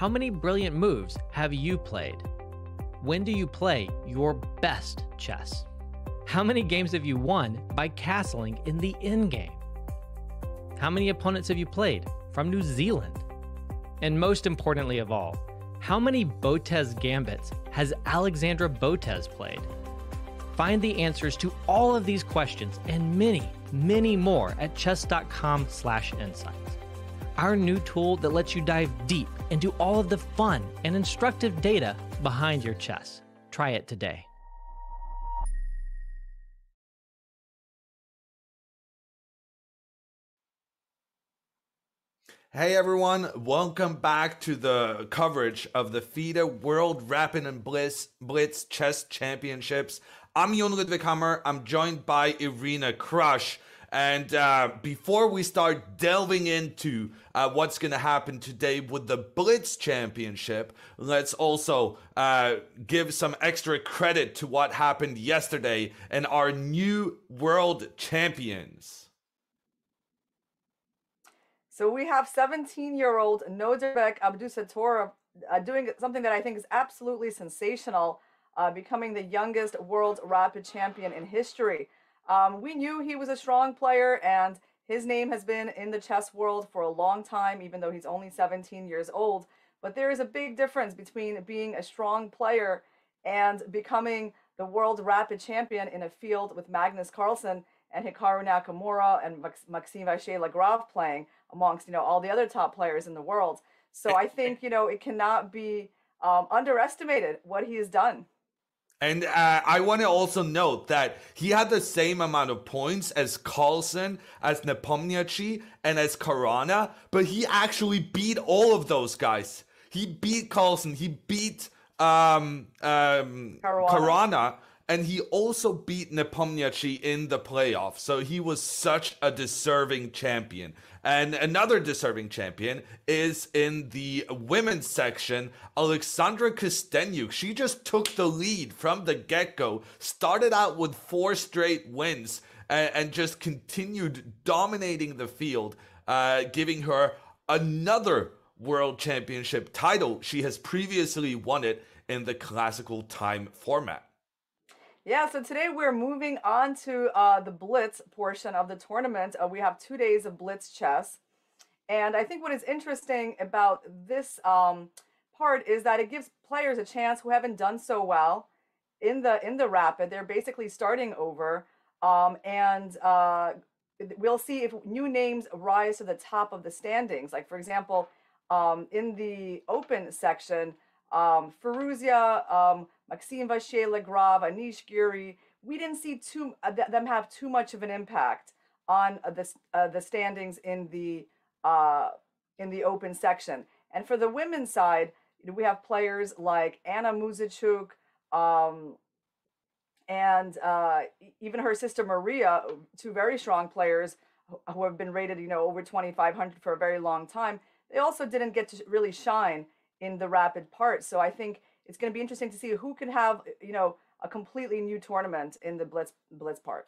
how many brilliant moves have you played? When do you play your best chess? How many games have you won by castling in the endgame? How many opponents have you played from New Zealand? And most importantly of all, how many Botez gambits has Alexandra Botez played? Find the answers to all of these questions and many, many more at chess.com/insights. Our new tool that lets you dive deep into all of the fun and instructive data behind your chess. Try it today. Hey everyone, welcome back to the coverage of the FIDE World Rapid and Blitz Chess Championships. I'm Jon Ludwig Hammer. I'm joined by Irina Krush. And before we start delving into what's going to happen today with the Blitz Championship, let's also give some extra credit to what happened yesterday and our new world champions. So we have 17-year-old Nodirbek Abdusattorov doing something that I think is absolutely sensational, becoming the youngest world rapid champion in history. We knew he was a strong player, and his name has been in the chess world for a long time, even though he's only 17 years old. But there is a big difference between being a strong player and becoming the world rapid champion in a field with Magnus Carlsen and Hikaru Nakamura and Maxime Vachier-Lagrave playing amongst, all the other top players in the world. So I think, it cannot be underestimated what he has done. And I want to also note that he had the same amount of points as Carlsen, as Nepomniachtchi, and as Caruana, but he actually beat all of those guys. He beat Carlsen, he beat Caruana, and he also beat Nepomniachtchi in the playoffs. So he was such a deserving champion. And another deserving champion is in the women's section, Alexandra Kostenyuk. She just took the lead from the get-go, started out with 4 straight wins, and just continued dominating the field, giving her another world championship title. She has previously won it in the classical time format. Yeah, so today we're moving on to the Blitz portion of the tournament. We have 2 days of Blitz chess. And I think what is interesting about this part is that it gives players a chance who haven't done so well in the rapid. They're basically starting over. And we'll see if new names rise to the top of the standings. Like, for example, in the open section, Firouzja, Maxime Vachier-Lagrave, Anish Giri, we didn't see them have too much of an impact on the standings in the open section. And for the women's side, we have players like Anna Muzichuk, and even her sister Maria, 2 very strong players who have been rated, over 2,500 for a very long time. They also didn't get to really shine in the rapid part. So I think it's going to be interesting to see who can have, a completely new tournament in the Blitz part.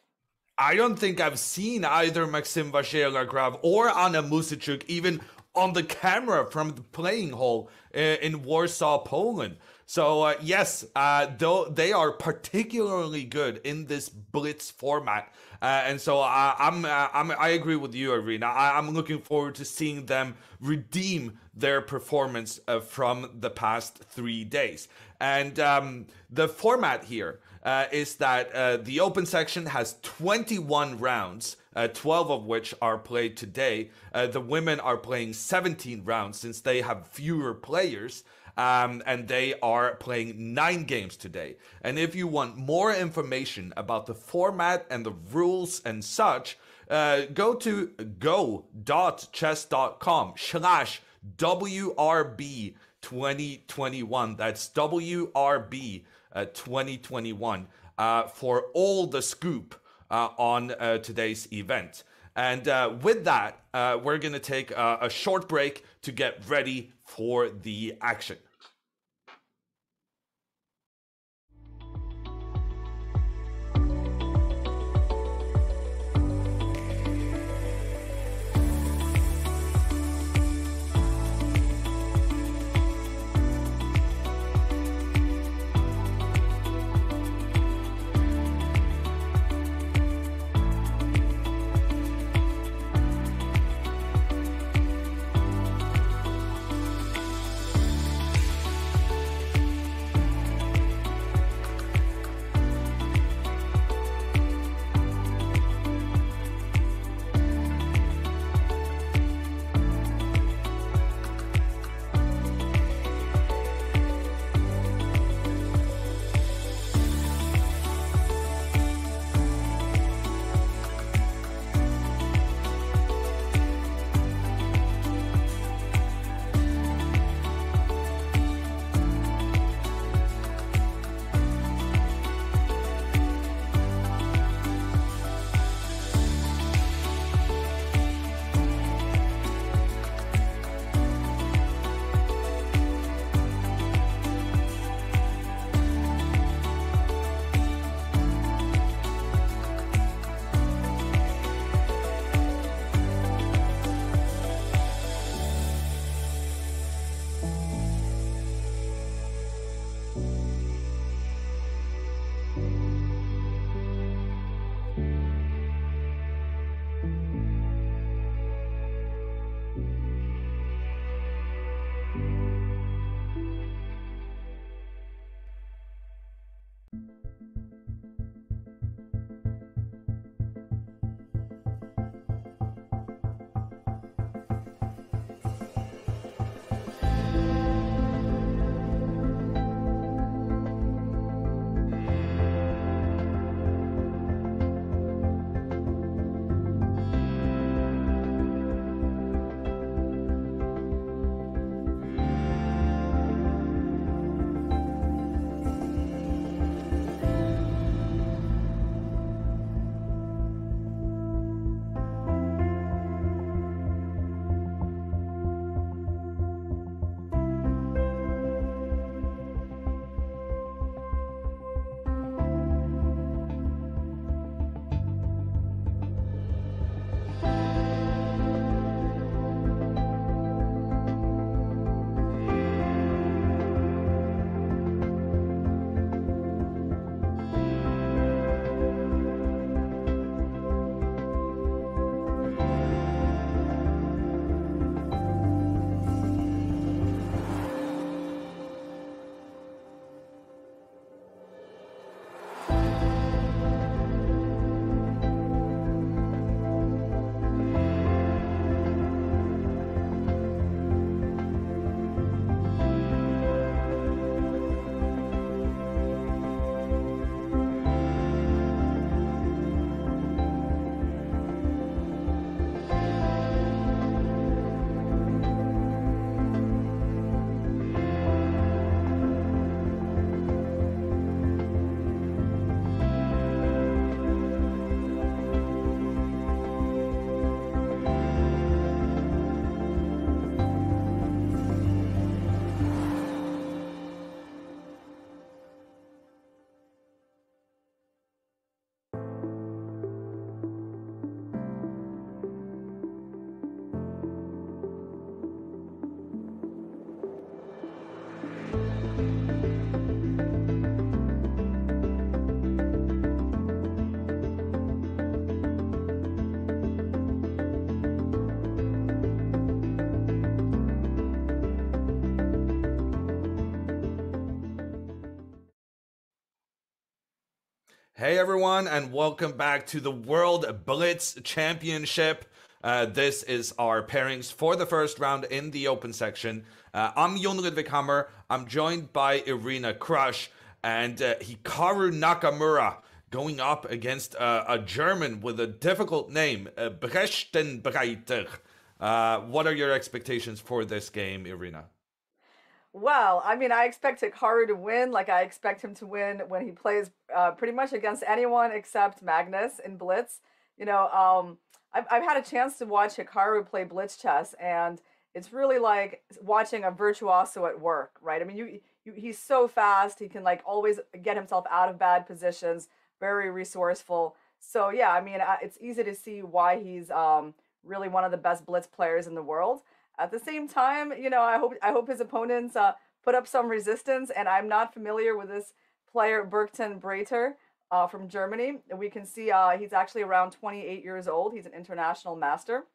I don't think I've seen either Maxime Vachier-Lagrave or Anna Muzichuk even on the camera from the playing hall in Warsaw, Poland. So yes, though they are particularly good in this Blitz format, and so I agree with you, Irina. I'm looking forward to seeing them redeem their performance from the past 3 days. And the format here is that the open section has 21 rounds, 12 of which are played today. The women are playing 17 rounds since they have fewer players. And they are playing 9 games today. And if you want more information about the format and the rules and such, go to go.chess.com/WRB 2021. That's WRB 2021 for all the scoop on today's event. And with that, we're going to take a short break to get ready for the action. Hey everyone, and welcome back to the World Blitz Championship. This is our pairings for the first round in the open section. I'm Jon Ludvig Hammer. I'm joined by Irina Krush and Hikaru Nakamura going up against a German with a difficult name, Brechtenbreiter. What are your expectations for this game, Irina? Well, I mean, I expect Hikaru to win. Like, I expect him to win when he plays pretty much against anyone except Magnus in Blitz. I've had a chance to watch Hikaru play Blitz chess, and it's really like watching a virtuoso at work, right? I mean, he's so fast. He can like always get himself out of bad positions, very resourceful. So yeah, I mean, it's easy to see why he's really one of the best Blitz players in the world. At the same time, I hope his opponents put up some resistance. And I'm not familiar with this player Bergten Breiter from Germany. We can see he's actually around 28 years old. He's an international master.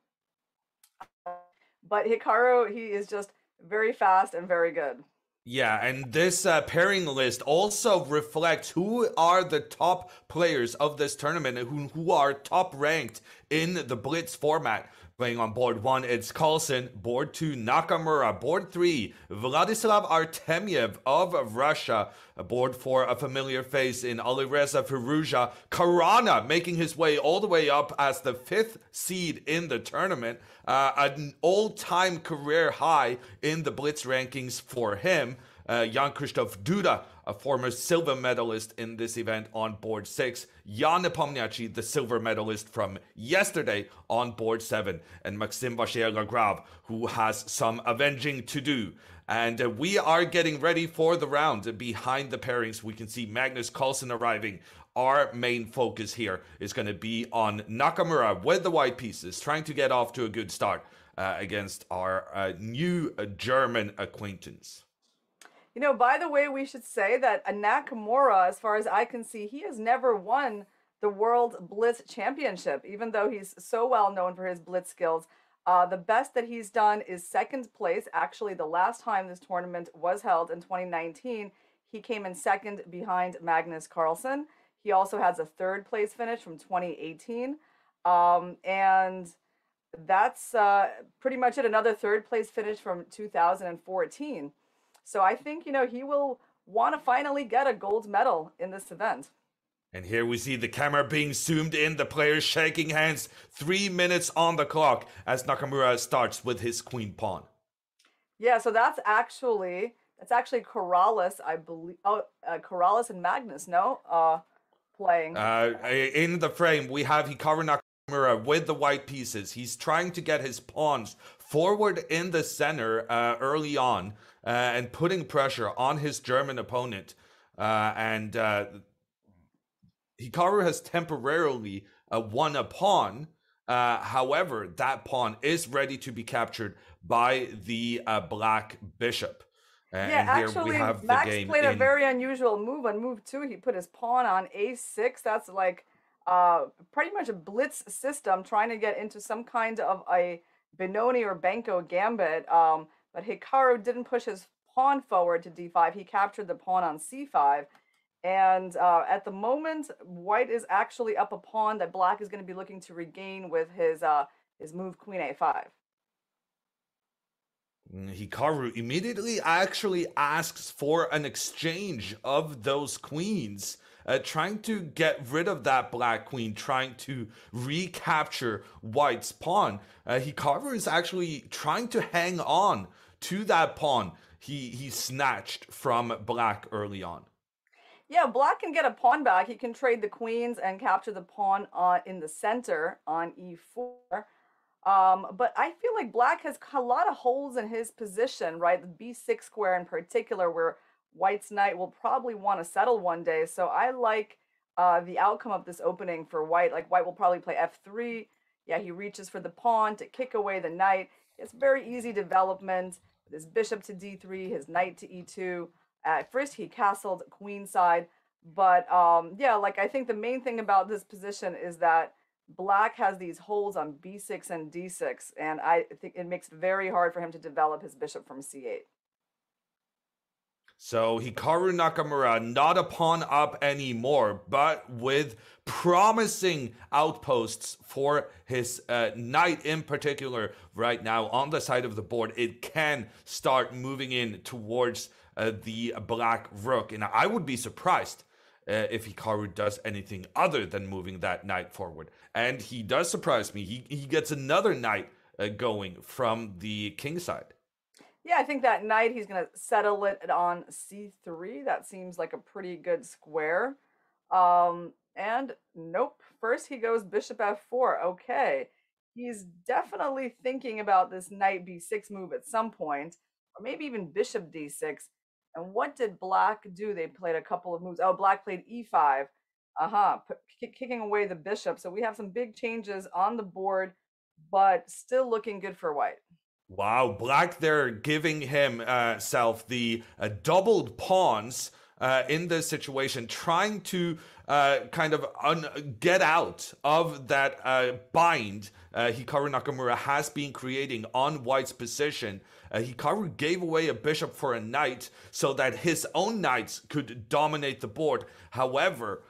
But Hikaru, he is just very fast and very good. Yeah, and this pairing list also reflects who are the top players of this tournament and who are top ranked in the Blitz format. Playing on board 1, it's Carlsen. Board 2, Nakamura. Board 3, Vladislav Artemyev of Russia. Board 4, a familiar face in Alireza Firouzja. Caruana making his way all the way up as the 5th seed in the tournament. An all-time career high in the Blitz rankings for him. Jan-Krzysztof Duda, a former silver medalist in this event, on board 6. Jan Nepomniachtchi, the silver medalist from yesterday, on board 7. And Maxime Vachier-Lagrave, who has some avenging to do. And we are getting ready for the round. Behind the pairings, we can see Magnus Carlsen arriving. Our main focus here is going to be on Nakamura with the white pieces, trying to get off to a good start against our new German acquaintance. By the way, we should say that Nakamura, as far as I can see, he has never won the World Blitz Championship, even though he's so well known for his Blitz skills. The best that he's done is second place. Actually, the last time this tournament was held in 2019, he came in second behind Magnus Carlsen. He also has a third place finish from 2018. And that's pretty much it. Another third place finish from 2014. So I think, he will want to finally get a gold medal in this event. And here we see the camera being zoomed in, the players shaking hands, 3 minutes on the clock as Nakamura starts with his queen pawn. Yeah, so that's actually Corrales, I believe. Oh, Corrales and Magnus, no? Playing. In the frame, we have Hikaru Nakamura with the white pieces. He's trying to get his pawns forward in the center early on and putting pressure on his German opponent. Hikaru has temporarily won a pawn. However, that pawn is ready to be captured by the black bishop. Actually, Max played a very unusual move. On move 2, he put his pawn on a6. That's like pretty much a blitz system, trying to get into some kind of a Benoni or Benko gambit. But Hikaru didn't push his pawn forward to d5. He captured the pawn on c5. And at the moment, white is actually up a pawn that black is going to be looking to regain with his move queen a5. Hikaru immediately actually asks for an exchange of those queens, trying to get rid of that black queen, trying to recapture white's pawn. Hikaru is actually trying to hang on to that pawn he snatched from black early on. Yeah, black can get a pawn back. He can trade the queens and capture the pawn in the center on e4. But I feel like black has a lot of holes in his position, right? The b6 square in particular, where white's knight will probably want to settle one day. So I like the outcome of this opening for white. Like, white will probably play f3. Yeah, he reaches for the pawn to kick away the knight. It's very easy development. His bishop to d3, his knight to e2. At first, he castled queenside. But yeah, like, I think the main thing about this position is that black has these holes on b6 and d6, and I think it makes it very hard for him to develop his bishop from c8. So Hikaru Nakamura not a pawn up anymore, but with promising outposts for his knight in particular right now on the side of the board. It can start moving in towards the black rook. And I would be surprised if Hikaru does anything other than moving that knight forward. And he does surprise me. He gets another knight going from the king side. Yeah, I think that knight, he's going to settle it on c3. That seems like a pretty good square. And nope, first he goes bishop f4. Okay, he's definitely thinking about this knight b6 move at some point, or maybe even bishop d6. And what did black do? They played a couple of moves. Oh, black played e5. Kicking away the bishop. So we have some big changes on the board, but still looking good for white. Wow, black there giving himself the doubled pawns in this situation, trying to kind of get out of that bind Hikaru Nakamura has been creating on white's position. Hikaru gave away a bishop for a knight so that his own knights could dominate the board. However,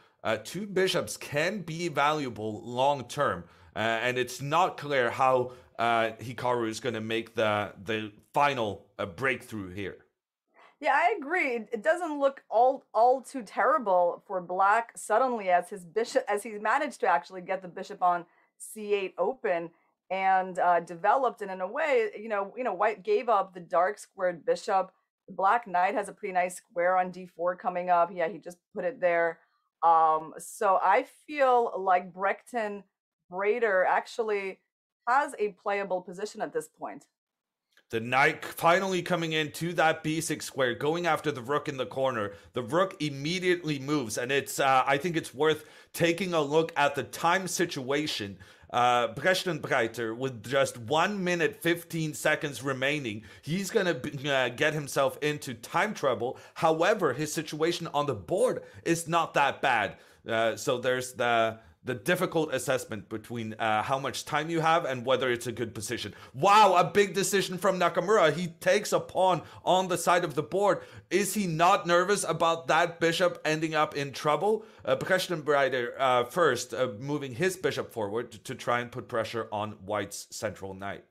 two bishops can be valuable long term, and it's not clear how Hikaru is going to make the final breakthrough here. Yeah, I agree. It doesn't look all too terrible for black suddenly as he's managed to actually get the bishop on c8 open and developed it in a way. White gave up the dark squared bishop. The black knight has a pretty nice square on d4 coming up. Yeah, he just put it there. So I feel like Bräutigam Braider actually has a playable position at this point. The knight finally coming into that b6 square, going after the rook in the corner. The rook immediately moves, and I think it's worth taking a look at the time situation. Bräutigam Braider, with just 1 minute 15 seconds remaining, he's going to get himself into time trouble. However, his situation on the board is not that bad. So there's the difficult assessment between how much time you have and whether it's a good position. Wow, a big decision from Nakamura. He takes a pawn on the side of the board. Is he not nervous about that bishop ending up in trouble? Bräutigam Braider first moving his bishop forward to try and put pressure on white's central knight.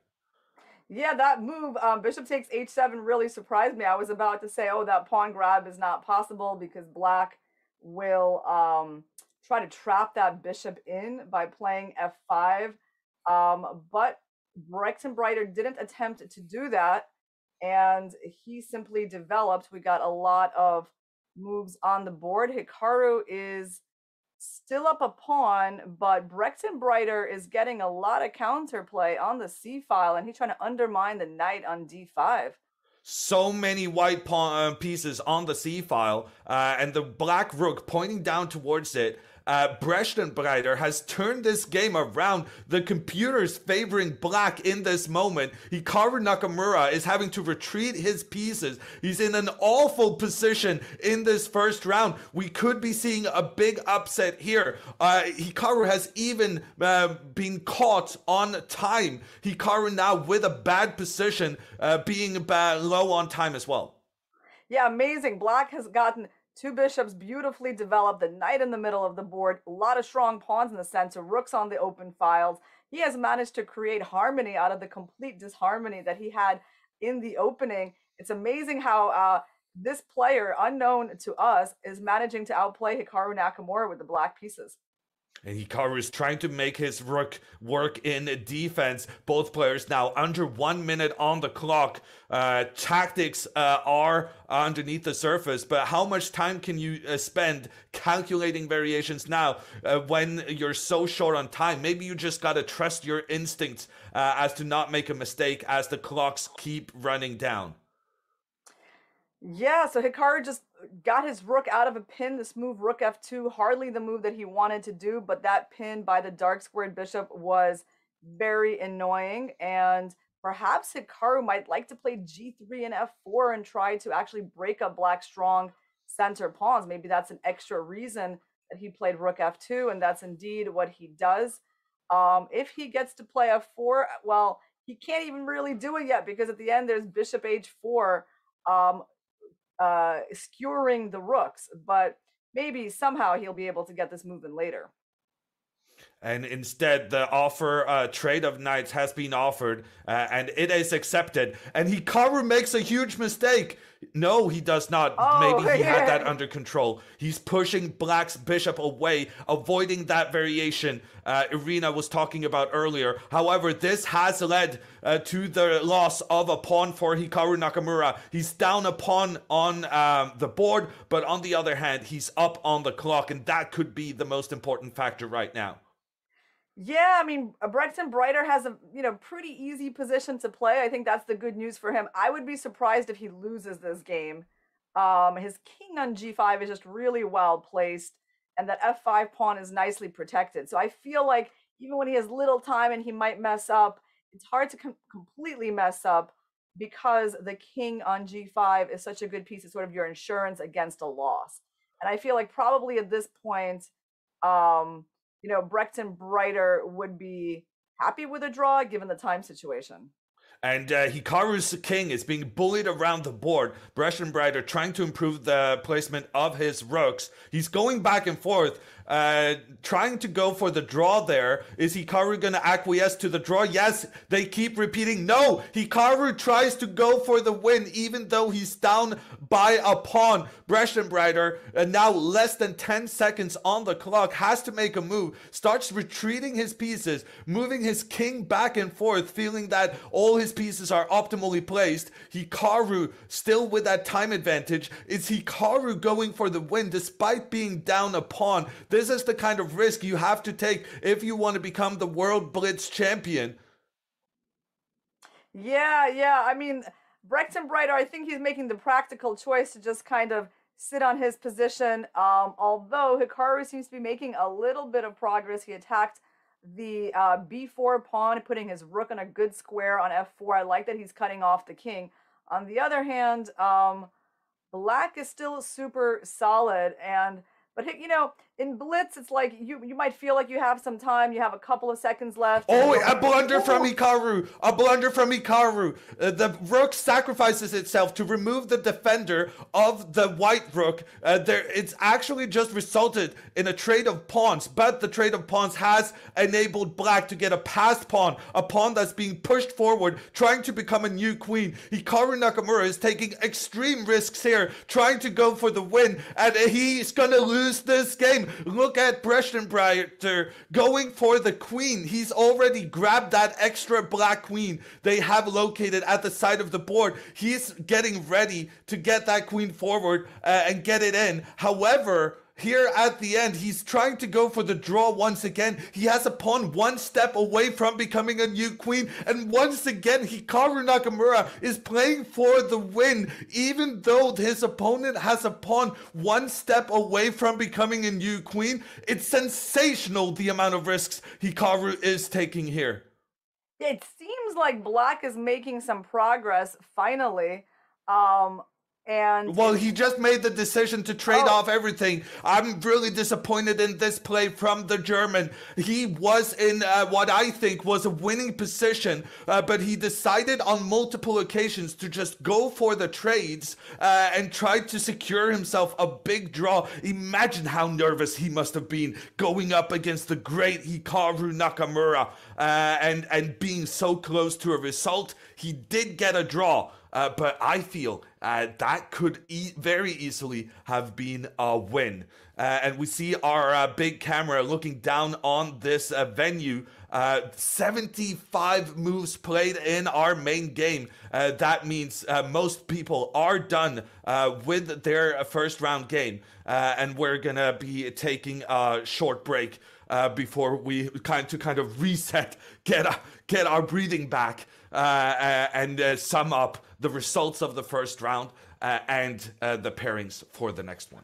Yeah, that move, bishop takes h7, really surprised me. I was about to say, oh, that pawn grab is not possible because black will try to trap that bishop in by playing f5. But Bräutigam Braider didn't attempt to do that, and he simply developed. We got a lot of moves on the board. Hikaru is still up a pawn, but Bräutigam Braider is getting a lot of counterplay on the c file, and he's trying to undermine the knight on d5. So many white pawn pieces on the c file, and the black rook pointing down towards it. Bräutigam Braider has turned this game around. The computer's favoring black in this moment. Hikaru Nakamura is having to retreat his pieces. He's in an awful position in this first round. We could be seeing a big upset here. Hikaru has even been caught on time. Hikaru now with a bad position, being low on time as well. Yeah, amazing. Black has gotten two bishops beautifully developed, the knight in the middle of the board, a lot of strong pawns in the center, rooks on the open files. He has managed to create harmony out of the complete disharmony that he had in the opening. It's amazing how this player, unknown to us, is managing to outplay Hikaru Nakamura with the black pieces. And Hikaru is trying to make his rook work in defense. Both players now under 1 minute on the clock. Tactics are underneath the surface, but how much time can you spend calculating variations now when you're so short on time? Maybe you just got to trust your instincts as to not make a mistake as the clocks keep running down. Yeah, so Hikaru just got his rook out of a pin. This move, rook f2, hardly the move that he wanted to do, but that pin by the dark squared bishop was very annoying. And perhaps Hikaru might like to play g3 and f4 and try to actually break up black's strong center pawns. Maybe that's an extra reason that he played rook f2, and that's indeed what he does. If he gets to play f4, well, he can't even really do it yet because at the end there's bishop h4. skewering the rooks, but maybe somehow he'll be able to get this moving later. And instead, the offer, trade of knights has been offered, and it is accepted. And Hikaru makes a huge mistake. No, he does not. Maybe he had that under control. He's pushing Black's bishop away, avoiding that variation Irina was talking about earlier. However, this has led to the loss of a pawn for Hikaru Nakamura. He's down a pawn on the board, but on the other hand, he's up on the clock, and that could be the most important factor right now. Yeah, I mean, Brecton Brighter has a pretty easy position to play. I think that's the good news for him. I would be surprised if he loses this game. His king on g5 is just really well placed, and that f5 pawn is nicely protected. So I feel like even when he has little time and he might mess up, it's hard to completely mess up because the king on g5 is such a good piece. It's sort of your insurance against a loss. And I feel like probably at this point, Brecton Brighter would be happy with a draw given the time situation. And Hikaru's king is being bullied around the board. Brecton Brighter trying to improve the placement of his rooks. He's going back and forth, trying to go for the draw there. Is Hikaru going to acquiesce to the draw? Yes, they keep repeating. No, Hikaru tries to go for the win, even though he's down by a pawn. Brecton Brighter, now less than 10 seconds on the clock, has to make a move, starts retreating his pieces, moving his king back and forth, feeling that all his pieces are optimally placed. Hikaru still with that time advantage. Is Hikaru going for the win despite being down a pawn? This is the kind of risk you have to take if you want to become the World Blitz champion. Yeah. I mean, Brecton Brighter, I think he's making the practical choice to just kind of sit on his position. Although Hikaru seems to be making a little bit of progress. He attacked the b4 pawn, putting his rook on a good square on f4. I like that he's cutting off the king. On the other hand, Black is still super solid, but in Blitz, it's like you might feel like you have some time. You have a couple of seconds left. Oh, a blunder from Hikaru. A blunder from Hikaru. The rook sacrifices itself to remove the defender of the white rook. It's actually just resulted in a trade of pawns, but the trade of pawns has enabled Black to get a passed pawn, a pawn that's being pushed forward, trying to become a new queen. Hikaru Nakamura is taking extreme risks here, trying to go for the win, and he's gonna lose this game. Look at Brecton Brighter going for the queen. He's already grabbed that extra black queen they have located at the side of the board. He's getting ready to get that queen forward and get it in. However, here at the end, he's trying to go for the draw once again. He has a pawn one step away from becoming a new queen. And once again, Hikaru Nakamura is playing for the win, even though his opponent has a pawn one step away from becoming a new queen. It's sensational the amount of risks Hikaru is taking here. It seems like Black is making some progress finally. Well, he just made the decision to trade off everything. I'm really disappointed in this play from the German. He was in what I think was a winning position, but he decided on multiple occasions to just go for the trades and tried to secure himself a big draw. Imagine how nervous he must have been going up against the great Hikaru Nakamura and being so close to a result. He did get a draw. But I feel that could very easily have been a win. And we see our big camera looking down on this venue. 75 moves played in our main game. That means most people are done with their first round game. And we're going to be taking a short break before we kind of reset, get our breathing back, and sum up the results of the first round and the pairings for the next one.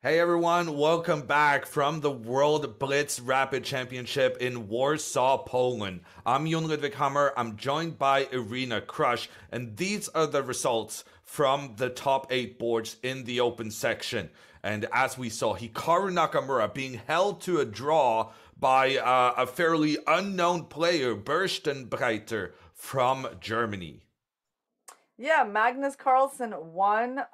Hey everyone, welcome back from the World Blitz Rapid Championship in Warsaw, Poland. I'm Jon Ludwig Hammer, I'm joined by Irina Krush, and these are the results from the top 8 boards in the open section. And as we saw, Hikaru Nakamura being held to a draw by a fairly unknown player, Breiter from Germany. Yeah, Magnus Carlsen won.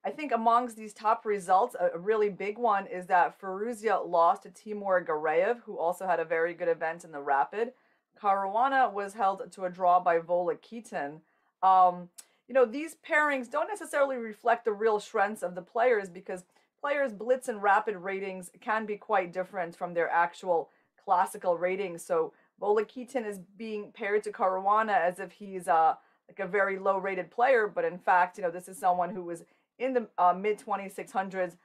I think amongst these top results, a really big one is that Firouzja lost to Timur Gareev, who also had a very good event in the Rapid. Caruana was held to a draw by Volakitin. These pairings don't necessarily reflect the real strengths of the players because players' Blitz and Rapid ratings can be quite different from their actual classical ratings. So Volakitin is being paired to Caruana as if he's like a very low-rated player, but in fact, this is someone who was in the mid-2600s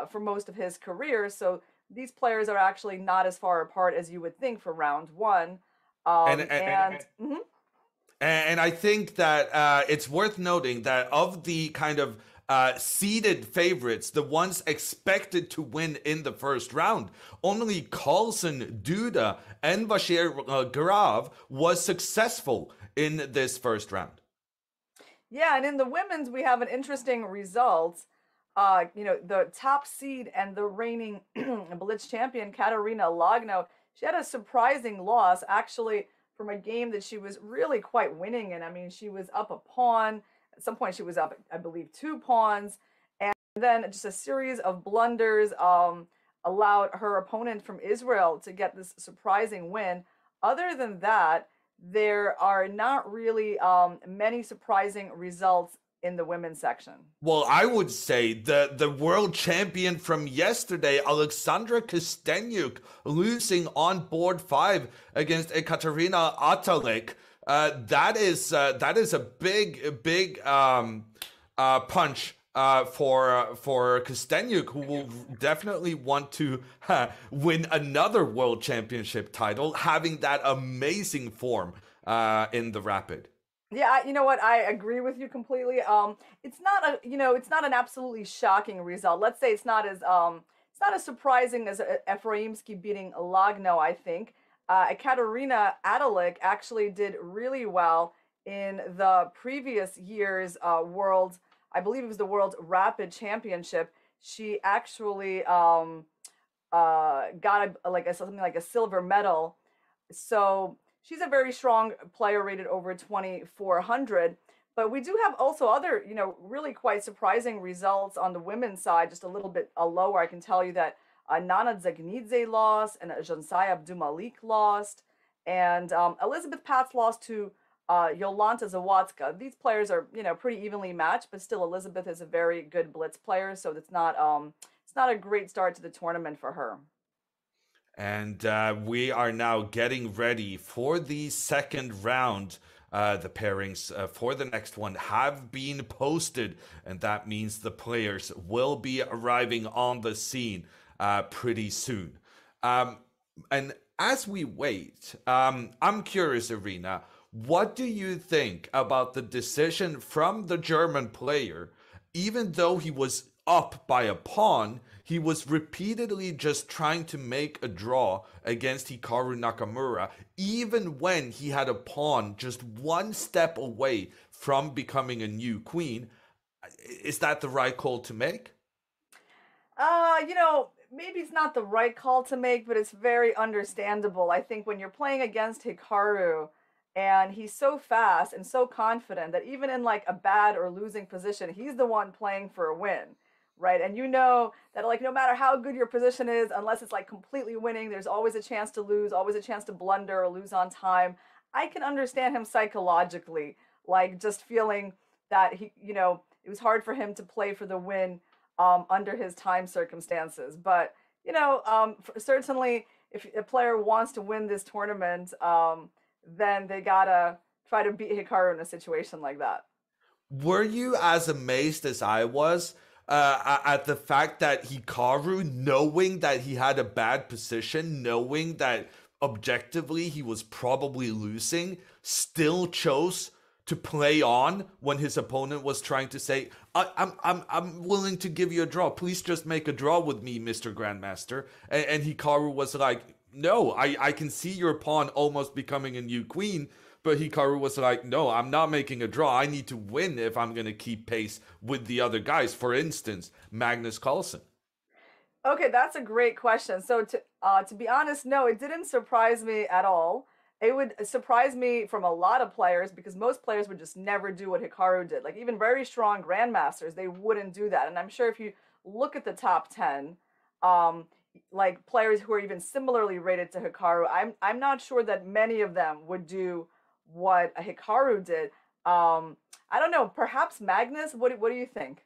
for most of his career. So these players are actually not as far apart as you would think for round one. And I think that it's worth noting that of the kind of seeded favorites, the ones expected to win in the first round, only Carlsen, Duda, and Vacher Grav was successful in this first round. Yeah, and in the women's, we have an interesting result. The top seed and the reigning Blitz champion, Katarina Lagno, she had a surprising loss, actually, from a game that she was really quite winning in. I mean, she was up a pawn. At some point, she was up, I believe, 2 pawns. And then just a series of blunders allowed her opponent from Israel to get this surprising win. Other than that, there are not really many surprising results in the women's section. Well, I would say the world champion from yesterday, Alexandra Kostenyuk, losing on board 5 against Ekaterina Atalik. That is a big punch for Kostenyuk, who will definitely want to win another world championship title, having that amazing form in the Rapid. Yeah, you know what? I agree with you completely. It's not an absolutely shocking result. Let's say it's not as surprising as Efraimski beating Lagno, I think. Ekaterina Atalik actually did really well in the previous year's world. I believe it was the World Rapid Championship. She actually got something like a silver medal. So she's a very strong player, rated over 2,400. But we do have also other, really quite surprising results on the women's side, just a little bit lower. I can tell you that Nana Zagnidze lost, and Jansai Abdumalik lost, and Elizabeth Patz lost to Jolanta Zawadzka. These players are, pretty evenly matched, but still Elizabeth is a very good Blitz player, so it's not a great start to the tournament for her. And we are now getting ready for the second round. The pairings for the next one have been posted, and that means the players will be arriving on the scene pretty soon. And as we wait, I'm curious, Irina, what do you think about the decision from the German player? Even though he was up by a pawn, he was repeatedly just trying to make a draw against Hikaru Nakamura, even when he had a pawn just one step away from becoming a new queen. Is that the right call to make? Maybe it's not the right call to make, but it's very understandable. I think when you're playing against Hikaru, and he's so fast and so confident that even in like a bad or losing position, he's the one playing for a win, right? And you know that like no matter how good your position is, unless it's like completely winning, there's always a chance to lose, always a chance to blunder or lose on time. I can understand him psychologically, like just feeling that it was hard for him to play for the win under his time circumstances. But certainly if a player wants to win this tournament, then they gotta try to beat Hikaru in a situation like that. Were you as amazed as I was at the fact that Hikaru, knowing that he had a bad position, knowing that objectively he was probably losing, still chose to play on when his opponent was trying to say, I'm willing to give you a draw. Please just make a draw with me, Mr. Grandmaster. And Hikaru was like, no, I can see your pawn almost becoming a new queen. But Hikaru was like, no, I'm not making a draw. I need to win if I'm going to keep pace with the other guys. For instance, Magnus Carlsen. Okay, that's a great question. So to be honest, no, it didn't surprise me at all. It would surprise me from a lot of players because most players would just never do what Hikaru did. Like even very strong grandmasters, they wouldn't do that. And I'm sure if you look at the top 10, like players who are even similarly rated to Hikaru, I'm not sure that many of them would do what Hikaru did. I don't know, perhaps Magnus, what do you think?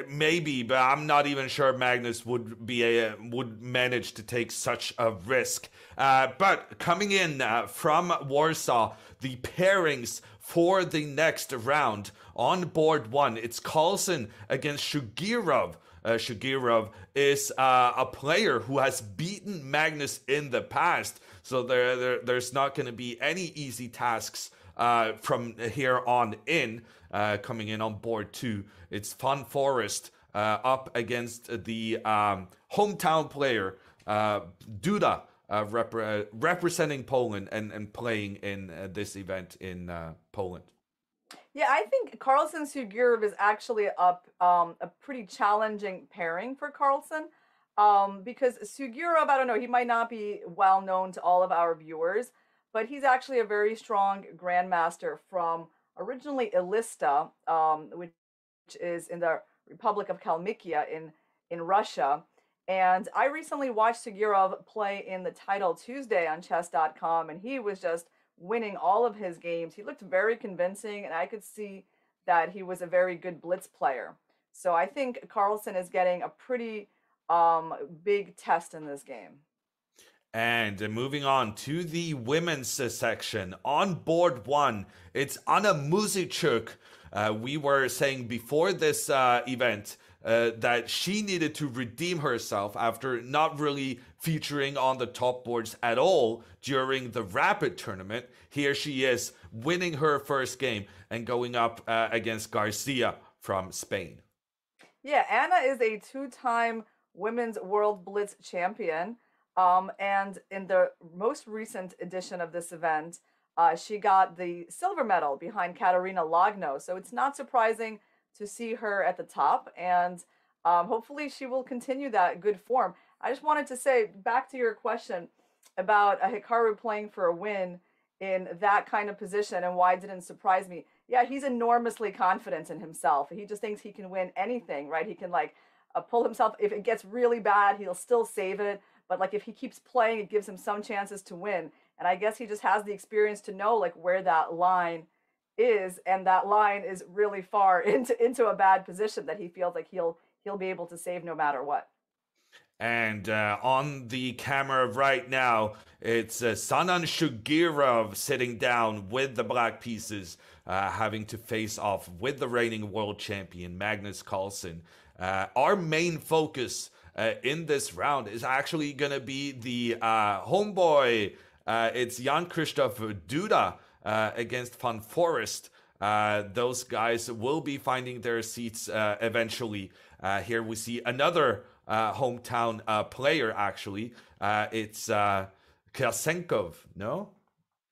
Maybe, but I'm not even sure Magnus would manage to take such a risk. But coming in from Warsaw, the pairings for the next round on board one, it's Carlsen against Shugirov. Shugirov is a player who has beaten Magnus in the past, so there's not going to be any easy tasks from here on in. Coming in on board two, it's Fun Forest up against the hometown player Duda, representing Poland and playing in this event in Poland. Yeah, I think Carlsen Sugirov is actually a pretty challenging pairing for Carlsen because Sugirov, I don't know, he might not be well known to all of our viewers, but he's actually a very strong grandmaster from originally Elista, which is in the Republic of Kalmykia in Russia. And I recently watched Sugirov play in the Title Tuesday on chess.com, and he was just winning all of his games. He looked very convincing, and I could see that he was a very good blitz player. So I think Carlsen is getting a pretty big test in this game. And moving on to the women's section, on board one, it's Anna Muzychuk. We were saying before this event that she needed to redeem herself after not really featuring on the top boards at all during the Rapid tournament. Here she is winning her first game and going up against Garcia from Spain. Yeah, Anna is a two-time Women's World Blitz champion. And in the most recent edition of this event, she got the silver medal behind Katarina Lagno. So it's not surprising to see her at the top. And hopefully she will continue that good form. I just wanted to say, back to your question about Hikaru playing for a win in that kind of position and why it didn't surprise me. Yeah, he's enormously confident in himself. He just thinks he can win anything, right? He can like pull himself. If it gets really bad, he'll still save it. But like if he keeps playing, it gives him some chances to win. And I guess he just has the experience to know like where that line is, and that line is really far into a bad position that he feels like he'll be able to save no matter what. And on the camera right now, it's Sanan Shugirov sitting down with the black pieces, having to face off with the reigning world champion Magnus Carlsen. Our main focus in this round is actually going to be the homeboy. It's Jan Krzysztof Duda against Van Forest. Those guys will be finding their seats eventually. Here we see another hometown player, actually. It's Krasenkov. No,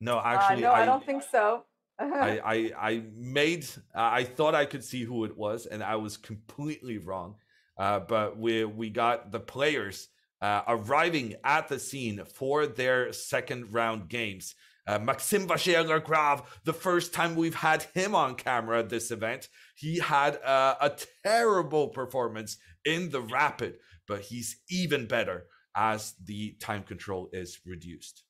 actually, no, I don't think so. I thought I could see who it was, and I was completely wrong. But we got the players arriving at the scene for their second round games. Maxim Vachier-Lagrave, the first time we've had him on camera at this event, he had a terrible performance in the Rapid, but he's even better as the time control is reduced.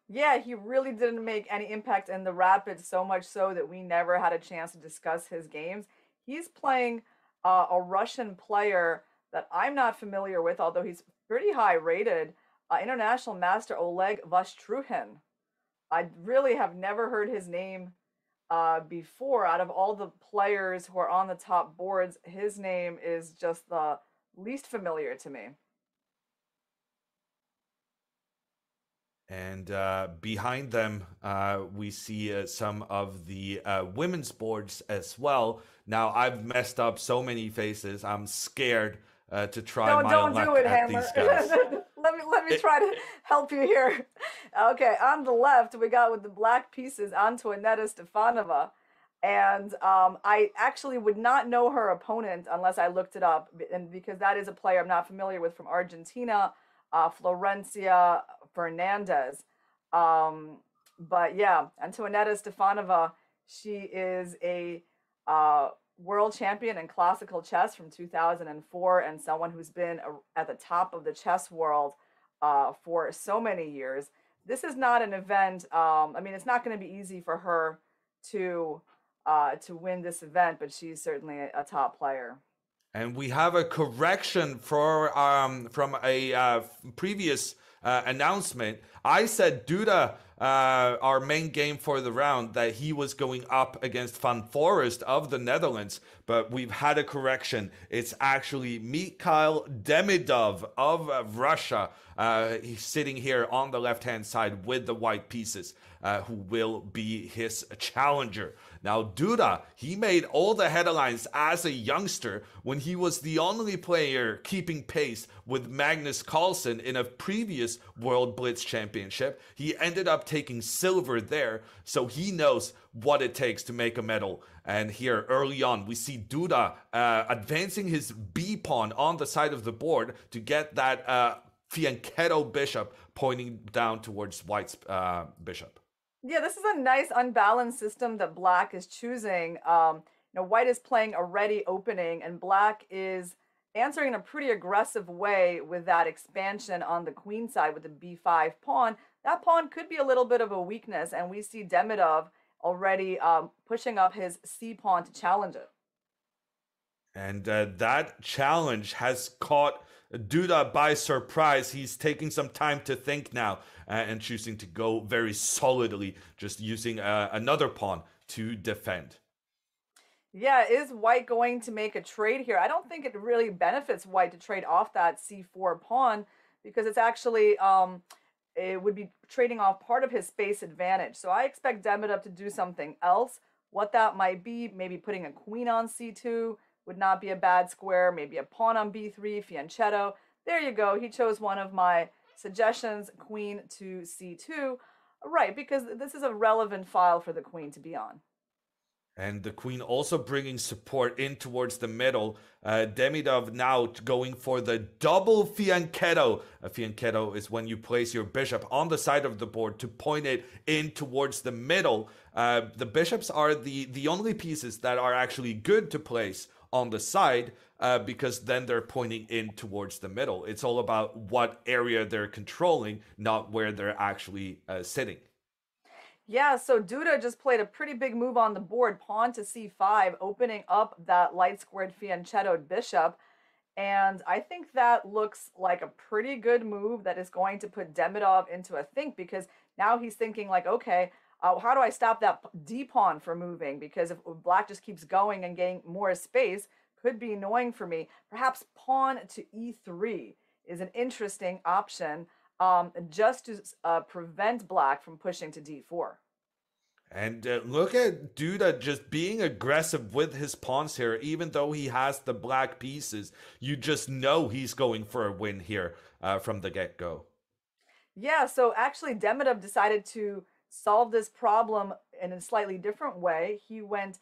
Yeah, he really didn't make any impact in the Rapid, so much so that we never had a chance to discuss his games. He's playing a Russian player that I'm not familiar with, although he's pretty high rated, international master Oleg Vostruhin. I really have never heard his name before. Out of all the players who are on the top boards, his name is just the least familiar to me. And behind them, we see some of the women's boards as well. Now, I've messed up so many faces. I'm scared to try my Don't do luck it, at Hammer. these guys. let me try to help you here. Okay, on the left we got with the black pieces Antoinetta Stefanova, and I actually would not know her opponent unless I looked it up, and because that is a player I'm not familiar with from Argentina, Florencia Fernandez. But yeah, Antoinetta Stefanova, she is a world champion in classical chess from 2004 and someone who's been at the top of the chess world for so many years. This is not an event. I mean, it's not going to be easy for her to win this event, but she's certainly a top player. And we have a correction for from a previous announcement. I said Duda, our main game for the round, that he was going up against Van Forest of the Netherlands, but we've had a correction. It's actually Mikhail Demidov of Russia. He's sitting here on the left-hand side with the white pieces, who will be his challenger. Now, Duda, he made all the headlines as a youngster when he was the only player keeping pace with Magnus Carlsen in a previous World Blitz Championship. He ended up taking silver there, so he knows what it takes to make a medal. And here, early on, we see Duda advancing his B-pawn on the side of the board to get that fianchetto bishop pointing down towards White's bishop. Yeah, this is a nice unbalanced system that Black is choosing. White is playing a ready opening, and Black is answering in a pretty aggressive way with that expansion on the queen side with the b5 pawn. That pawn could be a little bit of a weakness, and we see Demidov already pushing up his c pawn to challenge it. And that challenge has caught Duda by surprise. He's taking some time to think now and choosing to go very solidly, just using another pawn to defend. Yeah, is White going to make a trade here? I don't think it really benefits White to trade off that c4 pawn because it's actually, it would be trading off part of his space advantage. So I expect Demidov to do something else. What that might be, maybe putting a queen on c2 would not be a bad square, maybe a pawn on b3, fianchetto. There you go. He chose one of my suggestions, queen to c2. Right, because this is a relevant file for the queen to be on. And the queen also bringing support in towards the middle. Demidov now going for the double fianchetto. A fianchetto is when you place your bishop on the side of the board to point it in towards the middle. The bishops are the only pieces that are actually good to place on the side because then they're pointing in towards the middle. It's all about what area they're controlling, not where they're actually sitting. Yeah, so Duda just played a pretty big move on the board, pawn to c5, opening up that light squared fianchettoed bishop. And I think that looks like a pretty good move that is going to put Demidov into a think, because now he's thinking like, okay, how do I stop that d pawn from moving? Because if Black just keeps going and getting more space, could be annoying for me. Perhaps pawn to e3 is an interesting option. Just to prevent Black from pushing to d4. And look at Duda just being aggressive with his pawns here, even though he has the black pieces. You just know he's going for a win here from the get-go. Yeah, so actually Demidov decided to solve this problem in a slightly different way. He went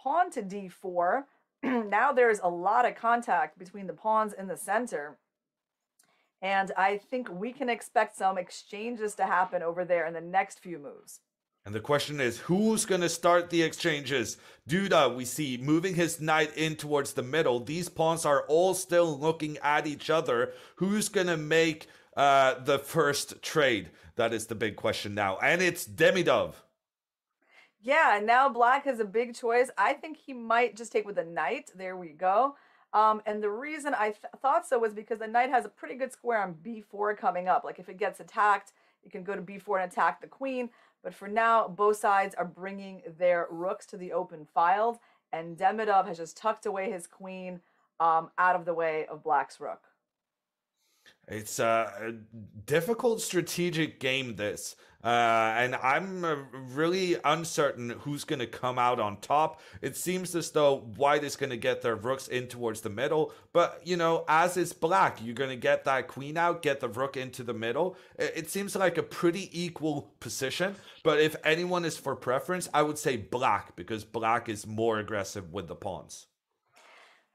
pawn to d4. Now there's a lot of contact between the pawns in the center. And I think we can expect some exchanges to happen over there in the next few moves. And the question is, who's going to start the exchanges? Duda, we see, moving his knight in towards the middle. These pawns are all still looking at each other. Who's going to make the first trade? That is the big question now. And it's Demidov. Yeah, now Black has a big choice. I think he might just take with a knight. There we go. And the reason I thought so was because the knight has a pretty good square on b4 coming up. Like if it gets attacked, you can go to b4 and attack the queen. But for now, both sides are bringing their rooks to the open files. And Demidov has just tucked away his queen out of the way of Black's rook. It's a difficult strategic game, this. And I'm really uncertain who's going to come out on top. It seems as though white is going to get their rooks in towards the middle. But, you know, as is black, you're going to get that queen out, get the rook into the middle. It seems like a pretty equal position. But if anyone is for preference, I would say black, because black is more aggressive with the pawns.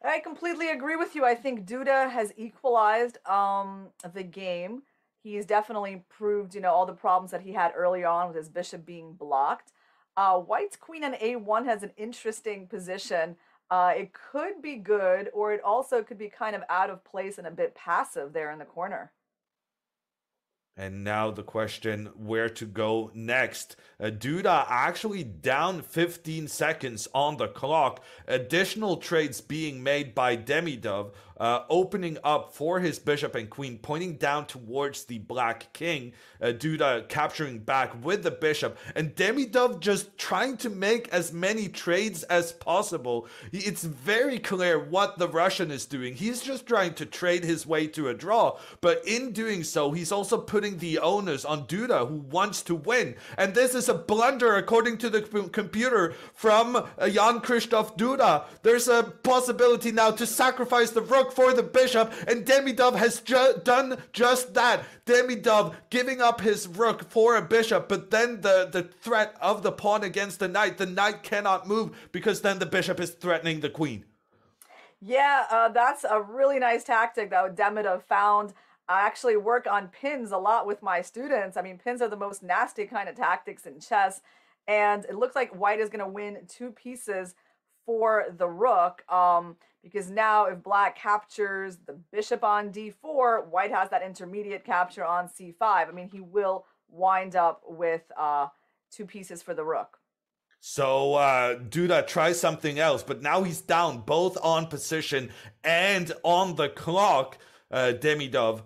I completely agree with you. I think Duda has equalized the game. He's definitely proved, you know, all the problems that he had early on with his bishop being blocked. White's queen on a1 has an interesting position. It could be good, or it also could be kind of out of place and a bit passive there in the corner. And now the question, where to go next? Duda actually down 15 seconds on the clock. Additional trades being made by Demidov, opening up for his bishop and queen, pointing down towards the black king. Duda capturing back with the bishop, and Demidov just trying to make as many trades as possible. It's very clear what the Russian is doing. He's just trying to trade his way to a draw, but in doing so, he's also putting the onus on Duda, who wants to win. And this is a blunder according to the computer from Jan Krzysztof Duda. There's a possibility now to sacrifice the rook for the bishop, and Demidov has done just that. Demidov giving up his rook for a bishop, but then the threat of the pawn against the knight cannot move, because then the bishop is threatening the queen. Yeah, that's a really nice tactic that Demidov found. I actually work on pins a lot with my students. I mean, pins are the most nasty kind of tactics in chess. And it looks like white is going to win 2 pieces for the rook. Because now if black captures the bishop on d4, white has that intermediate capture on c5. I mean, he will wind up with 2 pieces for the rook. So Duda tries something else, but now he's down both on position and on the clock. Demidov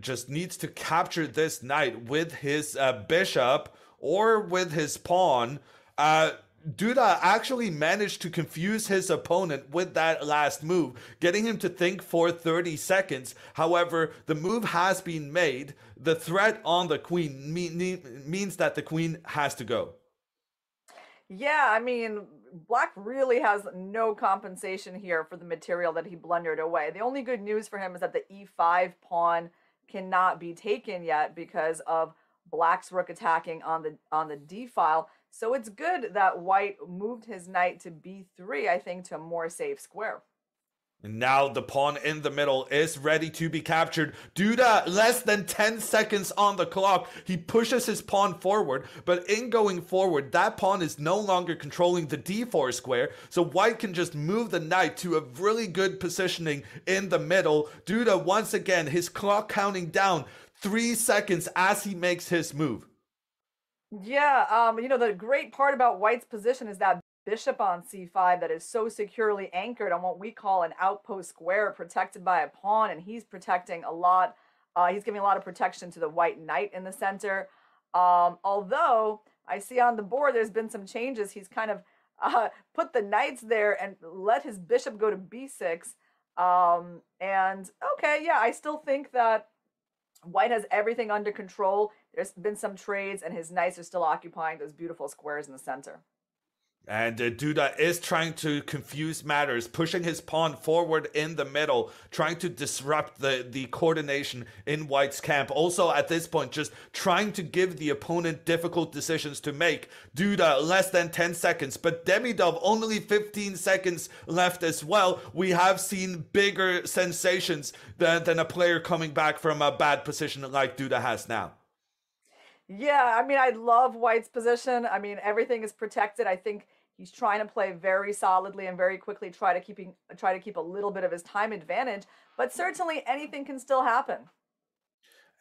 just needs to capture this knight with his bishop or with his pawn. Duda actually managed to confuse his opponent with that last move, getting him to think for 30 seconds. However, the move has been made. The threat on the queen means that the queen has to go. Yeah, I mean, black really has no compensation here for the material that he blundered away. The only good news for him is that the e5 pawn cannot be taken yet because of black's rook attacking on the d file. So it's good that white moved his knight to b3, I think, to a more safe square. And now the pawn in the middle is ready to be captured. Duda, less than 10 seconds on the clock. He pushes his pawn forward, but in going forward, that pawn is no longer controlling the d4 square, so white can just move the knight to a really good positioning in the middle. Duda, once again, his clock counting down 3 seconds as he makes his move. Yeah, you know, the great part about white's position is that bishop on c5 that is so securely anchored on what we call an outpost square protected by a pawn, and he's protecting a lot. He's giving a lot of protection to the white knight in the center. Although I see on the board there's been some changes. He's kind of put the knights there and let his bishop go to b6. And okay, yeah, I still think that white has everything under control. There's been some trades, and his knights are still occupying those beautiful squares in the center. And Duda is trying to confuse matters, pushing his pawn forward in the middle, trying to disrupt the coordination in white's camp. Also, at this point, just trying to give the opponent difficult decisions to make. Duda, less than 10 seconds, but Demidov, only 15 seconds left as well. We have seen bigger sensations than a player coming back from a bad position like Duda has now. Yeah, I mean, I love white's position. I mean, everything is protected. I think he's trying to play very solidly and very quickly, try to keep a little bit of his time advantage, but certainly anything can still happen.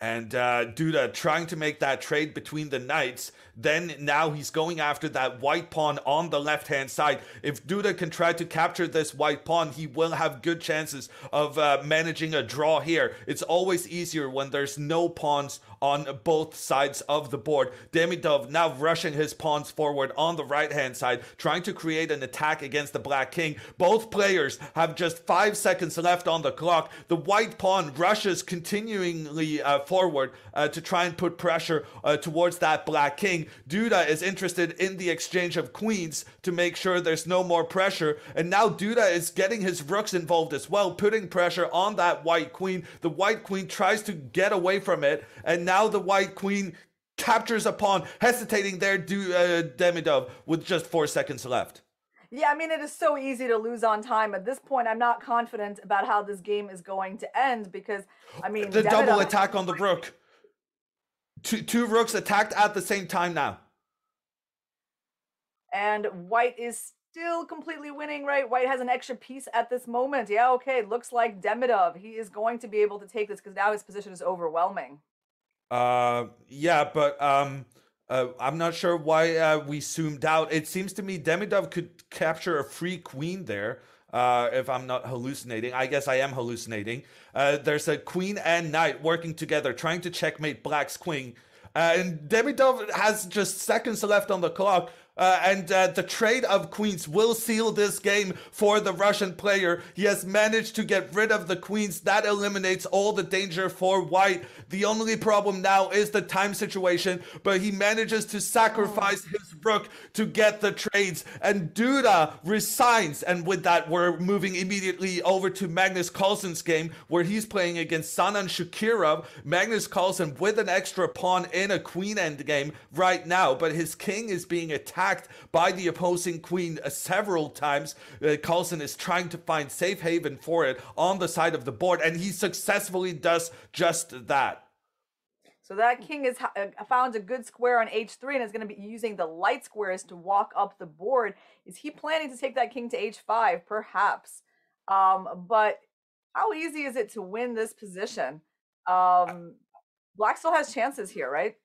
And Duda trying to make that trade between the knights. Then now he's going after that white pawn on the left-hand side. If Duda can try to capture this white pawn, he will have good chances of managing a draw here. It's always easier when there's no pawns on both sides of the board. Demidov now rushing his pawns forward on the right-hand side, trying to create an attack against the black king. Both players have just 5 seconds left on the clock. The white pawn rushes continually forward to try and put pressure towards that black king. Duda is interested in the exchange of queens to make sure there's no more pressure, and now Duda is getting his rooks involved as well, putting pressure on that white queen. The white queen tries to get away from it, and now the white queen captures a pawn, hesitating there, Demidov, with just 4 seconds left. Yeah, I mean, it is so easy to lose on time. At this point, I'm not confident about how this game is going to end because, I mean... The double attack on the rook. Two rooks attacked at the same time now. And white is still completely winning, right? White has an extra piece at this moment. Yeah, okay, looks like Demidov. He is going to be able to take this because now his position is overwhelming. Yeah, but I'm not sure why we zoomed out. It seems to me Demidov could capture a free queen there. If I'm not hallucinating. I guess I am hallucinating. There's a queen and knight working together, trying to checkmate black's queen. And Demidov has just seconds left on the clock. And the trade of queens will seal this game for the Russian player. He has managed to get rid of the queens. That eliminates all the danger for white. The only problem now is the time situation, but he manages to sacrifice his rook to get the trades. And Duda resigns. And with that, we're moving immediately over to Magnus Carlsen's game, where he's playing against Sanan Shakirov. Magnus Carlsen with an extra pawn in a queen endgame right now, but his king is being attacked by the opposing queen several times. Carlsen is trying to find safe haven for it on the side of the board, and he successfully does just that. So that king has found a good square on h3 and is going to be using the light squares to walk up the board. Is he planning to take that king to h5? Perhaps. But how easy is it to win this position? Black still has chances here, right?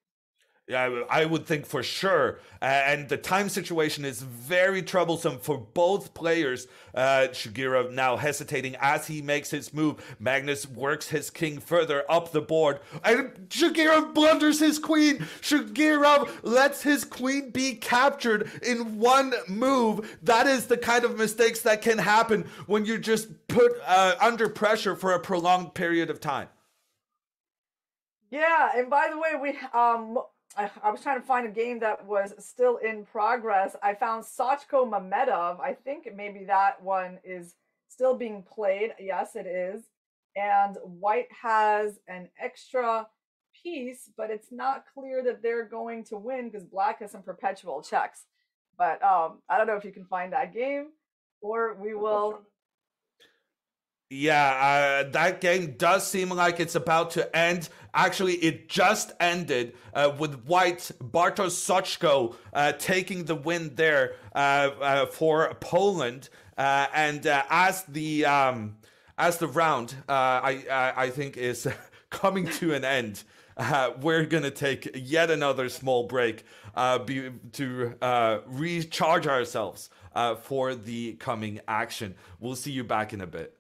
Yeah, I would think for sure. And the time situation is very troublesome for both players. Shagirov now hesitating as he makes his move. Magnus works his king further up the board. And Shagirov blunders his queen. Shagirov lets his queen be captured in one move. That is the kind of mistakes that can happen when you're just put under pressure for a prolonged period of time. Yeah, and by the way, I was trying to find a game that was still in progress. I found Sachko Mamedov. I think maybe that one is still being played. Yes, it is. And white has an extra piece, but it's not clear that they're going to win because black has some perpetual checks. But I don't know if you can find that game, or we will... Yeah, that game does seem like it's about to end. Actually, it just ended with white Bartosz Soczko taking the win there for Poland. And as the round, I think is coming to an end, we're gonna take yet another small break to recharge ourselves for the coming action. We'll see you back in a bit.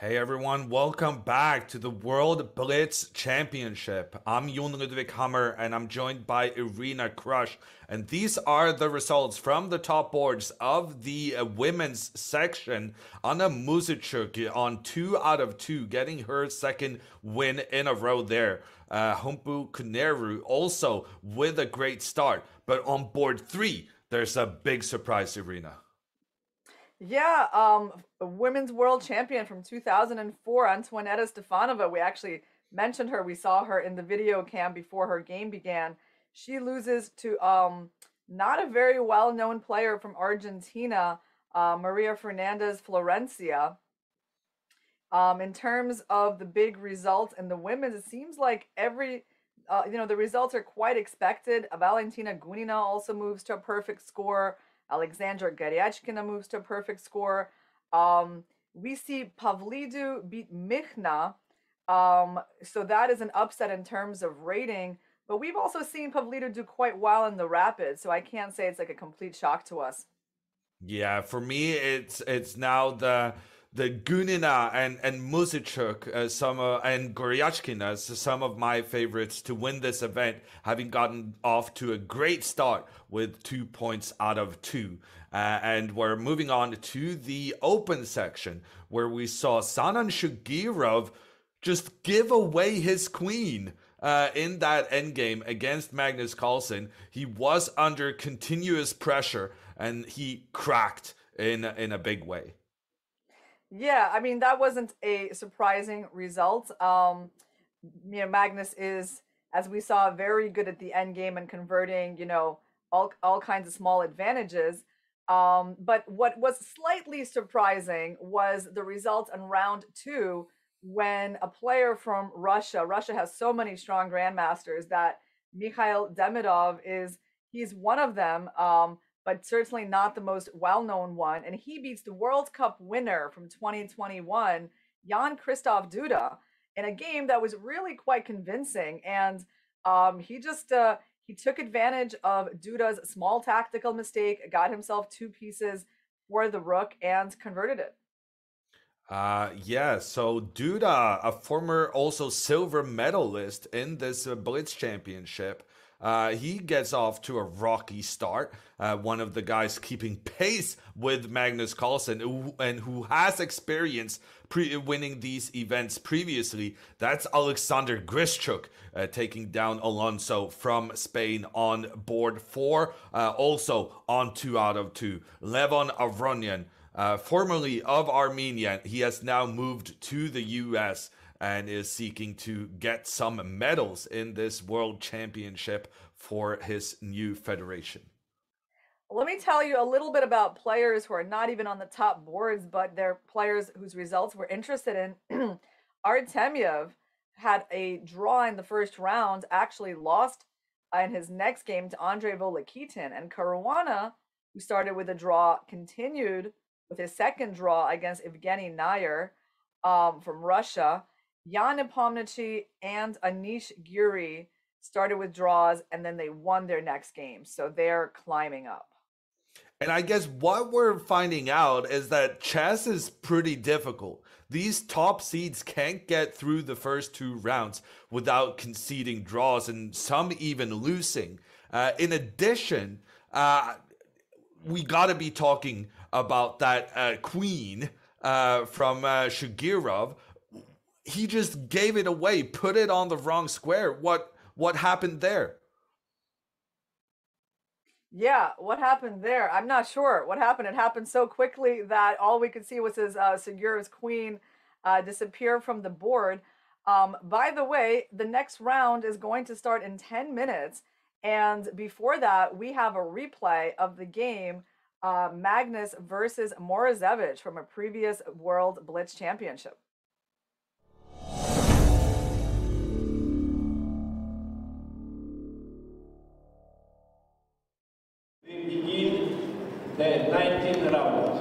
Hey everyone, welcome back to the World Blitz Championship. I'm Jon Ludwig Hammer and I'm joined by Irina Krush. And these are the results from the top boards of the women's section. Anna Musicuk on 2 out of 2, getting her second win in a row there. Humpu Kuneru also with a great start. But on board 3, there's a big surprise, Irina. Yeah, a women's world champion from 2004, Antoinetta Stefanova. We actually mentioned her. We saw her in the video cam before her game began. She loses to not a very well-known player from Argentina, Maria Fernandez Florencia. In terms of the big results in the women's, it seems like the results are quite expected. Valentina Gunina also moves to a perfect score. Alexandra Garyachkina moves to a perfect score. We see Pavlidou beat Michna. So that is an upset in terms of rating. But we've also seen Pavlidou do quite well in the Rapids. So I can't say it's like a complete shock to us. Yeah, for me, it's now the Gunina and Musicuk, and Goryachkina as some of my favorites to win this event, having gotten off to a great start with 2 points out of 2. And we're moving on to the open section where we saw Sanan Shugirov just give away his queen in that endgame against Magnus Carlsen. He was under continuous pressure and he cracked in a big way. Yeah, I mean, that wasn't a surprising result. Magnus is, as we saw, very good at the end game and converting, all kinds of small advantages. But what was slightly surprising was the result in round 2 when a player from Russia has so many strong grandmasters that Mikhail Demidov he's one of them. But certainly not the most well-known one. And he beats the World Cup winner from 2021, Jan-Christoph Duda, in a game that was really quite convincing. And he took advantage of Duda's small tactical mistake, got himself 2 pieces for the rook, and converted it. Yeah, so Duda, a former also silver medalist in this Blitz championship, he gets off to a rocky start. One of the guys keeping pace with Magnus Carlsen, who has experience winning these events previously. That's Alexander Grischuk taking down Alonso from Spain on board 4. Also on 2 out of 2. Levon Avronian, formerly of Armenia, he has now moved to the US and is seeking to get some medals in this world championship for his new federation. Let me tell you a little bit about players who are not even on the top boards, but they're players whose results we're interested in. Artemyev had a draw in the first round, actually lost in his next game to Andrei Volokitin. And Caruana, who started with a draw, continued with his second draw against Evgeny Nair from Russia. Jan Nepomniachtchi and Anish Giri started with draws, and then they won their next game. So they're climbing up. And I guess what we're finding out is that chess is pretty difficult. These top seeds can't get through the first 2 rounds without conceding draws and some even losing. In addition, we got to be talking about that queen from Shugirov. He just gave it away, put it on the wrong square. What happened there? Yeah, what happened there? I'm not sure what happened. It happened so quickly that all we could see was his Seguro's queen disappear from the board. By the way, the next round is going to start in 10 minutes. And before that, we have a replay of the game Magnus versus Morozevich from a previous World Blitz Championship. We begin the 19th round.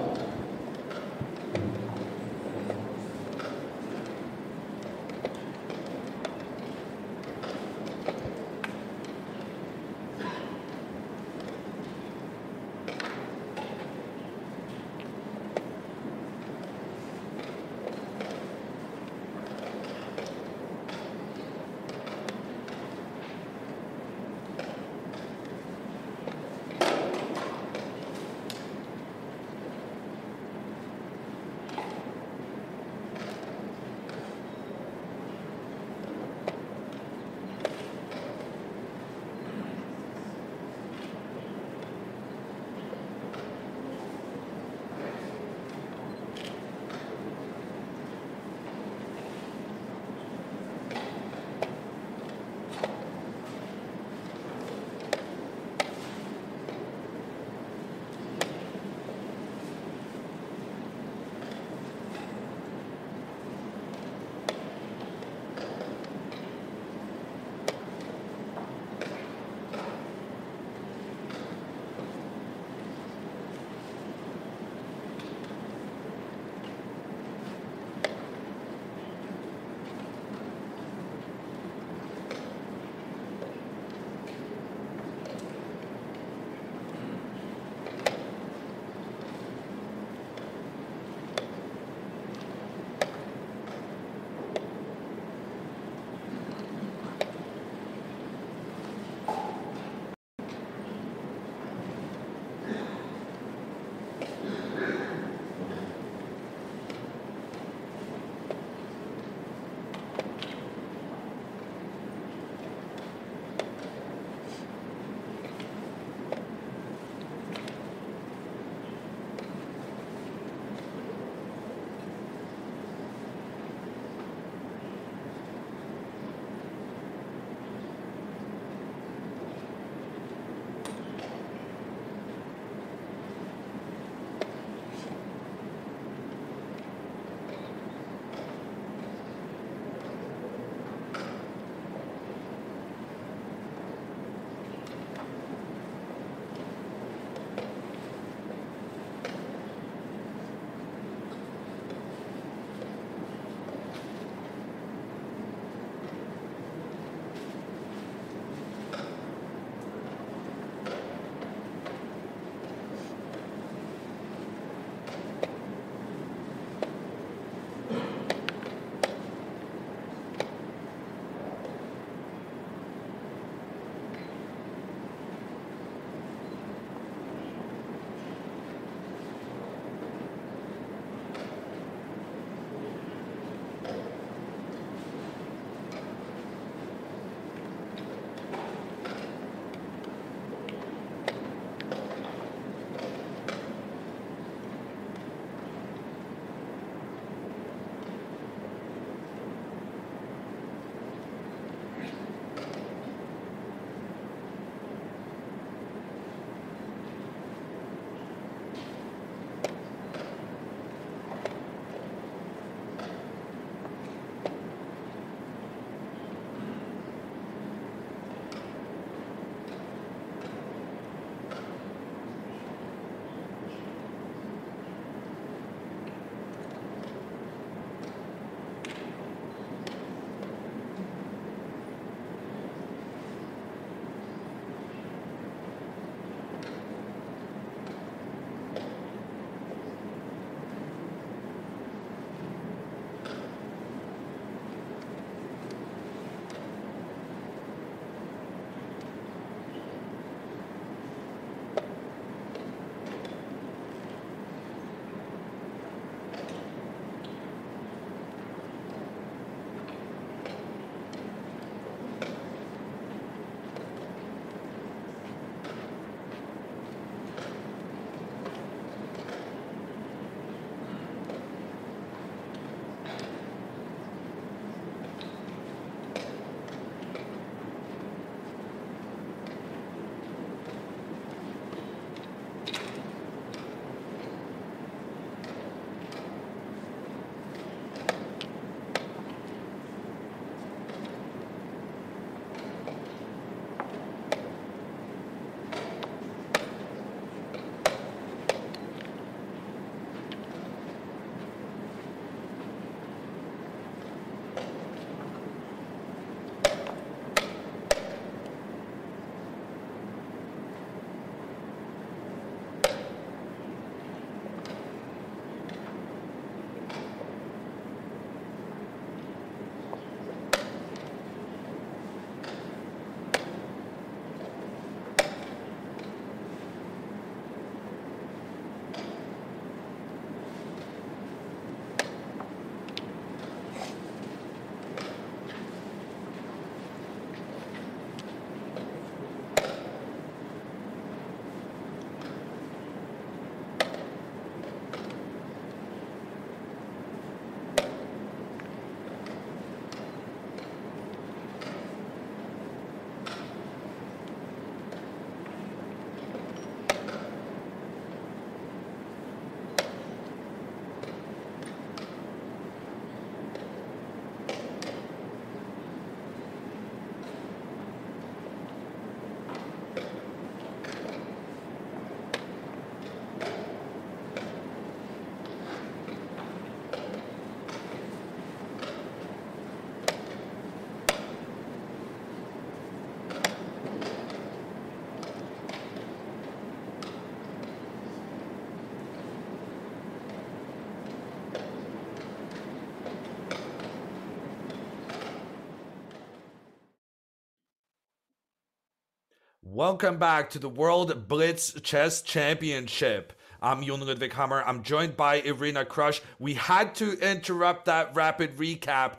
Welcome back to the World Blitz Chess Championship. I'm Jon Ludwig Hammer. I'm joined by Irina Krush. We had to interrupt that rapid recap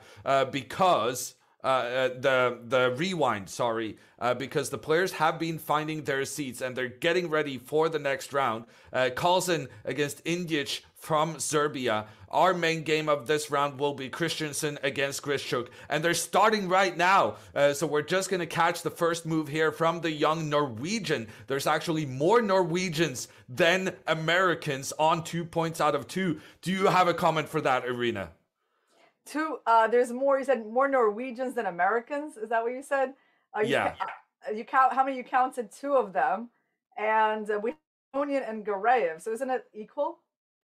because the rewind, sorry, because the players have been finding their seats and they're getting ready for the next round. Carlsen against Indic from Serbia. Our main game of this round will be Christensen against Grischuk, and they're starting right now. So we're just going to catch the first move here from the young Norwegian. There's actually more Norwegians than Americans on 2 points out of 2. Do you have a comment for that, Irina? There's more, you said more Norwegians than Americans. Is that what you said? Yeah. You count, how many you counted? 2 of them. And we have Onion and Gareev. So isn't it equal?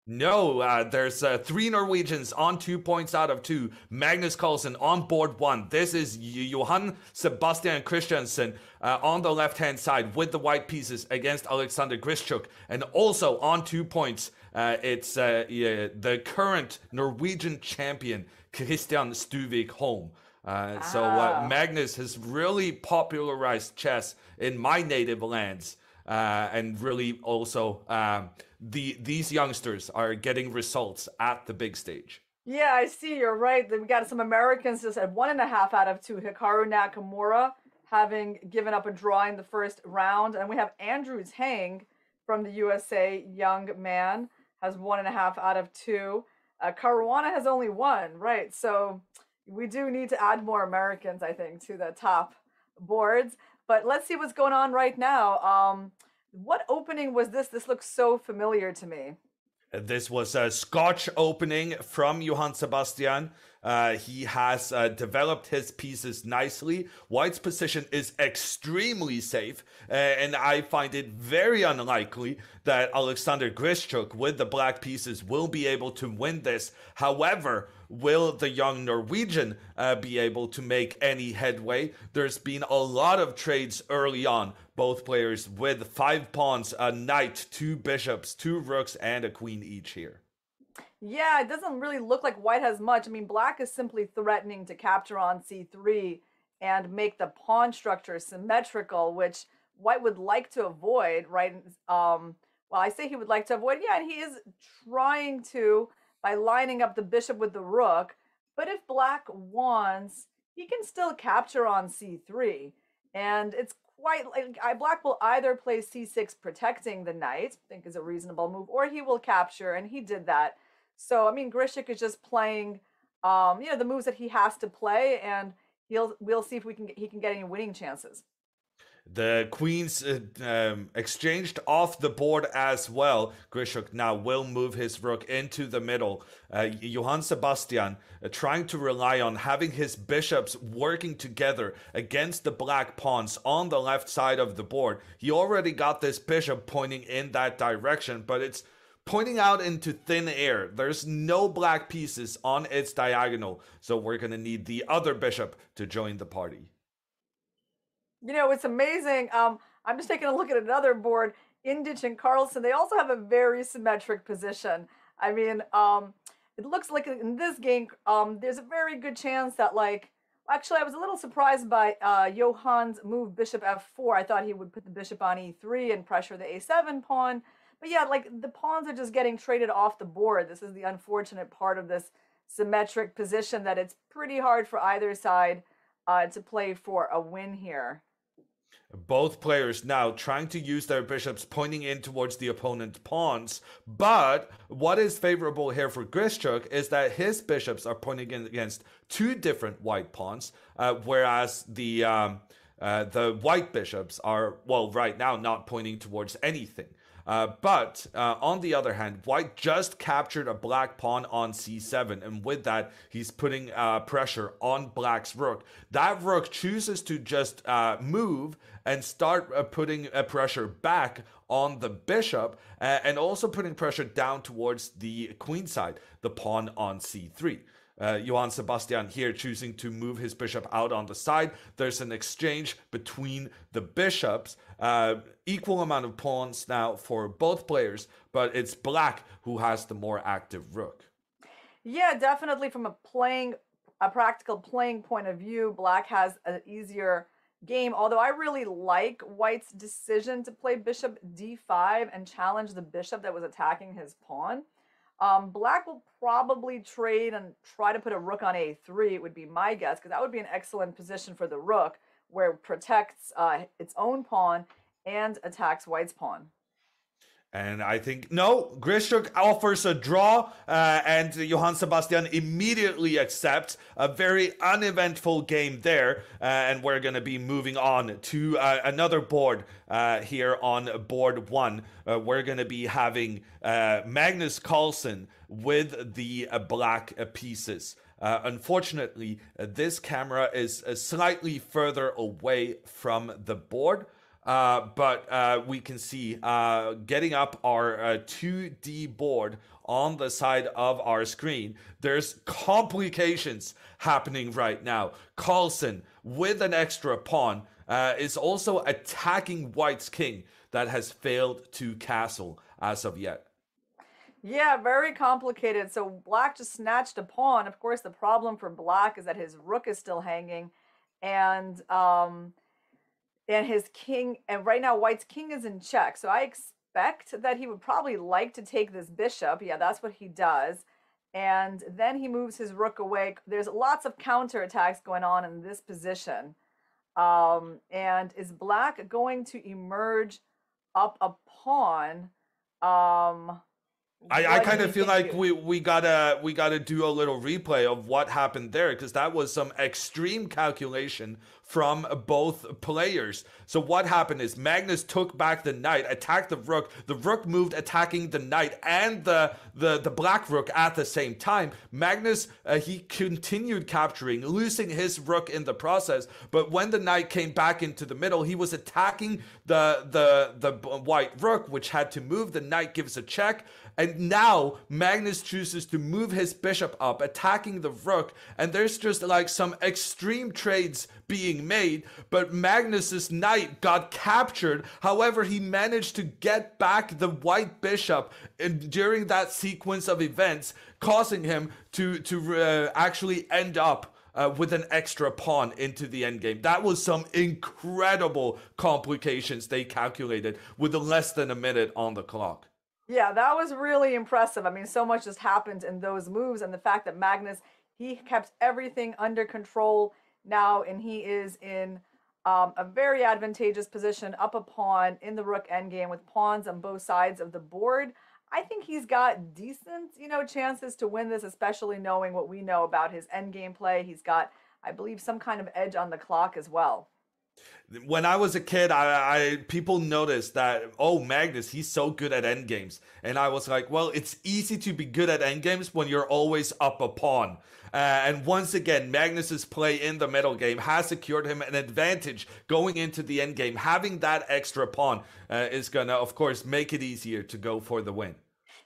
No, there's 3 Norwegians on 2 points out of 2. Magnus Carlsen on board 1. This is Johan Sebastian Christensen on the left-hand side with the white pieces against Alexander Grischuk. And also on 2 points, it's the current Norwegian champion, Christian Stuvik Holm. So Magnus has really popularized chess in my native lands. And really also these youngsters are getting results at the big stage. Yeah, I see. You're right. We got some Americans just at 1.5 out of 2. Hikaru Nakamura having given up a draw in the first round. And we have Andrew Tang from the USA, young man, has 1.5 out of 2. Caruana has only 1, right? So we do need to add more Americans, I think, to the top boards. But let's see what's going on right now. What opening was this? This looks so familiar to me. This was a Scotch opening from Johann Sebastian. He has developed his pieces nicely. White's position is extremely safe, and I find it very unlikely that Alexander Grischuk with the black pieces will be able to win this. However, will the young Norwegian be able to make any headway? There's been a lot of trades early on. Both players with 5 pawns, a knight, 2 bishops, 2 rooks, and a queen each here. Yeah, it doesn't really look like white has much. I mean, black is simply threatening to capture on c3 and make the pawn structure symmetrical, which white would like to avoid, right? Well, I say he would like to avoid, yeah, and he is trying to by lining up the bishop with the rook. But if black wants, he can still capture on c3. And it's quite like black will either play c6 protecting the knight, I think is a reasonable move, or he will capture, and he did that. So I mean, Grischuk is just playing, the moves that he has to play, and we'll see if he can get any winning chances. The queens exchanged off the board as well. Grischuk now will move his rook into the middle. Johann Sebastian trying to rely on having his bishops working together against the black pawns on the left side of the board. He already got this bishop pointing in that direction, but it's pointing out into thin air. There's no black pieces on its diagonal, so we're going to need the other bishop to join the party. You know, it's amazing. I'm just taking a look at another board. Indic and Carlsen, they also have a very symmetric position. I mean, it looks like in this game, there's a very good chance that, actually, I was a little surprised by Johann's move bishop f4. I thought he would put the bishop on e3 and pressure the a7 pawn. But yeah, the pawns are just getting traded off the board. This is the unfortunate part of this symmetric position, that it's pretty hard for either side to play for a win here. Both players now trying to use their bishops pointing in towards the opponent's pawns. But what is favorable here for Grischuk is that his bishops are pointing in against 2 different white pawns, whereas the white bishops are, well, right now not pointing towards anything. But on the other hand, white just captured a black pawn on c7, and with that, he's putting pressure on black's rook. That rook chooses to just move and start putting pressure back on the bishop, and also putting pressure down towards the queen side, the pawn on c3. Johann Sebastian here choosing to move his bishop out on the side. There's an exchange between the bishops. Equal amount of pawns now for both players, but it's black who has the more active rook. Yeah, definitely from a practical playing point of view, black has an easier game, although I really like White's decision to play bishop d5 and challenge the bishop that was attacking his pawn. Black will probably trade and try to put a rook on a3, it would be my guess, because that would be an excellent position for the rook, where it protects its own pawn and attacks White's pawn. And I think, no, Grishuk offers a draw, and Johann Sebastian immediately accepts. A very uneventful game there, and we're going to be moving on to another board here on board 1. We're going to be having Magnus Carlsen with the black pieces. Unfortunately, this camera is slightly further away from the board. But we can see getting up our 2D board on the side of our screen, there's complications happening right now. Carlsen, with an extra pawn, is also attacking White's king that has failed to castle as of yet. Yeah, very complicated. So Black just snatched a pawn. Of course, the problem for Black is that his rook is still hanging, and his king, and right now White's king is in check. So I expect that he would probably like to take this bishop. Yeah, that's what he does. And then he moves his rook away. There's lots of counterattacks going on in this position. And is Black going to emerge up a pawn? I kind of feel like we gotta do a little replay of what happened there, because that was some extreme calculation from both players. So what happened is Magnus took back the knight, attacked the rook moved attacking the knight and the black rook at the same time. Magnus he continued capturing, losing his rook in the process, but when the knight came back into the middle, he was attacking the white rook, which had to move. The knight gives a check. And now Magnus chooses to move his bishop up, attacking the rook. And there's just like some extreme trades being made. But Magnus's knight got captured. However, he managed to get back the white bishop during that sequence of events, causing him to actually end up with an extra pawn into the endgame. That was some incredible complications they calculated with less than a minute on the clock. Yeah, that was really impressive. I mean, so much just happened in those moves, and the fact that Magnus, he kept everything under control now, and he is in a very advantageous position, up a pawn in the rook endgame with pawns on both sides of the board. I think he's got decent, chances to win this, especially knowing what we know about his endgame play. He's got, I believe, some kind of edge on the clock as well. When I was a kid, people noticed that, oh, Magnus, he's so good at endgames. And I was like, well, it's easy to be good at endgames when you're always up a pawn. And once again, Magnus's play in the middle game has secured him an advantage going into the endgame. Having that extra pawn is going to, of course, make it easier to go for the win.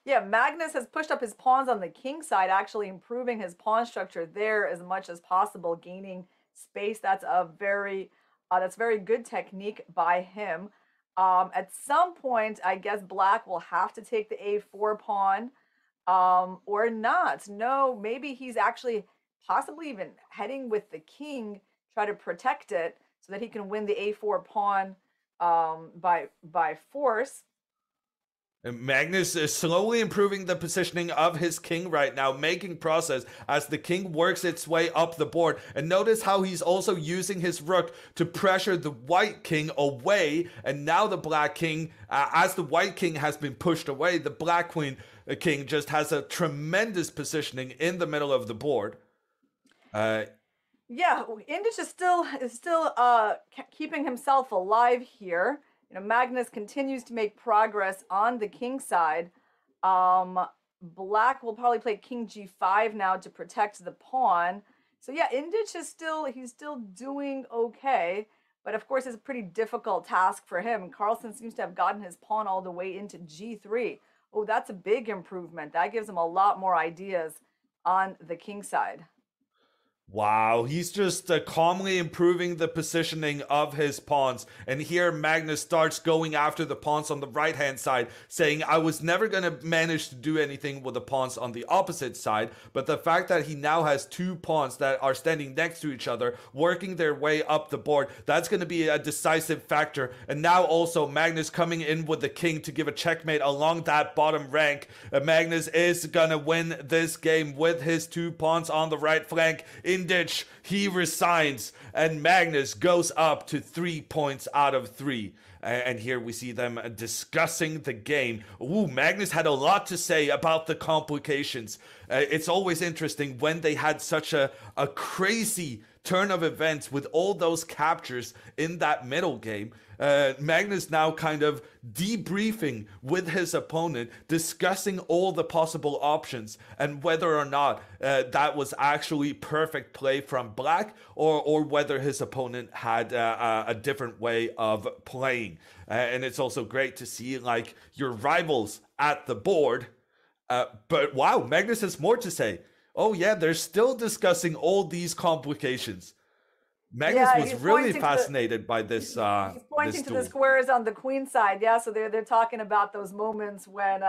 Yeah, Magnus has pushed up his pawns on the king side, actually improving his pawn structure there as much as possible, gaining space. That's very good technique by him. At some point, I guess Black will have to take the a4 pawn, or not. No, maybe he's actually possibly even heading with the king, try to protect it so that he can win the a4 pawn by force. Magnus is slowly improving the positioning of his king right now, making progress as the king works its way up the board. And notice how he's also using his rook to pressure the white king away. And now the black king, as the white king has been pushed away, the black king just has a tremendous positioning in the middle of the board. Yeah, Indic is still keeping himself alive here. Magnus continues to make progress on the king side. Black will probably play king g5 now to protect the pawn. So yeah, Indic is still doing okay, but of course it's a pretty difficult task for him. Carlsen seems to have gotten his pawn all the way into g3. Oh, that's a big improvement. That gives him a lot more ideas on the king side. Wow, he's just calmly improving the positioning of his pawns. And here Magnus starts going after the pawns on the right-hand side, saying, I was never going to manage to do anything with the pawns on the opposite side. But the fact that he now has two pawns that are standing next to each other, working their way up the board, that's going to be a decisive factor. And now also Magnus coming in with the king to give a checkmate along that bottom rank. Magnus is going to win this game with his two pawns on the right flank. Indich, he resigns, and Magnus goes up to 3 points out of 3. And here we see them discussing the game. Ooh, Magnus had a lot to say about the complications. It's always interesting when they had such a crazy turn of events with all those captures in that middle game. Magnus now kind of debriefing with his opponent, discussing all the possible options and whether or not that was actually perfect play from Black, or whether his opponent had a different way of playing. And it's also great to see like your rivals at the board. But wow, Magnus has more to say. Oh yeah, they're still discussing all these complications. Magnus was really fascinated by this. He's pointing to the squares on the queen side. Yeah, so they're talking about those moments when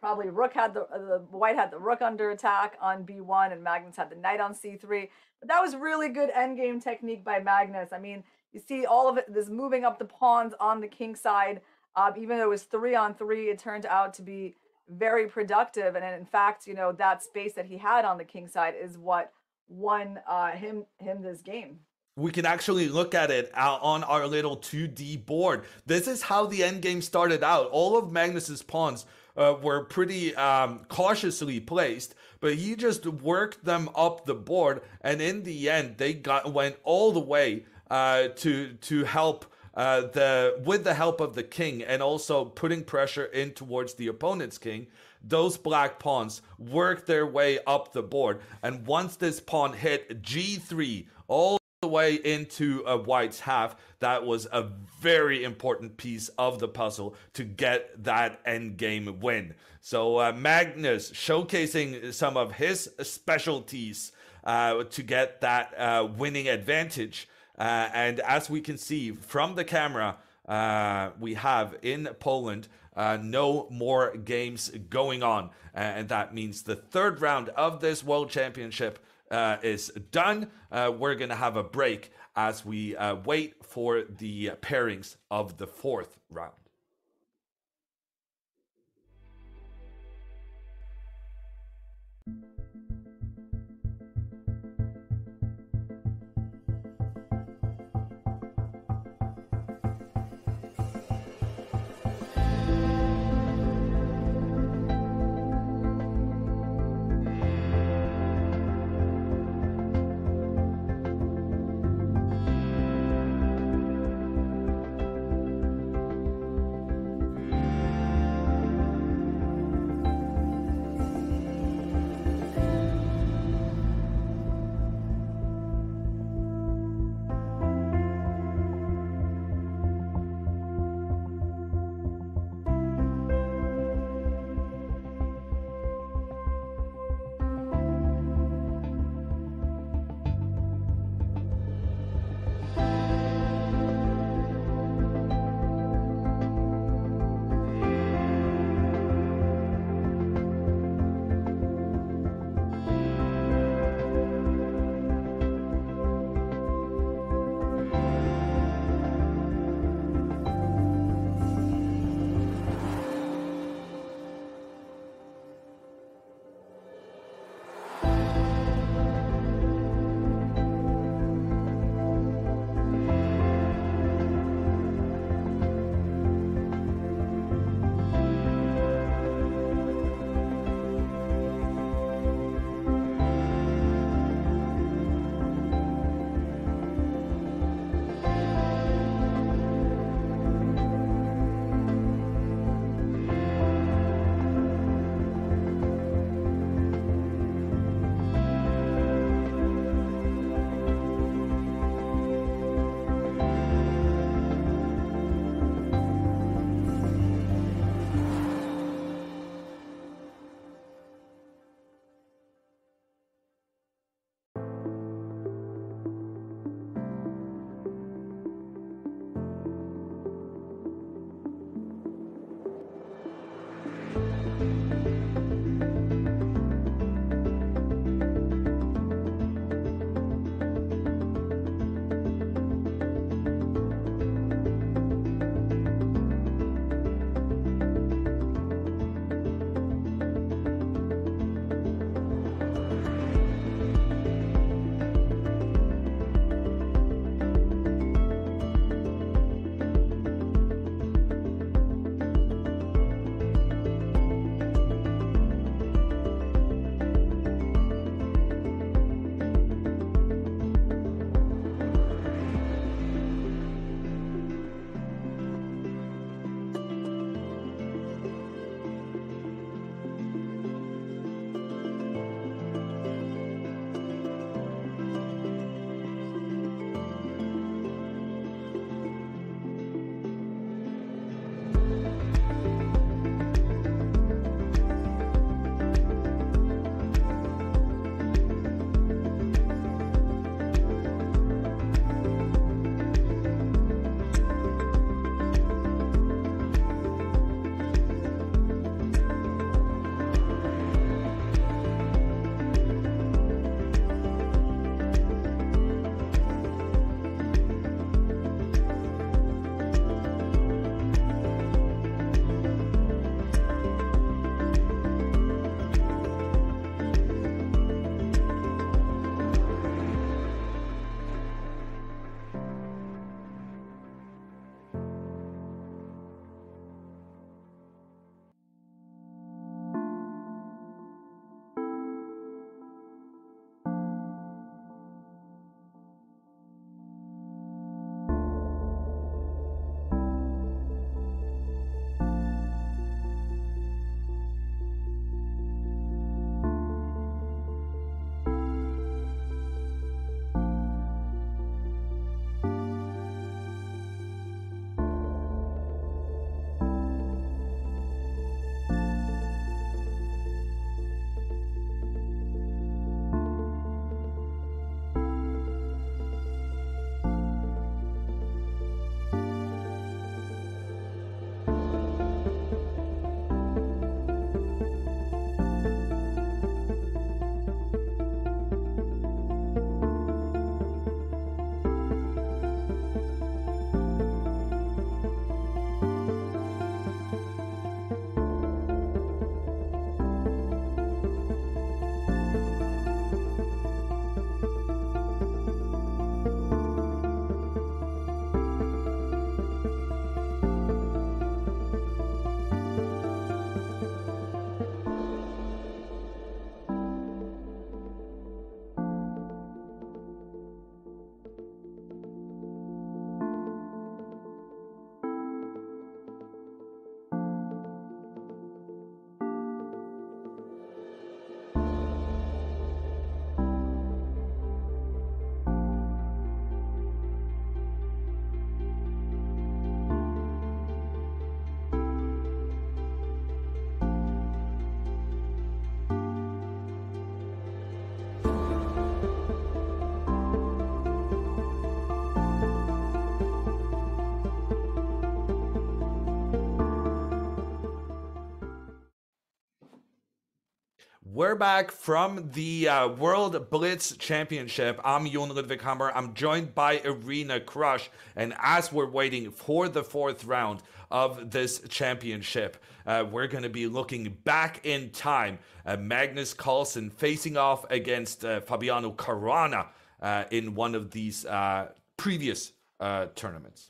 probably Rook had the White had the Rook under attack on B1, and Magnus had the Knight on C3. But that was really good endgame technique by Magnus. I mean, you see all of it, this moving up the pawns on the king side. Even though it was 3-on-3, it turned out to be very productive. And in fact, you know, that space that he had on the king side is what won him this game. We can actually look at it on our little 2D board. This is how the endgame started out. All of Magnus's pawns were pretty cautiously placed, but he just worked them up the board, and in the end, they went all the way to help with the help of the king, and also putting pressure in towards the opponent's king. Those black pawns worked their way up the board, and once this pawn hit G3, all the way into a white's half, that was a very important piece of the puzzle to get that endgame win. So Magnus showcasing some of his specialties to get that winning advantage. And as we can see from the camera, we have in Poland no more games going on. And that means the third round of this World Championship is done. We're going to have a break as we wait for the pairings of the fourth round. We're back from the World Blitz Championship. I'm Jon Ludwighammer. I'm joined by Arena Crush. And as we're waiting for the 4th round of this championship, we're going to be looking back in time. Magnus Carlsen facing off against Fabiano Caruana in one of these previous tournaments.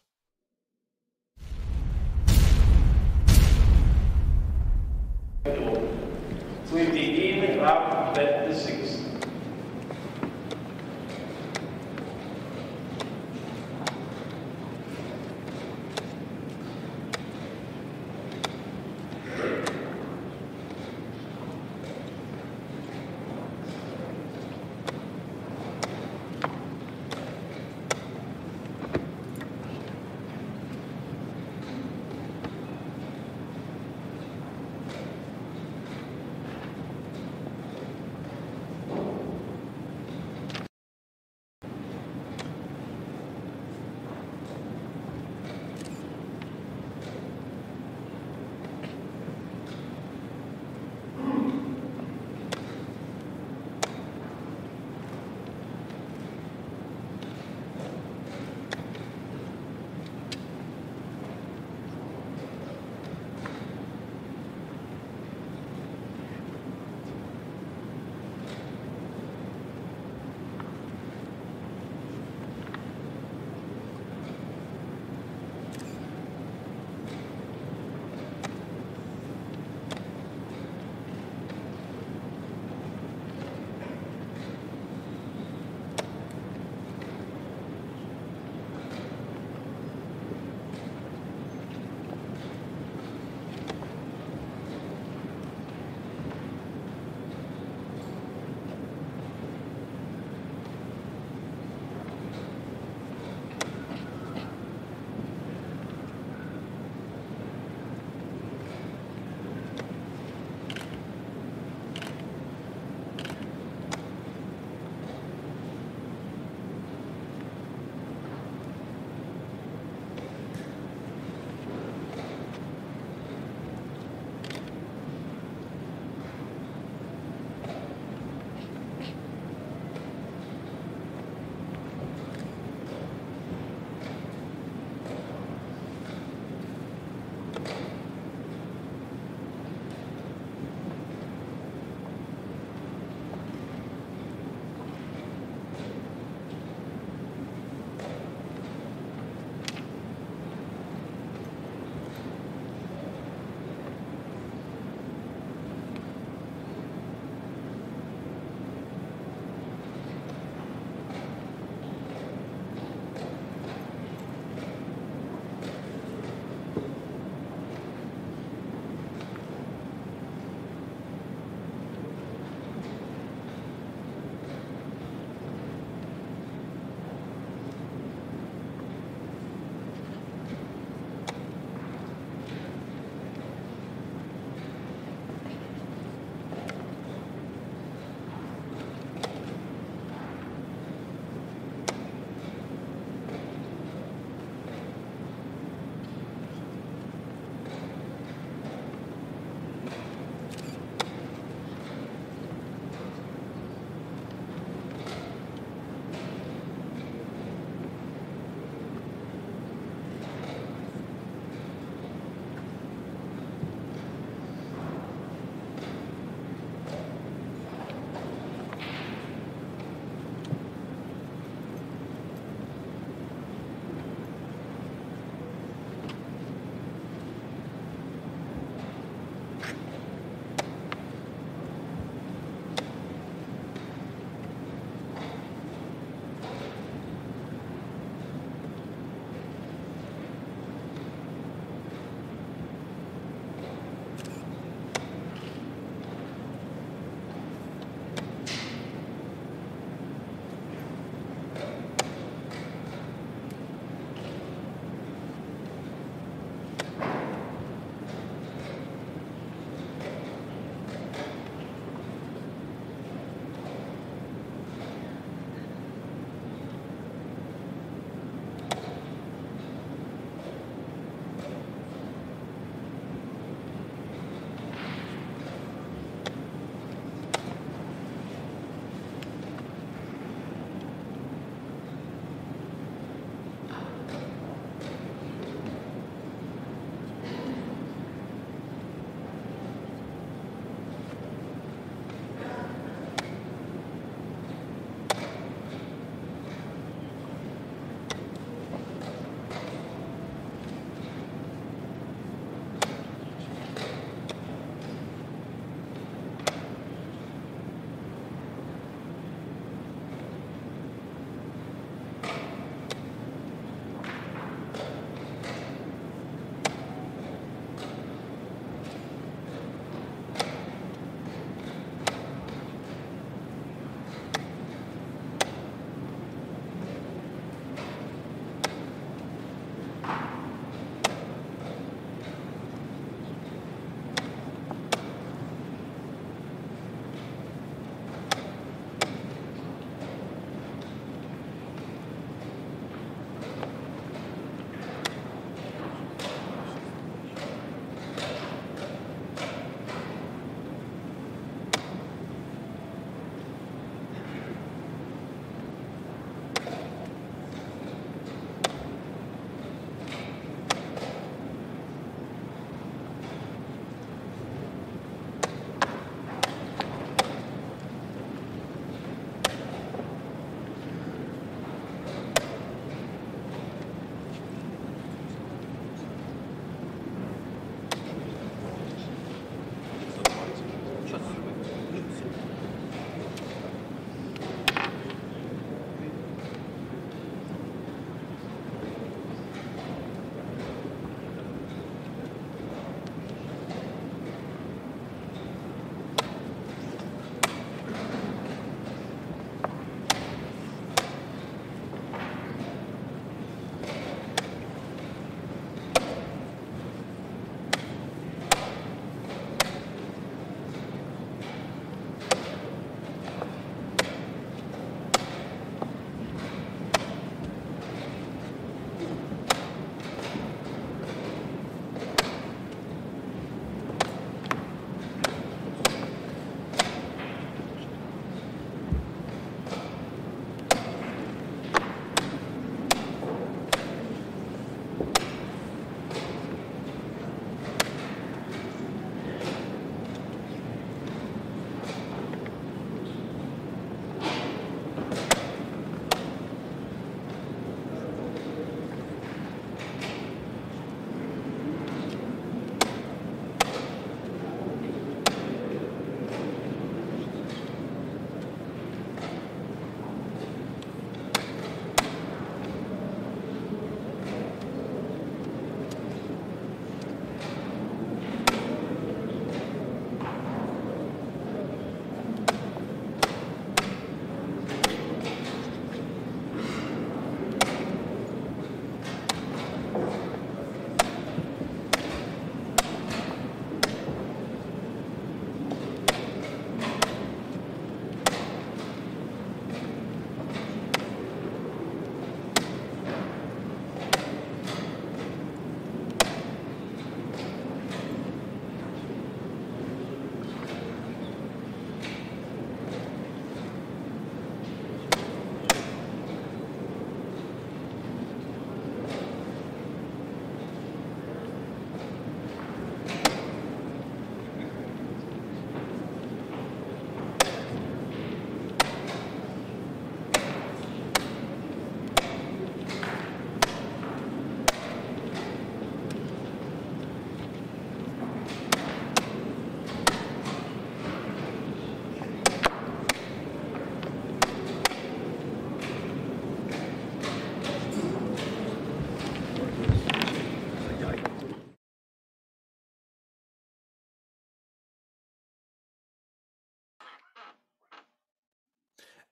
We begin round 26.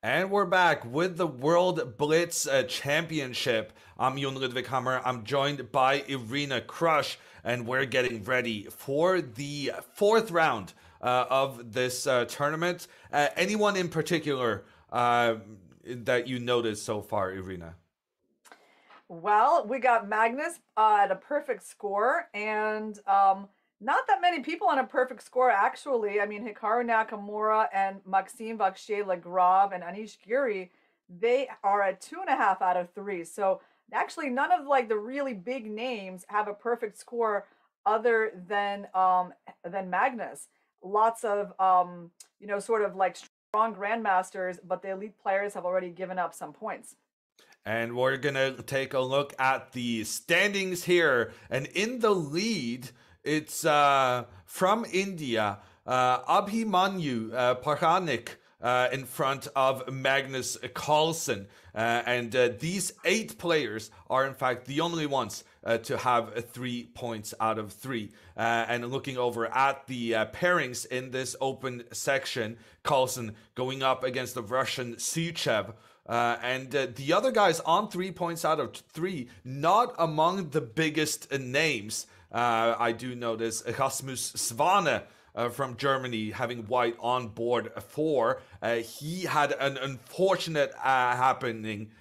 And we're back with the World Blitz Championship. I'm Jon Ludwig Hammer. I'm joined by Irina Krush, and we're getting ready for the fourth round of this tournament. Anyone in particular that you noticed so far, Irina? Well, we got Magnus at a perfect score, and not that many people on a perfect score, actually. I mean, Hikaru Nakamura and Maxime Vachier-Lagrave and Anish Giri, they are at 2.5 out of 3. So actually, none of like the really big names have a perfect score other than Magnus. Lots of sort of like strong grandmasters, but the elite players have already given up some points. And we're going to take a look at the standings here. And in the lead, it's from India, Abhimanyu Paranik in front of Magnus Carlsen. And these 8 players are, in fact, the only ones to have 3 points out of 3. And looking over at the pairings in this open section, Carlsen going up against the Russian Suchev. And the other guys on 3 points out of 3, not among the biggest names. I do notice Rasmus Svane from Germany having white on board 4. He had an unfortunate happening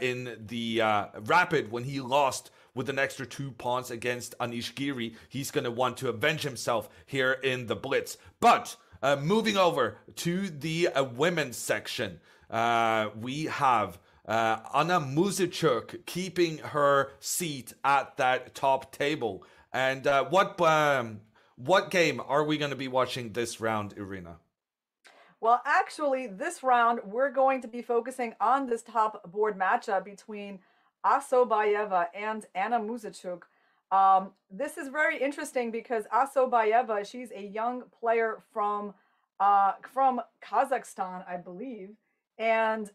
in the rapid when he lost with an extra 2 pawns against Anish Giri. He's going to want to avenge himself here in the Blitz. But moving over to the women's section, we have Anna Muzichuk keeping her seat at that top table. And what game are we going to be watching this round, Irina? Well, actually, this round, we're going to be focusing on this top board matchup between Asobayeva and Anna Muzichuk. This is very interesting because Asobayeva, she's a young player from Kazakhstan, I believe, and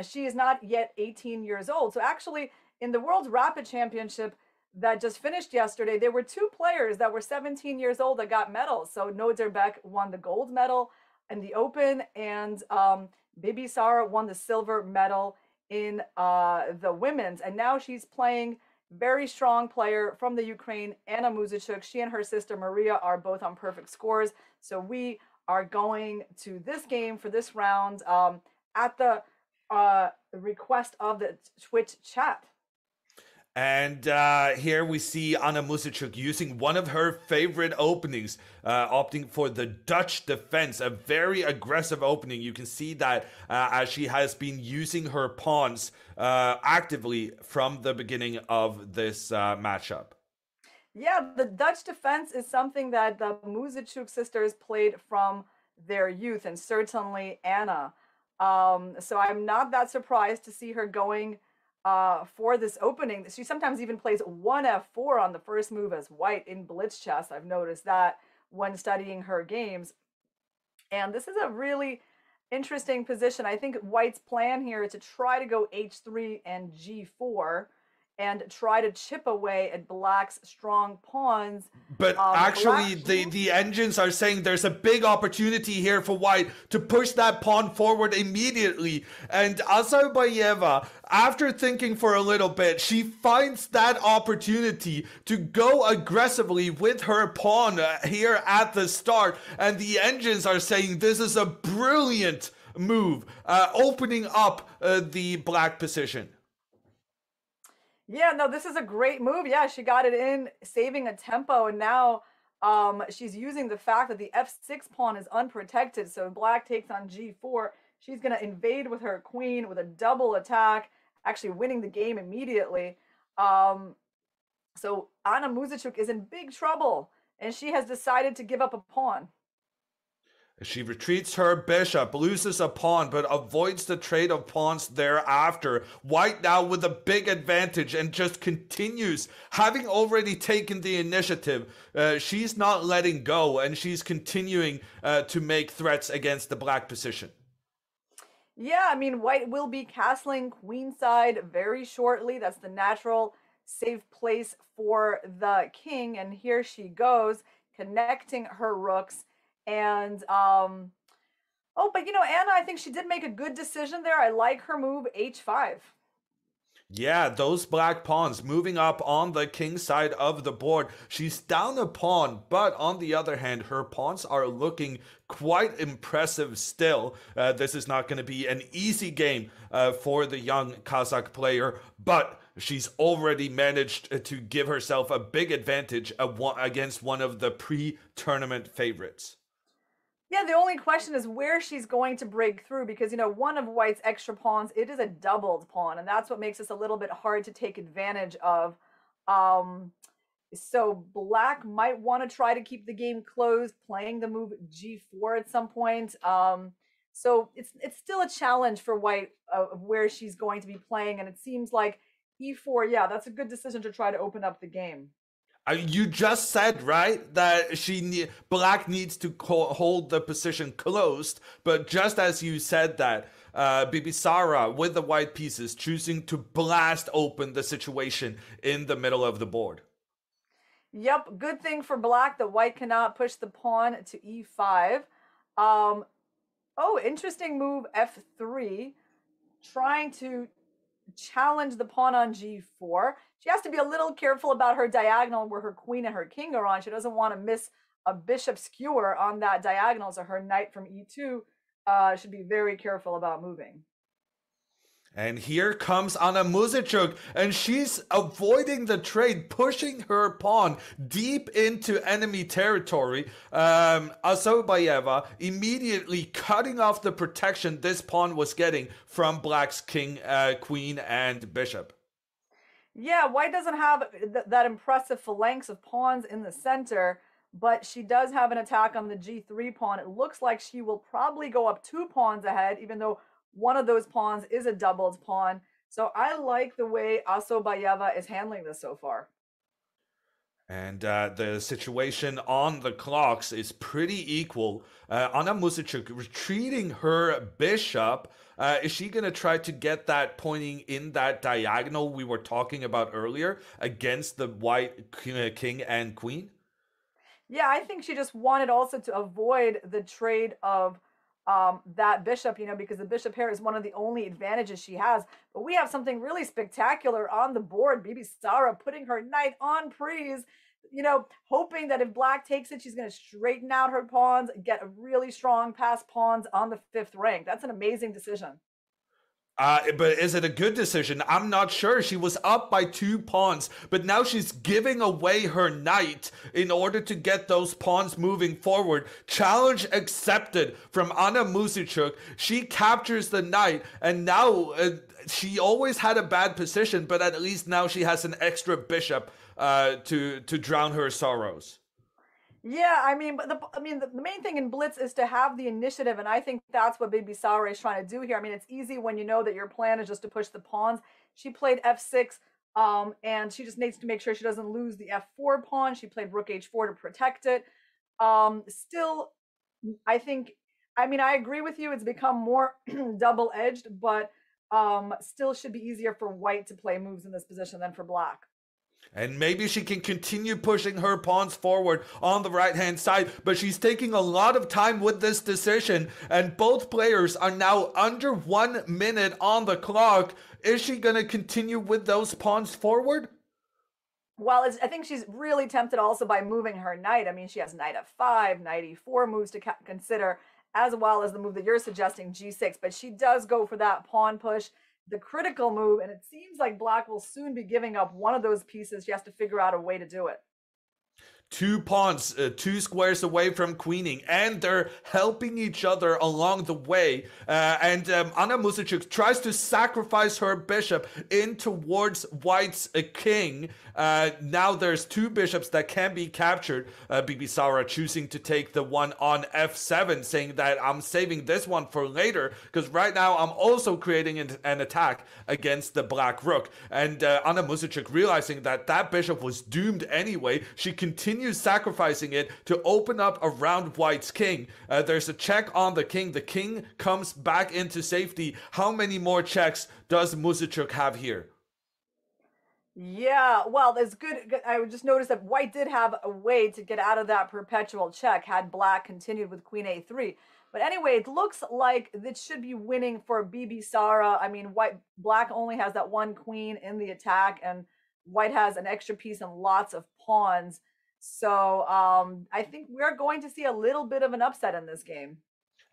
she is not yet 18 years old. So actually, in the World Rapid Championship that just finished yesterday, there were 2 players that were 17 years old that got medals. So Nozerbek won the gold medal in the Open, and Bibi Sara won the silver medal in the women's. And now she's playing very strong player from the Ukraine, Anna Muzichuk. She and her sister Maria are both on perfect scores. So we are going to this game for this round at the request of the Twitch chat. And here we see Anna Muzichuk using one of her favorite openings, opting for the Dutch defense, a very aggressive opening. You can see that as she has been using her pawns actively from the beginning of this matchup. Yeah, the Dutch defense is something that the Muzichuk sisters played from their youth, and certainly Anna. So I'm not that surprised to see her going for this opening. She sometimes even plays 1f4 on the first move as white in Blitz chess. I've noticed that when studying her games. And this is a really interesting position. I think white's plan here is to try to go h3 and g4 and try to chip away at black's strong pawns. But actually, the engines are saying there's a big opportunity here for white to push that pawn forward immediately. And Asobayeva, after thinking for a little bit, she finds that opportunity to go aggressively with her pawn here at the start. And the engines are saying this is a brilliant move, opening up the black position. Yeah, no, this is a great move. Yeah, she got it in, saving a tempo, and now she's using the fact that the f6 pawn is unprotected. So black takes on g4. She's going to invade with her queen with a double attack, actually winning the game immediately. So Anna Muzichuk is in big trouble, and she has decided to give up a pawn. She retreats her bishop, loses a pawn, but avoids the trade of pawns thereafter. White now with a big advantage and just continues, having already taken the initiative. She's not letting go, and she's continuing to make threats against the black position. Yeah, I mean, white will be castling queenside very shortly. That's the natural safe place for the king. And here she goes, connecting her rooks. And Oh, but Anna, I think she did make a good decision there. I like her move, h5. Yeah, those black pawns moving up on the king side of the board. She's down a pawn, but on the other hand, her pawns are looking quite impressive still. This is not going to be an easy game for the young Kazakh player, but she's already managed to give herself a big advantage against one of the pre-tournament favorites. Yeah, the only question is where she's going to break through because, one of White's extra pawns, it is a doubled pawn, and that's what makes this a little bit hard to take advantage of. So Black might want to try to keep the game closed, playing the move g4 at some point. So it's still a challenge for White of where she's going to be playing, and it seems like e4, yeah, that's a good decision to try to open up the game. You just said, right, that Black needs to hold the position closed, but just as you said that, Bibisara with the white pieces choosing to blast open the situation in the middle of the board. Yep, good thing for Black that White cannot push the pawn to e5. Oh, interesting move, f3, trying to challenge the pawn on g4. She has to be a little careful about her diagonal where her queen and her king are on. She doesn't want to miss a bishop skewer on that diagonal, so her knight from e2 should be very careful about moving. And here comes Anna Muzychuk, and she's avoiding the trade, pushing her pawn deep into enemy territory. Asobayeva immediately cutting off the protection this pawn was getting from Black's king, queen, and bishop. Yeah, White doesn't have that impressive phalanx of pawns in the center, but she does have an attack on the g3 pawn. It looks like she will probably go up 2 pawns ahead, even though one of those pawns is a doubled pawn. So I like the way Asobayeva is handling this so far. And the situation on the clocks is pretty equal. Anna Muzychuk retreating her bishop. Is she going to try to get that pointing in that diagonal we were talking about earlier against the white king and queen? Yeah, I think she just wanted also to avoid the trade of that bishop, because the bishop pair is one of the only advantages she has. But we have something really spectacular on the board. Bibisara putting her knight on prise, hoping that if Black takes it, she's going to straighten out her pawns, get a really strong pass pawns on the 5th rank. That's an amazing decision. But is it a good decision? I'm not sure. She was up by 2 pawns, but now she's giving away her knight in order to get those pawns moving forward. Challenge accepted from Anna Muzychuk. She captures the knight, and now she always had a bad position, but at least now she has an extra bishop to drown her sorrows. Yeah, but the main thing in Blitz is to have the initiative, and I think that's what Bibisara is trying to do here. It's easy when you know that your plan is just to push the pawns. She played f6, and she just needs to make sure she doesn't lose the f4 pawn. She played rook h4 to protect it. Still, I think, I agree with you. It's become more double-edged, but still should be easier for White to play moves in this position than for Black. And maybe she can continue pushing her pawns forward on the right-hand side, but she's taking a lot of time with this decision, and both players are now under 1 minute on the clock. Is she going to continue with those pawns forward? Well, I think she's really tempted also by moving her knight. She has knight f5, knight e4 moves to consider, as well as the move that you're suggesting, g6, but she does go for that pawn push, the critical move, and it seems like Black will soon be giving up one of those pieces. She has to figure out a way to do it. 2 pawns, 2 squares away from queening, and they're helping each other along the way. And Anna Muzychuk tries to sacrifice her bishop in towards White's king. Now there's 2 bishops that can be captured. Bibisara choosing to take the one on f7, saying that I'm saving this one for later, because right now I'm also creating an attack against the black rook. And Anna Muzychuk realizing that that bishop was doomed anyway, she continues sacrificing it to open up around White's king. There's a check on the king. The king comes back into safety. How many more checks does Muzychuk have here? Yeah, well, that's good. I would just noticed that white did have a way to get out of that perpetual check had black continued with queen a3. But anyway, it looks like it should be winning for Bibisara. I mean, black only has that one queen in the attack, and white has an extra piece and lots of pawns. So I think we're going to see a little bit of an upset in this game.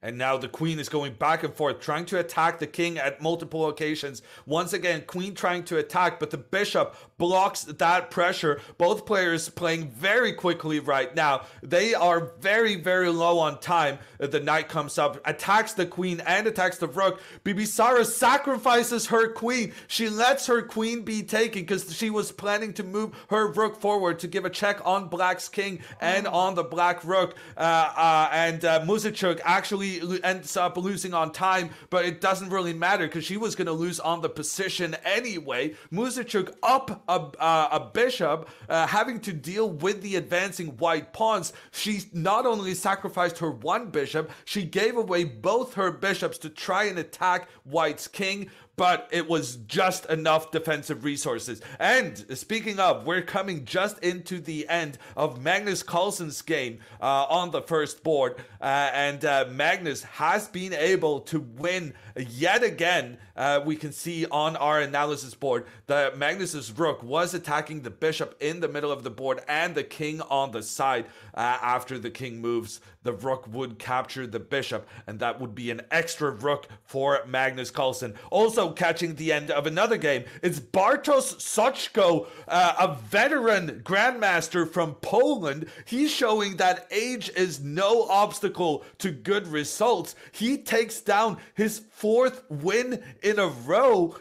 And now the queen is going back and forth, trying to attack the king at multiple occasions. Once again, queen trying to attack, but the bishop blocks that pressure. Both players playing very quickly right now. They are very, very low on time. The knight comes up, attacks the queen and attacks the rook. Bibisara sacrifices her queen. She lets her queen be taken because she was planning to move her rook forward to give a check on black's king and on the black rook. Musachuk actually ends up losing on time, but it doesn't really matter because she was going to lose on the position anyway. Musachuk up a bishop, having to deal with the advancing white pawns. She not only sacrificed her one bishop, she gave away both her bishops to try and attack white's king, but it was just enough defensive resources. And speaking of, we're coming just into the end of Magnus Carlsen's game on the first board. Magnus has been able to win yet again. We can see on our analysis board that Magnus's rook was attacking the bishop in the middle of the board and the king on the side. After the king moves, the rook would capture the bishop, and that would be an extra rook for Magnus Carlsen. Also catching the end of another game, it's Bartosz Soczko, a veteran grandmaster from Poland. He's showing that age is no obstacle to good results. He takes down his fourth win in a row.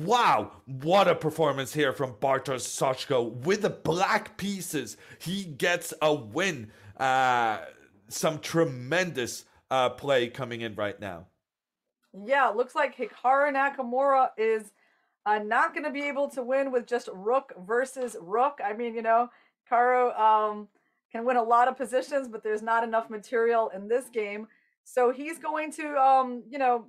Wow, what a performance here from Bartosz Soczko. With the black pieces, he gets a win. Some tremendous play coming in right now. Yeah, it looks like Hikaru Nakamura is not going to be able to win with just rook versus rook. I mean, Hikaru can win a lot of positions, but there's not enough material in this game. So he's going to,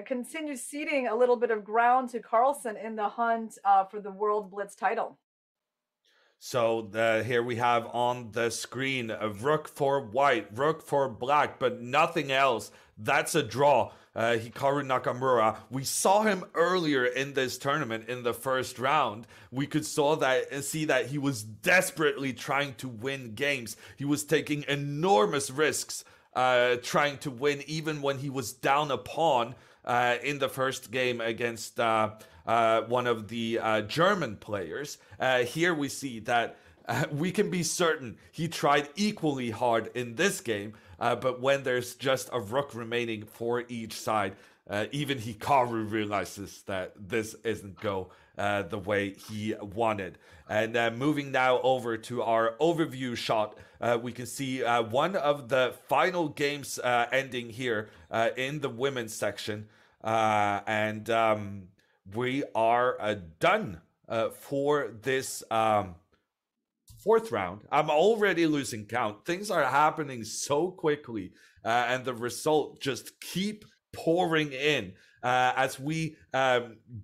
continue ceding a little bit of ground to Carlsen in the hunt for the World Blitz title. So here we have on the screen a rook for white, rook for black, but nothing else. That's a draw. Hikaru Nakamura, we saw him earlier in this tournament in the first round. We could see that he was desperately trying to win games. He was taking enormous risks trying to win even when he was down a pawn in the first game against one of the German players. Here we see that we can be certain he tried equally hard in this game, but when there's just a rook remaining for each side, even Hikaru realizes that this isn't go the way he wanted. And moving now over to our overview shot, we can see one of the final games ending here in the women's section. We are done for this fourth round. I'm already losing count. Things are happening so quickly, and the results just keep pouring in as we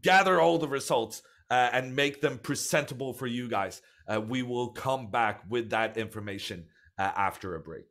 gather all the results and make them presentable for you guys. We will come back with that information after a break.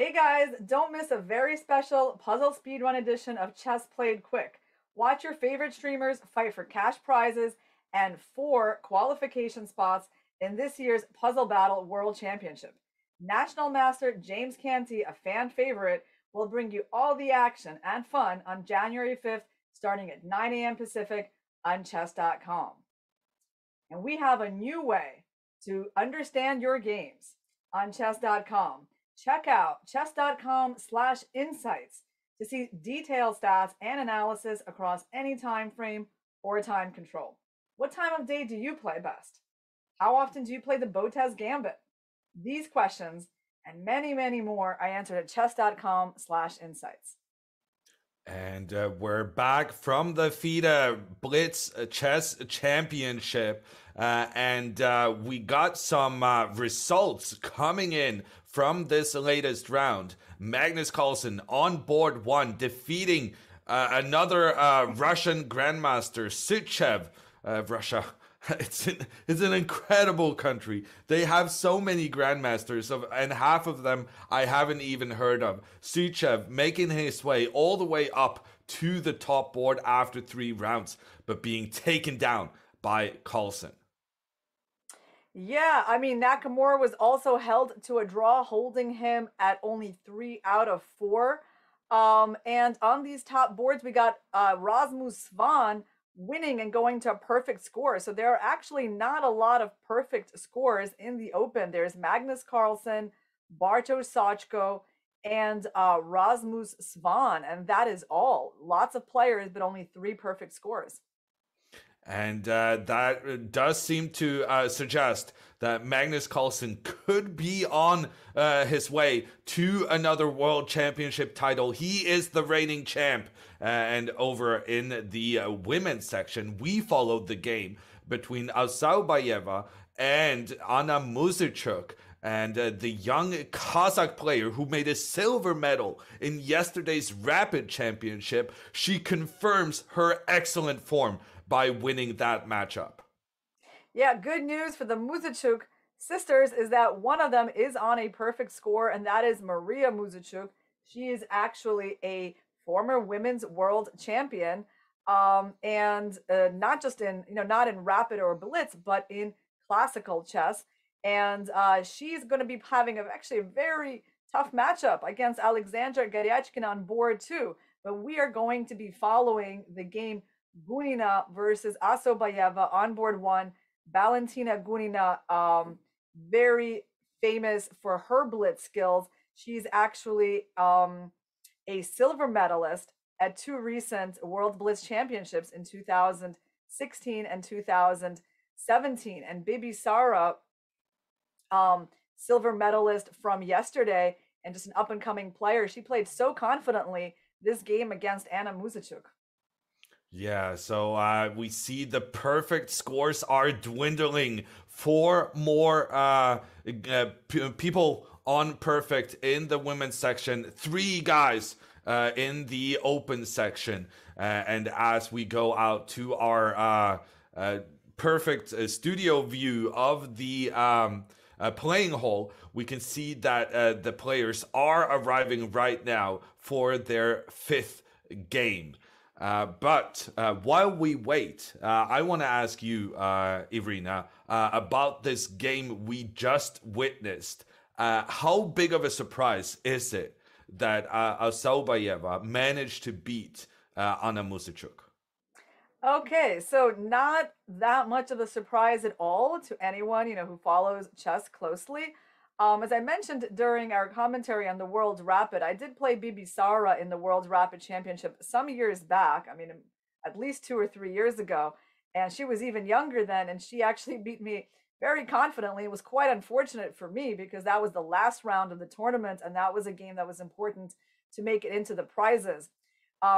Hey guys, don't miss a very special puzzle speedrun edition of Chess Played Quick. Watch your favorite streamers fight for cash prizes and 4 qualification spots in this year's Puzzle Battle World Championship. National Master James Canty, a fan favorite, will bring you all the action and fun on January 5th, starting at 9 a.m. Pacific on chess.com. And we have a new way to understand your games on chess.com. Check out chess.com/insights to see detailed stats and analysis across any time frame or time control. What time of day do you play best? How often do you play the Botez Gambit? These questions and many, many more I answered at chess.com/insights. And we're back from the FIDE Blitz Chess Championship. And we got some results coming in from this latest round. Magnus Carlsen on board 1, defeating another Russian Grandmaster, Suchev. Russia, it's an incredible country. They have so many Grandmasters, and half of them I haven't even heard of. Suchev making his way all the way up to the top board after 3 rounds, but being taken down by Carlsen. Yeah, I mean, Nakamura was also held to a draw, holding him at only 3 out of 4. And on these top boards, we got Rasmus Svan winning and going to a perfect score. So there are actually not a lot of perfect scores in the Open. There's Magnus Carlsen, Bartosz Sachko, and Rasmus Svan, and that is all. Lots of players, but only 3 perfect scores. And that does seem to suggest that Magnus Carlsen could be on his way to another world championship title. He is the reigning champ. And over in the women's section, we followed the game between Alsaubayeva and Anna Muzychuk. And the young Kazakh player who made a silver medal in yesterday's Rapid Championship, she confirms her excellent form by winning that matchup. Yeah, good news for the Muzychuk sisters is that one of them is on a perfect score, and that is Maria Muzychuk. She is actually a former women's world champion, and not just in, not in Rapid or Blitz, but in classical chess. And she's going to be having actually a very tough matchup against Alexandra Garyachkin on board 2. But we are going to be following the game Gunina versus Asobayeva on board 1. Valentina Gunina, very famous for her blitz skills. She's actually a silver medalist at 2 recent World Blitz Championships in 2016 and 2017. And Bibi Sara, silver medalist from yesterday and just an up-and-coming player. She played so confidently this game against Anna Muzychuk. Yeah, so we see the perfect scores are dwindling. 4 more people on perfect in the women's section. 3 guys in the open section. And as we go out to our perfect studio view of the playing hall, we can see that the players are arriving right now for their 5th game. But while we wait, I want to ask you, Irina, about this game we just witnessed. How big of a surprise is it that Alsaubayeva managed to beat Anna Muzychuk? Okay, so not that much of a surprise at all to anyone, who follows chess closely. As I mentioned during our commentary on the World Rapid, I did play Bibi Sara in the World Rapid Championship some years back. I mean, at least 2 or 3 years ago. And she was even younger then, and she actually beat me very confidently. It was quite unfortunate for me because that was the last round of the tournament, and that was a game that was important to make it into the prizes.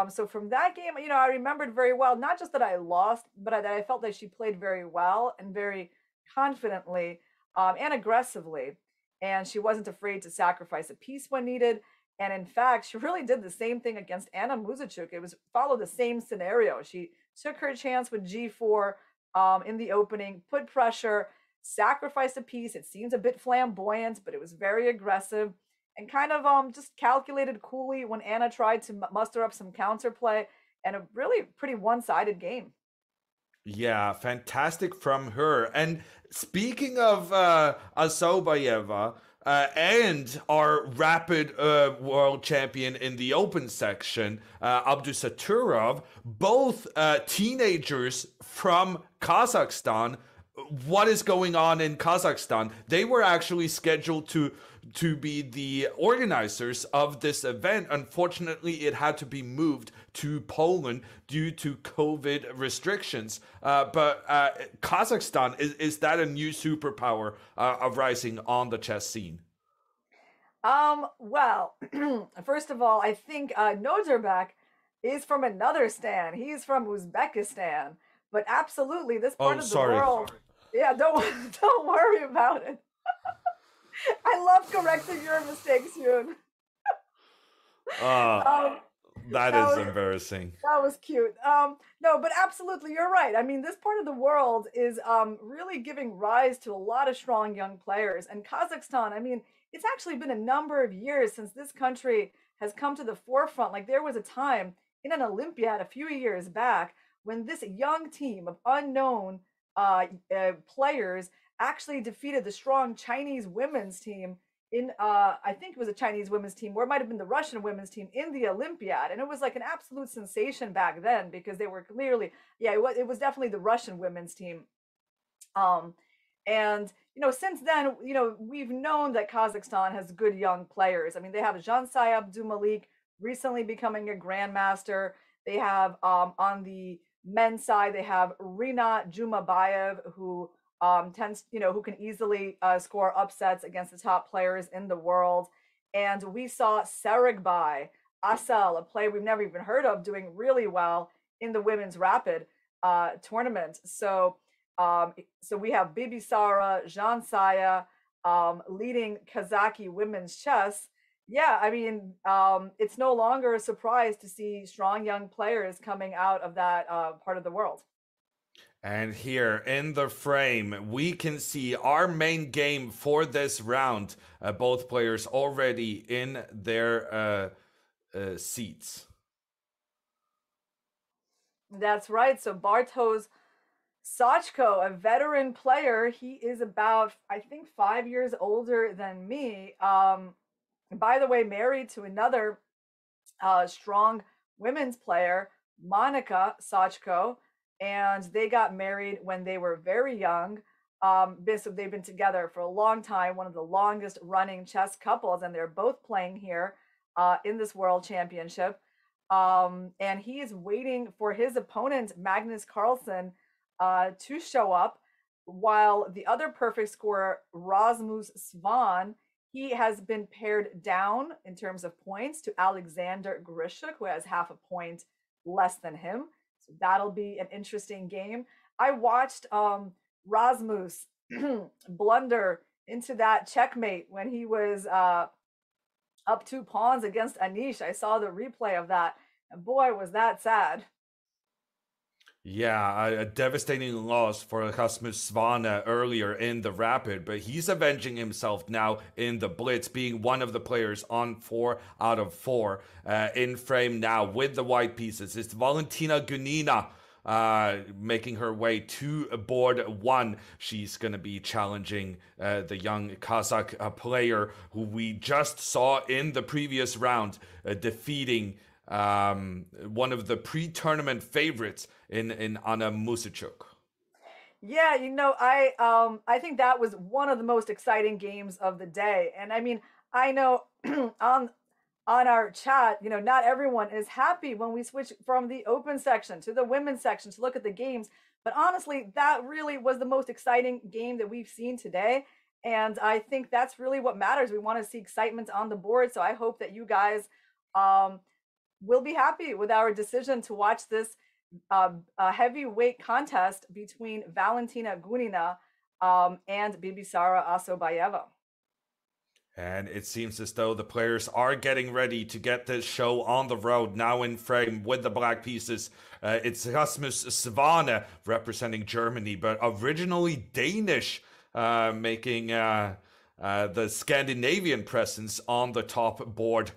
So from that game, I remembered very well, not just that I lost, but that I felt that she played very well and very confidently and aggressively. And she wasn't afraid to sacrifice a piece when needed. And in fact, she really did the same thing against Anna Muzychuk. It was followed the same scenario. She took her chance with G4 in the opening, put pressure, sacrificed a piece. It seems a bit flamboyant, but it was very aggressive. and kind of just calculated coolly when Anna tried to muster up some counterplay, and a really pretty one-sided game. Yeah, fantastic from her. And speaking of Asobayeva and our rapid world champion in the open section, Abdusaturov, both teenagers from Kazakhstan. What is going on in Kazakhstan? They were actually scheduled to be the organizers of this event. Unfortunately, it had to be moved to Poland due to COVID restrictions. But Kazakhstan, is that a new superpower of rising on the chess scene? Well, first of all, I think Nozherbek is from another stan. He's from Uzbekistan. But absolutely, this part of the world. Yeah, don't worry about it. I love correcting your mistakes, Yoon. That is embarrassing. That was cute. No, but absolutely, you're right. I mean, this part of the world is really giving rise to a lot of strong young players. And Kazakhstan, I mean, it's actually been a number of years since this country has come to the forefront. Like, there was a time in an Olympiad a few years back when this young team of unknown players actually defeated the strong Chinese women's team in I think it was a Chinese women's team, or it might have been the Russian women's team in the Olympiad. And it was like an absolute sensation back then because they were clearly, yeah, it was definitely the Russian women's team. And since then, we've known that Kazakhstan has good young players. I mean, they have Jansai Abdumalik recently becoming a grandmaster. They have on the men's side, they have Rinat Jumabayev, who who can easily score upsets against the top players in the world. And we saw Sarigbai Asal, a player we've never even heard of, doing really well in the women's rapid tournament. So we have Bibisara Jansaya leading Kazaki women's chess. Yeah, I mean, it's no longer a surprise to see strong young players coming out of that part of the world. And here in the frame, we can see our main game for this round. Both players already in their seats. That's right. So Bartosz Sachko, a veteran player, he is about, I think, 5 years older than me. By the way, married to another strong women's player, Monika Sachko. And they got married when they were very young. So they've been together for a long time, one of the longest running chess couples, and they're both playing here in this world championship. And he is waiting for his opponent, Magnus Carlsen, to show up, while the other perfect scorer, Rasmus Svan, he has been pared down in terms of points to Alexander Grishuk, who has half a point less than him. So that'll be an interesting game. I watched Rasmus blunder into that checkmate when he was up 2 pawns against Anish. I saw the replay of that, and boy, was that sad. Yeah, a devastating loss for Rasmus Svane earlier in the Rapid, but he's avenging himself now in the Blitz, being one of the players on 4 out of 4. In frame now with the white pieces, it's Valentina Gunina making her way to board 1. She's going to be challenging the young Kazakh player who we just saw in the previous round, defeating one of the pre-tournament favorites in Anna Musachuk. Yeah, I think that was one of the most exciting games of the day. And I mean, I know on our chat, not everyone is happy when we switch from the open section to the women's section to look at the games. But honestly, that really was the most exciting game that we've seen today. And I think that's really what matters. We want to see excitement on the board. So I hope that you guys will be happy with our decision to watch this heavyweight contest between Valentina Gunina and Bibisara Asobayeva. And it seems as though the players are getting ready to get this show on the road. Now in frame with the black pieces, it's Rasmus Svane representing Germany, but originally Danish, making the Scandinavian presence on the top board.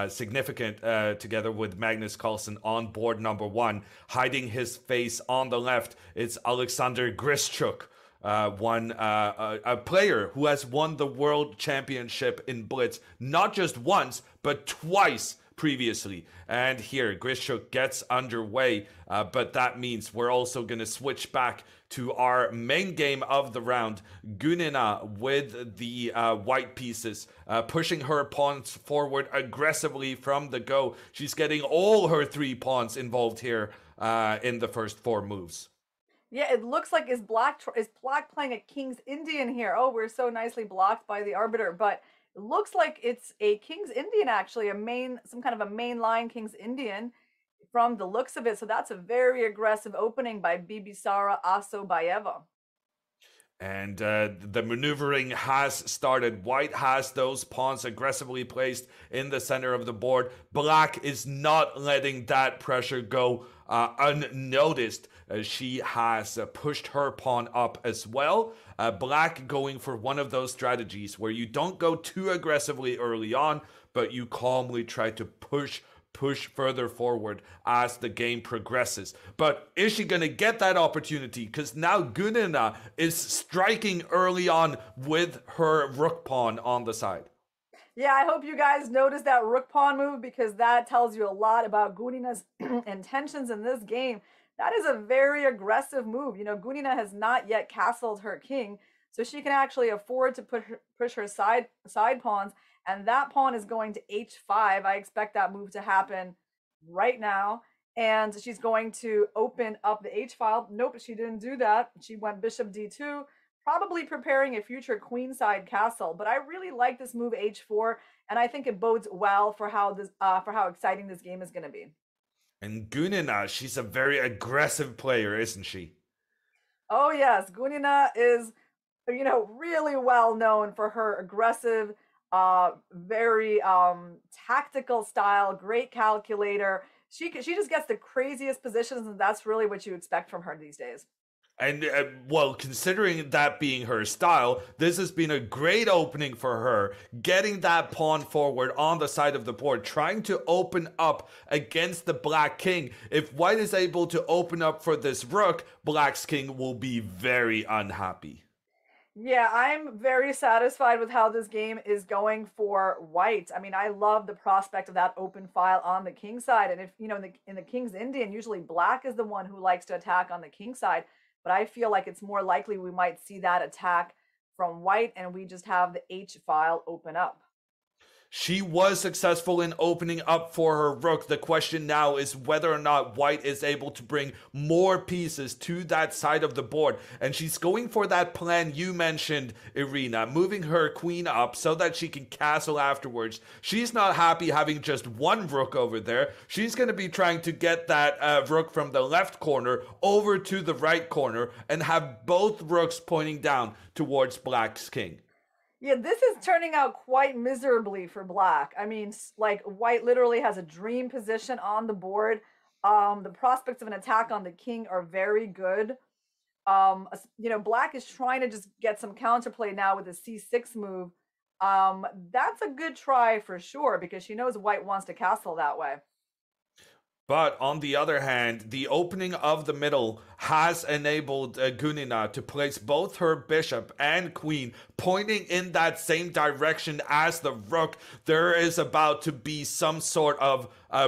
Significant together with Magnus Carlsen on board number 1. Hiding his face on the left, it's Alexander Grischuk. A player who has won the world championship in Blitz not just once but twice previously. And here Grischuk gets underway, but that means we're also going to switch back to our main game of the round. Gunina with the white pieces, pushing her pawns forward aggressively from the go. She's getting all her 3 pawns involved here in the first 4 moves. Yeah, it looks like is black playing a King's Indian here? Oh, we're so nicely blocked by the arbiter, but it looks like it's a King's Indian, actually, some kind of a mainline King's Indian from the looks of it. So that's a very aggressive opening by Bibisara Asobayeva. And the maneuvering has started. White has those pawns aggressively placed in the center of the board. Black is not letting that pressure go unnoticed. She has pushed her pawn up as well. Black going for one of those strategies where you don't go too aggressively early on, but you calmly try to push further forward as the game progresses. But is she going to get that opportunity? Because now Gunina is striking early on with her rook pawn on the side. Yeah, I hope you guys noticed that rook pawn move, because that tells you a lot about Gunina's intentions in this game. That is a very aggressive move. You know, Gunina has not yet castled her king, so she can actually afford to push her side pawns. And that pawn is going to h5. I expect that move to happen right now. And she's going to open up the h file. Nope, she didn't do that. She went bishop d2, probably preparing a future queenside castle. But I really like this move h4, and I think it bodes well for how exciting this game is going to be. And Gunina, she's a very aggressive player, isn't she? Oh yes, Gunina is, you know, really well known for her aggressive, very tactical style, great calculator. She just gets the craziest positions, and that's really what you expect from her these days. And well, considering that being her style, this has been a great opening for her, getting that pawn forward on the side of the board, trying to open up against the black king. If white is able to open up for this rook, black's king will be very unhappy. Yeah, I'm very satisfied with how this game is going for white. I mean, I love the prospect of that open file on the king side. And if, you know, in the King's Indian, usually black is the one who likes to attack on the king side. But I feel like it's more likely we might see that attack from white, and we just have the H file open up. She was successful in opening up for her rook. The question now is whether or not white is able to bring more pieces to that side of the board. And she's going for that plan you mentioned, Irina, moving her queen up so that she can castle afterwards. She's not happy having just one rook over there. She's going to be trying to get that rook from the left corner over to the right corner and have both rooks pointing down towards black's king. Yeah, this is turning out quite miserably for black. I mean, like, white literally has a dream position on the board. The prospects of an attack on the king are very good. You know, black is trying to just get some counterplay now with the c6 move. That's a good try for sure, because she knows white wants to castle that way. But on the other hand, the opening of the middle has enabled Gunina to place both her bishop and queen pointing in that same direction as the rook. There is about to be some sort of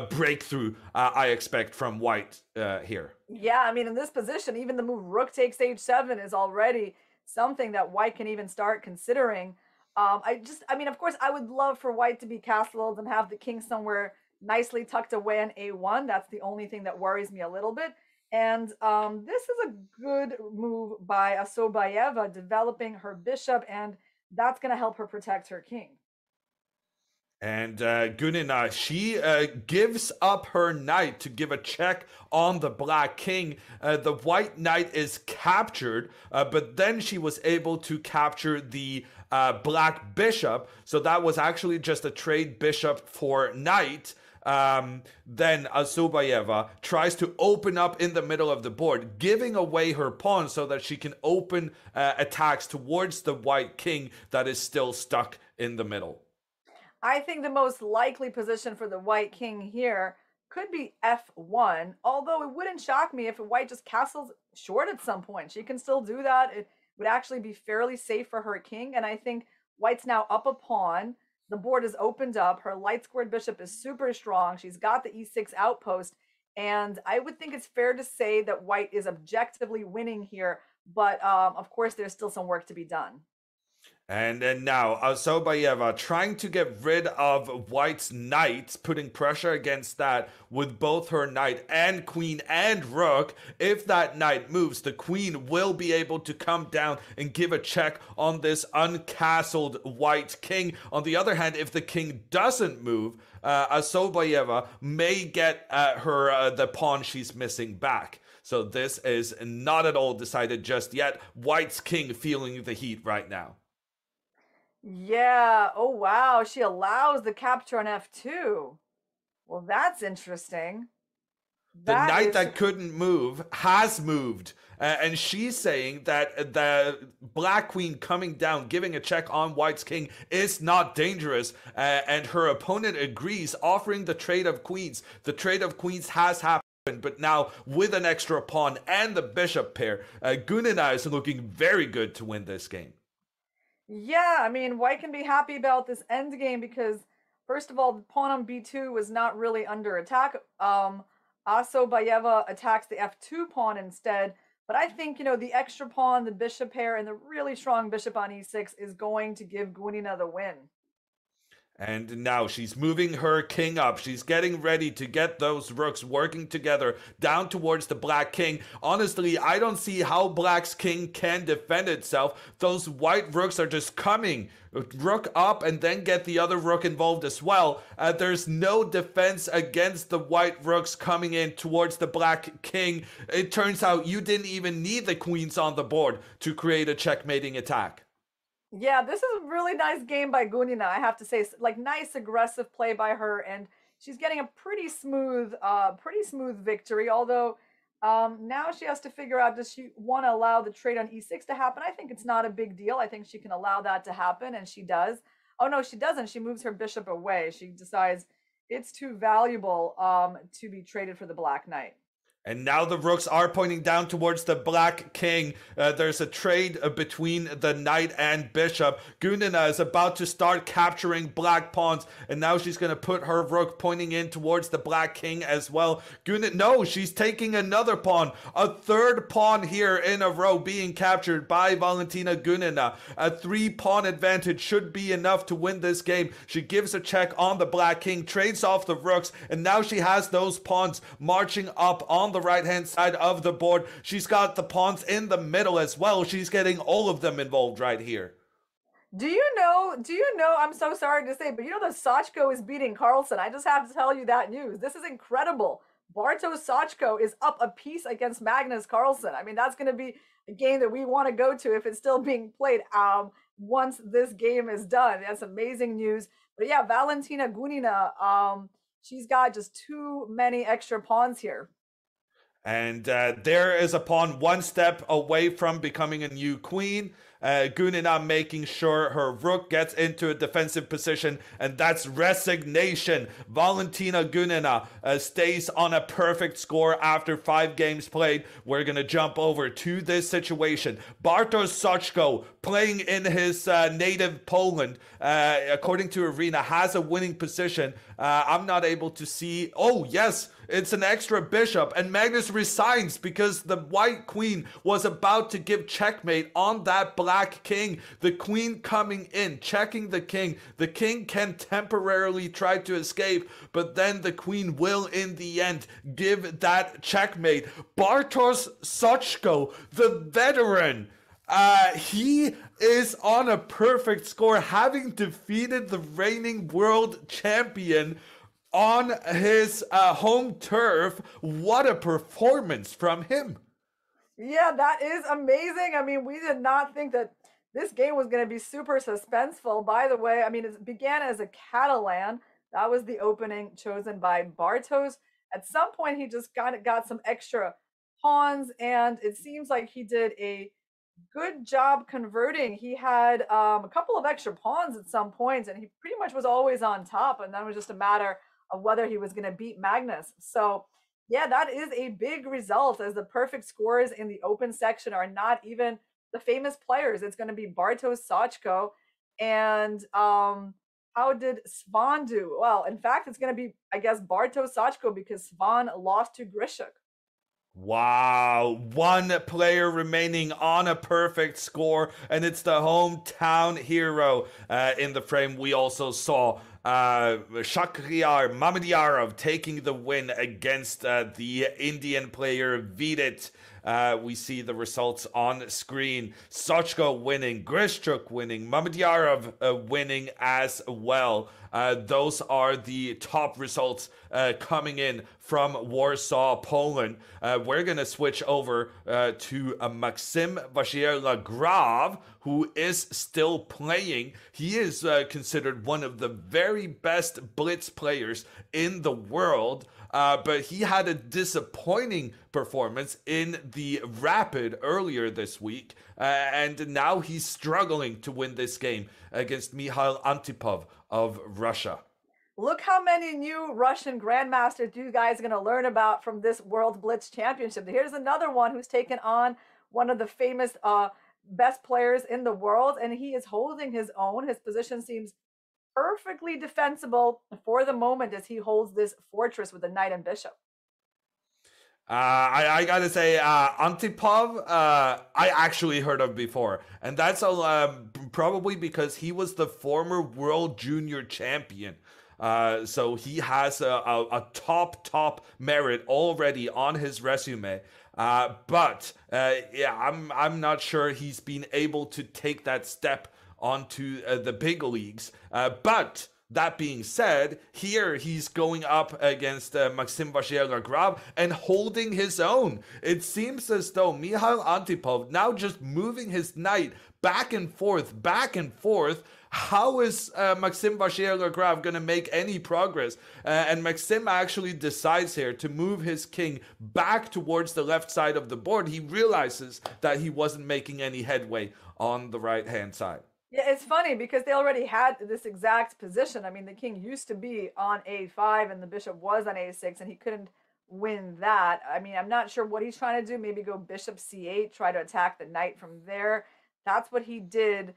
breakthrough, I expect, from white here. Yeah, I mean, in this position, even the move rook takes h7 is already something that white can even start considering. I mean, of course, I would love for white to be castled and have the king somewhere nicely tucked away in a1. That's the only thing that worries me a little bit. And this is a good move by Asobayeva, developing her bishop, and that's going to help her protect her king. And Gunina, she gives up her knight to give a check on the black king. The white knight is captured, but then she was able to capture the black bishop. So that was actually just a trade bishop for knight. then Asobayeva tries to open up in the middle of the board, giving away her pawn so that she can open attacks towards the white king that is still stuck in the middle. I think the most likely position for the white king here could be f1, although it wouldn't shock me if white just castles short at some point. She can still do that. It would actually be fairly safe for her king, and I think white's now up a pawn. The board is opened up. Her light squared bishop is super strong. She's got the e6 outpost, and I would think it's fair to say that white is objectively winning here, but of course there's still some work to be done. And then now, Asobayeva trying to get rid of white's knight, putting pressure against that with both her knight and queen and rook. If that knight moves, the queen will be able to come down and give a check on this uncastled white king. On the other hand, if the king doesn't move, Asobayeva may get the pawn she's missing back. So this is not at all decided just yet. White's king feeling the heat right now. Yeah. Oh, wow. She allows the capture on f2. Well, that's interesting. The knight that couldn't move has moved. And she's saying that the black queen coming down, giving a check on white's king is not dangerous. And her opponent agrees, offering the trade of queens. The trade of queens has happened, but now with an extra pawn and the bishop pair, Gunina is looking very good to win this game. Yeah, I mean, white can be happy about this endgame because, first of all, the pawn on b2 was not really under attack. Asobayeva attacks the f2 pawn instead. But I think, the extra pawn, the bishop pair, and the really strong bishop on e6 is going to give Gunina the win. And now she's moving her king up. She's getting ready to get those rooks working together down towards the black king. Honestly, I don't see how black's king can defend itself. Those white rooks are just coming. Rook up and then get the other rook involved as well. There's no defense against the white rooks coming in towards the black king. It turns out you didn't even need the queens on the board to create a checkmating attack. Yeah, this is a really nice game by Gunina, I have to say. Like, nice aggressive play by her, and she's getting a pretty smooth victory. Although now she has to figure out, does she want to allow the trade on e6 to happen? I think it's not a big deal. I think she can allow that to happen, and she does. Oh no, she doesn't. She moves her bishop away. She decides it's too valuable to be traded for the black knight. And now the rooks are pointing down towards the black king. There's a trade between the knight and bishop. Gunina is about to start capturing black pawns. And now she's going to put her rook pointing in towards the black king as well. No, she's taking another pawn. A third pawn here in a row being captured by Valentina Gunina. A 3-pawn advantage should be enough to win this game. She gives a check on the black king, trades off the rooks. And now she has those pawns marching up on the right hand side of the board. She's got the pawns in the middle as well. She's getting all of them involved right here. Do you know, I'm so sorry to say, but that Sachko is beating Carlsen. I just have to tell you that news. This is incredible. Bartosz Sachko is up a piece against Magnus Carlsen. I mean, that's going to be a game that we want to go to if it's still being played once this game is done. That's amazing news. But yeah, Valentina Gunina, she's got just too many extra pawns here. And there is a pawn one step away from becoming a new queen. Gunina making sure her rook gets into a defensive position, and that's resignation. Valentina Gunina stays on a perfect score after 5 games played. We're going to jump over to this situation. Bartosz Sachko, playing in his native Poland, according to Arena, has a winning position. I'm not able to see. Oh, yes. It's an extra bishop, and Magnus resigns because the white queen was about to give checkmate on that black king. The queen coming in, checking the king. The king can temporarily try to escape, but then the queen will, in the end, give that checkmate. Bartosz Sachko, the veteran, he is on a perfect score, having defeated the reigning world champion on his home turf. What a performance from him. Yeah, that is amazing. I mean, we did not think that this game was going to be super suspenseful. By the way, I mean, it began as a Catalan That was the opening chosen by Bartos. At some point, he just got some extra pawns, and it seems like he did a good job converting. He had a couple of extra pawns at some points, and he pretty much was always on top. And then it was just a matter of whether he was going to beat Magnus. So, yeah, that is a big result, as the perfect scores in the open section are not even the famous players. It's going to be Bartosz Sachko. And how did Svan do? Well, in fact, it's going to be, I guess, Bartosz Sachko, because Svan lost to Grishuk. Wow, one player remaining on a perfect score, and it's the hometown hero in the frame. We also saw Shakhriyar Mamedyarov taking the win against the Indian player FIDE. We see the results on screen. Sachko winning, Grishuk winning, Mamedyarov winning as well. Those are the top results coming in from Warsaw, Poland. We're going to switch over to Maxim Vachier-Lagrave, who is still playing. He is considered one of the very best Blitz players in the world. But he had a disappointing performance in the Rapid earlier this week. And now he's struggling to win this game against Mikhail Antipov of Russia. Look how many new Russian grandmasters you guys are going to learn about from this World Blitz Championship. Here's another one who's taken on one of the famous best players in the world, and he is holding his own. His position seems perfectly defensible for the moment as he holds this fortress with the knight and bishop. I gotta say, Antipov, I actually heard of before, and that's probably because he was the former world junior champion. So he has a top merit already on his resume. But I'm not sure he's been able to take that step onto the big leagues. But that being said, here he's going up against Maxim Vachier-Lagrave and holding his own. It seems as though Mikhail Antipov now just moving his knight back and forth. How is Maxim Vachier-Lagrave going to make any progress? And Maxim actually decides here to move his king back towards the left side of the board. He realizes that he wasn't making any headway on the right-hand side. Yeah, it's funny because they already had this exact position. I mean, the king used to be on a5 and the bishop was on a6, and he couldn't win that. I mean, I'm not sure what he's trying to do. Maybe go bishop c8, try to attack the knight from there. That's what he did,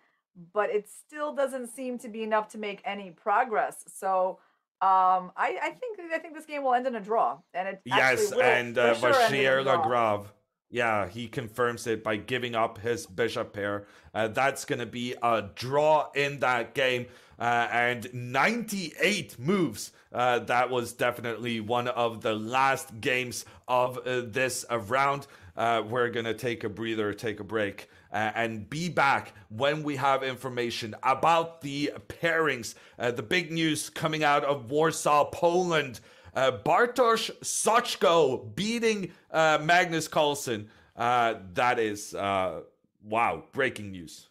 but it still doesn't seem to be enough to make any progress. So I think this game will end in a draw. And it yes, will, and sure Vachier-Lagrave. Yeah, he confirms it by giving up his bishop pair. That's going to be a draw in that game. And 98 moves. That was definitely one of the last games of this round. We're going to take a breather, take a break, and be back when we have information about the pairings. The big news coming out of Warsaw, Poland. Bartosz Sachko beating Magnus Carlsen. That is, wow, breaking news.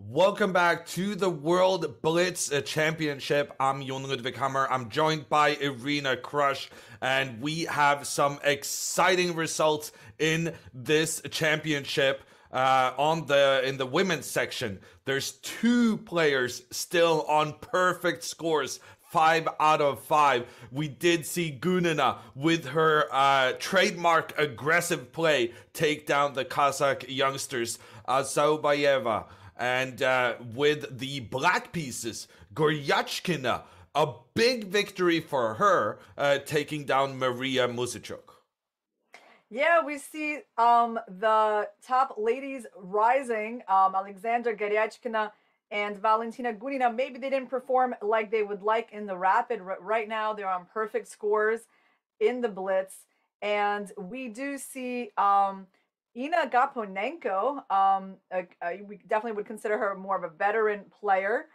Welcome back to the World Blitz Championship. I'm Jon Ludwig Hammer. I'm joined by Irina Krush, and we have some exciting results in this championship. In the women's section, there's 2 players still on perfect scores. 5 out of 5. We did see Gunina with her trademark aggressive play take down the Kazakh youngsters Azobayeva. And with the black pieces, Goryachkina, a big victory for her, taking down Maria Musicuk. Yeah, we see the top ladies rising. Alexandra Goryachkina and Valentina Gunina. Maybe they didn't perform like they would like in the Rapid. Right now, they're on perfect scores in the Blitz. And we do see Ina Gaponenko, we definitely would consider her more of a veteran player,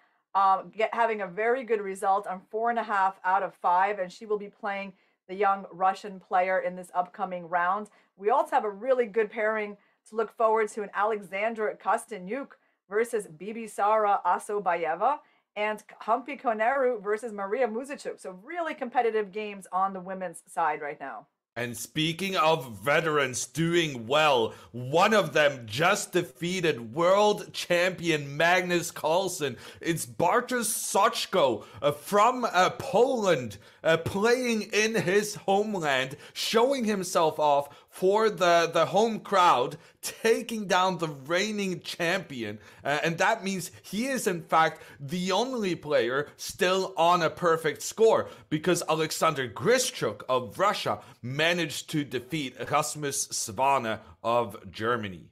having a very good result on 4.5 out of 5, and she will be playing the young Russian player in this upcoming round. We also have a really good pairing to look forward to in Alexandra Kostyanyuk versus Bibisara Asobayeva and Humpy Koneru versus Maria Musicuk. So really competitive games on the women's side right now. And speaking of veterans doing well, one of them just defeated world champion Magnus Carlsen. It's Bartosz Soczko from Poland, playing in his homeland, showing himself off for the home crowd, taking down the reigning champion. And that means he is, in fact, the only player still on a perfect score, because Alexander Grischuk of Russia managed to defeat Rasmus Svane of Germany.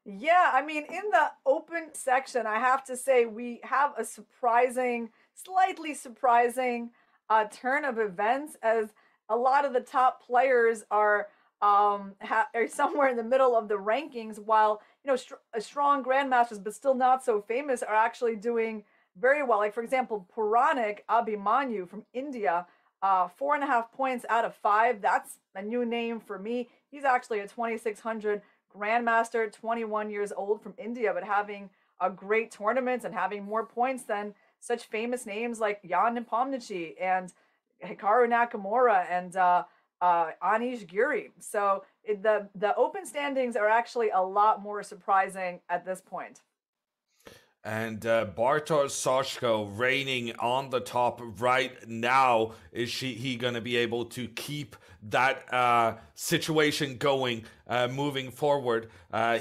Yeah, I mean, in the open section, I have to say we have a slightly surprising turn of events, as a lot of the top players are somewhere in the middle of the rankings, while strong grandmasters but still not so famous are actually doing very well. Like, for example, Puranik Abhimanyu from India, 4.5 points out of 5. That's a new name for me. He's actually a 2600 grandmaster, 21 years old, from India, but having a great tournament and having more points than such famous names like Jan Nepomniachtchi and Hikaru Nakamura and Anish Giri. So the open standings are actually a lot more surprising at this point. And Bartosz Soczko reigning on the top right now. Is he going to be able to keep that situation going moving forward?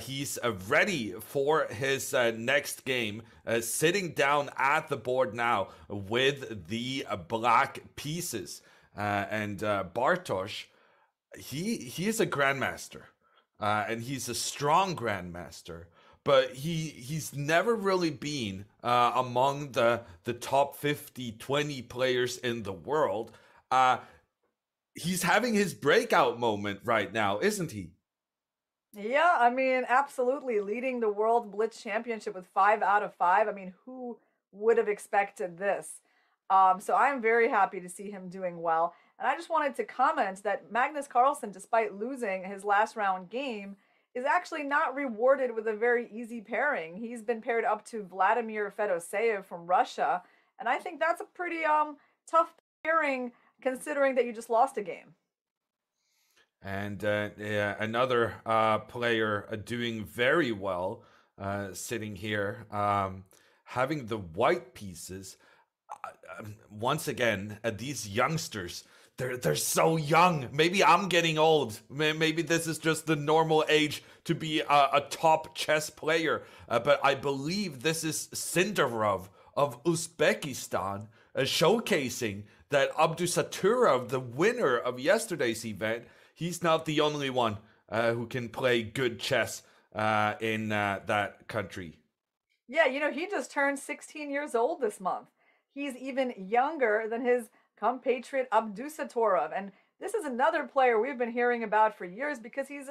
He's ready for his next game, sitting down at the board now with the black pieces. And Bartosz, he is a grandmaster, and he's a strong grandmaster. But he's never really been among the top 50, 20 players in the world. He's having his breakout moment right now, isn't he? Yeah, I mean, absolutely. Leading the World Blitz Championship with 5 out of 5. I mean, who would have expected this? So I'm very happy to see him doing well. And I just wanted to comment that Magnus Carlsen, despite losing his last round game, is actually not rewarded with a very easy pairing. He's been paired up to Vladimir Fedoseev from Russia, and I think that's a pretty tough pairing considering that you just lost a game. And another player doing very well, sitting here, having the white pieces. Once again, these youngsters, they're so young. Maybe I'm getting old. Maybe this is just the normal age to be a top chess player. But I believe this is Sindarov of Uzbekistan, showcasing that Abdusaturov, the winner of yesterday's event, he's not the only one who can play good chess in that country. Yeah, he just turned 16 years old this month. He's even younger than his compatriot Abdusaturov. And this is another player we've been hearing about for years because he's,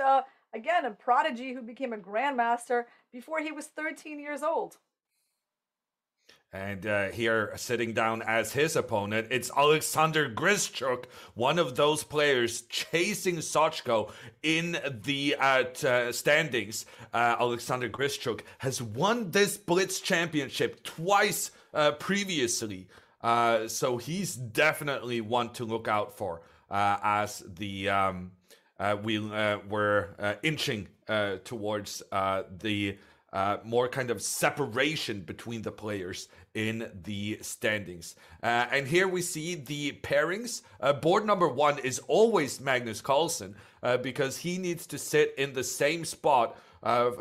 again, a prodigy who became a grandmaster before he was 13 years old. And here, sitting down as his opponent, it's Alexander Grischuk, one of those players chasing Sochko in the standings. Alexander Grischuk has won this Blitz championship twice previously. So he's definitely one to look out for as we're inching towards the more kind of separation between the players in the standings. And here we see the pairings. Board number 1 is always Magnus Carlsen because he needs to sit in the same spot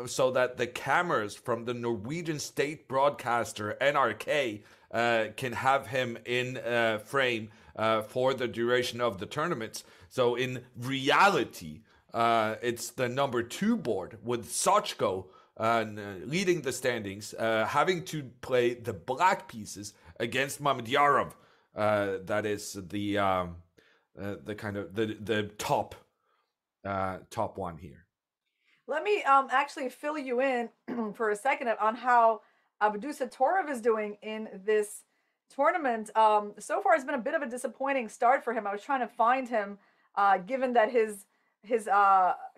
so that the cameras from the Norwegian state broadcaster NRK can have him in frame for the duration of the tournaments. So in reality, it's the number 2 board with Sochko leading the standings, having to play the black pieces against Mamedyarov. That is the kind of the top one here. Let me actually fill you in for a second on how Abdusattorov is doing in this tournament. So far, it's been a bit of a disappointing start for him. I was trying to find him, given that his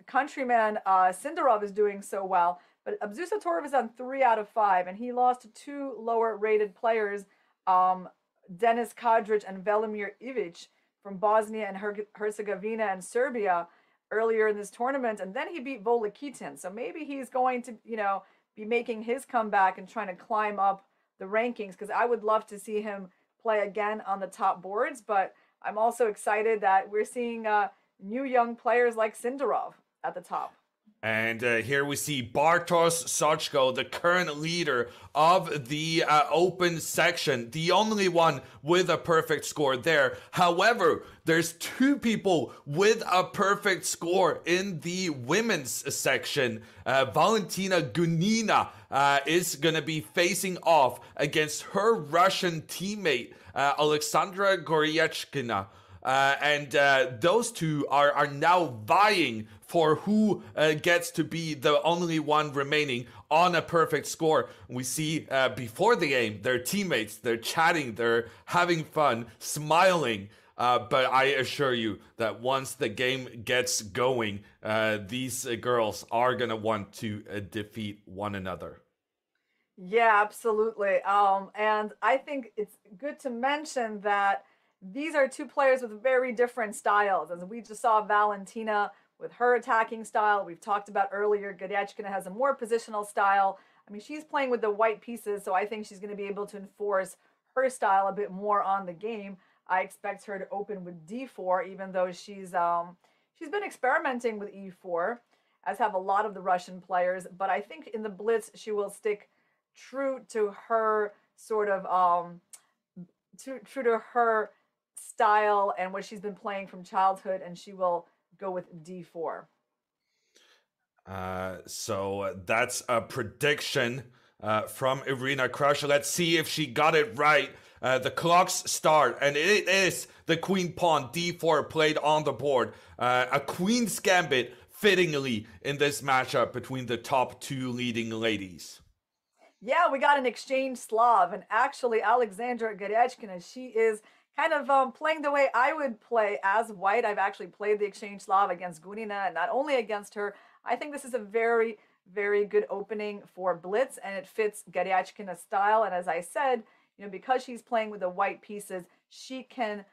countryman Sindarov is doing so well. But Abdusattorov is on 3 out of 5, and he lost to 2 lower-rated players, Denis Kadric and Velimir Ivic from Bosnia and Herzegovina and Serbia earlier in this tournament, and then he beat Volakitin. So maybe he's going to, be making his comeback and trying to climb up the rankings, because I would love to see him play again on the top boards. But I'm also excited that we're seeing new young players like Sindarov at the top. And here we see Bartosz Sochko, the current leader of the open section, the only one with a perfect score there. However, there's 2 people with a perfect score in the women's section. Valentina Gunina is going to be facing off against her Russian teammate, Alexandra Goryachkina. And those 2 are now vying for who gets to be the only one remaining on a perfect score. We see before the game, their teammates, they're chatting, they're having fun, smiling. But I assure you that once the game gets going, these girls are going to want to defeat one another. Yeah, absolutely. And I think it's good to mention that these are 2 players with very different styles. As we just saw Valentina with her attacking style. We've talked about earlier, Goryachkina has a more positional style. I mean, she's playing with the white pieces, so I think she's going to be able to enforce her style a bit more on the game. I expect her to open with d4, even though she's been experimenting with e4, as have a lot of the Russian players. But I think in the Blitz, she will stick true to her sort of true to her style and what she's been playing from childhood, and she will go with d4. So that's a prediction from Irina Krusher. Let's see if she got it right. The clocks start, and it is the queen pawn d4 played on the board. A queen's gambit fittingly in this matchup between the top 2 leading ladies. Yeah, we got an exchange Slav, and actually Alexandra Goryachkina, she is kind of playing the way I would play as white. I've actually played the exchange Slav against Gunina, and not only against her. I think this is a very, very good opening for Blitz, and it fits Goryachkina's style. And as I said, because she's playing with the white pieces, she can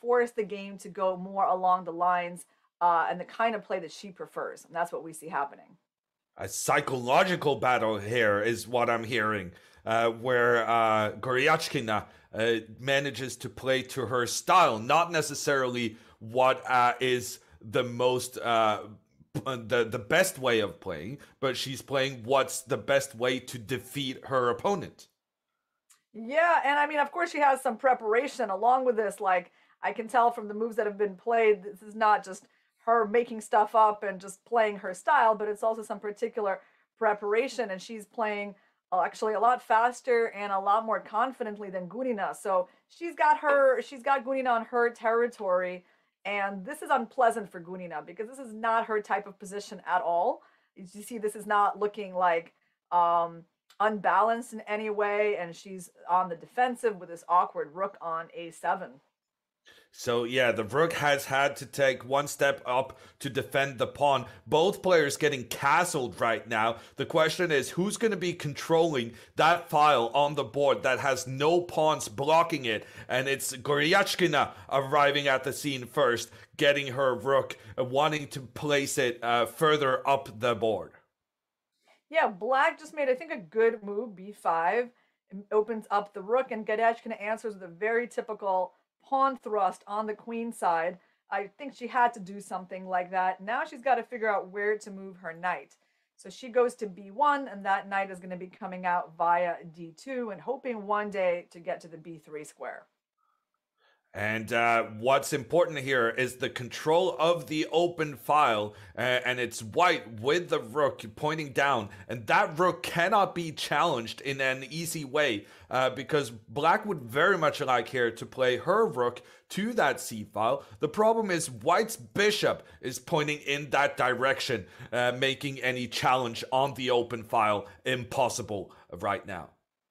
force the game to go more along the lines and the kind of play that she prefers. And that's what we see happening. A psychological battle here is what I'm hearing, where Goryachkina manages to play to her style, not necessarily what is the most the best way of playing, but she's playing what's the best way to defeat her opponent. Yeah, and I mean, of course, she has some preparation along with this. Like, I can tell from the moves that have been played, this is not just her making stuff up and just playing her style, but it's also some particular preparation, and she's playing actually a lot faster and a lot more confidently than Gunina. So she's got Gunina on her territory, and this is unpleasant for Gunina because this is not her type of position at all. You see, this is not looking like unbalanced in any way, and she's on the defensive with this awkward rook on a7. So yeah, the rook has had to take one step up to defend the pawn. Both players getting castled right now. The question is, who's going to be controlling that file on the board that has no pawns blocking it? And it's Goryachkina arriving at the scene first, getting her rook, wanting to place it further up the board. Yeah, black just made, I think, a good move, b5. It opens up the rook, and Goryachkina answers with a very typical pawn thrust on the queen side. I think she had to do something like that. Now she's got to figure out where to move her knight. So she goes to b1, and that knight is going to be coming out via d2 and hoping one day to get to the b3 square. And what's important here is the control of the open file, and it's white with the rook pointing down, and that rook cannot be challenged in an easy way because black would very much like here to play her rook to that c file. The problem is white's bishop is pointing in that direction, making any challenge on the open file impossible right now.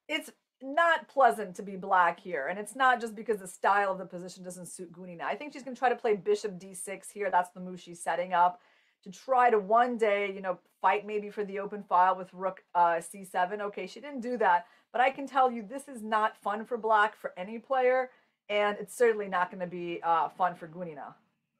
It's not pleasant to be black here, and it's not just because the style of the position doesn't suit Gunina. I think she's going to try to play bishop d6 here. That's the move she's setting up to try to one day, you know, fight maybe for the open file with rook c7. Okay, she didn't do that, but I can tell you this is not fun for black for any player, and it's certainly not going to be fun for Gunina.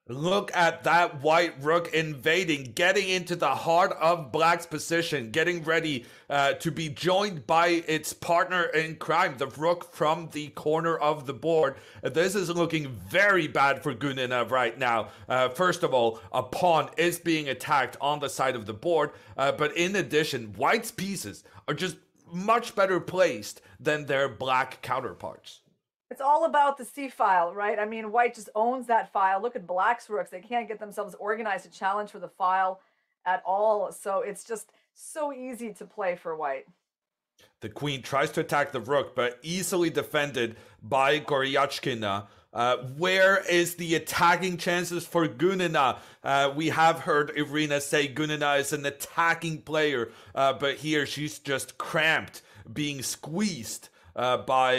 Look at that white rook invading, getting into the heart of black's position, getting ready to be joined by its partner in crime, the rook from the corner of the board. This is looking very bad for Gunina right now. First of all, a pawn is being attacked on the side of the board, but in addition, white's pieces are just much better placed than their black counterparts. It's all about the C file, right? I mean, white just owns that file. Look at black's rooks. They can't get themselves organized to challenge for the file at all. So it's just so easy to play for white. The queen tries to attack the rook, but easily defended by Goryachkina. Where is the attacking chances for Gunina? We have heard Irina say Gunina is an attacking player, but here she's just cramped, being squeezed by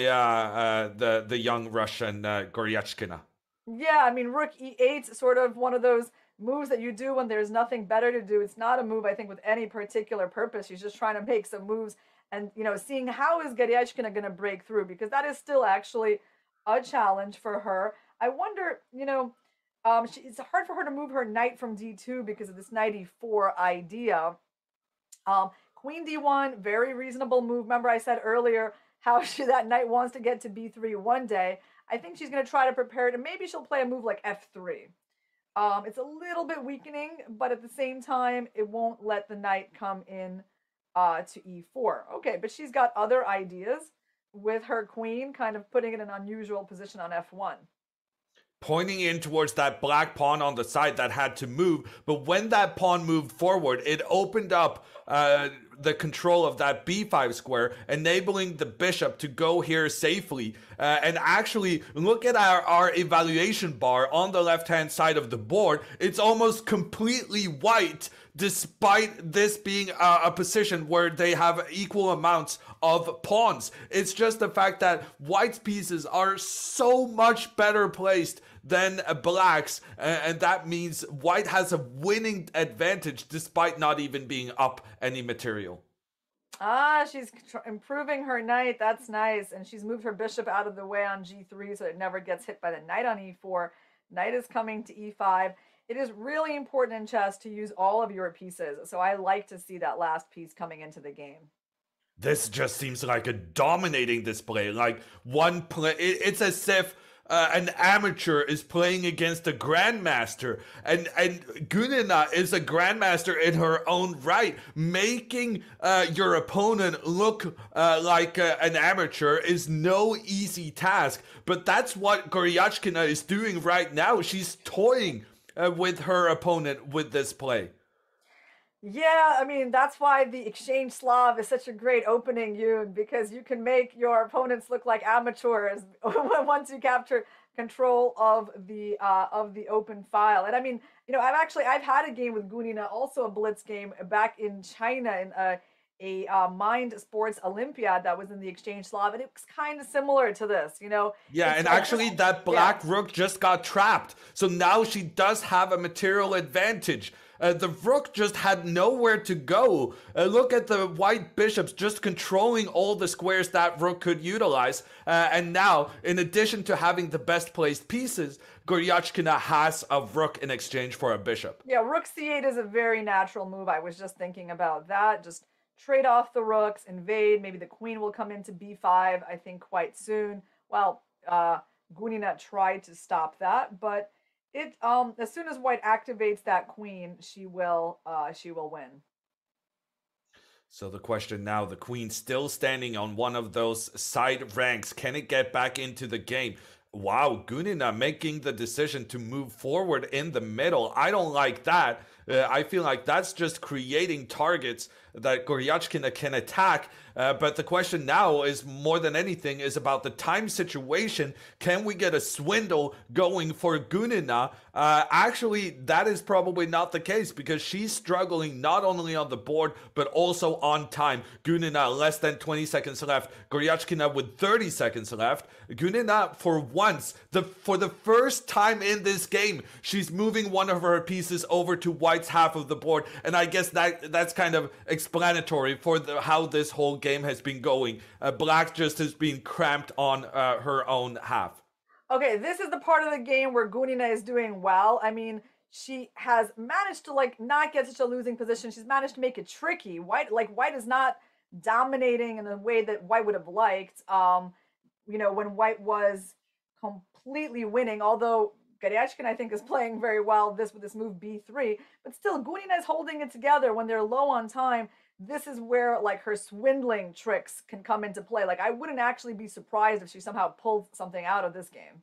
the young Russian Goryachkina. Yeah, I mean, rook e8 is sort of one of those moves that you do when there's nothing better to do. It's not a move, I think, with any particular purpose. She's just trying to make some moves and, you know, seeing how is Goryachkina going to break through, because that is still actually a challenge for her. I wonder, you know, it's hard for her to move her knight from d2 because of this knight e4 idea. Queen d1, very reasonable move. Remember I said earlier how that knight wants to get to b3 one day. I think she's going to try to prepare it, and maybe she'll play a move like f3. It's a little bit weakening, but at the same time, it won't let the knight come in to e4. Okay, but she's got other ideas with her queen, kind of putting it in an unusual position on f1. Pointing in towards that black pawn on the side that had to move, but when that pawn moved forward, it opened up the control of that b5 square, enabling the bishop to go here safely. And actually, look at our evaluation bar on the left-hand side of the board. It's almost completely white, despite this being a position where they have equal amounts of pawns. It's just the fact that white's pieces are so much better placed than black's, and that means white has a winning advantage despite not even being up any material. She's improving her knight. That's nice. And she's moved her bishop out of the way on g3 so it never gets hit by the knight on e4. Knight is coming to e5. It is really important in chess to use all of your pieces. So I like to see that last piece coming into the game. This just seems like a dominating display. Like one play, it's as if an amateur is playing against a grandmaster, and Gunina is a grandmaster in her own right. Making your opponent look like an amateur is no easy task, but that's what Goryachkina is doing right now. She's toying with her opponent with this play. Yeah, I mean, that's why the exchange Slav is such a great opening, Yoon, because you can make your opponents look like amateurs once you capture control of the open file. And I mean, you know, I've had a game with Gunina, also a Blitz game back in China a Mind Sports Olympiad that was in the exchange Slav, and it was kind of similar to this, you know. Yeah, and actually that black rook just got trapped. So now she does have a material advantage. The rook just had nowhere to go. Look at the white bishops just controlling all the squares that rook could utilize. And now, in addition to having the best placed pieces, Goryachkina has a rook in exchange for a bishop. Yeah, rook c8 is a very natural move. I was just thinking about that. Just trade off the rooks, invade. Maybe the queen will come into b5, I think, quite soon. Well, Gunina tried to stop that, but it as soon as white activates that queen, she will win. So the question now, the queen still standing on one of those side ranks. Can it get back into the game? Wow, Gunina making the decision to move forward in the middle. I don't like that. I feel like that's just creating targets that Goryachkina can attack. But the question now is, more than anything, is about the time situation. Can we get a swindle going for Gunina? Actually, that is probably not the case, because she's struggling not only on the board, but also on time. Gunina, less than 20 seconds left. Goryachkina with 30 seconds left. Gunina, for once, for the first time in this game, she's moving one of her pieces over to White's half of the board. And I guess that's kind of explanatory for how this whole game has been going. Black just has been cramped on her own half. Okay, this is the part of the game where Gunina is doing well. I mean, she has managed to not get such a losing position. She's managed to make it tricky. White is not dominating in the way that White would have liked. You know, when White was completely winning, although Goryachkina, I think, is playing very well with this move b3, but still Gunina is holding it together when they're low on time. This is where her swindling tricks can come into play. I wouldn't actually be surprised if she somehow pulled something out of this game.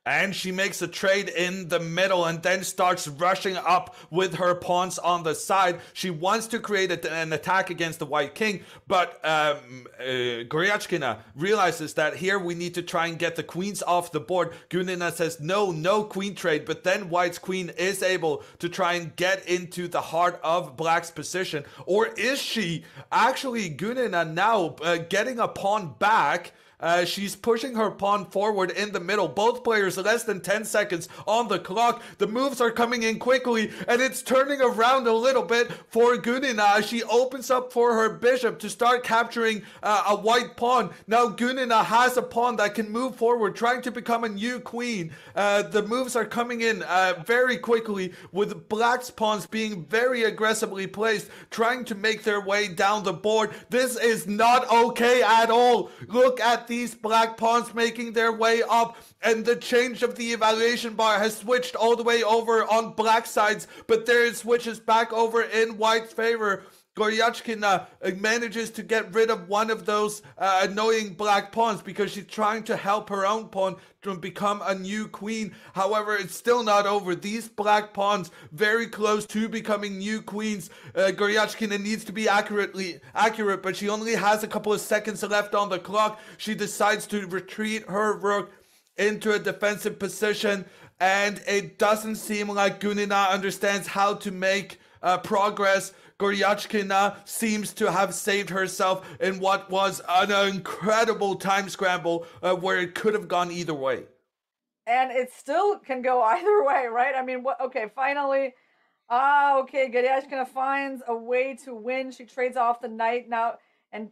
And she makes a trade in the middle and then starts rushing up with her pawns on the side. She wants to create an attack against the white king, but Goryachkina realizes that here we need to try and get the queens off the board. Gunina says no queen trade, but then white's queen is able to try and get into the heart of black's position. Or is she? Actually, Gunina now getting a pawn back. She's pushing her pawn forward in the middle. Both players less than 10 seconds on the clock. The moves are coming in quickly, and it's turning around a little bit for Gunina. She opens up for her bishop to start capturing a white pawn. Now Gunina has a pawn that can move forward, trying to become a new queen. The moves are coming in very quickly, with black's pawns being very aggressively placed, trying to make their way down the board. This is not okay at all. Look at these black pawns making their way up, and the change of the evaluation bar has switched all the way over on black sides, but there it switches back over in white's favor. Goryachkina manages to get rid of one of those annoying black pawns because she's trying to help her own pawn to become a new queen. However, it's still not over. These black pawns very close to becoming new queens. Goryachkina needs to be accurate, but she only has a couple of seconds left on the clock. She decides to retreat her rook into a defensive position, and it doesn't seem like Gunina understands how to make progress. Goryachkina seems to have saved herself in what was an incredible time scramble where it could have gone either way. And it still can go either way, right? I mean, okay, finally, okay, Goryachkina finds a way to win. She trades off the knight now, and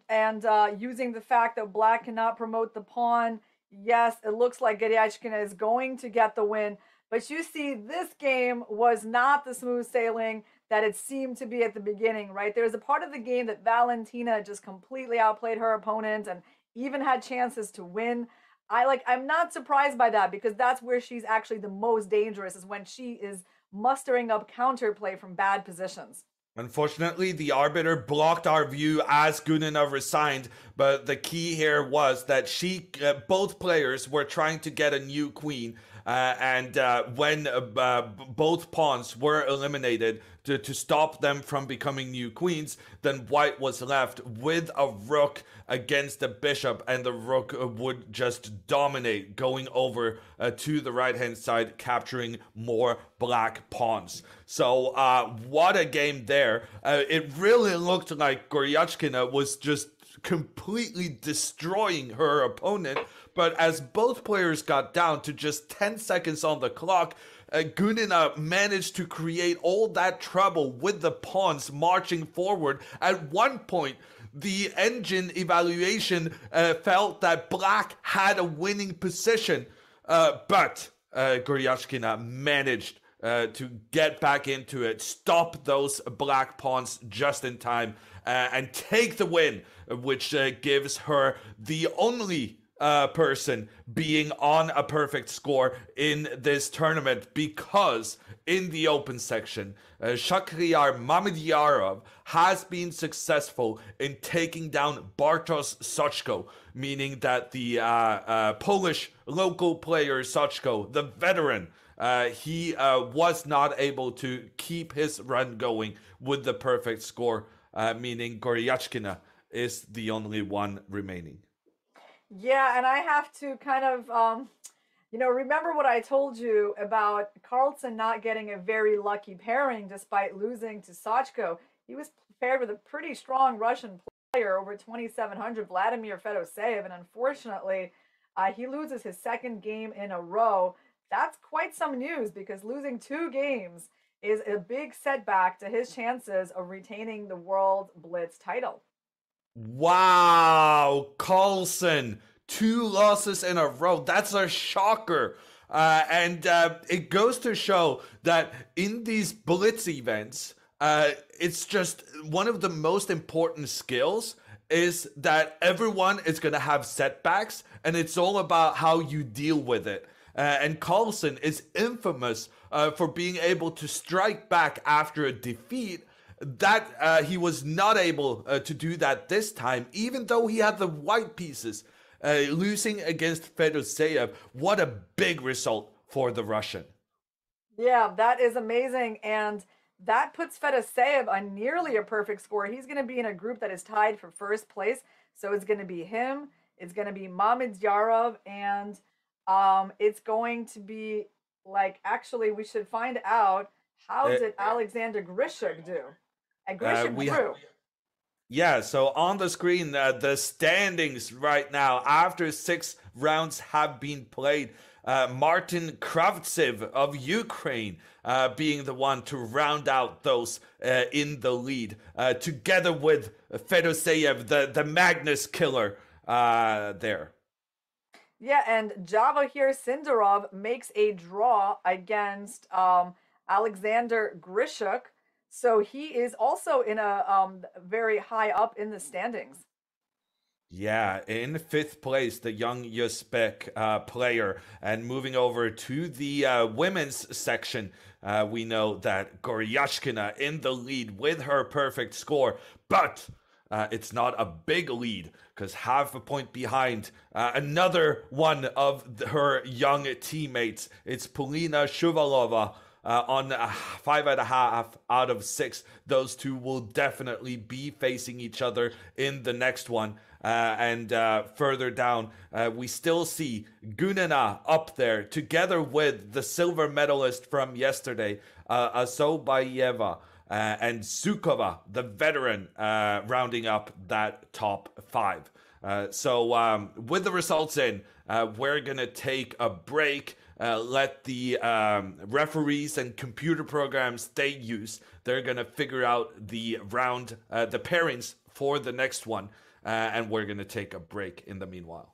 using the fact that black cannot promote the pawn. Yes, it looks like Goryachkina is going to get the win. But you see, this game was not the smooth sailing that it seemed to be at the beginning, right? There was a part of the game that Valentina just completely outplayed her opponent and even had chances to win. I'm not surprised by that, because that's where she's actually the most dangerous, is when she is mustering up counterplay from bad positions. Unfortunately, the arbiter blocked our view as Gunina resigned, but the key here was that both players were trying to get a new queen. and when both pawns were eliminated to stop them from becoming new queens, then white was left with a rook against the bishop, and the rook would just dominate, going over to the right hand side, capturing more black pawns. So what a game there. It really looked like Goryachkina was just completely destroying her opponent, but as both players got down to just 10 seconds on the clock, Gunina managed to create all that trouble with the pawns marching forward. At one point, the engine evaluation felt that black had a winning position, but Goryachkina managed to get back into it, stop those black pawns just in time, and take the win, which gives her the only person being on a perfect score in this tournament, because in the open section, Shakhriyar Mamedyarov has been successful in taking down Bartosz Soczko, meaning that the Polish local player Soczko, the veteran, he was not able to keep his run going with the perfect score, meaning Goryachkina is the only one remaining. Yeah, and I have to kind of, remember what I told you about Carlsen not getting a very lucky pairing despite losing to Soczko. He was paired with a pretty strong Russian player, over 2,700, Vladimir Fedoseev, and unfortunately, he loses his second game in a row. That's quite some news, because losing 2 games is a big setback to his chances of retaining the World Blitz title. Wow, Carlsen, 2 losses in a row. That's a shocker. And it goes to show that in these Blitz events, it's just one of the most important skills is that everyone is going to have setbacks, and it's all about how you deal with it. And Carlsen is infamous for being able to strike back after a defeat. That he was not able to do that this time, even though he had the white pieces. Losing against Fedoseev, what a big result for the Russian. Yeah, that is amazing, and that puts Fedoseev on nearly a perfect score. He's going to be in a group that is tied for first place, so it's going to be him, it's going to be Mamedyarov, and it's going to be, like, actually, we should find out, how did Alexander Grishuk do? And Grishuk drew. Yeah, so on the screen, the standings right now, after 6 rounds have been played, Martin Kravtsev of Ukraine being the one to round out those in the lead, together with Fedoseev, the Magnus killer there. Yeah, and Javahir Sindarov makes a draw against Alexander Grishuk. So he is also in a very high up in the standings. Yeah, in 5th place, the young Uzbek player. And moving over to the women's section, we know that Goryachkina in the lead with her perfect score. But it's not a big lead, because half a point behind another one of her young teammates. It's Polina Shuvalova. On 5.5 out of 6, those two will definitely be facing each other in the next one. And further down, we still see Gunina up there, together with the silver medalist from yesterday, Azobayeva, and Zukova, the veteran, rounding up that top 5. So with the results in, we're going to take a break. Let the referees and computer programs they use, they're going to figure out the round, the pairings for the next one. And we're going to take a break in the meanwhile.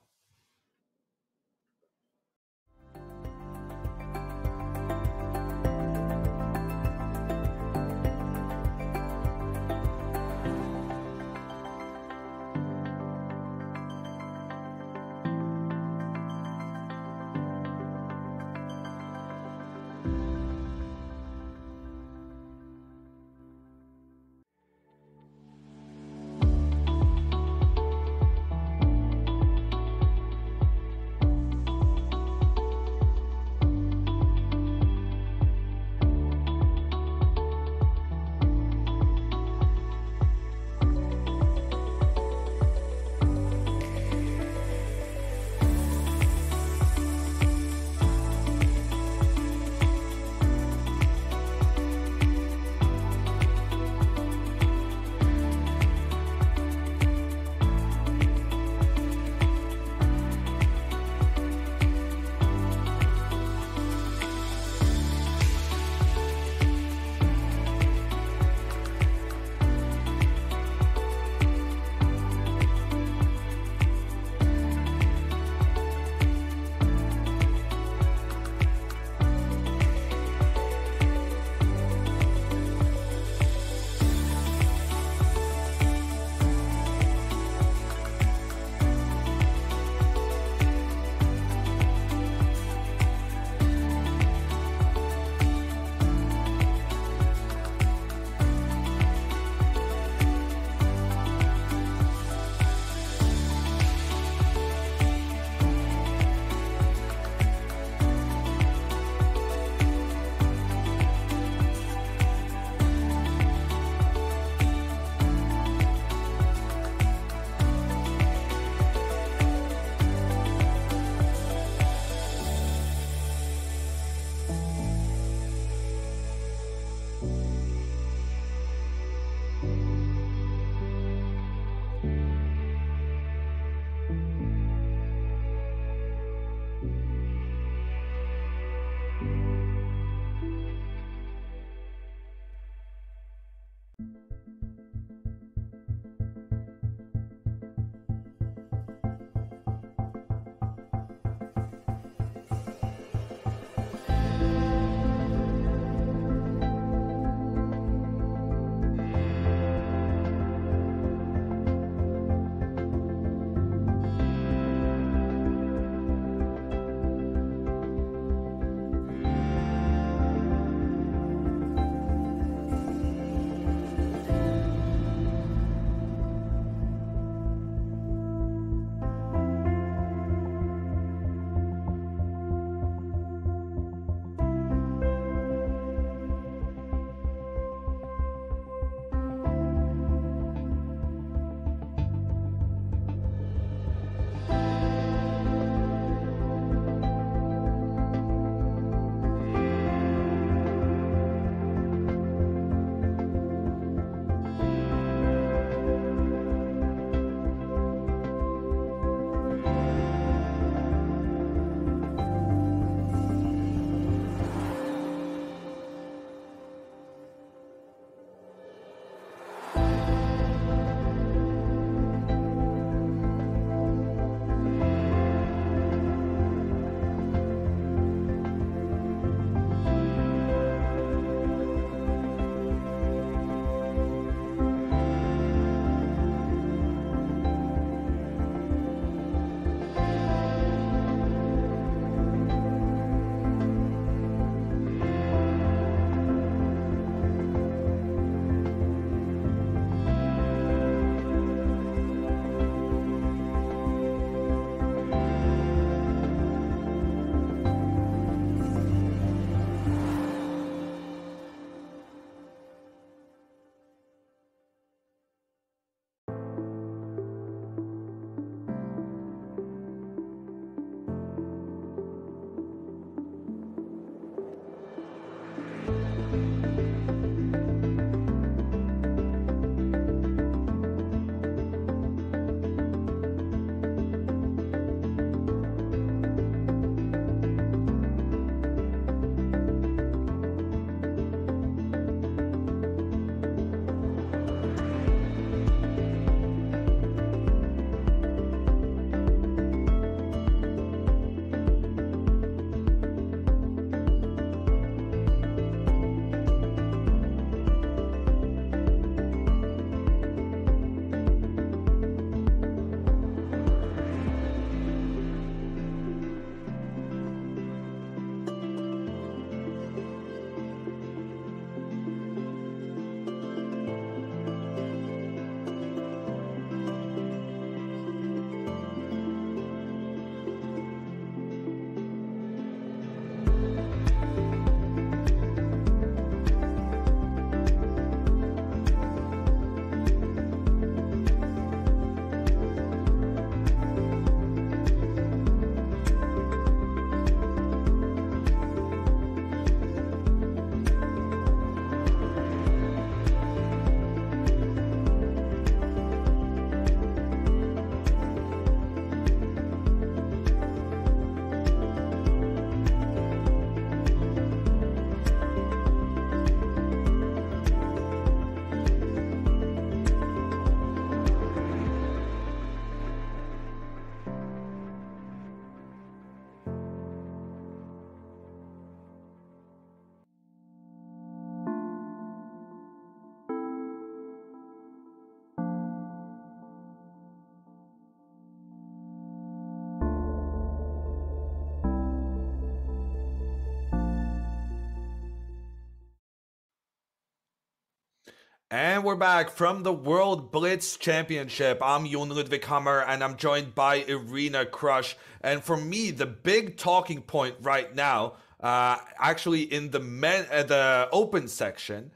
And we're back from the World Blitz Championship. I'm Jon Ludwig Hammer, and I'm joined by Irina Krush. And for me, the big talking point right now, actually in the open section,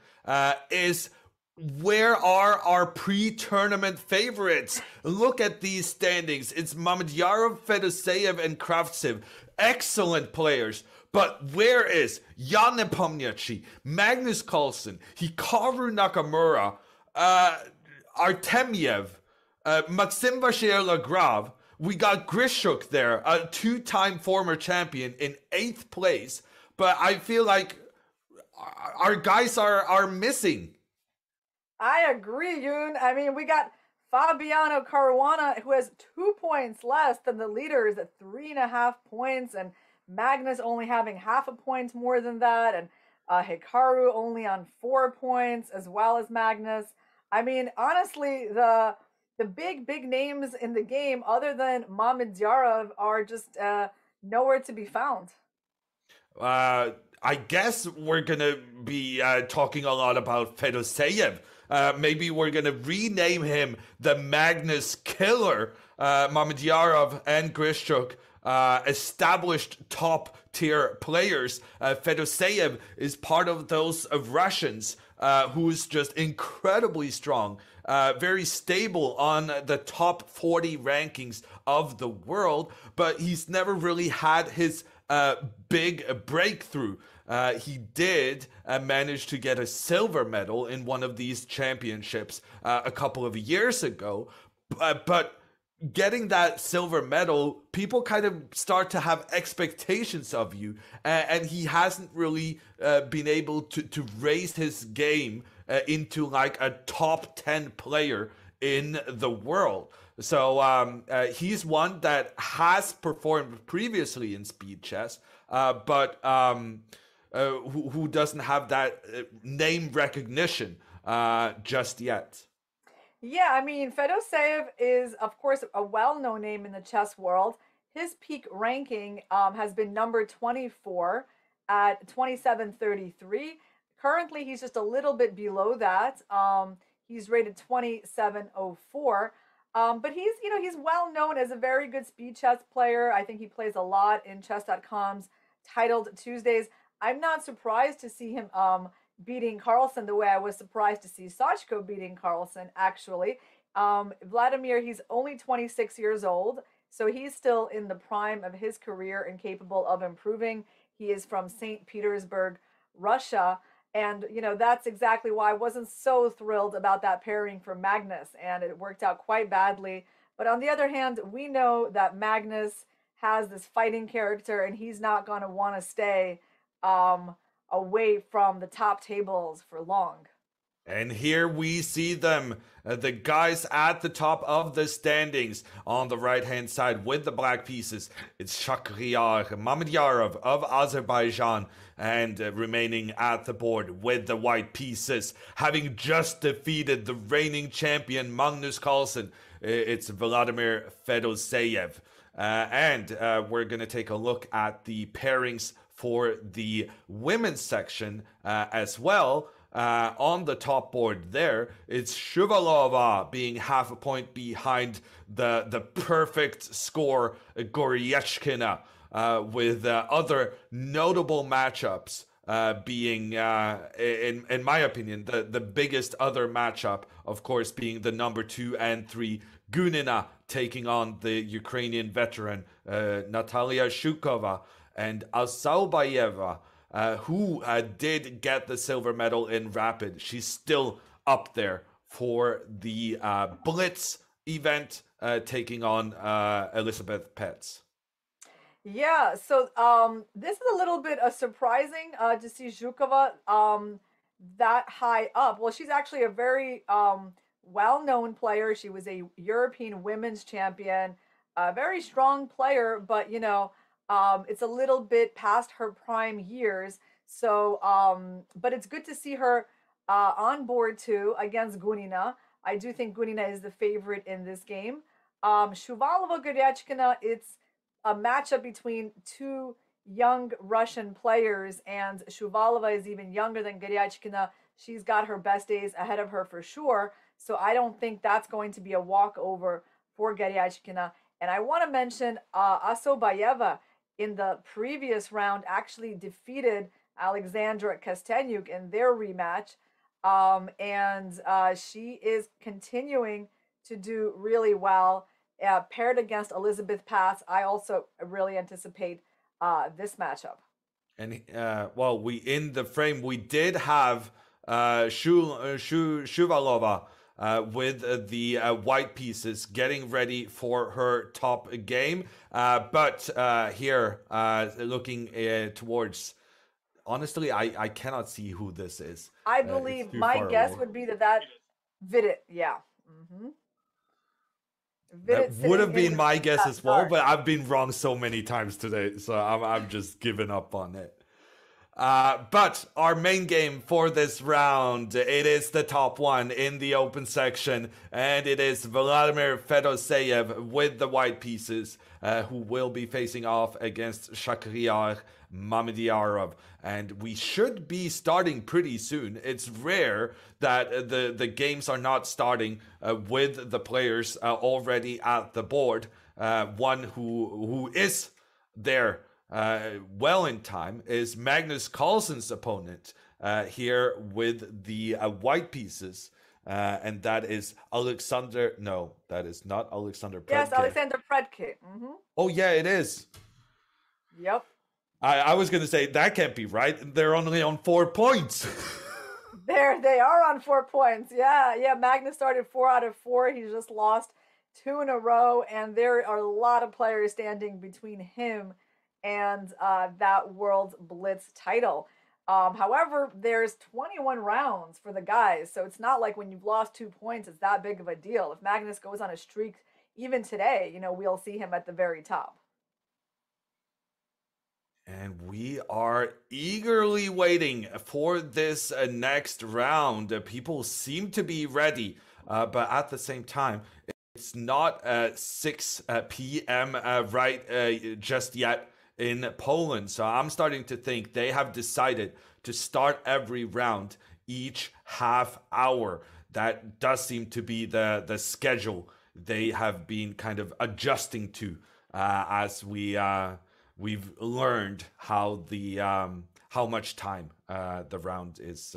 is where are our pre-tournament favorites? Look at these standings. It's Mamedyarov, Fedoseev, and Kravtsev. Excellent players. But where is Jan Nepomniachtchi, Magnus Carlsen, Hikaru Nakamura, Artemiev, Maxim Vachier-Lagrave? We got Grishuk there, a two-time former champion in 8th place. But I feel like our guys are missing. I agree, Yoon. I mean, we got Fabiano Caruana, who has 2 points less than the leaders at 3.5 points, and Magnus only having half a point more than that, and Hikaru only on 4 points, as well as Magnus. I mean, honestly, the big names in the game, other than Mamedyarov, are just nowhere to be found. I guess we're gonna be talking a lot about Fedoseev. Maybe we're gonna rename him the Magnus Killer. Mamedyarov and Grishuk, established top tier players. Fedoseev is part of those Russians who's just incredibly strong, very stable on the top 40 rankings of the world, but he's never really had his big breakthrough. He did manage to get a silver medal in one of these championships a couple of years ago, but getting that silver medal, people kind of start to have expectations of you, and he hasn't really been able to raise his game into like a top 10 player in the world. So he's one that has performed previously in speed chess, but who doesn't have that name recognition just yet. Yeah, I mean, Fedoseev is, of course, a well-known name in the chess world. His peak ranking has been number 24 at 2733. Currently, he's just a little bit below that. He's rated 2704. But he's well known as a very good speed chess player. I think he plays a lot in chess.com's Titled Tuesdays. I'm not surprised to see him beating Carlsen the way I was surprised to see Sachko beating Carlsen, actually. Vladimir, he's only 26 years old, so he's still in the prime of his career and capable of improving. He is from St. Petersburg, Russia, and, that's exactly why I wasn't so thrilled about that pairing for Magnus, and it worked out quite badly. But on the other hand, we know that Magnus has this fighting character, and he's not going to want to stay away from the top tables for long. And here we see them, the guys at the top of the standings. On the right-hand side with the black pieces, it's Shakhriyar Mamedyarov of Azerbaijan, and remaining at the board with the white pieces, having just defeated the reigning champion Magnus Carlsen, it's Vladimir Fedoseev. And we're going to take a look at the pairings for the women's section as well. On the top board there, it's Shuvalova being half a point behind the perfect score Goryechkina, with other notable matchups being, in my opinion, the biggest other matchup, of course, being the number 2 and 3 Gunina taking on the Ukrainian veteran Natalia Shukova, and Asaubayeva, who did get the silver medal in Rapid. She's still up there for the Blitz event, taking on Elizabeth Petz. Yeah, so this is a little bit surprising to see Zhukova that high up. Well, she's actually a very well-known player. She was a European women's champion, a very strong player, but it's a little bit past her prime years. So, but it's good to see her on board too against Gunina. I do think Gunina is the favorite in this game. Shuvalova-Goryechkina, it's a matchup between two young Russian players, and Shuvalova is even younger than Goryechkina. she's got her best days ahead of her for sure. So I don't think that's going to be a walkover for Garyachkina. And I want to mention Asobayeva in the previous round actually defeated Alexandra Kastenyuk in their rematch. She is continuing to do really well. Paired against Elizabeth Pass, I also really anticipate this matchup. And well, in the frame we did have Shuvalova with the white pieces getting ready for her top game, but here looking towards. Honestly, I cannot see who this is. I believe my guess would be that FIDE, yeah. That would have been my guess as well, but I've been wrong so many times today, so I'm just giving up on it. But our main game for this round, it is the top one in the open section, and it is Vladimir Fedoseyev with the white pieces, who will be facing off against Shakhriyar Mamedyarov. And we should be starting pretty soon. It's rare that the games are not starting with the players already at the board. One who is there well in time is Magnus Carlsen's opponent here with the white pieces. And that is Alexander. No, that is not Alexander Predke. Yes, Alexander Predke. Oh, yeah, it is. Yep. I was going to say that can't be right. They're only on 4 points. They are on 4 points. Yeah. Magnus started 4 out of 4. He's just lost 2 in a row. And there are a lot of players standing between him and that World Blitz title. However, there's 21 rounds for the guys. So it's not like when you've lost 2 points, it's that big of a deal. If Magnus goes on a streak, even today, we'll see him at the very top. And we are eagerly waiting for this next round. People seem to be ready, but at the same time, it's not 6 p.m. Just yet in Poland. So I'm starting to think they have decided to start every round each half hour. That does seem to be the schedule they have been kind of adjusting to as we've learned how much time the round is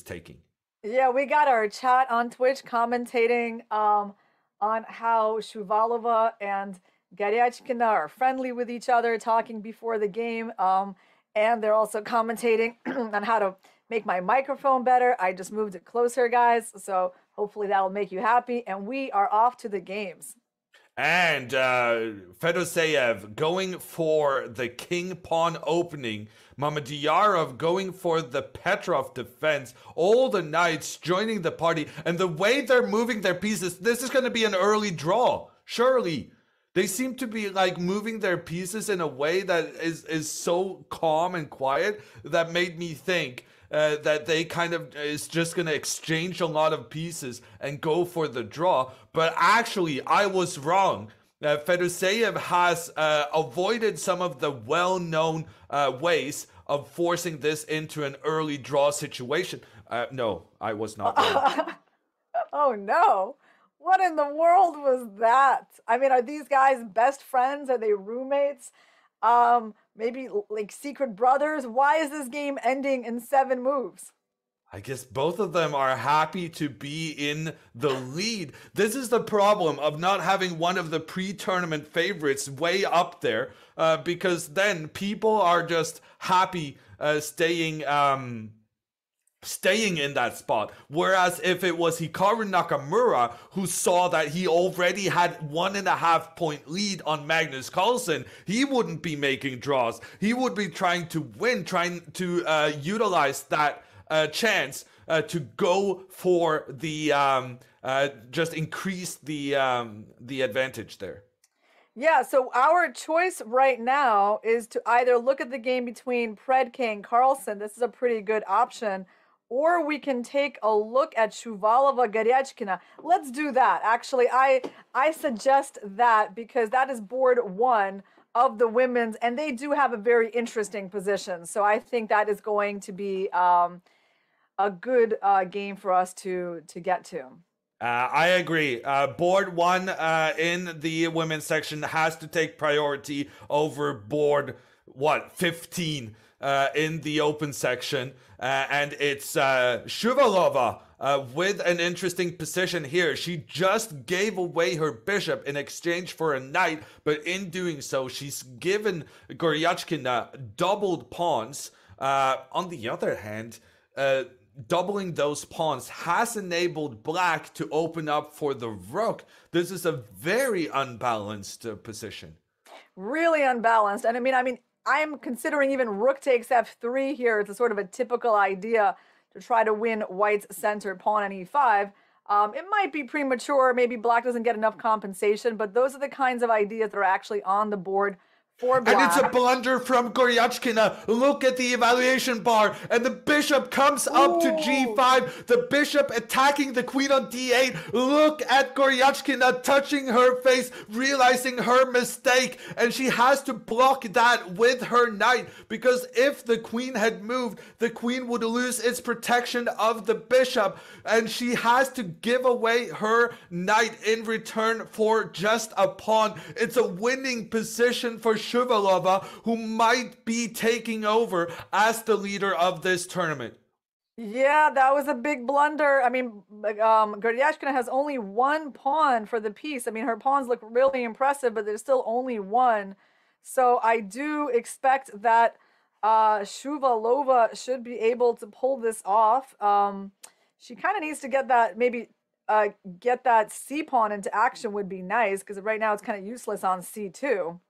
taking. Yeah, we got our chat on Twitch commentating on how Shuvalova and Garyachkina are friendly with each other, talking before the game. And they're also commentating on how to make my microphone better. I just moved it closer, guys. So hopefully that'll make you happy. And we are off to the games. And Fedoseyev going for the king pawn opening. Mamedyarov going for the Petrov defense. All the knights joining the party. And the way they're moving their pieces, this is going to be an early draw. Surely. They seem to be like moving their pieces in a way that is so calm and quiet that made me think that they kind of is just going to exchange a lot of pieces and go for the draw. But actually, I was wrong. Fedoseyev has avoided some of the well-known ways of forcing this into an early draw situation. No, I was not wrong. Oh, no. What in the world was that? I mean, are these guys best friends? Are they roommates? Maybe like secret brothers? Why is this game ending in 7 moves? I guess both of them are happy to be in the lead. This is the problem of not having one of the pre-tournament favorites way up there, because then people are just happy staying in that spot. Whereas if it was Hikaru Nakamura who saw that he already had 1.5 point lead on Magnus Carlsen, he wouldn't be making draws. He would be trying to win, trying to utilize that chance to go for the just increase the advantage there. Yeah, so our choice right now is to either look at the game between Predke and Carlsen. This is a pretty good option. Or we can take a look at Shuvalova Garyachkina. Let's do that. Actually, I suggest that because that is board 1 of the women's, and they do have a very interesting position. So I think that is going to be a good game for us to get to. I agree. Board 1 in the women's section has to take priority over board 15 in the open section, and it's Shuvalova with an interesting position here. She just gave away her bishop in exchange for a knight, but in doing so, she's given Goryachkina doubled pawns. On the other hand, doubling those pawns has enabled black to open up for the rook. This is a very unbalanced position. Really unbalanced. And I mean, I'm considering even rook takes f3 here. It's a sort of a typical idea to try to win white's center pawn on e5. It might be premature. Maybe black doesn't get enough compensation, but those are the kinds of ideas that are actually on the board for black. And it's a blunder from Goryachkina. Look at the evaluation bar. And the bishop comes up to g5. The bishop attacking the queen on d8. Look at Goryachkina touching her face, realizing her mistake. And she has to block that with her knight. Because if the queen had moved, the queen would lose its protection of the bishop. And she has to give away her knight in return for just a pawn. It's a winning position for Shuvalova, who might be taking over as the leader of this tournament. Yeah, that was a big blunder. I mean, Goryachkina has only one pawn for the piece. I mean, her pawns look really impressive, but there's still only one. So I do expect that Shuvalova should be able to pull this off. She kind of needs to get that, maybe get that C pawn into action would be nice, because right now it's kind of useless on C2.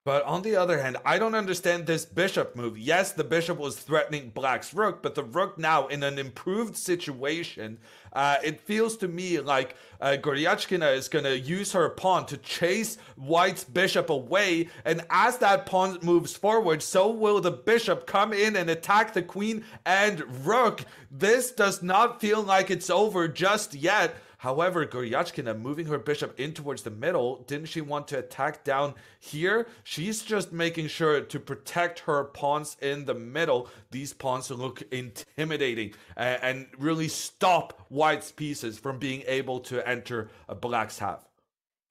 But on the other hand, I don't understand this bishop move. Yes, the bishop was threatening black's rook, but the rook now in an improved situation. It feels to me like Goryachkina is going to use her pawn to chase white's bishop away. And as that pawn moves forward, so will the bishop come in and attack the queen and rook. This does not feel like it's over just yet. However, Goryachkina moving her bishop in towards the middle, didn't she want to attack down here? She's just making sure to protect her pawns in the middle. These pawns look intimidating and really stop white's pieces from being able to enter a black's half.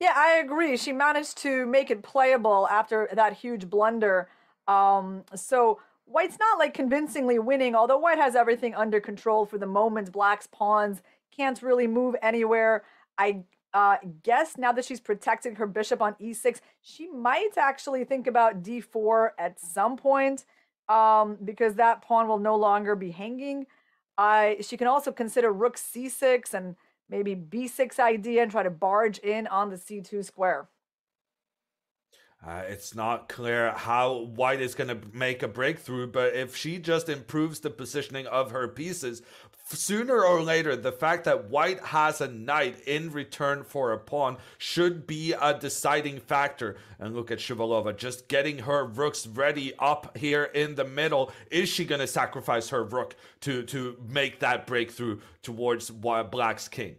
Yeah, I agree. She managed to make it playable after that huge blunder. So white's not like convincingly winning, although white has everything under control for the moment. Black's pawns can't really move anywhere. I guess now that she's protecting her bishop on e6, she might actually think about d4 at some point, because that pawn will no longer be hanging. She can also consider rook c6 and maybe b6 idea and try to barge in on the c2 square. It's not clear how white is going to make a breakthrough, but if she just improves the positioning of her pieces, sooner or later, the fact that white has a knight in return for a pawn should be a deciding factor. And look at Shuvalova just getting her rooks ready up here in the middle. Is she going to sacrifice her rook to make that breakthrough towards black's king?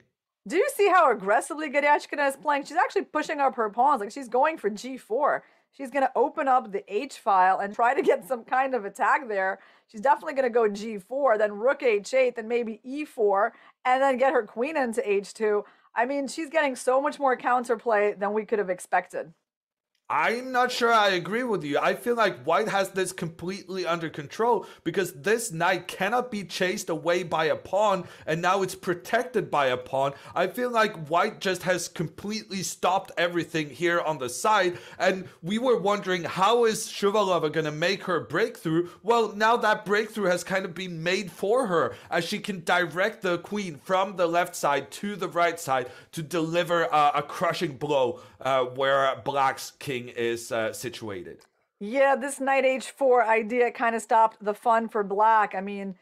Do you see how aggressively Goryachkina is playing? She's actually pushing up her pawns. Like, she's going for g4. She's going to open up the h file and try to get some kind of attack there. She's definitely going to go g4, then rook h8, then maybe e4, and then get her queen into h2. I mean, she's getting so much more counterplay than we could have expected. I'm not sure I agree with you. I feel like white has this completely under control because this knight cannot be chased away by a pawn, and now it's protected by a pawn. I feel like white just has completely stopped everything here on the side, and we were wondering, how is Shuvalova going to make her breakthrough? Well, now that breakthrough has kind of been made for her, as she can direct the queen from the left side to the right side to deliver a crushing blow where black's king is situated. Yeah, this knight h4 idea kind of stopped the fun for black. I mean,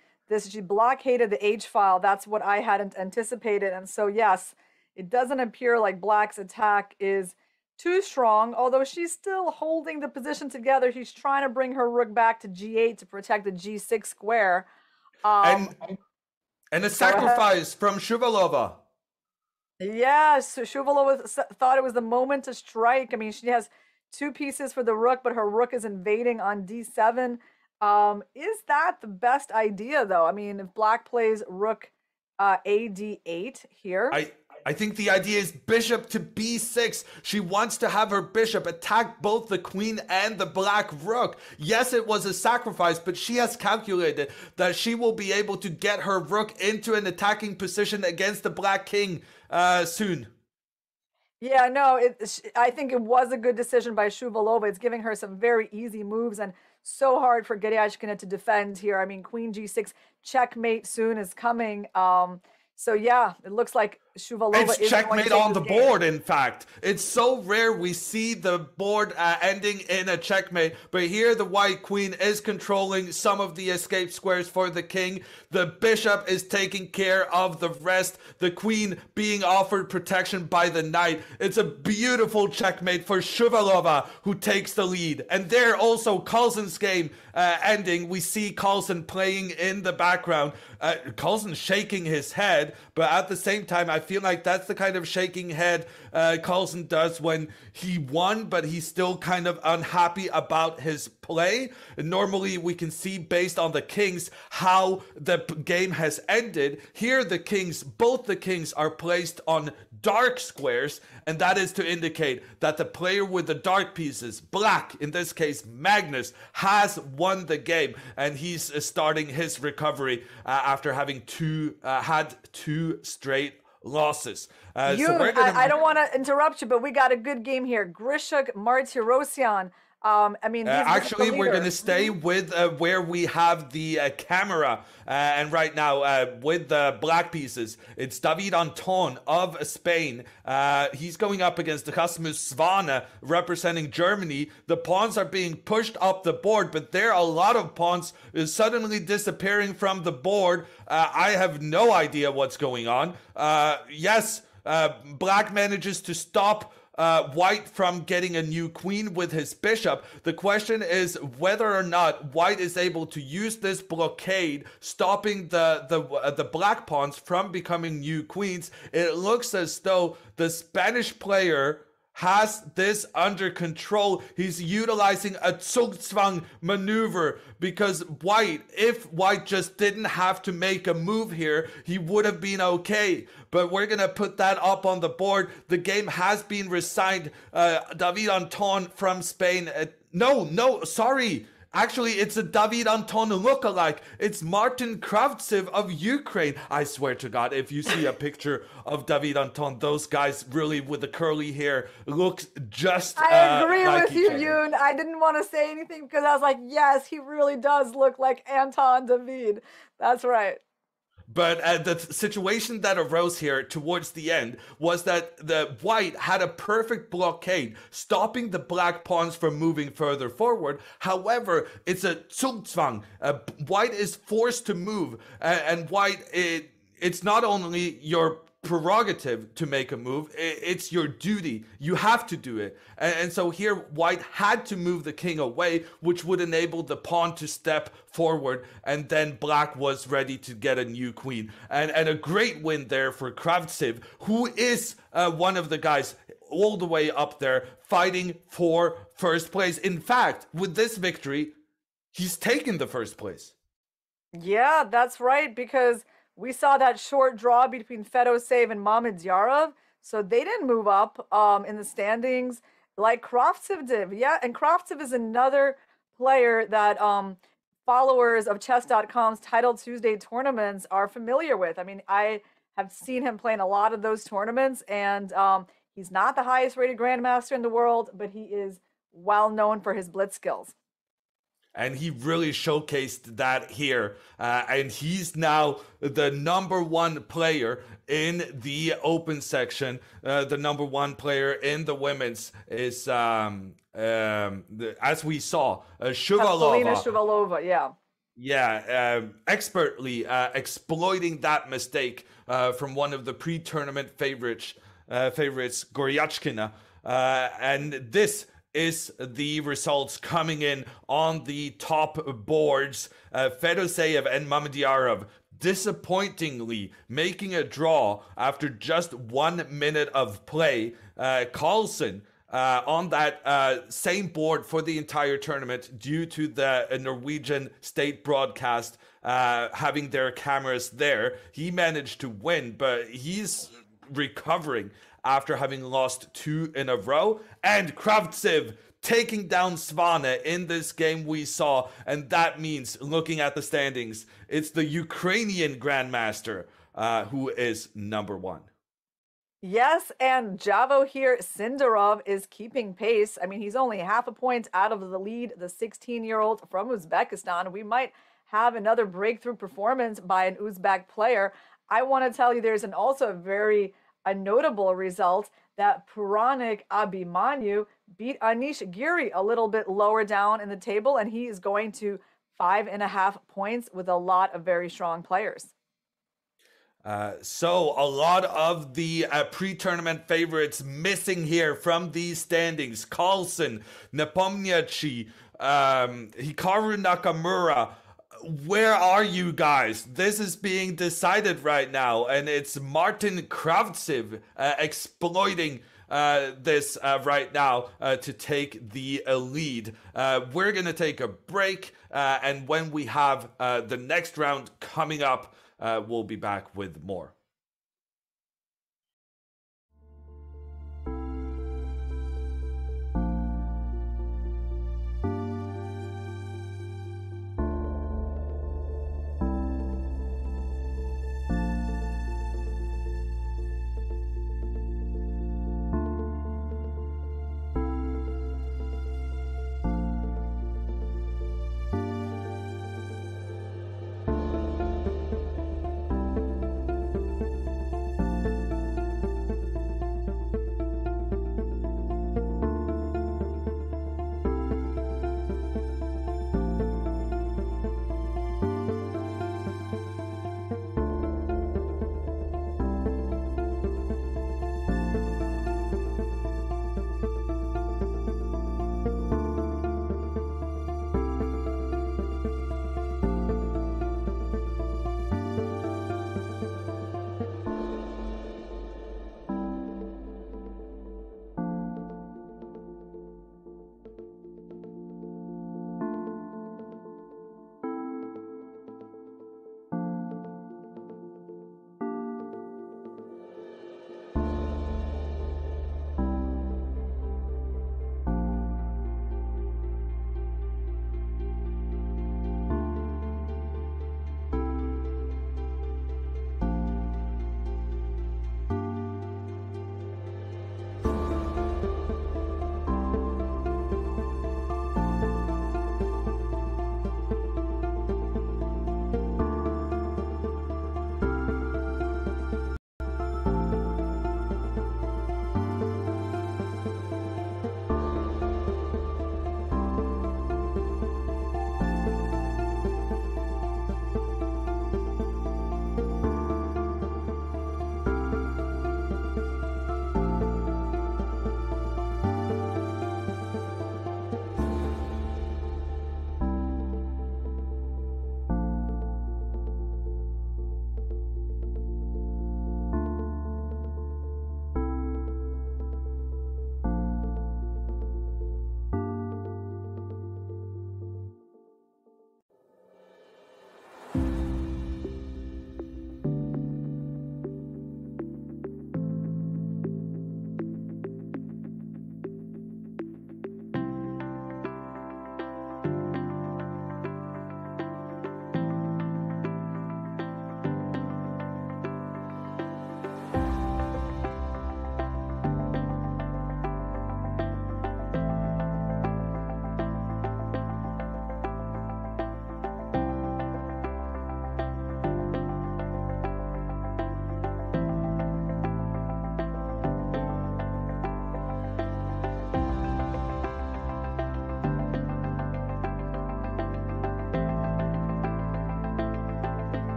she blockaded the h file. That's what I hadn't anticipated. And so, yes, it doesn't appear like black's attack is too strong, although she's still holding the position together. She's trying to bring her rook back to g8 to protect the g6 square. And a sacrifice from Shuvalova. Yeah, so Shuvalova thought it was the moment to strike. I mean, she has two pieces for the rook, but her rook is invading on d7. Is that the best idea, though? I mean, if black plays rook AD8 here. I think the idea is bishop to b6. She wants to have her bishop attack both the queen and the black rook. Yes, it was a sacrifice, but she has calculated that she will be able to get her rook into an attacking position against the black king soon. Yeah, no, I think it was a good decision by Shuvalova. It's giving her some very easy moves and so hard for Goryachkina to defend here. I mean, queen g6 checkmate soon is coming. So yeah, it looks like Shuvalova is checkmate on the board. In fact, it's so rare we see the board ending in a checkmate, but here the white queen is controlling some of the escape squares for the king. The bishop is taking care of the rest, the queen being offered protection by the knight. It's a beautiful checkmate for Shuvalova, who takes the lead. And there also Carlsen's game ending. We see Carlsen playing in the background, Carlsen shaking his head, but at the same time I feel like that's the kind of shaking head Carlsen does when he won, but he's still kind of unhappy about his play. Normally we can see, based on the kings, how the game has ended. Here both the kings are placed on dark squares, and that is to indicate that the player with the dark pieces, black in this case Magnus, has won the game, and he's starting his recovery after having had two straight losses. I don't want to interrupt you, but we got a good game here. Grishuk Martirosyan. I mean, actually, we're going to stay with where we have the camera. And right now, with the black pieces, it's David Anton of Spain. He's going up against Rasmus Svane, representing Germany. The pawns are being pushed up the board, but there are a lot of pawns suddenly disappearing from the board. I have no idea what's going on. Yes, black manages to stop white from getting a new queen with his bishop. The question is whether or not white is able to use this blockade, stopping the black pawns from becoming new queens. It looks as though the Spanish player has this under control. He's utilizing a Zugzwang maneuver, because if white just didn't have to make a move here, he would have been okay. But we're going to put that up on the board. The game has been resigned. David Anton from Spain. Sorry. Actually, it's a David Anton lookalike. It's Martin Kravtsev of Ukraine. I swear to God, if you see a picture of David Anton, those guys really with the curly hair look just I agree like with you, Yoon. I didn't want to say anything because I was like, yes, he really does look like Anton David. That's right. But the situation that arose here towards the end was that the white had a perfect blockade, stopping the black pawns from moving further forward. However, it's a Zugzwang. White is forced to move, and white, it's not only your prerogative to make a move, it's your duty. You have to do it. And so here white had to move the king away, which would enable the pawn to step forward, and then black was ready to get a new queen. And a great win there for Kravtsev, who is one of the guys all the way up there fighting for first place. In fact, with this victory, he's taken the first place. Yeah, that's right, because we saw that short draw between Fedosev and Mamedyarov, so they didn't move up in the standings like Kravtsev did. Yeah, and Kravtsev is another player that followers of Chess.com's Title Tuesday tournaments are familiar with. I mean, I have seen him play in a lot of those tournaments, and he's not the highest rated grandmaster in the world, but he is well known for his blitz skills. And he really showcased that here. And he's now the #1 player in the open section. The #1 player in the women's is, as we saw, Shuvalova, yeah. Yeah, expertly exploiting that mistake from one of the pre-tournament favorites, Goryachkina. And this is the results coming in on the top boards. Fedosev and Mamedyarov disappointingly making a draw after just 1 minute of play. Carlsen on that same board for the entire tournament due to the Norwegian state broadcast having their cameras there. He managed to win, but he's recovering after having lost 2 in a row. And Kravtsev taking down Svane in this game we saw, and that means, looking at the standings, it's the Ukrainian Grandmaster who is number 1. Yes, and Javo here, Sindarov, is keeping pace. I mean, he's only half a point out of the lead, the 16-year-old from Uzbekistan. We might have another breakthrough performance by an Uzbek player. I want to tell you there's also a notable result that Puranik Abhimanyu beat Anish Giri a little bit lower down in the table, and he is going to 5.5 points with a lot of very strong players. So a lot of the pre-tournament favorites missing here from these standings. Carlsen, Nepomniachtchi, Hikaru Nakamura. Where are you guys? This is being decided right now, and it's Martin Kravtsev exploiting this right now to take the lead. We're going to take a break, and when we have the next round coming up, we'll be back with more.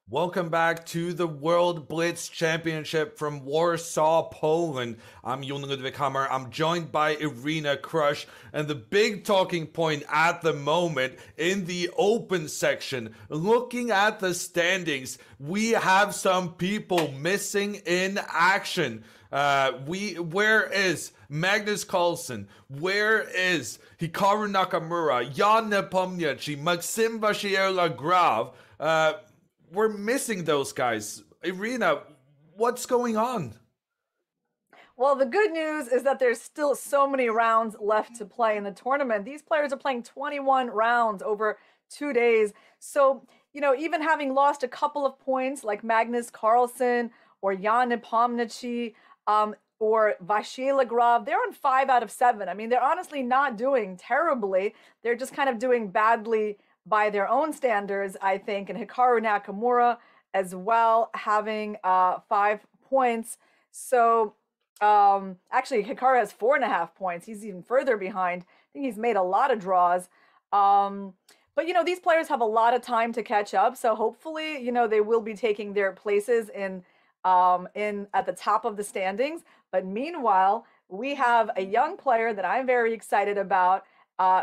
Welcome back to the World Blitz Championship from Warsaw, Poland. I'm Jon Ludwig Hammer. I'm joined by Irina Krush. And the big talking point at the moment in the open section, looking at the standings, we have some people missing in action. Where is Magnus Carlsen? Where is Hikaru Nakamura, Jan Nepomniachtchi, Maxim Vachier-Lagrave? We're missing those guys. Irina, what's going on? Well, the good news is that there's still so many rounds left to play in the tournament. These players are playing 21 rounds over 2 days. So, even having lost a couple of points like Magnus Carlsen or Jan Nepomniachtchi or Vachier-Lagrave, they're on 5 out of 7. I mean, they're honestly not doing terribly. They're just kind of doing badly by their own standards, I think, and Hikaru Nakamura as well, having 5 points. So actually, Hikaru has 4.5 points. He's even further behind. I think he's made a lot of draws. But, these players have a lot of time to catch up. So hopefully, they will be taking their places in at the top of the standings. But meanwhile, we have a young player that I'm very excited about,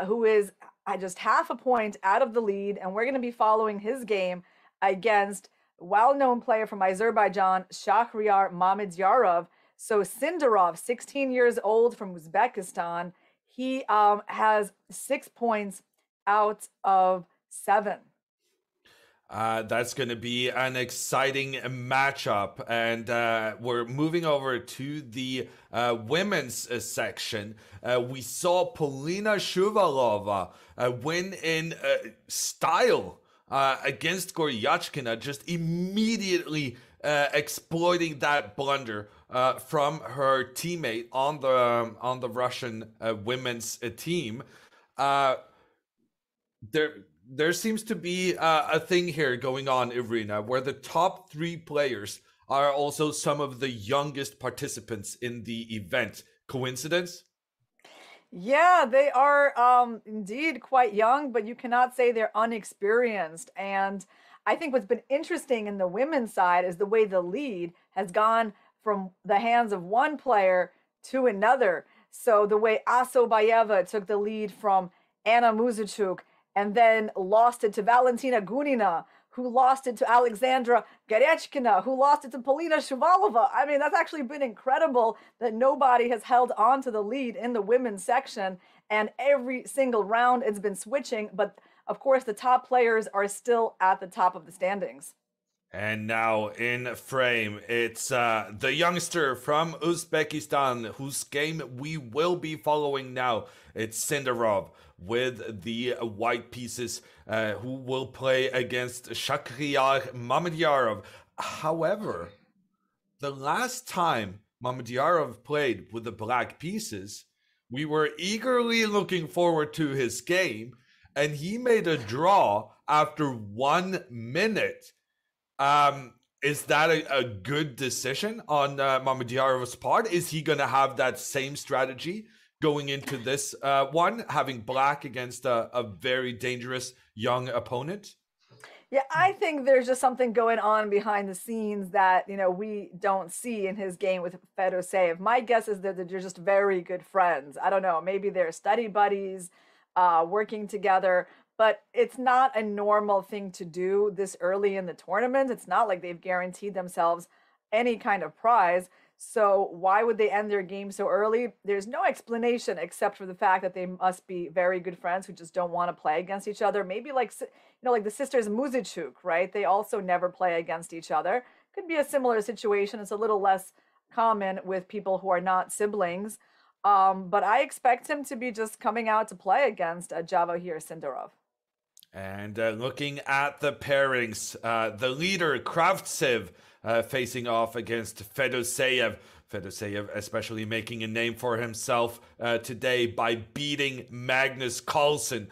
who is just half a point out of the lead, and we're going to be following his game against well-known player from Azerbaijan, Shahryar Mamedyarov. So Sindarov, 16 years old from Uzbekistan, he has 6 points out of 7. That's going to be an exciting matchup. And we're moving over to the women's section. We saw Polina Shuvalova win in style against Goryachkina, just immediately exploiting that blunder from her teammate on the Russian women's team. There seems to be a thing here going on, Irina, where the top 3 players are also some of the youngest participants in the event. Coincidence? Yeah, they are indeed quite young, but you cannot say they're unexperienced. And I think what's been interesting in the women's side is the way the lead has gone from the hands of one player to another. So the way Asobayeva took the lead from Anna Muzichuk and then lost it to Valentina Gunina, who lost it to Alexandra Garechkina, who lost it to Polina Shuvalova. I mean, that's actually been incredible that nobody has held on to the lead in the women's section. And every single round it's been switching. But of course, the top players are still at the top of the standings. And now in frame, it's the youngster from Uzbekistan, whose game we will be following now. It's Sindarov with the white pieces, who will play against Shahryar Mamedyarov. However, the last time Mamedyarov played with the black pieces, we were eagerly looking forward to his game, and he made a draw after 1 minute. Is that a good decision on Mamedyarov's part? Is he going to have that same strategy going into this one, having black against a very dangerous young opponent? Yeah, I think there's just something going on behind the scenes that, we don't see in his game with Fedoseev. My guess is that they're just very good friends. I don't know, maybe they're study buddies, working together. But it's not a normal thing to do this early in the tournament. It's not like they've guaranteed themselves any kind of prize. So why would they end their game so early? There's no explanation except for the fact that they must be very good friends who just don't want to play against each other. Maybe like the sisters Muzichuk, right? They also never play against each other. Could be a similar situation. It's a little less common with people who are not siblings. But I expect him to be just coming out to play against Javohir Sindarov. And looking at the pairings, the leader, Kravtsev, facing off against Fedoseev. Fedoseev especially making a name for himself today by beating Magnus Carlsen.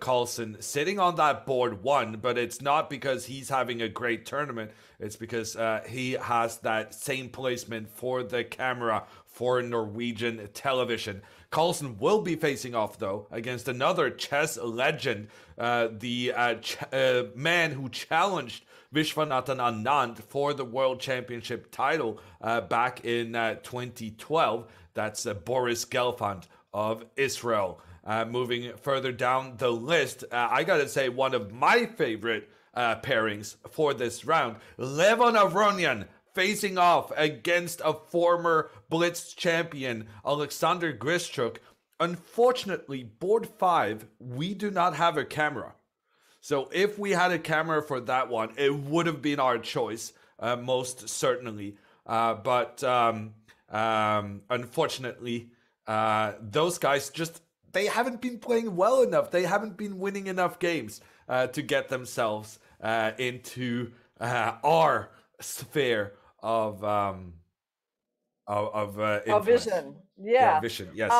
Carlsen sitting on that board 1, but it's not because he's having a great tournament. It's because he has that same placement for the camera for Norwegian television. Carlsen will be facing off, though, against another chess legend, the man who challenged Vishwanathan Anand for the World Championship title back in 2012. That's Boris Gelfand of Israel. Moving further down the list, I gotta say one of my favorite pairings for this round, Levon Avronian facing off against a former Blitz champion, Alexander Grischuk. Unfortunately, board 5, we do not have a camera. So if we had a camera for that one, it would have been our choice, most certainly. But unfortunately, those guys they haven't been playing well enough. They haven't been winning enough games to get themselves into our sphere of vision. Yeah, vision. Yes.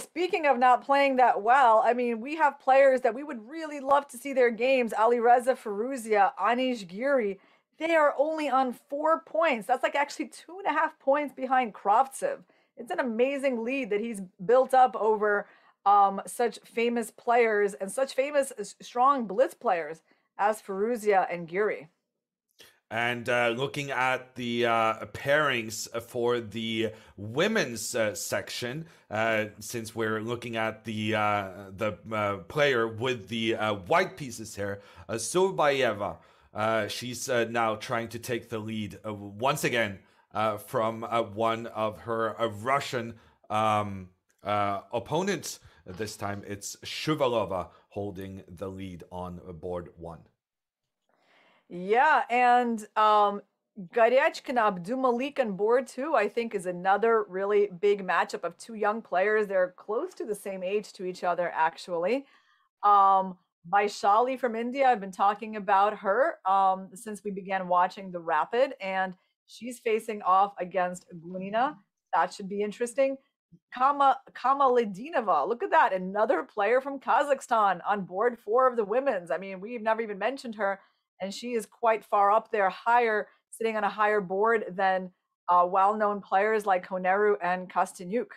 Speaking of not playing that well, I mean, we have players that we would really love to see their games. Alireza Firouzja, Anish Giri, they are only on 4 points. That's like actually 2.5 points behind Kravtsev. It's an amazing lead that he's built up over such famous players and such famous, strong Blitz players as Firouzja and Giri. And looking at the pairings for the women's section, since we're looking at the player with the white pieces here, Sobayeva, she's now trying to take the lead once again from one of her Russian opponents. This time it's Shuvalova holding the lead on board 1. Yeah, and Garechkin Abdumalik on board 2, I think, is another really big matchup of 2 young players. They're close to the same age to each other, actually. Vaishali from India, I've been talking about her since we began watching the Rapid, and she's facing off against Gunina. That should be interesting. Kamaledinova, look at that, another player from Kazakhstan on board 4 of the women's. I mean, we've never even mentioned her, and she is quite far up there, sitting on a higher board than well-known players like Koneru and Kostyanyuk.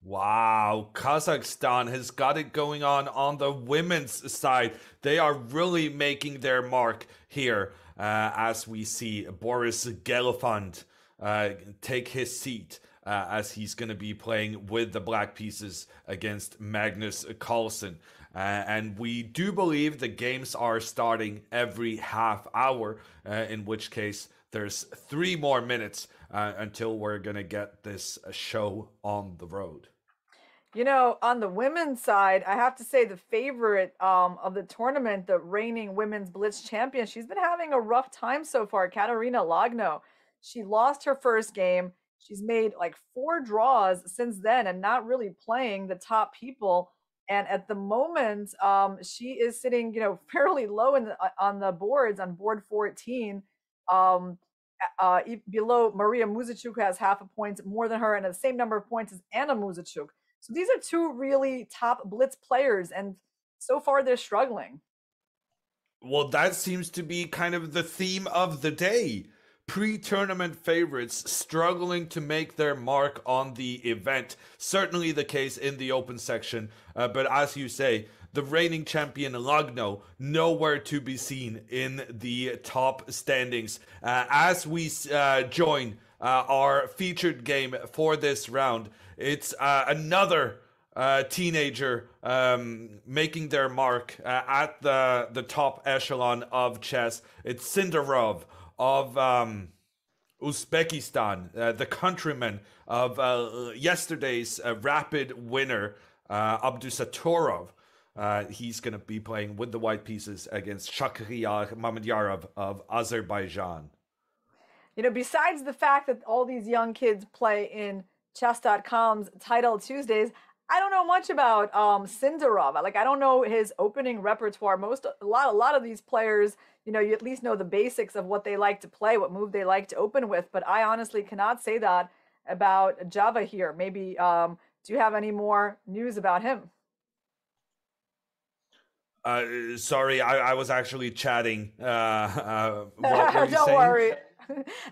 Wow, Kazakhstan has got it going on the women's side. They are really making their mark here as we see Boris Gelfand take his seat as he's going to be playing with the black pieces against Magnus Carlsen. And we do believe the games are starting every half hour, in which case there's 3 more minutes until we're going to get this show on the road. You know, on the women's side, I have to say the favorite of the tournament, the reigning women's Blitz champion, she's been having a rough time so far, Katerina Lagno. She lost her first game. She's made like 4 draws since then and not really playing the top people. And at the moment, she is sitting, fairly low on the boards, on board 14, below Maria Muzichuk, who has half a point more than her and the same number of points as Anna Muzichuk. So these are 2 really top Blitz players, and so far they're struggling. Well, that seems to be kind of the theme of the day. Pre-tournament favorites struggling to make their mark on the event. Certainly the case in the open section, but as you say, the reigning champion Lagno nowhere to be seen in the top standings. As we join our featured game for this round, it's another teenager making their mark at the top echelon of chess. It's Sindarov of Uzbekistan, the countryman of yesterday's Rapid winner, Abdusatorov. He's going to be playing with the white pieces against Shakriyar Mamedyarov of Azerbaijan. Besides the fact that all these young kids play in Chess.com's Title Tuesdays, I don't know much about Sindarov. Like I don't know his opening repertoire. A lot of these players, you know, you at least know the basics of what they like to play, what move they like to open with. But I honestly cannot say that about Java here. Maybe do you have any more news about him? Sorry, I was actually chatting. What were you Don't saying? worry.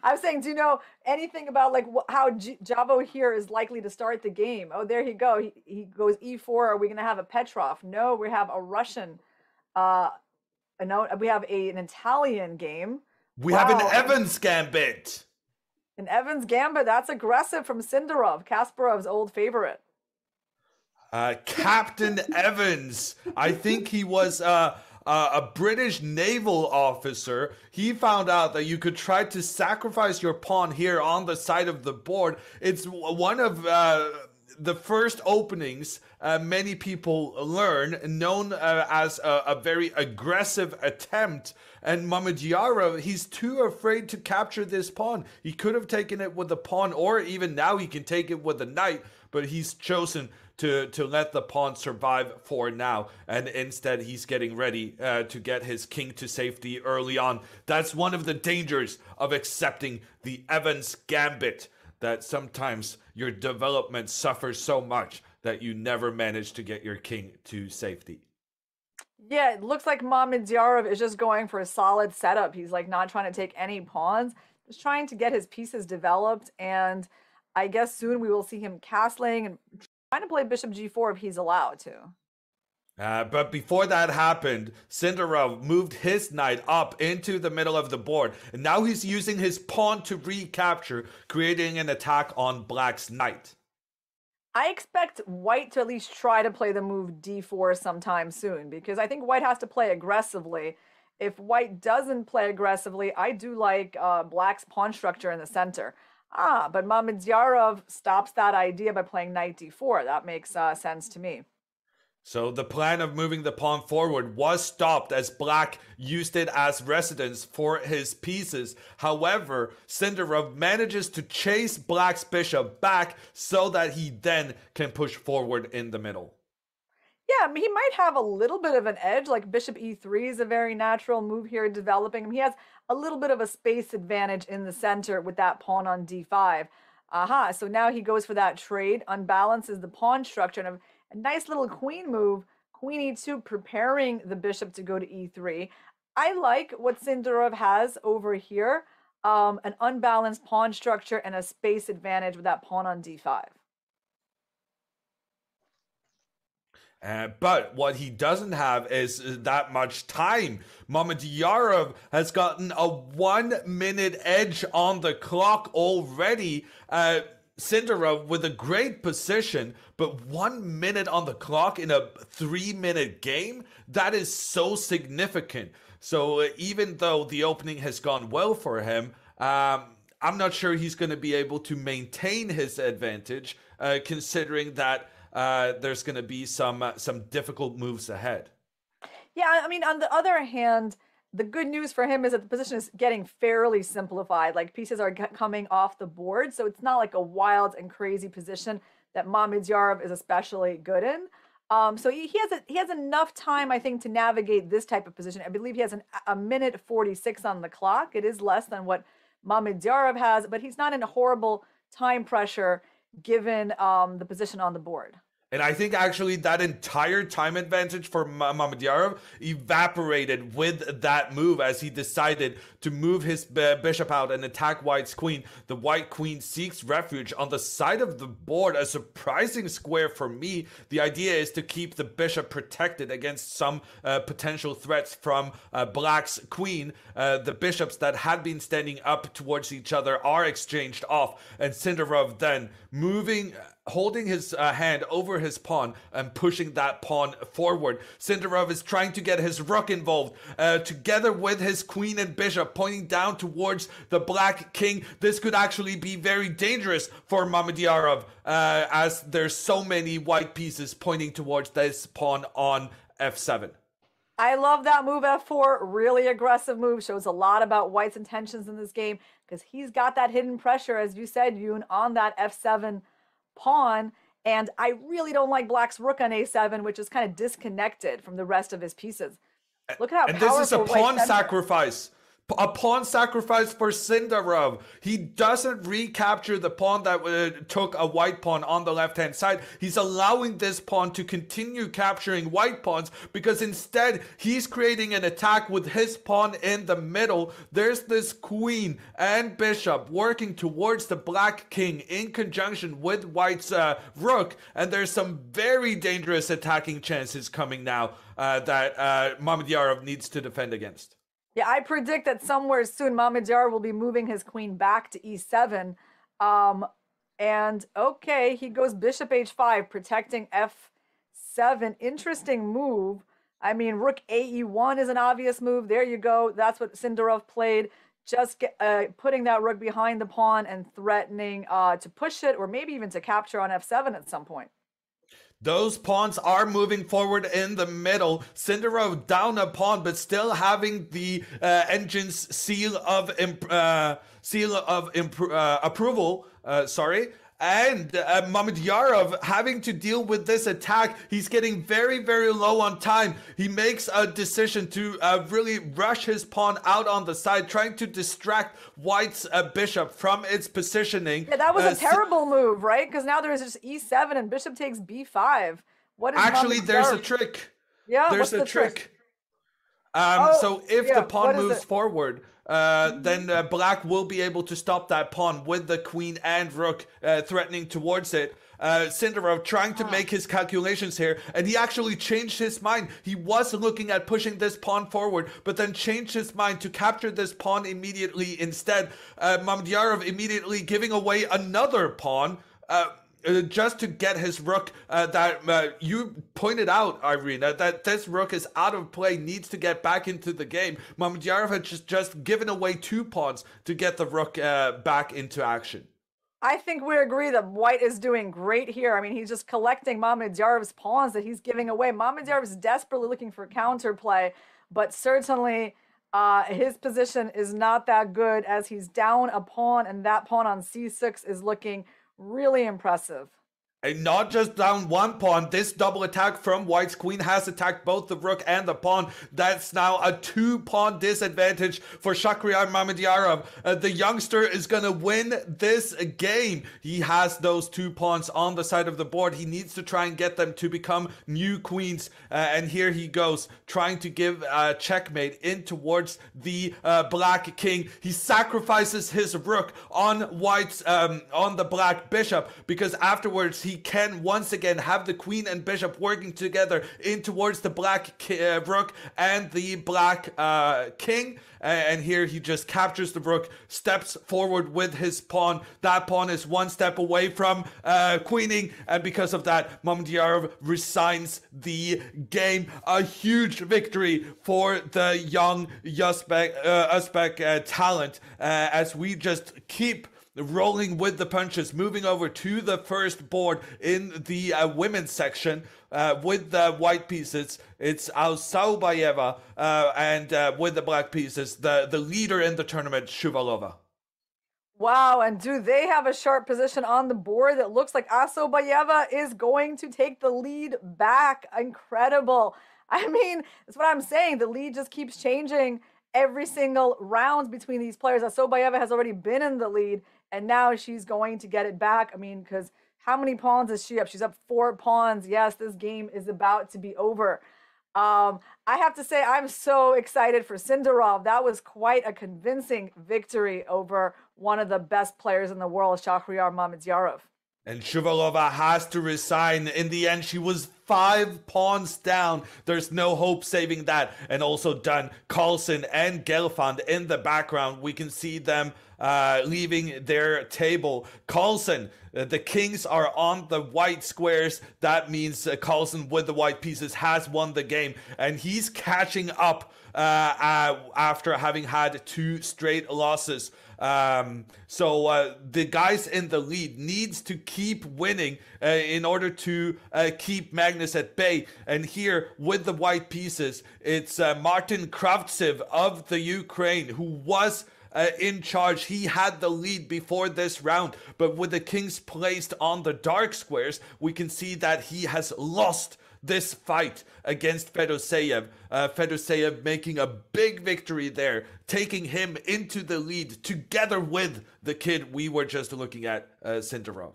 I'm saying, do you know anything about like how Javo here is likely to start the game? Oh, there he go. He goes E4. Are we going to have a Petrov? No, we have a Russian. No, we have an Italian game. We have an Wow. Evans Gambit. An Evans Gambit. That's aggressive from Sindarov, Kasparov's old favorite. Captain Evans. I think he was a British naval officer. He found out that you could try to sacrifice your pawn here on the side of the board. It's one of the first openings many people learn, known as a very aggressive attempt. And Mamedyarov, he's too afraid to capture this pawn. He could have taken it with the pawn, or even now he can take it with the knight, but he's chosen to let the pawn survive for now, and instead he's getting ready to get his king to safety early on. That's one of the dangers of accepting the Evans Gambit, that sometimes your development suffers so much that you never manage to get your king to safety. Yeah, it looks like Mamedyarov is just going for a solid setup. He's like not trying to take any pawns, just trying to get his pieces developed. And I guess soon we will see him castling and trying to play bishop g4 if he's allowed to. But before that happened, Sindarov moved his knight up into the middle of the board. And now he's using his pawn to recapture, creating an attack on Black's knight. I expect White to at least try to play the move d4 sometime soon, because I think White has to play aggressively. If White doesn't play aggressively, I do like Black's pawn structure in the center. But Mamedyarov stops that idea by playing knight d4. That makes sense to me. So the plan of moving the pawn forward was stopped as Black used it as residence for his pieces. However, Sindarov manages to chase Black's bishop back so that he then can push forward in the middle. Yeah, he might have a little bit of an edge, like bishop e3 is a very natural move here developing. He has a little bit of a space advantage in the center with that pawn on d5. So now he goes for that trade, unbalances the pawn structure, and a nice little queen move, queen e2, preparing the bishop to go to e3. I like what Sindarov has over here, an unbalanced pawn structure and a space advantage with that pawn on d5. But what he doesn't have is that much time. Mamedyarov has gotten a 1 minute edge on the clock already. Sindarov with a great position, but 1 minute on the clock in a 3-minute game, that is so significant. So even though the opening has gone well for him, I'm not sure he's going to be able to maintain his advantage, considering that there's going to be some difficult moves ahead. Yeah, I mean, on the other hand, the good news for him is that the position is getting fairly simplified. Like pieces are coming off the board, so it's not like a wild and crazy position that Mamedyarov is especially good in. So he has enough time, I think, to navigate this type of position. I believe he has a minute 46 on the clock. It is less than what Mamedyarov has, but he's not in a horrible time pressure given the position on the board. And I think actually that entire time advantage for Mamedyarov evaporated with that move as he decided to move his bishop out and attack White's queen. The White queen seeks refuge on the side of the board, a surprising square for me. The idea is to keep the bishop protected against some potential threats from Black's queen. The bishops that had been standing up towards each other are exchanged off, and Sindarov then holding his hand over his pawn and pushing that pawn forward. Sindarov is trying to get his rook involved, together with his queen and bishop pointing down towards the Black king. This could actually be very dangerous for Mamedyarov, as there's so many white pieces pointing towards this pawn on f7. I love that move, f4. Really aggressive move. Shows a lot about White's intentions in this game, because he's got that hidden pressure, as you said, Yoon, on that f7 pawn. And I really don't like black's rook on a7, which is kind of disconnected from the rest of his pieces. Look at how and powerful this is a white's pawn center. sacrifice. A pawn sacrifice for Sindarov. He doesn't recapture the pawn that took a white pawn on the left-hand side. He's allowing this pawn to continue capturing white pawns because instead he's creating an attack with his pawn in the middle. There's this queen and bishop working towards the black king in conjunction with white's rook, and there's some very dangerous attacking chances coming now that Mamedyarov needs to defend against. Yeah, I predict that somewhere soon Mamedyarov will be moving his queen back to e7. And okay, he goes bishop h5, protecting f7. Interesting move. I mean, rook ae1 is an obvious move. There you go. That's what Sindarov played. Just putting that rook behind the pawn and threatening to push it or maybe even to capture on f7 at some point. Those pawns are moving forward in the middle. Sindarov down a pawn, but still having the engine's seal of approval. And Mamedyarov having to deal with this attack. He's getting very, very low on time. He makes a decision to really rush his pawn out on the side, trying to distract white's bishop from its positioning. Yeah, that was a terrible move, right? Because now there's just e7 and bishop takes b5. What is actually, there's a trick. Yeah, there's a trick. So if the pawn moves forward, then black will be able to stop that pawn with the queen and rook threatening towards it. Sindarov trying to make his calculations here, and he actually changed his mind. He was looking at pushing this pawn forward, but then changed his mind to capture this pawn immediately instead. Mamedyarov immediately giving away another pawn. Just to get his rook that you pointed out, Irina, that this rook is out of play, needs to get back into the game. Mamedyarov had just given away 2 pawns to get the rook back into action. I think we agree that white is doing great here. I mean, he's just collecting Mamedyarov's pawns that he's giving away. Mamedyarov is desperately looking for counterplay, but certainly his position is not that good as he's down a pawn, and that pawn on c6 is looking really impressive. And not just down one pawn, this double attack from white's queen has attacked both the rook and the pawn. That's now a 2-pawn disadvantage for Shahryar Mamedyarov. The youngster is going to win this game. He has those 2 pawns on the side of the board. He needs to try and get them to become new queens. And here he goes, trying to give a checkmate in towards the black king. He sacrifices his rook on white's, on the black bishop, because afterwards he can once again have the queen and bishop working together in towards the black rook and the black king. And here he just captures the rook, steps forward with his pawn. That pawn is 1 step away from queening, and because of that, Mamedyarov resigns the game. A huge victory for the young Uzbek talent as we just keep rolling with the punches, moving over to the first board in the women's section with the white pieces. It's Alsaubayeva and with the black pieces, the leader in the tournament, Shuvalova. Wow, and do they have a sharp position on the board that looks like Alsaubayeva is going to take the lead back. Incredible. I mean, that's what I'm saying. The lead just keeps changing every single round between these players. Alsaubayeva has already been in the lead, and now she's going to get it back. I mean, because how many pawns is she up? She's up 4 pawns. Yes, this game is about to be over. I have to say, I'm so excited for Sindarov. That was quite a convincing victory over one of the best players in the world, Shahryar Mamedyarov. And Shuvalova has to resign. In the end, she was 5 pawns down. There's no hope saving that. And also done. Carlsen and Gelfand in the background. We can see them leaving their table. Carlsen, the kings are on the white squares. That means Carlsen with the white pieces has won the game. And he's catching up after having had 2 straight losses. So the guys in the lead needs to keep winning in order to keep Magnus at bay. And here with the white pieces, it's Martin Kravtsev of the Ukraine, who was in charge. He had the lead before this round, but with the kings placed on the dark squares, we can see that he has lost this fight against Fedoseev. Fedoseev making a big victory there, taking him into the lead together with the kid we were just looking at, Sindarov.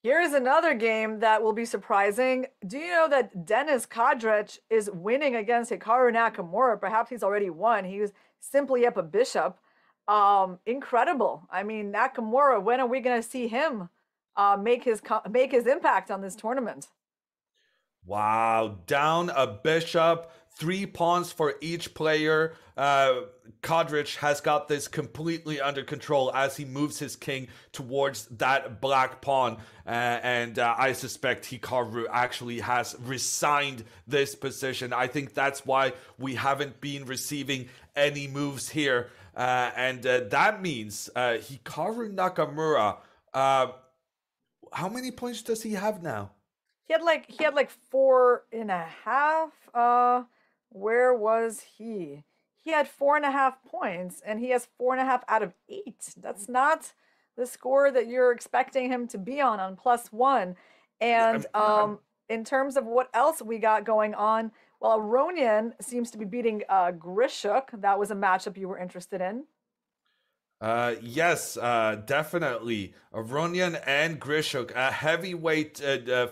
Here's another game that will be surprising. Do you know that Denis Kadrich is winning against Hikaru Nakamura? Perhaps he's already won. He was simply up a bishop. Incredible. I mean, Nakamura, when are we going to see him make his impact on this tournament? Wow, down a bishop, 3 pawns for each player. Kadrich has got this completely under control as he moves his king towards that black pawn. And I suspect Hikaru actually has resigned this position. I think that's why we haven't been receiving any moves here. And that means Hikaru Nakamura, how many points does he have now? He had like 4.5. Where was he? He had 4.5 points, and he has 4.5 out of 8. That's not the score that you're expecting him to be on +1. And in terms of what else we got going on, well, Aronian seems to be beating Grishuk. That was a matchup you were interested in. Yes, definitely. Aronian and Grishuk, a heavyweight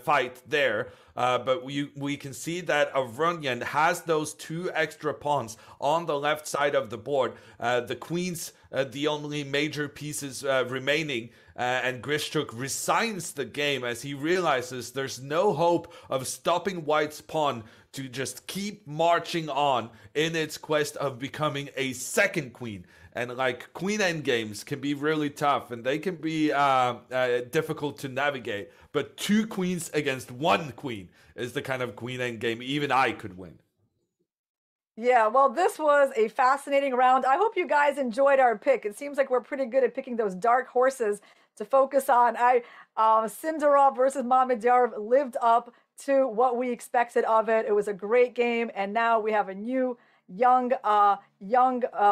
fight there. But we can see that Aronian has those 2 extra pawns on the left side of the board. The queens, the only major pieces remaining. And Grishuk resigns the game as he realizes there's no hope of stopping White's pawn to just keep marching on in its quest of becoming a second queen. And like queen endgames can be really tough and they can be difficult to navigate. But 2 queens against 1 queen is the kind of queen endgame even I could win. Yeah, well, this was a fascinating round. I hope you guys enjoyed our pick. It seems like we're pretty good at picking those dark horses to focus on. Sindarov versus Mamedyarov lived up to what we expected of it. It was a great game, and now we have a new young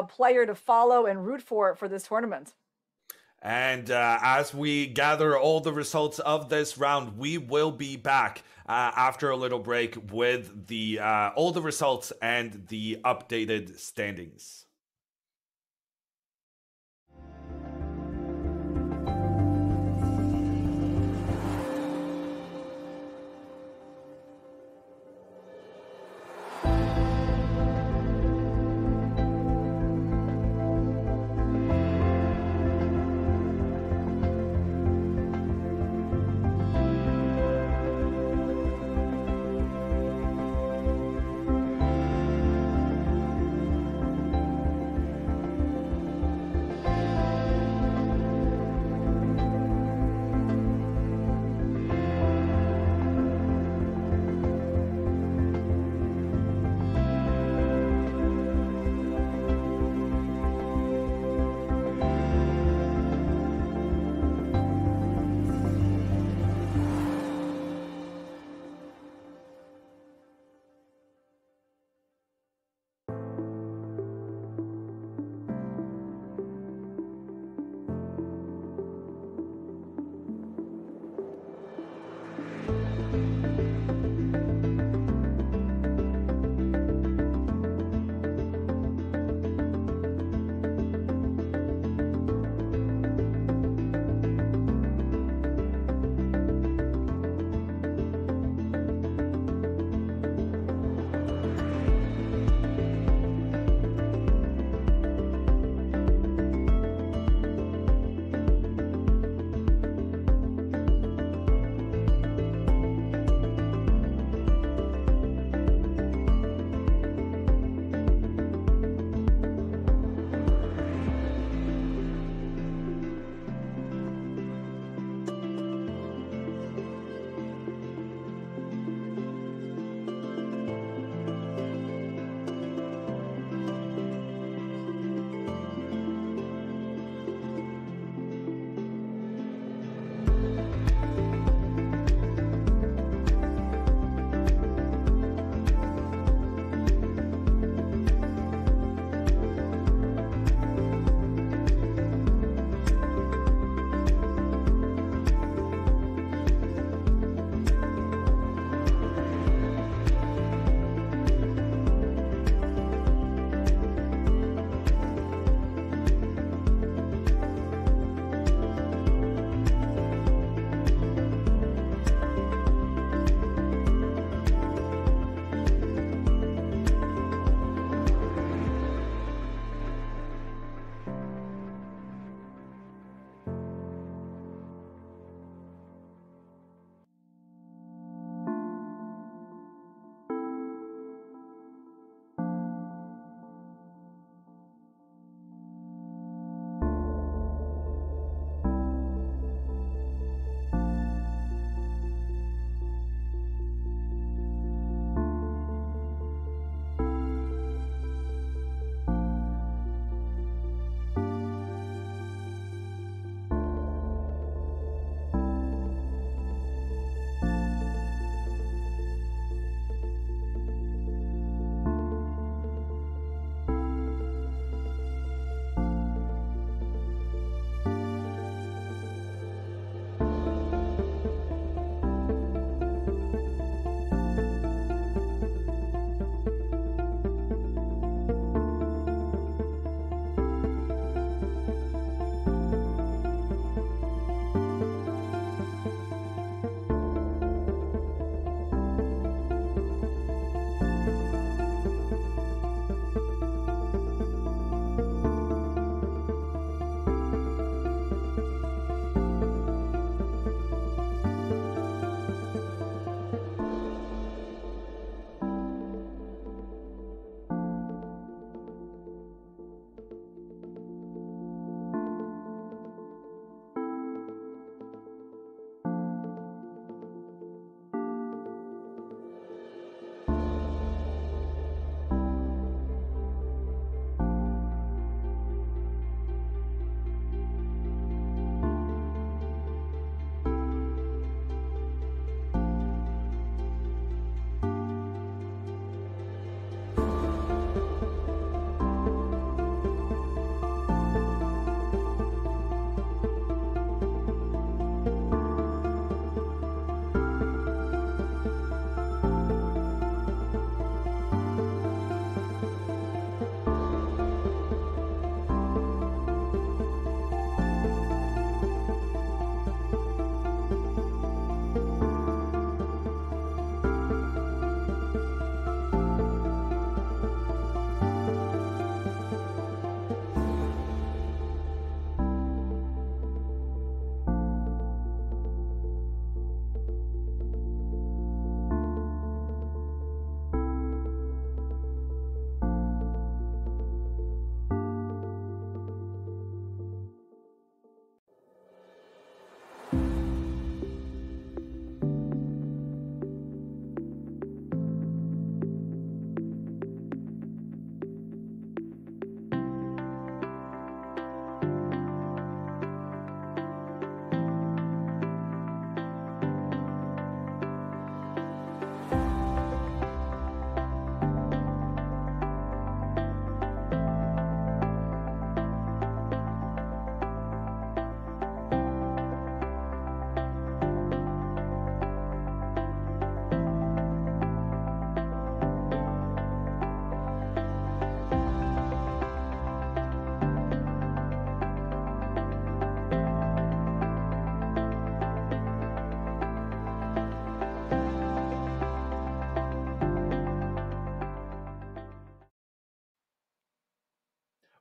player to follow and root for this tournament. And as we gather all the results of this round, we will be back after a little break with the all the results and the updated standings.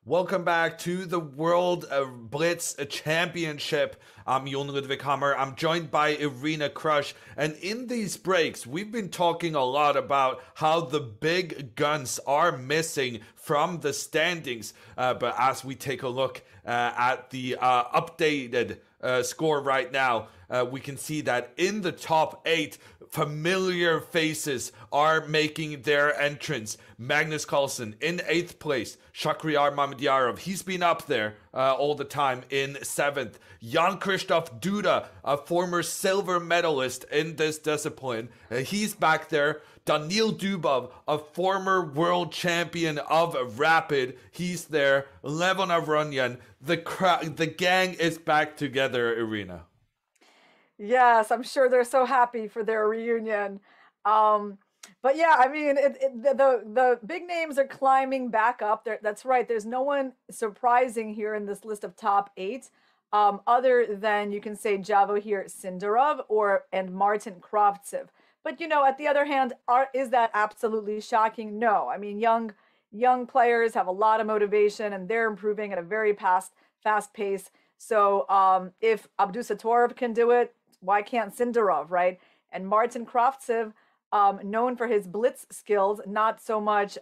Welcome back to the World Blitz Championship. I'm Jon Ludwig Hammer. I'm joined by Irina Krush. And in these breaks, we've been talking a lot about how the big guns are missing from the standings. But as we take a look at the updated score right now, we can see that in the top 8, familiar faces are making their entrance. Magnus Carlsen in 8th place. Shakhriyar Mamedyarov, he's been up there all the time in 7th. Jan-Krzysztof Duda, a former silver medalist in this discipline, he's back there. Daniil Dubov, a former world champion of rapid, he's there. Levon Avronyan, the gang is back together, Irina. Yes, I'm sure they're so happy for their reunion. But yeah, I mean, the big names are climbing back up. That's right. There's no one surprising here in this list of top 8, other than you can say Javohir Sindarov and Martin Kravtsev. But at the other hand, is that absolutely shocking? No. I mean, young players have a lot of motivation and they're improving at a very fast pace. So if Abdusattorov can do it, why can't Sindarov, right? And Martin Kravtsev, known for his blitz skills, not so much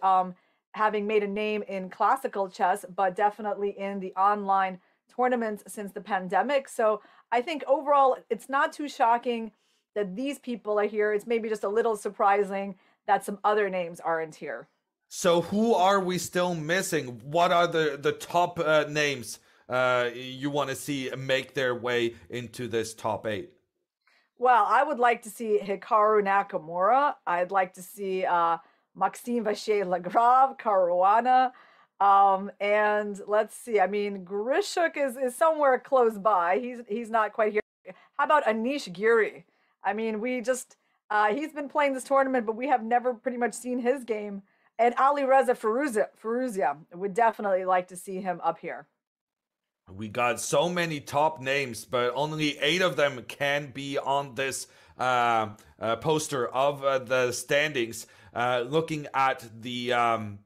having made a name in classical chess, but definitely in the online tournaments since the pandemic. So I think overall, it's not too shocking that these people are here. It's maybe just a little surprising that some other names aren't here. So who are we still missing? What are the top names you want to see make their way into this top 8? Well, I would like to see Hikaru Nakamura. I'd like to see Maxime Vachier-Lagrave, Caruana. And let's see. I mean, Grishuk is somewhere close by. He's not quite here. How about Anish Giri? I mean, he's been playing this tournament, but we have never pretty much seen his game. And Alireza Firouzja, would definitely like to see him up here. We got so many top names, but only 8 of them can be on this poster of the standings. Looking at the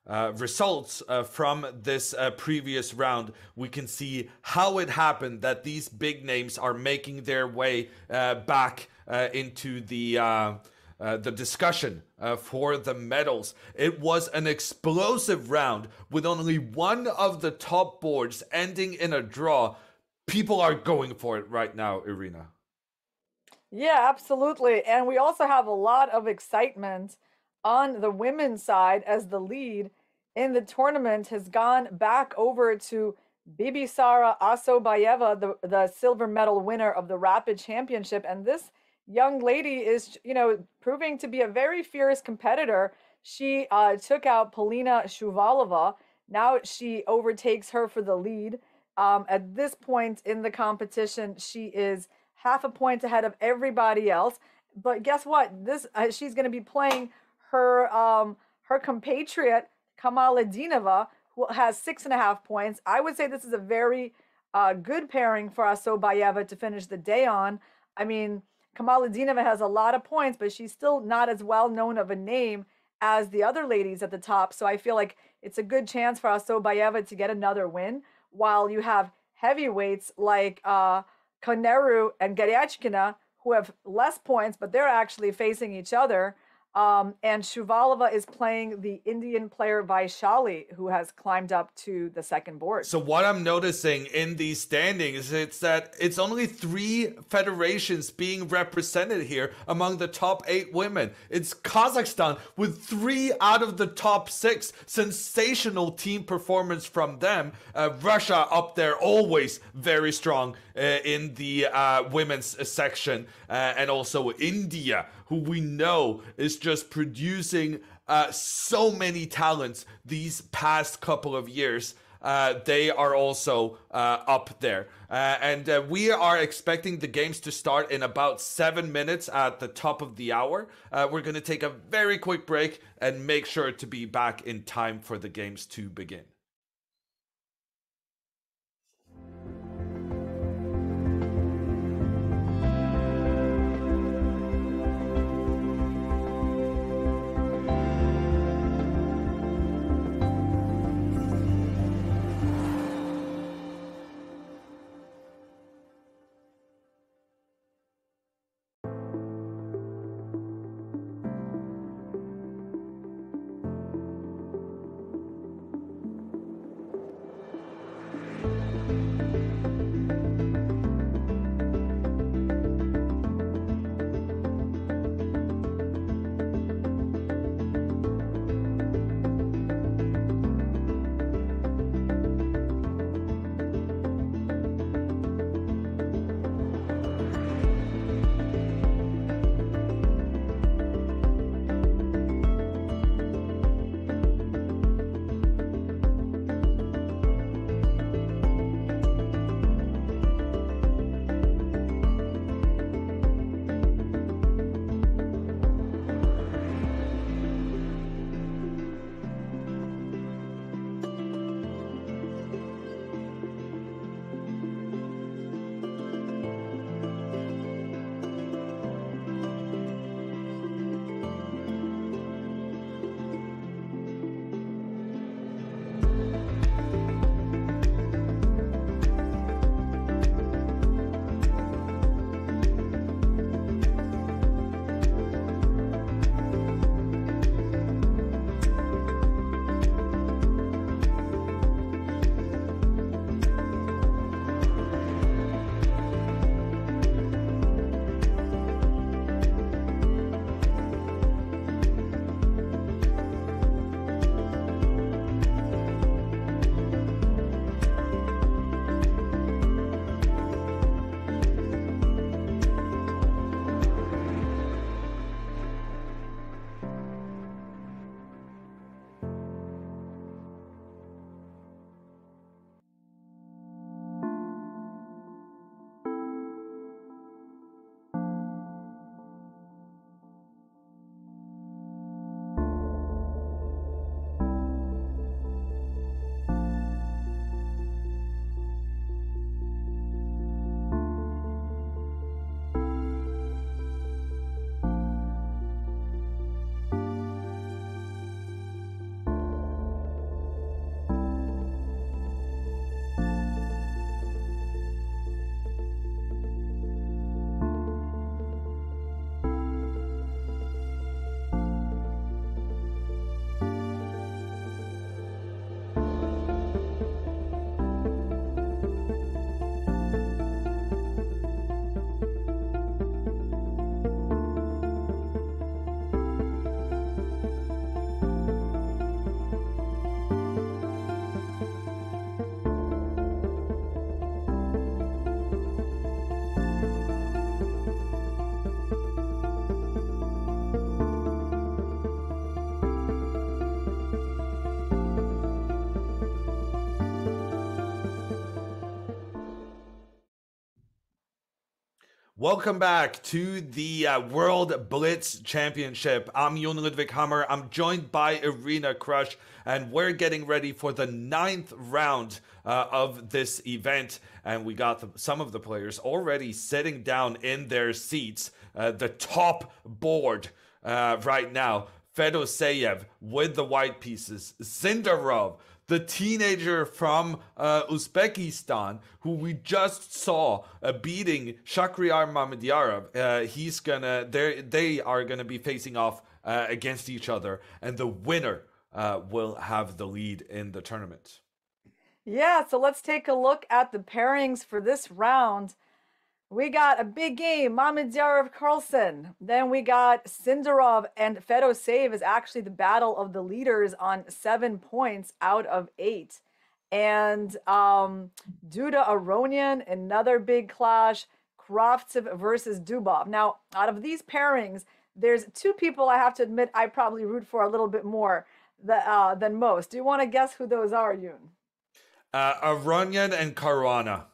results from this previous round, we can see how it happened that these big names are making their way back into the discussion for the medals. It was an explosive round with only one of the top boards ending in a draw. People are going for it right now, Irina. Yeah, absolutely. And we also have a lot of excitement on the women's side as the lead in the tournament has gone back over to Bibisara Asobayeva, the silver medal winner of the Rapid Championship. And this young lady is, proving to be a very fierce competitor. She took out Polina Shuvalova. Now she overtakes her for the lead. At this point in the competition, she is half a point ahead of everybody else. But guess what? She's going to be playing her compatriot Kamaladinova, who has 6.5 points. I would say this is a very good pairing for Asobayeva to finish the day on. I mean, Kamaladinova has a lot of points, but she's still not as well known of a name as the other ladies at the top. So I feel like it's a good chance for Asobayeva to get another win, while you have heavyweights like Koneru and Garyachkina, who have less points, but they're actually facing each other. And Shuvalova is playing the Indian player Vaishali, who has climbed up to the second board. So what I'm noticing in these standings is that it's only 3 federations being represented here among the top 8 women. It's Kazakhstan with 3 out of the top 6. Sensational team performance from them. Russia up there, always very strong in the women's section. And also India, who we know is just producing so many talents these past couple of years. They are also up there. And we are expecting the games to start in about 7 minutes at the top of the hour. We're going to take a very quick break and make sure to be back in time for the games to begin. Welcome back to the World Blitz Championship. I'm Jon Ludwig Hammer. I'm joined by Irina Krush, and we're getting ready for the 9th round of this event. And we got some of the players already sitting down in their seats. The top board right now, Fedoseyev with the white pieces, Sindarov, the teenager from Uzbekistan, who we just saw beating Shakhriyar Mamedyarov. They are gonna be facing off against each other, and the winner will have the lead in the tournament. Yeah, so let's take a look at the pairings for this round. We got a big game, Mamedyarov Carlsen. Then we got Sindarov and Fedoseyev is actually the battle of the leaders on 7 points out of 8. And Duda Aronian, another big clash, Kravtsev versus Dubov. Now, out of these pairings, there's 2 people I have to admit I probably root for a little bit more than most. Do you want to guess who those are, Yoon? Aronian and Caruana.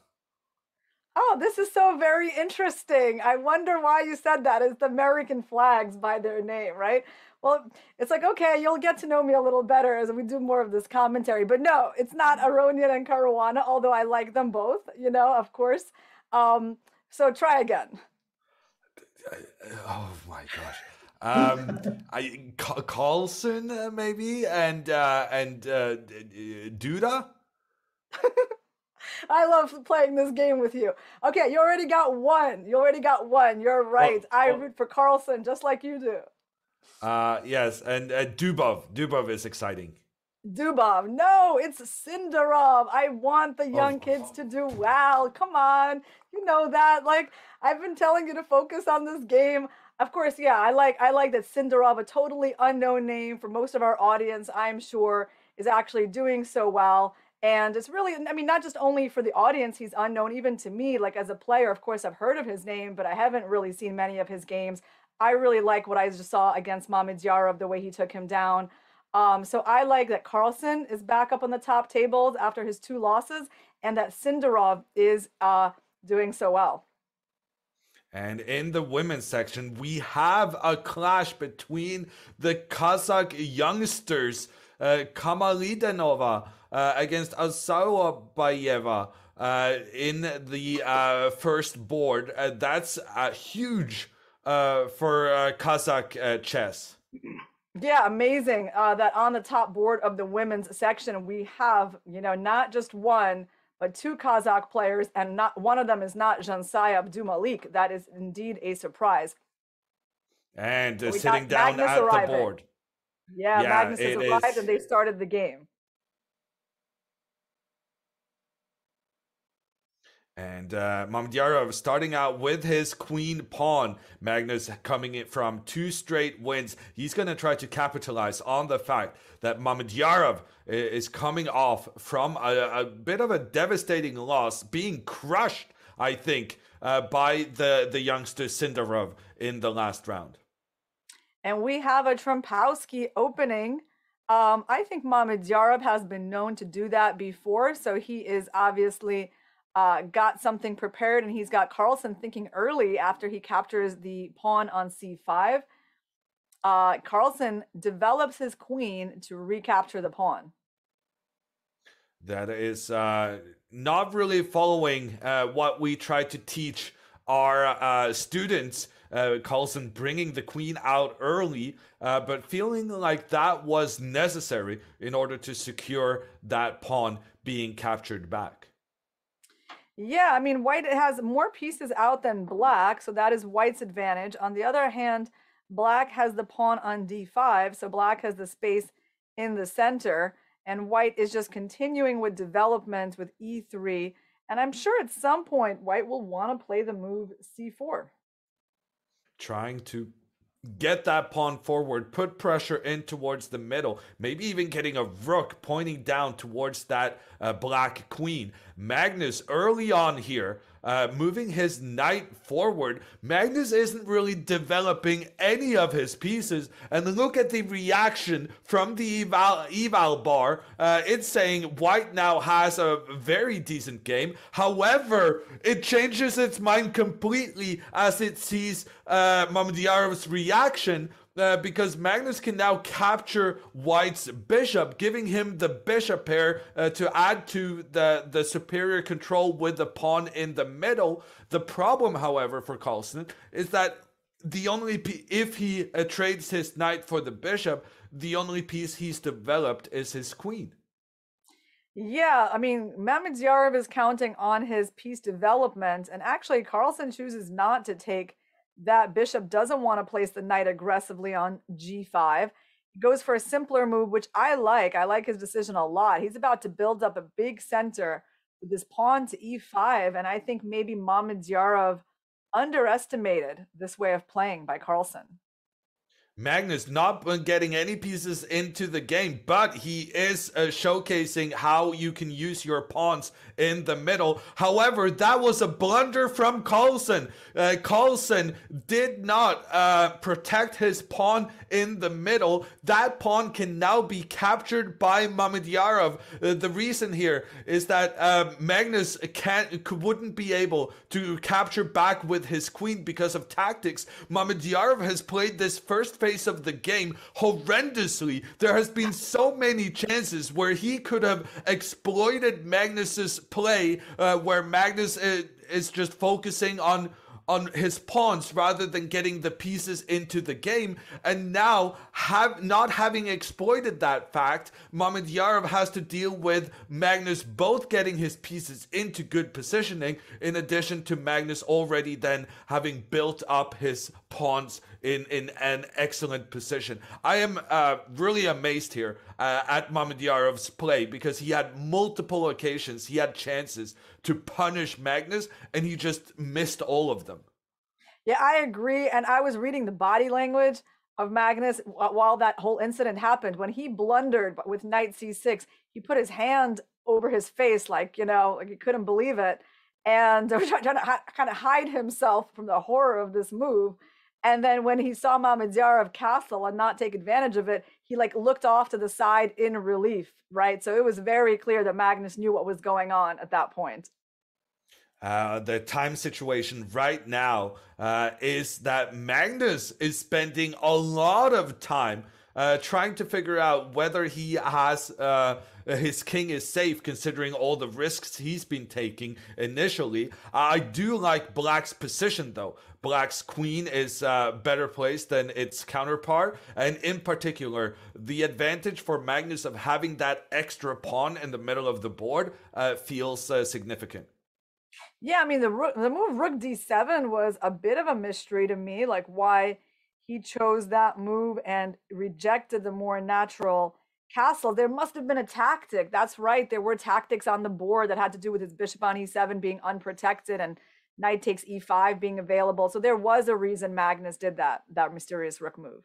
Oh, this is so very interesting. I wonder why you said that. It's the American flags by their name, right? Well, it's like, okay, you'll get to know me a little better as we do more of this commentary. But no, it's not Aronian and Caruana, although I like them both, of course. So try again. Oh my gosh. Carlsen maybe and Duda? I love playing this game with you. Okay, you already got one. You're right. I root for Carlsen just like you do. Yes, and Dubov is exciting. Dubov. No, it's Sindarov. I want the young kids to do well. Come on. You know that. Like, I've been telling you to focus on this game. Of course, yeah, I like that Sindarov, a totally unknown name for most of our audience, I'm sure, is actually doing so well. And it's really, I mean, not just only for the audience, he's unknown, even to me, like as a player, of course, I've heard of his name, but I haven't really seen many of his games. I really like what I just saw against Mamedyarov, the way he took him down. So I like that Carlsen is back up on the top tables after his 2 losses, and that Sindarov is doing so well. And in the women's section, we have a clash between the Kazakh youngsters, Kamalidanova against Azarobayeva in the first board. That's huge for Kazakh chess. Yeah, amazing that on the top board of the women's section, we have, not just one, but 2 Kazakh players, and not one of them is not Jansayev Abdumalik. That is indeed a surprise. And sitting down Magnus at arriving. the board. Yeah, Magnus has arrived and they started the game. And Mamedyarov starting out with his queen pawn. Magnus coming in from 2 straight wins. He's going to try to capitalize on the fact that Mamedyarov is coming off from a bit of a devastating loss, being crushed, I think, by the youngster Sindarov in the last round. And we have a Trumpowski opening. I think Mamedyarov has been known to do that before, so he is obviously got something prepared, and he's got Carlsen thinking early after he captures the pawn on c5. Carlsen develops his queen to recapture the pawn. That is not really following what we try to teach our students. Carlsen bringing the queen out early, but feeling like that was necessary in order to secure that pawn being captured back. Yeah, I mean, white has more pieces out than black, so that is white's advantage. On the other hand, black has the pawn on d5, so black has the space in the center, and white is just continuing with development with e3. And I'm sure at some point, white will want to play the move c4. Trying to get that pawn forward, put pressure in towards the middle, maybe even getting a rook pointing down towards that black queen. Magnus early on here moving his knight forward. Magnus isn't really developing any of his pieces. And look at the reaction from the eval bar. It's saying white now has a very decent game. However, it changes its mind completely as it sees Mamedyarov's reaction. Because Magnus can now capture white's bishop, giving him the bishop pair to add to the superior control with the pawn in the middle. The problem, however, for Carlsen is that the only if he trades his knight for the bishop, the only piece he's developed is his queen. Yeah, I mean, Mamedyarov is counting on his piece development, and actually Carlsen chooses not to take that bishop, doesn't want to place the knight aggressively on g5. He goes for a simpler move, which I like. I like his decision a lot. He's about to build up a big center with this pawn to e5, and I think maybe Mamedyarov underestimated this way of playing by Carlsen. Magnus not getting any pieces into the game, but he is showcasing how you can use your pawns in the middle. However, that was a blunder from Carlsen. Carlsen did not protect his pawn in the middle. That pawn can now be captured by Mamedyarov. The reason here is that Magnus wouldn't be able to capture back with his queen because of tactics. Mamedyarov has played this first phase of the game horrendously. There has been so many chances where he could have exploited Magnus's play, where Magnus is just focusing on his pawns rather than getting the pieces into the game. And now, not having exploited that fact, Mamedyarov has to deal with Magnus both getting his pieces into good positioning, in addition to Magnus already then having built up his pawns in an excellent position. I am really amazed here at Mamedyarov's play, because he had multiple occasions, he had chances to punish Magnus, and he just missed all of them. Yeah, I agree. And I was reading the body language of Magnus while that whole incident happened. When he blundered with knight c6, he put his hand over his face, like, you know, like he couldn't believe it. And trying to kind of hide himself from the horror of this move. And then when he saw Mamedyarov castle and not take advantage of it, he like looked off to the side in relief, right? So it was very clear that Magnus knew what was going on at that point. The time situation right now is that Magnus is spending a lot of time trying to figure out whether he has his king is safe, considering all the risks he's been taking initially. I do like Black's position, though. Black's queen is better placed than its counterpart, and in particular, the advantage for Magnus of having that extra pawn in the middle of the board feels significant. Yeah, I mean, the move rook d7 was a bit of a mystery to me, like why he chose that move and rejected the more natural castle. There must have been a tactic. That's right. There were tactics on the board that had to do with his bishop on e7 being unprotected and knight takes e5 being available. So there was a reason Magnus did that mysterious rook move.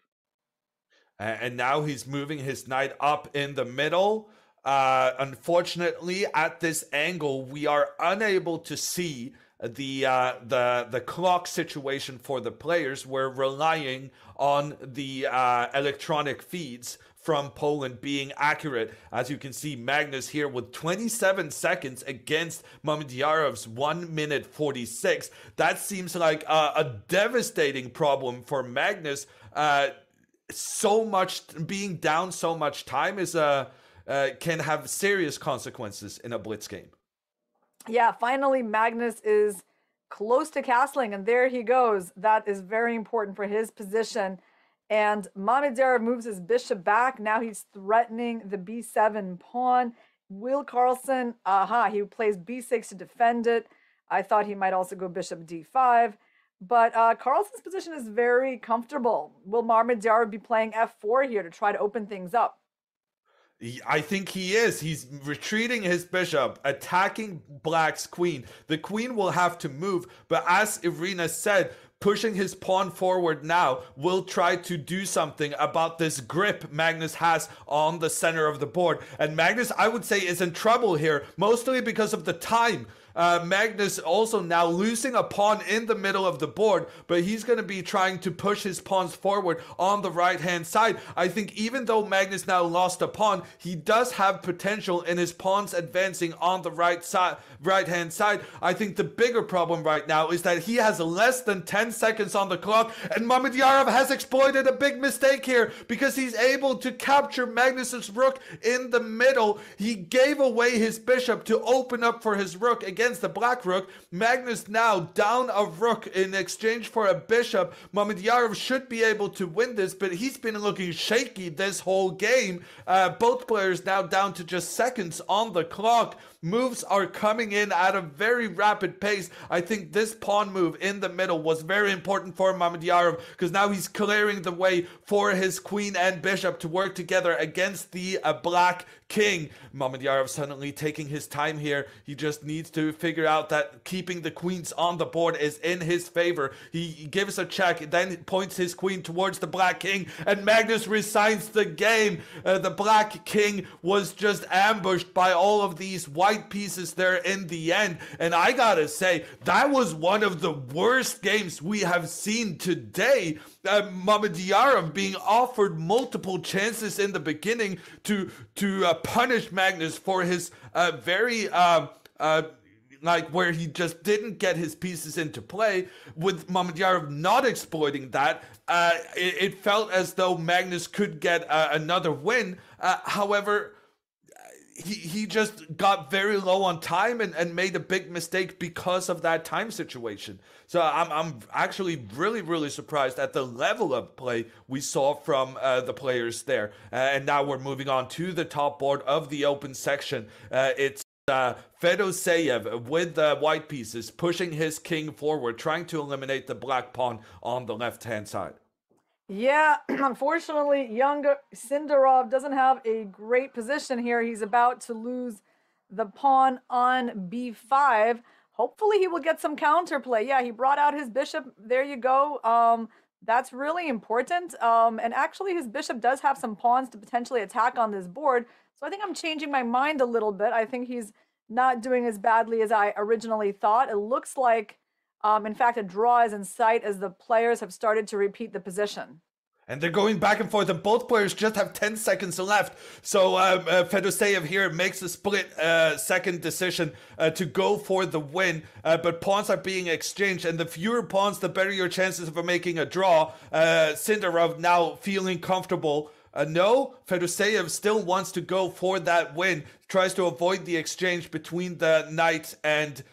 And now he's moving his knight up in the middle. Unfortunately, at this angle, we are unable to see the clock situation for the players. We're relying on the electronic feeds from Poland being accurate. As you can see, Magnus here with 27 seconds against Mamedyarov's 1 minute 46. That seems like a devastating problem for Magnus. Being down so much time is can have serious consequences in a Blitz game. Yeah, finally Magnus is close to castling, and there he goes. That is very important for his position. And Mamedyarov moves his bishop back. Now he's threatening the b7 pawn. Will Carlsen, he plays b6 to defend it. I thought he might also go bishop d5. But Carlsen's position is very comfortable. Will Mamedyarov be playing f4 here to try to open things up? I think he is. He's retreating his bishop, attacking Black's queen. The queen will have to move, but as Irina said, pushing his pawn forward now will try to do something about this grip Magnus has on the center of the board. And Magnus, I would say, is in trouble here, mostly because of the time. Magnus also now losing a pawn in the middle of the board, but he's going to be trying to push his pawns forward on the right-hand side. I think even though Magnus now lost a pawn, he does have potential in his pawns advancing on the right-hand side. I think the bigger problem right now is that he has less than 10 seconds on the clock, and Mamedyarov has exploited a big mistake here because he's able to capture Magnus's rook in the middle. He gave away his bishop to open up for his rook against the black rook. Magnus now down a rook in exchange for a bishop. Mamedyarov should be able to win this, but he's been looking shaky this whole game. Both players now down to just seconds on the clock. Moves are coming in at a very rapid pace. I think this pawn move in the middle was very important for Mamedyarov because now he's clearing the way for his queen and bishop to work together against the black king. Mamedyarov suddenly taking his time here. He just needs to figure out that keeping the queens on the board is in his favor. He gives a check, then points his queen towards the black king, and Magnus resigns the game. The black king was just ambushed by all of these white pieces there in the end, and I gotta say that was one of the worst games we have seen today. Mamedyarov being offered multiple chances in the beginning to punish Magnus for his very like where he just didn't get his pieces into play. With Mamedyarov not exploiting that, it felt as though Magnus could get another win. However, he just got very low on time and made a big mistake because of that time situation. So I'm actually really surprised at the level of play we saw from the players there. And now we're moving on to the top board of the open section. It's Fedoseev with the white pieces pushing his king forward, trying to eliminate the black pawn on the left-hand side. Yeah, unfortunately, young Sindarov doesn't have a great position here. He's about to lose the pawn on b5. Hopefully, he will get some counterplay. Yeah, he brought out his bishop. There you go. That's really important. And actually, his bishop does have some pawns to potentially attack on this board. So I think I'm changing my mind a little bit. I think he's not doing as badly as I originally thought. It looks like, in fact, a draw is in sight as the players have started to repeat the position. And they're going back and forth, and both players just have 10 seconds left. So Fedoseev here makes a split second decision to go for the win. But pawns are being exchanged, and the fewer pawns, the better your chances of making a draw. Sindarov now feeling comfortable. No, Fedoseev still wants to go for that win. Tries to avoid the exchange between the knight and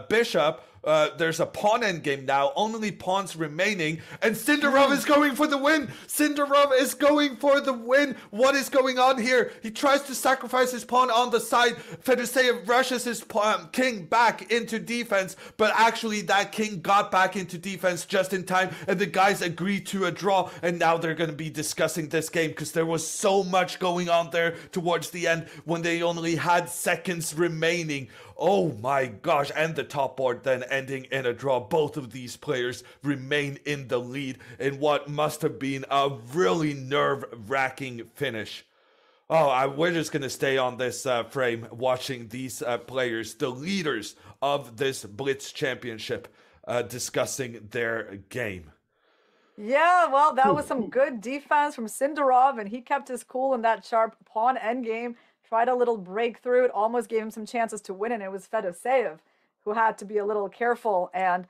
bishop. There's a pawn endgame now, only pawns remaining, and Sindarov is going for the win. Sindarov is going for the win. What is going on here? He tries to sacrifice his pawn on the side. Fedoseev rushes his king back into defense, but actually that king got back into defense just in time, and the guys agree to a draw, and now they're going to be discussing this game because there was so much going on there towards the end when they only had seconds remaining. Oh my gosh, and the top board then ending in a draw. Both of these players remain in the lead in what must have been a really nerve-wracking finish. We're just going to stay on this frame watching these players, the leaders of this Blitz championship, discussing their game. Yeah, well, that was some good defense from Sindarov, and he kept his cool in that sharp pawn endgame. Tried a little breakthrough. It almost gave him some chances to win, and it was Fedoseev who had to be a little careful and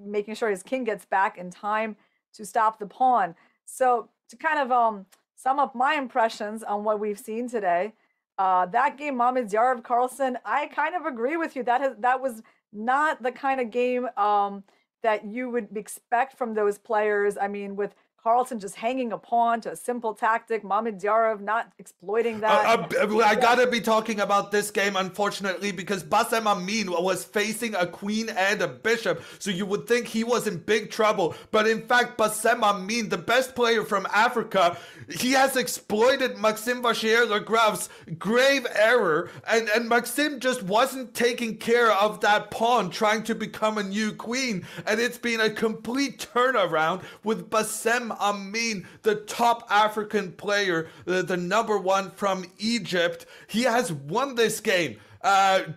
making sure his king gets back in time to stop the pawn. So to kind of sum up my impressions on what we've seen today, that game, Mamedyarov Carlsen, I kind of agree with you. That was not the kind of game that you would expect from those players. I mean, with Carlsen just hanging a pawn to a simple tactic, Mamedyarov not exploiting that. I gotta be talking about this game, unfortunately, because Bassem Amin was facing a queen and a bishop, so you would think he was in big trouble. But in fact, Bassem Amin, the best player from Africa, he has exploited Maxim Vachier-Lagrav's grave error, and Maxim just wasn't taking care of that pawn, trying to become a new queen. And it's been a complete turnaround with Bassem Amin, the top African player, the number one from Egypt. He has won this game.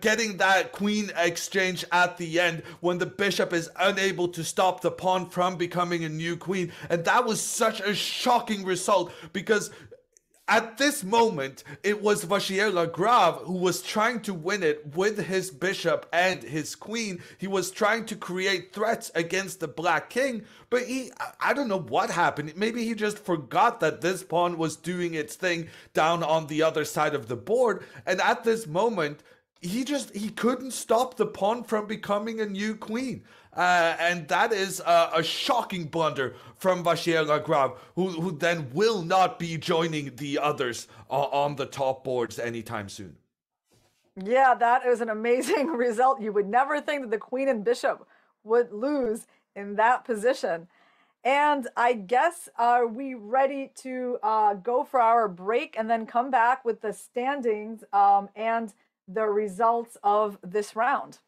getting that queen exchange at the end when the bishop is unable to stop the pawn from becoming a new queen. And that was such a shocking result, because at this moment, it was Vachier-Lagrave who was trying to win it with his bishop and his queen. He was trying to create threats against the black king, but I don't know what happened. Maybe he just forgot that this pawn was doing its thing down on the other side of the board. And at this moment, he couldn't stop the pawn from becoming a new queen. And that is a shocking blunder from Vachier-Lagrave, who then will not be joining the others on the top boards anytime soon. Yeah, that is an amazing result. You would never think that the queen and bishop would lose in that position. And I guess, are we ready to go for our break and then come back with the standings and the results of this round?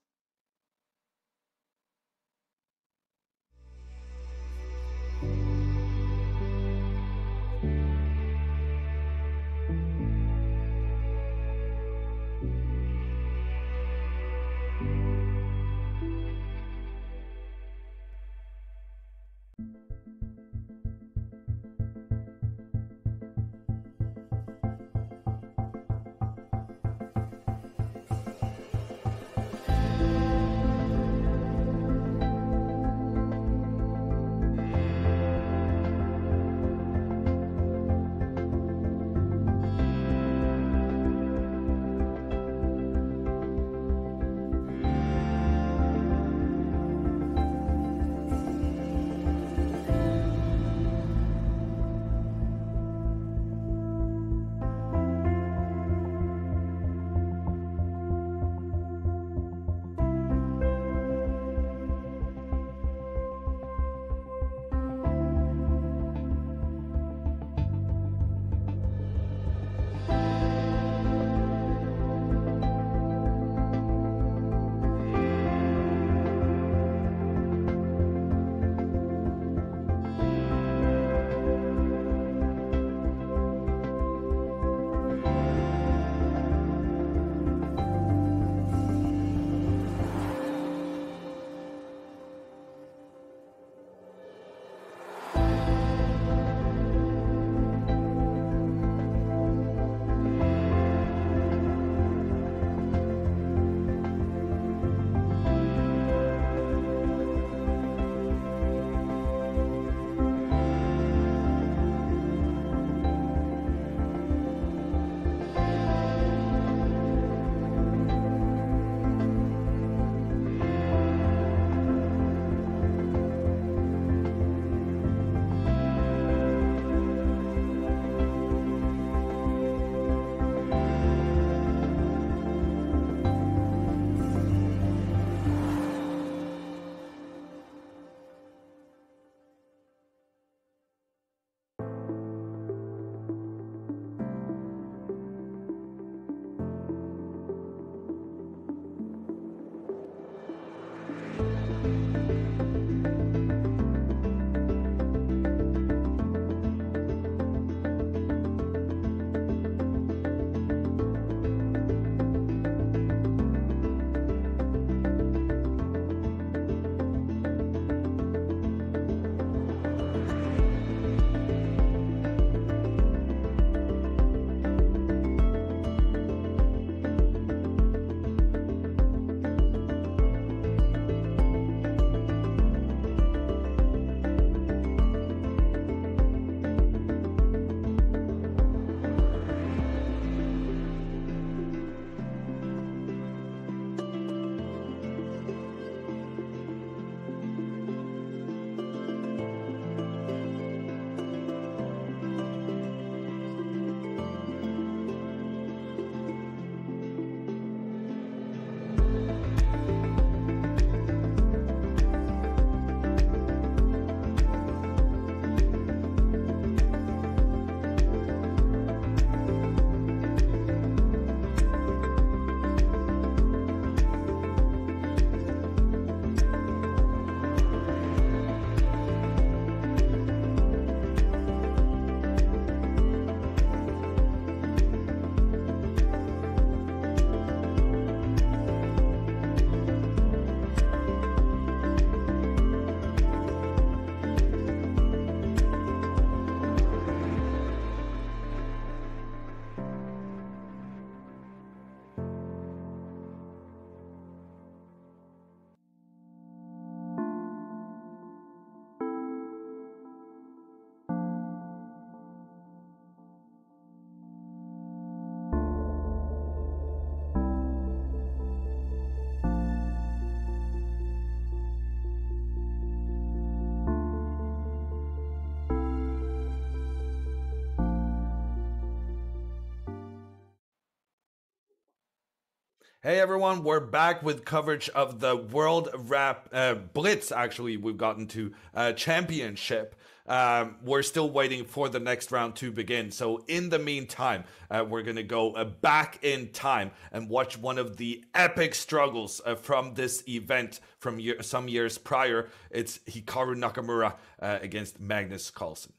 Hey everyone, we're back with coverage of the World Rap Blitz. Actually, we've gotten to championship. We're still waiting for the next round to begin. So in the meantime, we're going to go back in time and watch one of the epic struggles from this event from some years prior. It's Hikaru Nakamura against Magnus Carlsen.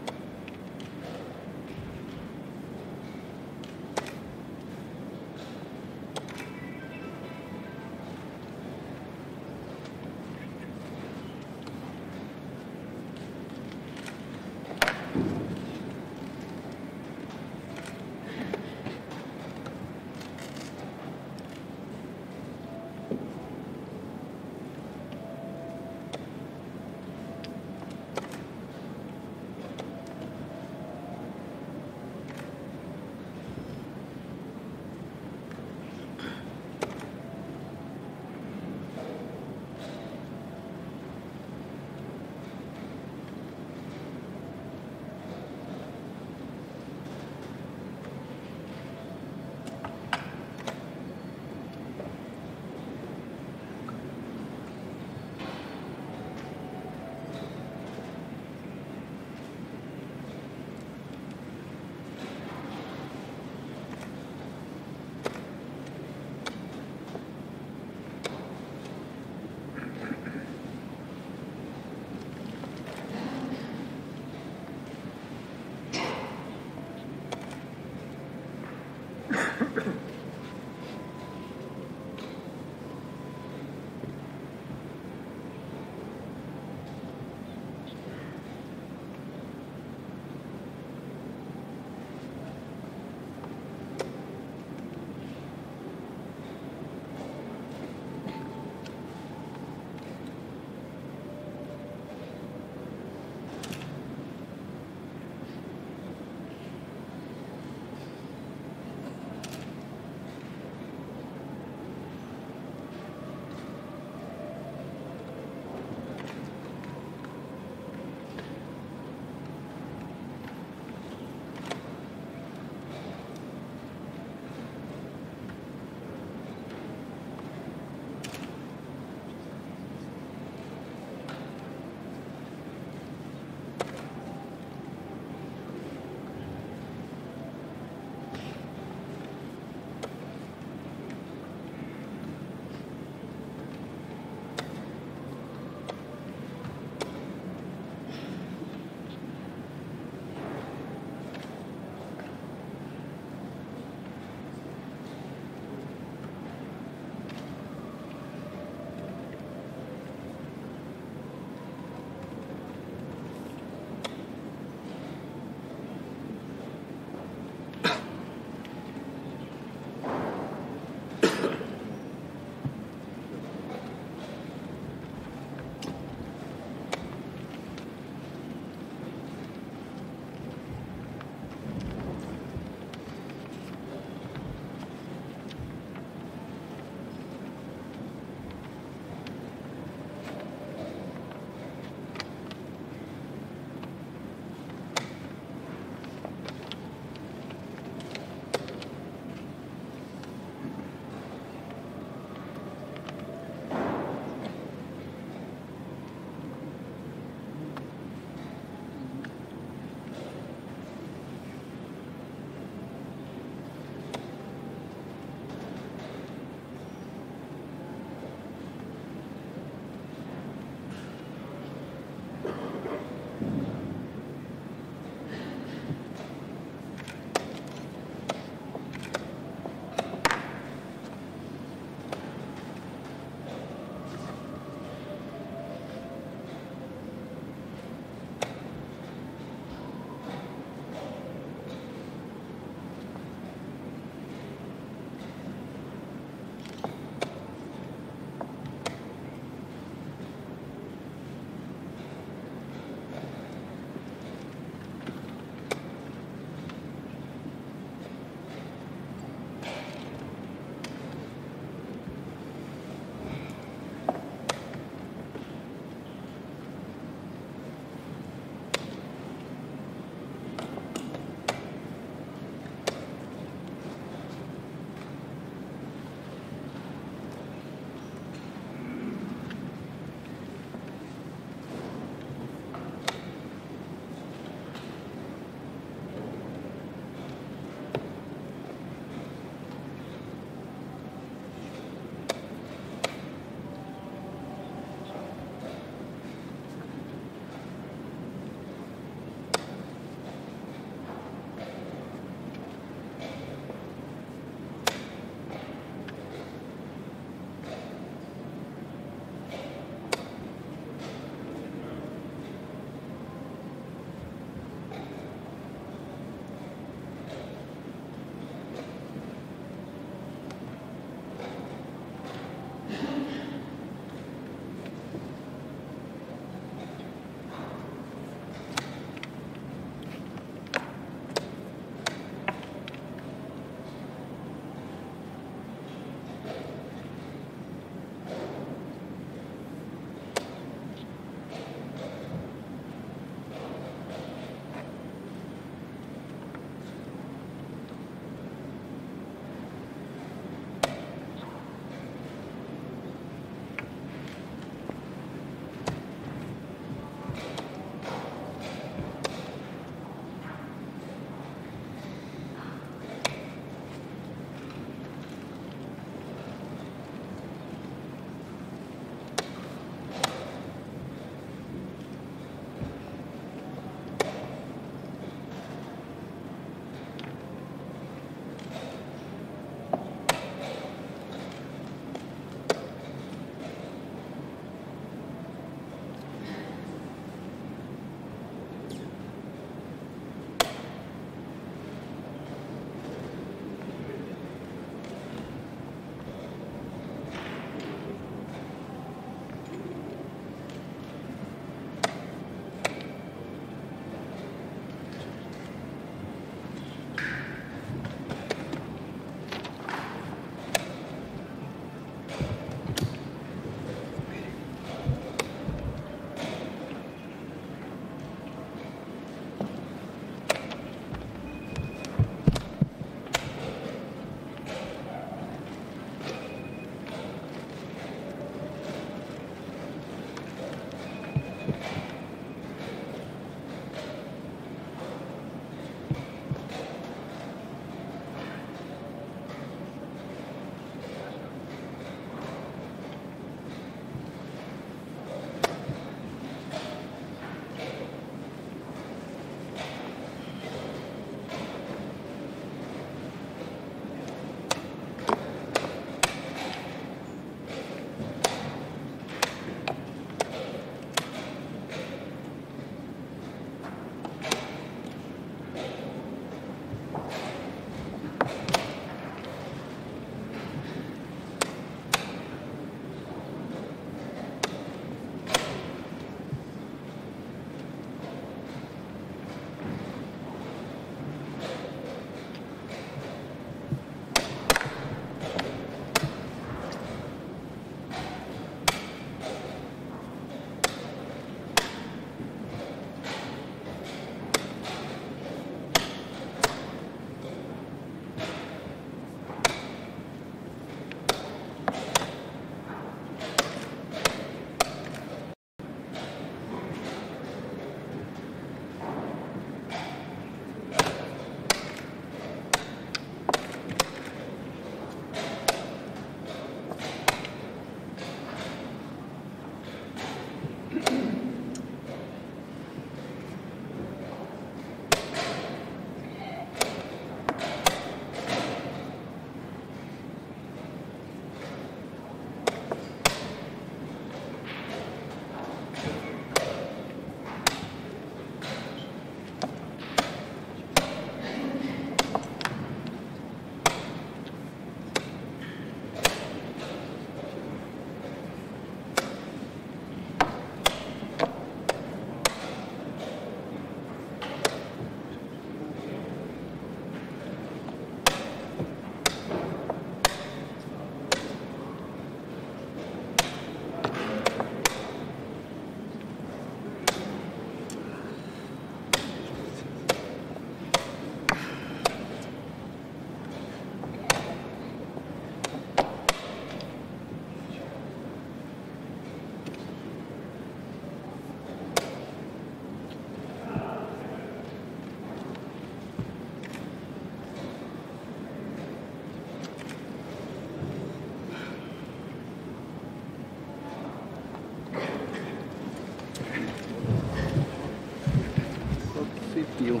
you.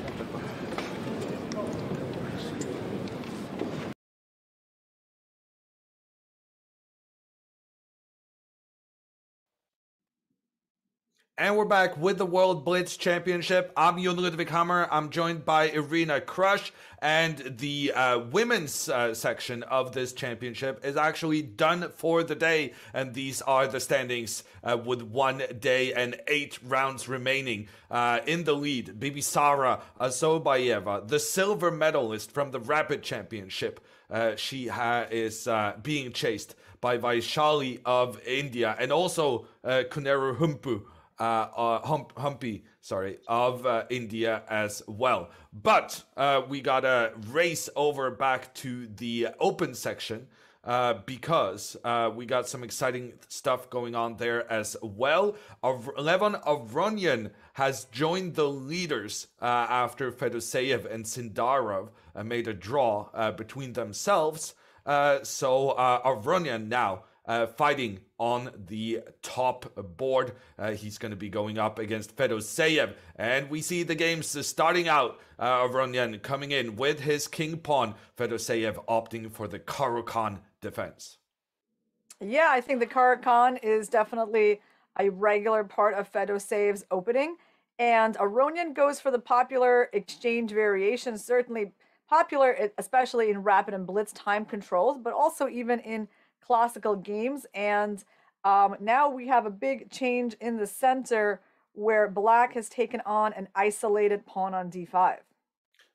And we're back with the World Blitz Championship. I'm Jon Ludwig Hammer. I'm joined by Irina Krush. And the women's section of this championship is actually done for the day. And these are the standings with 1 day and 8 rounds remaining. In the lead, Bibisara Azobayeva, the silver medalist from the Rapid Championship. She is being chased by Vaishali of India and also Kuneru Humpy, of India as well. But we got a race over back to the open section because we got some exciting stuff going on there as well. Levon Avronian has joined the leaders after Fedoseev and Sindarov made a draw between themselves. So Avronian now fighting on the top board. He's going to be going up against Fedoseev. And we see the games starting out. Avronian coming in with his king pawn. Fedoseev opting for the Caro-Kann defense. Yeah, I think the Caro-Kann is definitely a regular part of Fedoseev's opening. And Avronian goes for the popular exchange variation, certainly popular, especially in rapid and blitz time controls, but also even in classical games. And now we have a big change in the center where black has taken on an isolated pawn on d5.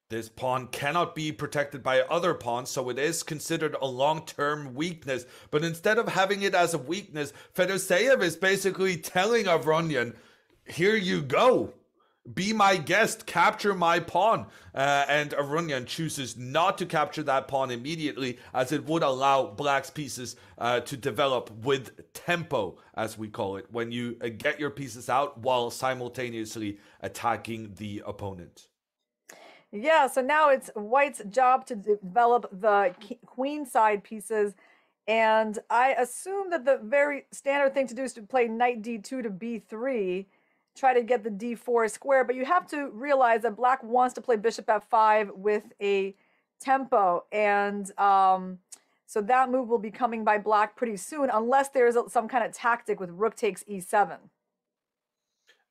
This pawn cannot be protected by other pawns, so it is considered a long-term weakness. But instead of having it as a weakness, Fedoseev is basically telling Avronian, here you go. Be my guest, capture my pawn. And Avronian chooses not to capture that pawn immediately, as it would allow black's pieces to develop with tempo, as we call it, when you get your pieces out while simultaneously attacking the opponent. Yeah, so now it's white's job to develop the queen side pieces. And I assume that the very standard thing to do is to play knight d2 to b3, try to get the d4 square, but you have to realize that black wants to play bishop f5 with a tempo, and so that move will be coming by black pretty soon, unless there's some kind of tactic with rook takes e7.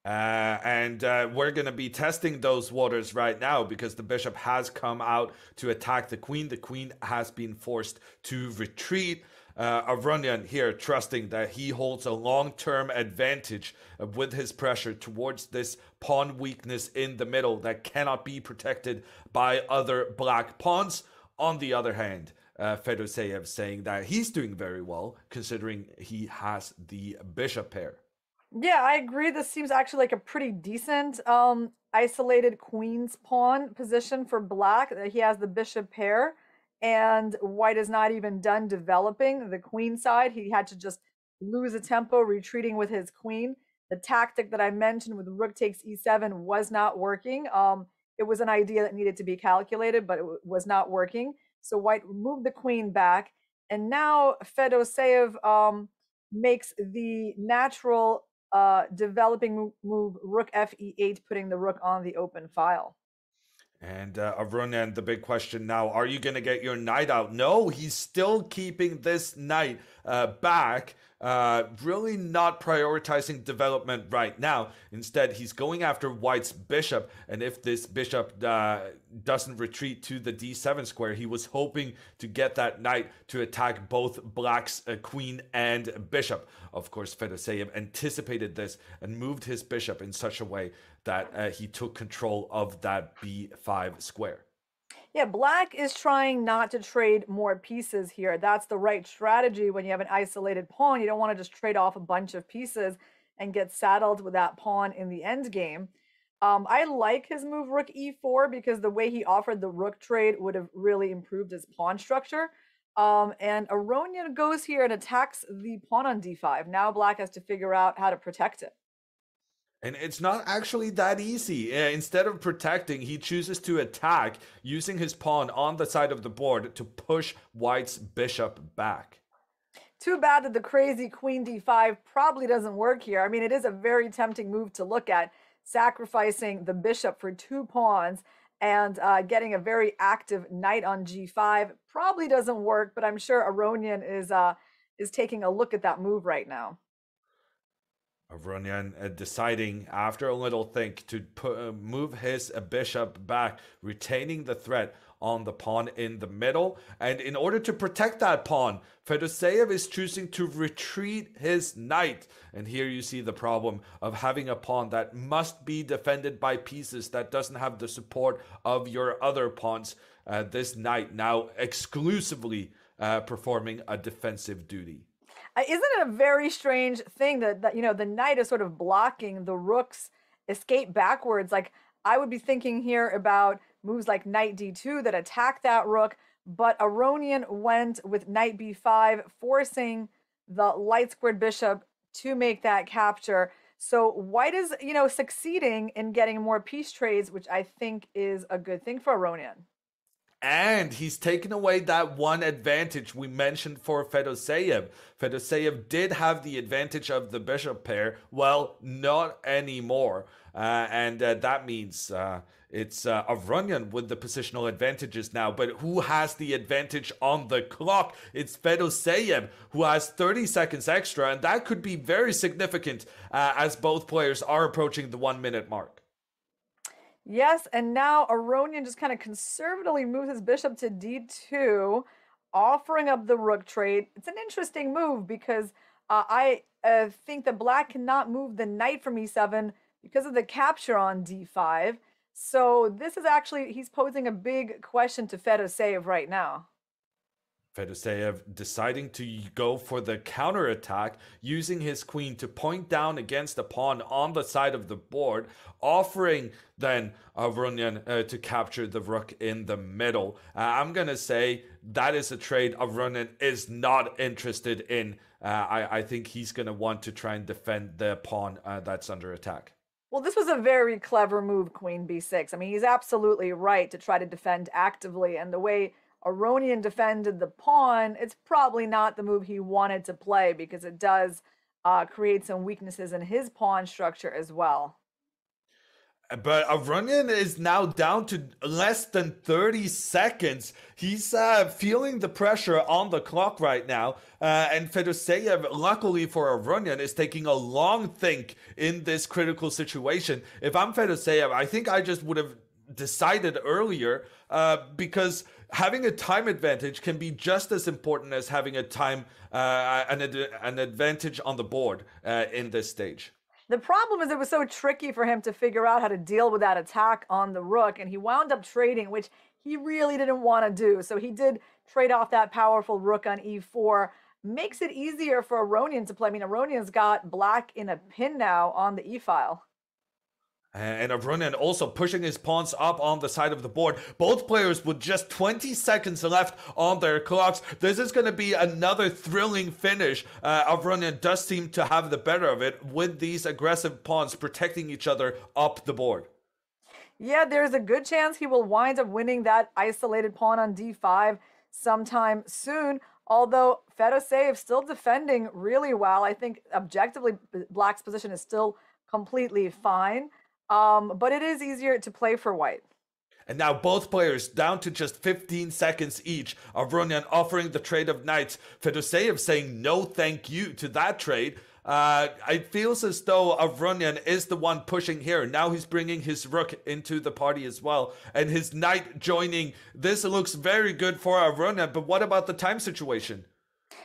And we're going to be testing those waters right now because the bishop has come out to attack the queen. The queen has been forced to retreat. Avronian here trusting that he holds a long-term advantage with his pressure towards this pawn weakness in the middle that cannot be protected by other black pawns. On the other hand, Fedoseev saying that he's doing very well considering he has the bishop pair. Yeah, I agree. This seems actually like a pretty decent isolated queen's pawn position for black. He has the bishop pair. And white is not even done developing the queen side. He had to just lose a tempo, retreating with his queen. The tactic that I mentioned with rook takes e7 was not working. It was an idea that needed to be calculated, but it was not working. So white moved the queen back. And now Fedoseev makes the natural developing move rook fe8, putting the rook on the open file. And Avronian, the big question now, are you going to get your knight out? No, he's still keeping this knight back, really not prioritizing development right now. Instead, he's going after white's bishop. And if this bishop doesn't retreat to the d7 square, he was hoping to get that knight to attack both black's queen and bishop. Of course, Fedoseev anticipated this and moved his bishop in such a way that he took control of that b5 square. Yeah, black is trying not to trade more pieces here. That's the right strategy when you have an isolated pawn. You don't want to just trade off a bunch of pieces and get saddled with that pawn in the end game. I like his move rook e4 because the way he offered the rook trade would have really improved his pawn structure. And Avronian goes here and attacks the pawn on d5. Now black has to figure out how to protect it. And it's not actually that easy. Instead of protecting, he chooses to attack, using his pawn on the side of the board to push white's bishop back. Too bad that the crazy queen d5 probably doesn't work here. I mean, it is a very tempting move to look at. sacrificing the bishop for 2 pawns and getting a very active knight on g5 probably doesn't work, but I'm sure Aronian is taking a look at that move right now. Aronian deciding after a little think to move his bishop back, retaining the threat on the pawn in the middle. And in order to protect that pawn, Fedoseev is choosing to retreat his knight. And here you see the problem of having a pawn that must be defended by pieces that doesn't have the support of your other pawns. This knight now exclusively performing a defensive duty. Isn't it a very strange thing that you know, the knight is sort of blocking the rook's escape backwards? Like, I would be thinking here about moves like knight d2 that attack that rook, but Aronian went with knight b5, forcing the light squared bishop to make that capture. So white is, you know, succeeding in getting more piece trades, which I think is a good thing for Aronian. And he's taken away that one advantage we mentioned for Fedoseev. Fedoseev did have the advantage of the bishop pair. Well, not anymore. And that means it's Aronian with the positional advantages now. But who has the advantage on the clock? It's Fedoseev, who has 30 seconds extra. And that could be very significant as both players are approaching the 1 minute mark. Yes, and now Aronian just kind of conservatively moves his bishop to d2, offering up the rook trade. It's an interesting move because I think that black cannot move the knight from e7 because of the capture on d5. So this is actually, he's posing a big question to Fedoseev right now. Fedoseev deciding to go for the counterattack, using his queen to point down against the pawn on the side of the board, offering then Aronian to capture the rook in the middle. I'm going to say that is a trade Aronian is not interested in. I think he's going to want to try and defend the pawn that's under attack. Well, this was a very clever move, queen b6. I mean, he's absolutely right to try to defend actively, and the way Aronian defended the pawn, it's probably not the move he wanted to play because it does create some weaknesses in his pawn structure as well. But Aronian is now down to less than 30 seconds. He's feeling the pressure on the clock right now. And Fedoseev, luckily for Aronian, is taking a long think in this critical situation. If I'm Fedoseev, I think I just would have decided earlier because having a time advantage can be just as important as having a time an advantage on the board in this stage. The problem is it was so tricky for him to figure out how to deal with that attack on the rook, and he wound up trading, which he really didn't want to do. So he did trade off that powerful rook on e4. Makes it easier for Aronian to play. I mean, Aronian's got black in a pin now on the e-file. And Aronian also pushing his pawns up on the side of the board. Both players with just 20 seconds left on their clocks. This is going to be another thrilling finish. Aronian does seem to have the better of it with these aggressive pawns protecting each other up the board. Yeah, there's a good chance he will wind up winning that isolated pawn on d5 sometime soon. Although Fedoseev still defending really well. I think objectively black's position is still completely fine. But it is easier to play for white. And now both players down to just 15 seconds each. Aronian offering the trade of knights. Fedoseev saying no thank you to that trade. It feels as though Aronian is the one pushing here. Now he's bringing his rook into the party as well. And his knight joining. This looks very good for Aronian. But what about the time situation?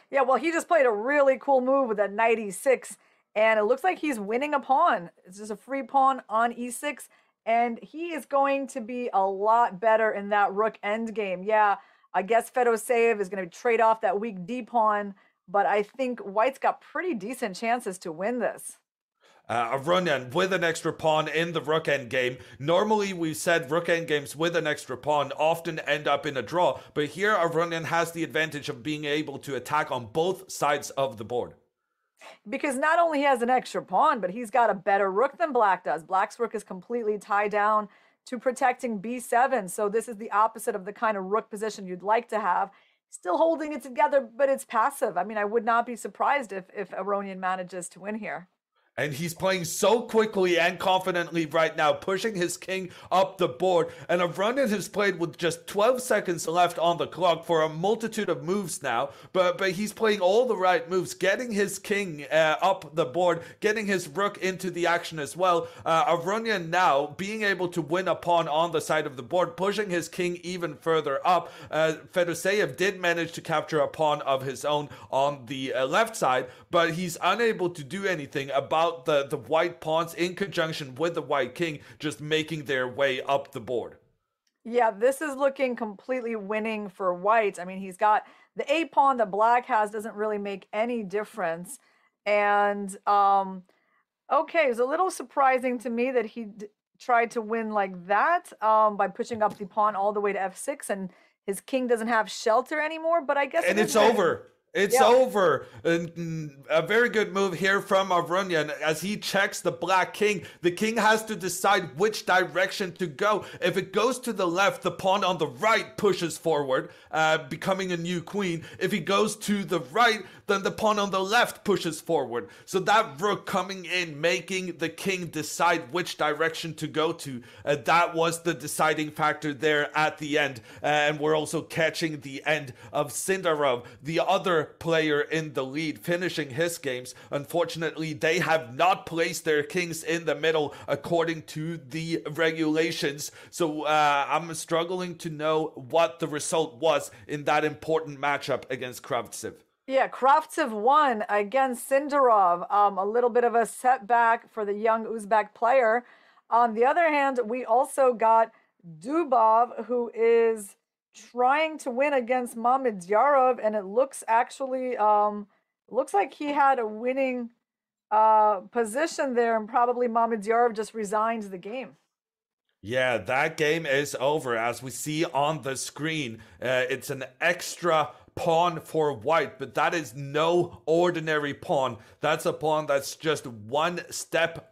Yeah, well, he just played a really cool move with a knight e6. And it looks like he's winning a pawn. It's just a free pawn on e6. And he is going to be a lot better in that rook endgame. Yeah, I guess Fedoseev is going to trade off that weak d pawn. But I think white's got pretty decent chances to win this. Aronian with an extra pawn in the rook endgame. Normally, we've said rook endgames with an extra pawn often end up in a draw. But here, Aronian has the advantage of being able to attack on both sides of the board. Because not only he has an extra pawn, but he's got a better rook than black does. Black's rook is completely tied down to protecting b7. So this is the opposite of the kind of rook position you'd like to have. Still holding it together, but it's passive. I mean, I would not be surprised if Aronian manages to win here. And he's playing so quickly and confidently right now, pushing his king up the board. And Aronian has played with just 12 seconds left on the clock for a multitude of moves now. But he's playing all the right moves, getting his king up the board, getting his rook into the action as well. Aronian now being able to win a pawn on the side of the board, pushing his king even further up. Fedoseev did manage to capture a pawn of his own on the left side, but he's unable to do anything about the white pawns in conjunction with the white king just making their way up the board. Yeah, this is looking completely winning for white. I mean, he's got the a pawn that black has doesn't really make any difference. And okay, it's a little surprising to me that he tried to win like that by pushing up the pawn all the way to f6, and his king doesn't have shelter anymore. But I guess it's over. It's over. A very good move here from Aronian as he checks the black king. The king has to decide which direction to go. If it goes to the left, the pawn on the right pushes forward, becoming a new queen. If he goes to the right, then the pawn on the left pushes forward. So that rook coming in, making the king decide which direction to go to. That was the deciding factor there at the end. And we're also catching the end of Sindarov, the other player in the lead, finishing his games. Unfortunately, they have not placed their kings in the middle according to the regulations. So I'm struggling to know what the result was in that important matchup against Kravtsev. Yeah, Kravtsev won against Sindarov. A little bit of a setback for the young Uzbek player. On the other hand, we also got Dubov, who is trying to win against Mamedyarov, and it looks actually looks like he had a winning position there, and probably Mamedyarov just resigned the game. Yeah, that game is over. As we see on the screen, it's an extra pawn for white, but that is no ordinary pawn. That's a pawn that's just one step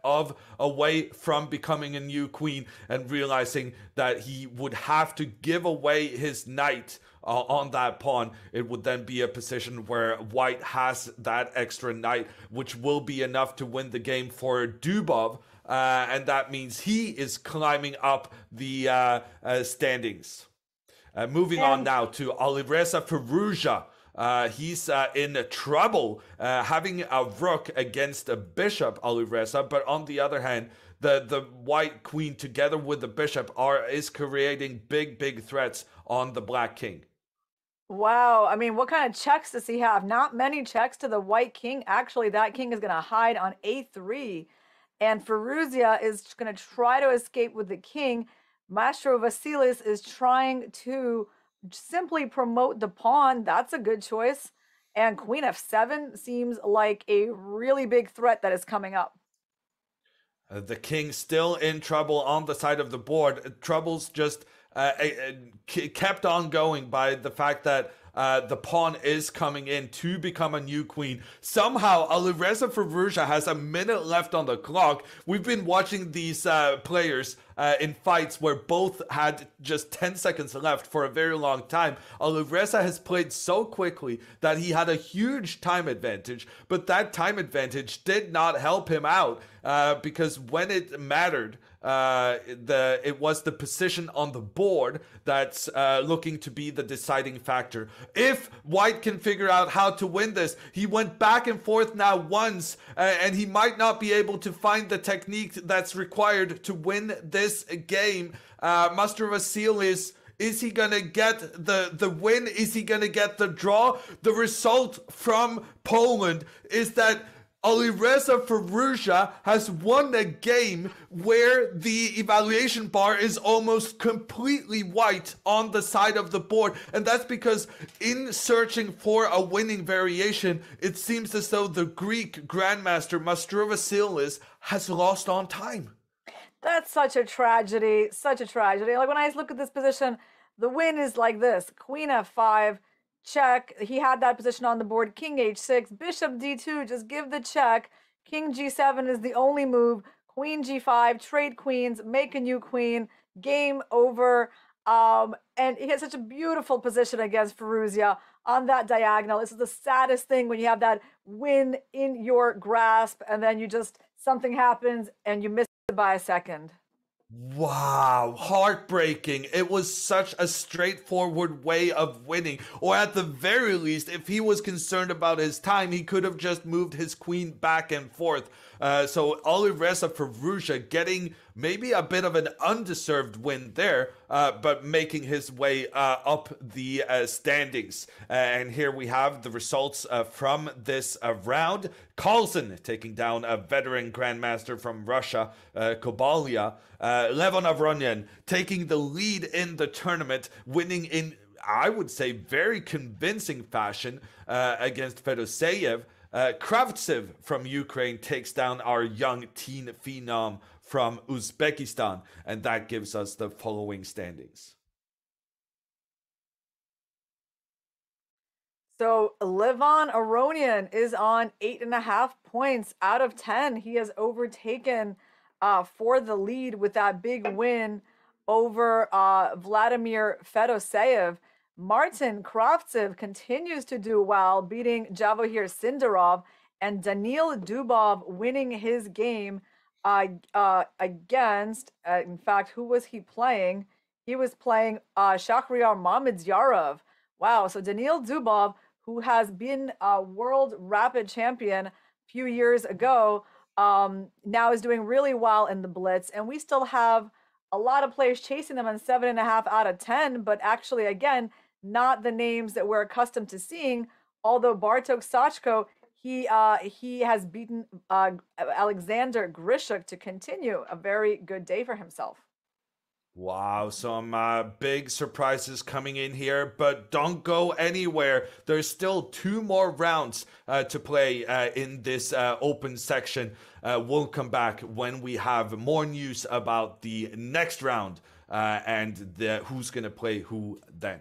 away from becoming a new queen and realizing that he would have to give away his knight on that pawn. It would then be a position where white has that extra knight, which will be enough to win the game for Dubov. And that means he is climbing up the standings. Moving on now to Alireza Firouzja. He's in trouble having a rook against a bishop, Alireza. But on the other hand, the white queen together with the bishop is creating big threats on the black king. Wow. I mean, what kind of checks does he have? Not many checks to the white king. Actually, that king is going to hide on a3. And Firouzja is going to try to escape with the king. Maestro Vasilis is trying to simply promote the pawn. That's a good choice. And queen f7 seems like a really big threat that is coming up. The king still in trouble on the side of the board. Troubles just kept on going by the fact that the pawn is coming in to become a new queen. Somehow, Alireza Firouzja has a minute left on the clock. We've been watching these players in fights where both had just 10 seconds left for a very long time. Alireza has played so quickly that he had a huge time advantage, but that time advantage did not help him out because when it mattered, it was the position on the board that's looking to be the deciding factor. If white can figure out how to win this, he went back and forth now once, and he might not be able to find the technique that's required to win this game. Master Vasilis, is he gonna get the win? Is he gonna get the draw? The result from Poland is that Alireza Firouzja has won a game where the evaluation bar is almost completely white on the side of the board. And that's because in searching for a winning variation, it seems as though the Greek Grandmaster Master Vasilis has lost on time. That's such a tragedy, such a tragedy. Like when I look at this position, the win is like this: queen f5, check. He had that position on the board. King h6, bishop d2, just give the check. King g7 is the only move. Queen g5, trade queens, make a new queen. Game over. And he had such a beautiful position against Firouzja on that diagonal. This is the saddest thing when you have that win in your grasp and then something happens and you miss it by a second. Wow, heartbreaking. It was such a straightforward way of winning. Or at the very least, if he was concerned about his time, he could have just moved his queen back and forth. So Alireza Firouzja getting maybe a bit of an undeserved win there, but making his way up the standings. And here we have the results from this round. Carlsen taking down a veteran grandmaster from Russia, Kobalia. Levon Avronyan taking the lead in the tournament, winning in, I would say, very convincing fashion against Fedoseev. Kravtsev from Ukraine takes down our young teen phenom from Uzbekistan, and that gives us the following standings. So Levon Aronian is on 8.5 points out of 10. He has overtaken for the lead with that big win over Vladimir Fedoseev. Martin Kravtsev continues to do well, beating Javohir Sindarov, and Daniil Dubov winning his game against, in fact, who was he playing? He was playing Shahryar Mamedyarov. Wow, so Daniil Dubov, who has been a world rapid champion a few years ago, now is doing really well in the Blitz, and we still have a lot of players chasing them on 7.5 out of 10, but actually, again, not the names that we're accustomed to seeing. Although Bartok Sachko, he has beaten Alexander Grishuk to continue a very good day for himself. Wow, some big surprises coming in here, but don't go anywhere. There's still 2 more rounds to play in this open section. We'll come back when we have more news about the next round and who's going to play who then.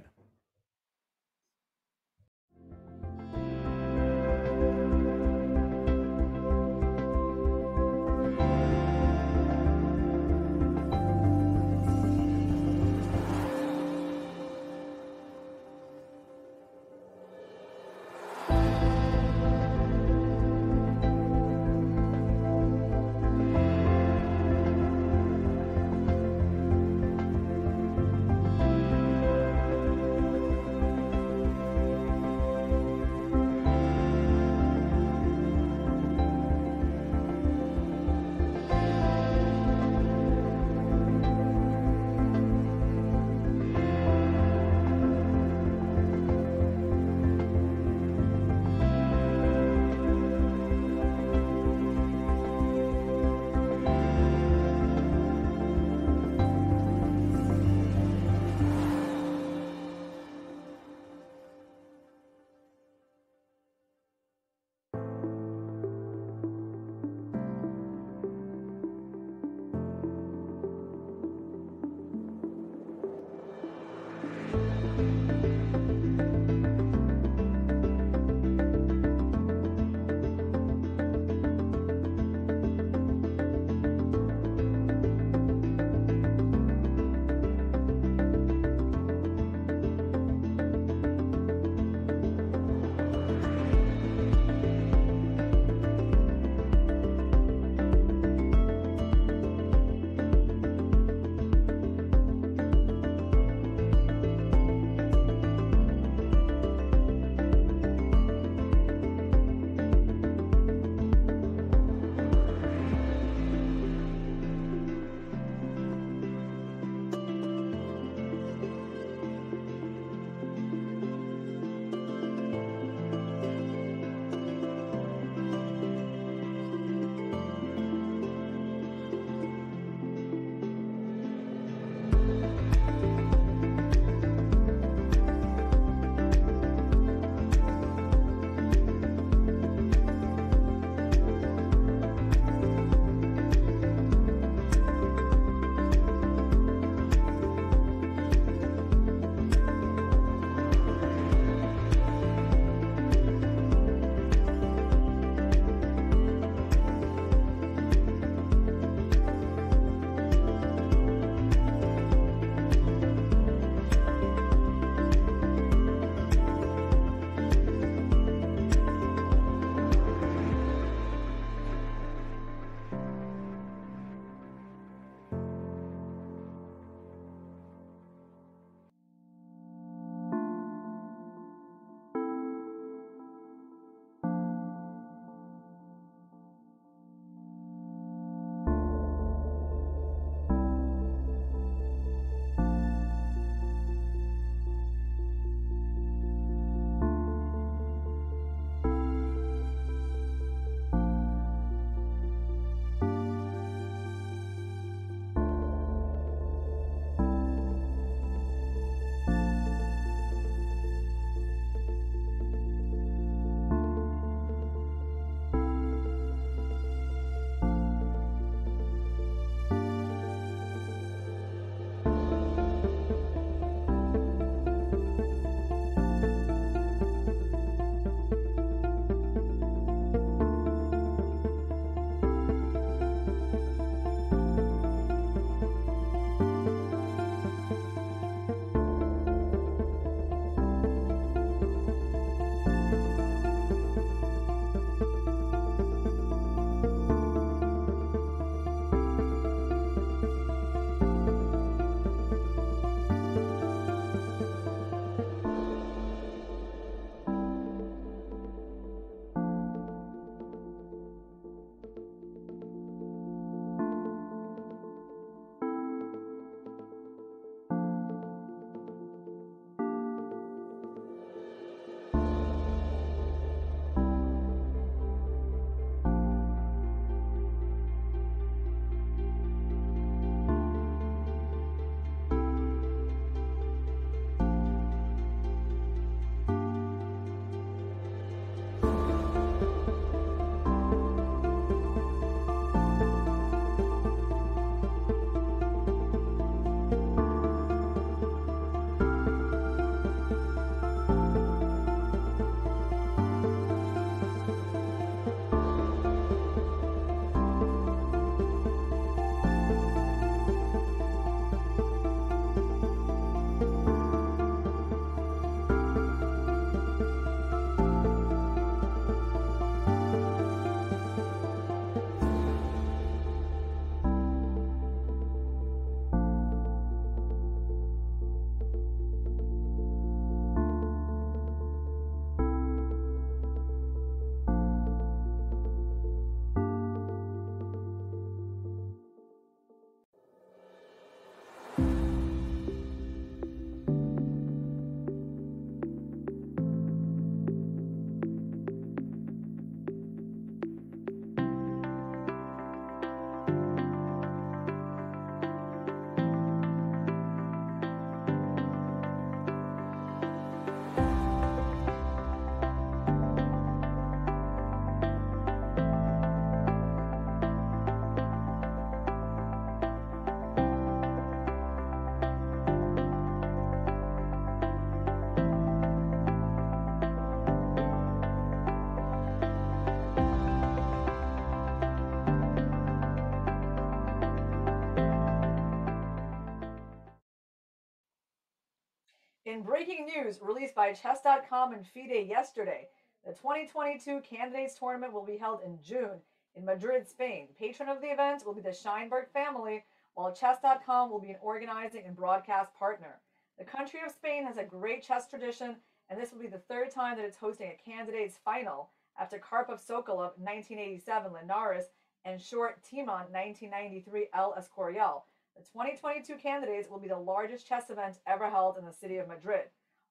In breaking news released by chess.com and FIDE yesterday, the 2022 Candidates Tournament will be held in June in Madrid, Spain. Patron of the event will be the Scheinberg family, while chess.com will be an organizing and broadcast partner. The country of Spain has a great chess tradition, and this will be the third time that it's hosting a candidates final after Karpov Sokolov 1987 Linares and Short Timon 1993 El Escorial. The 2022 candidates will be the largest chess event ever held in the city of Madrid.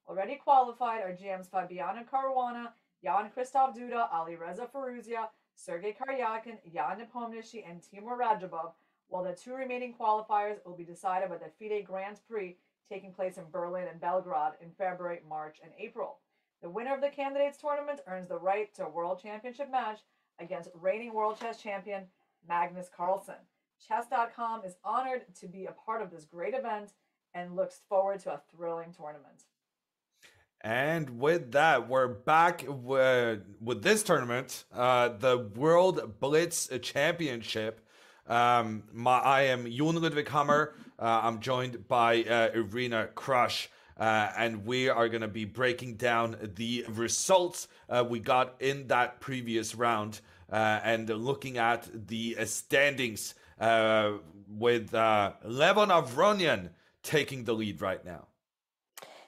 Already qualified are GMs Fabiano Caruana, Jan-Christoph Duda, Alireza Firouzja, Sergei Karyakin, Jan Nepomniachtchi, and Timur Radjabov, while the two remaining qualifiers will be decided by the FIDE Grand Prix taking place in Berlin and Belgrade in February, March, and April. The winner of the candidates tournament earns the right to a world championship match against reigning world chess champion Magnus Carlsen. Chess.com is honored to be a part of this great event and looks forward to a thrilling tournament. And with that, we're back with this tournament, the World Blitz Championship. I am Jon Ludwig Hammer. I'm joined by Irina Krush, and we are going to be breaking down the results we got in that previous round and looking at the standings with Levon Avronian taking the lead right now.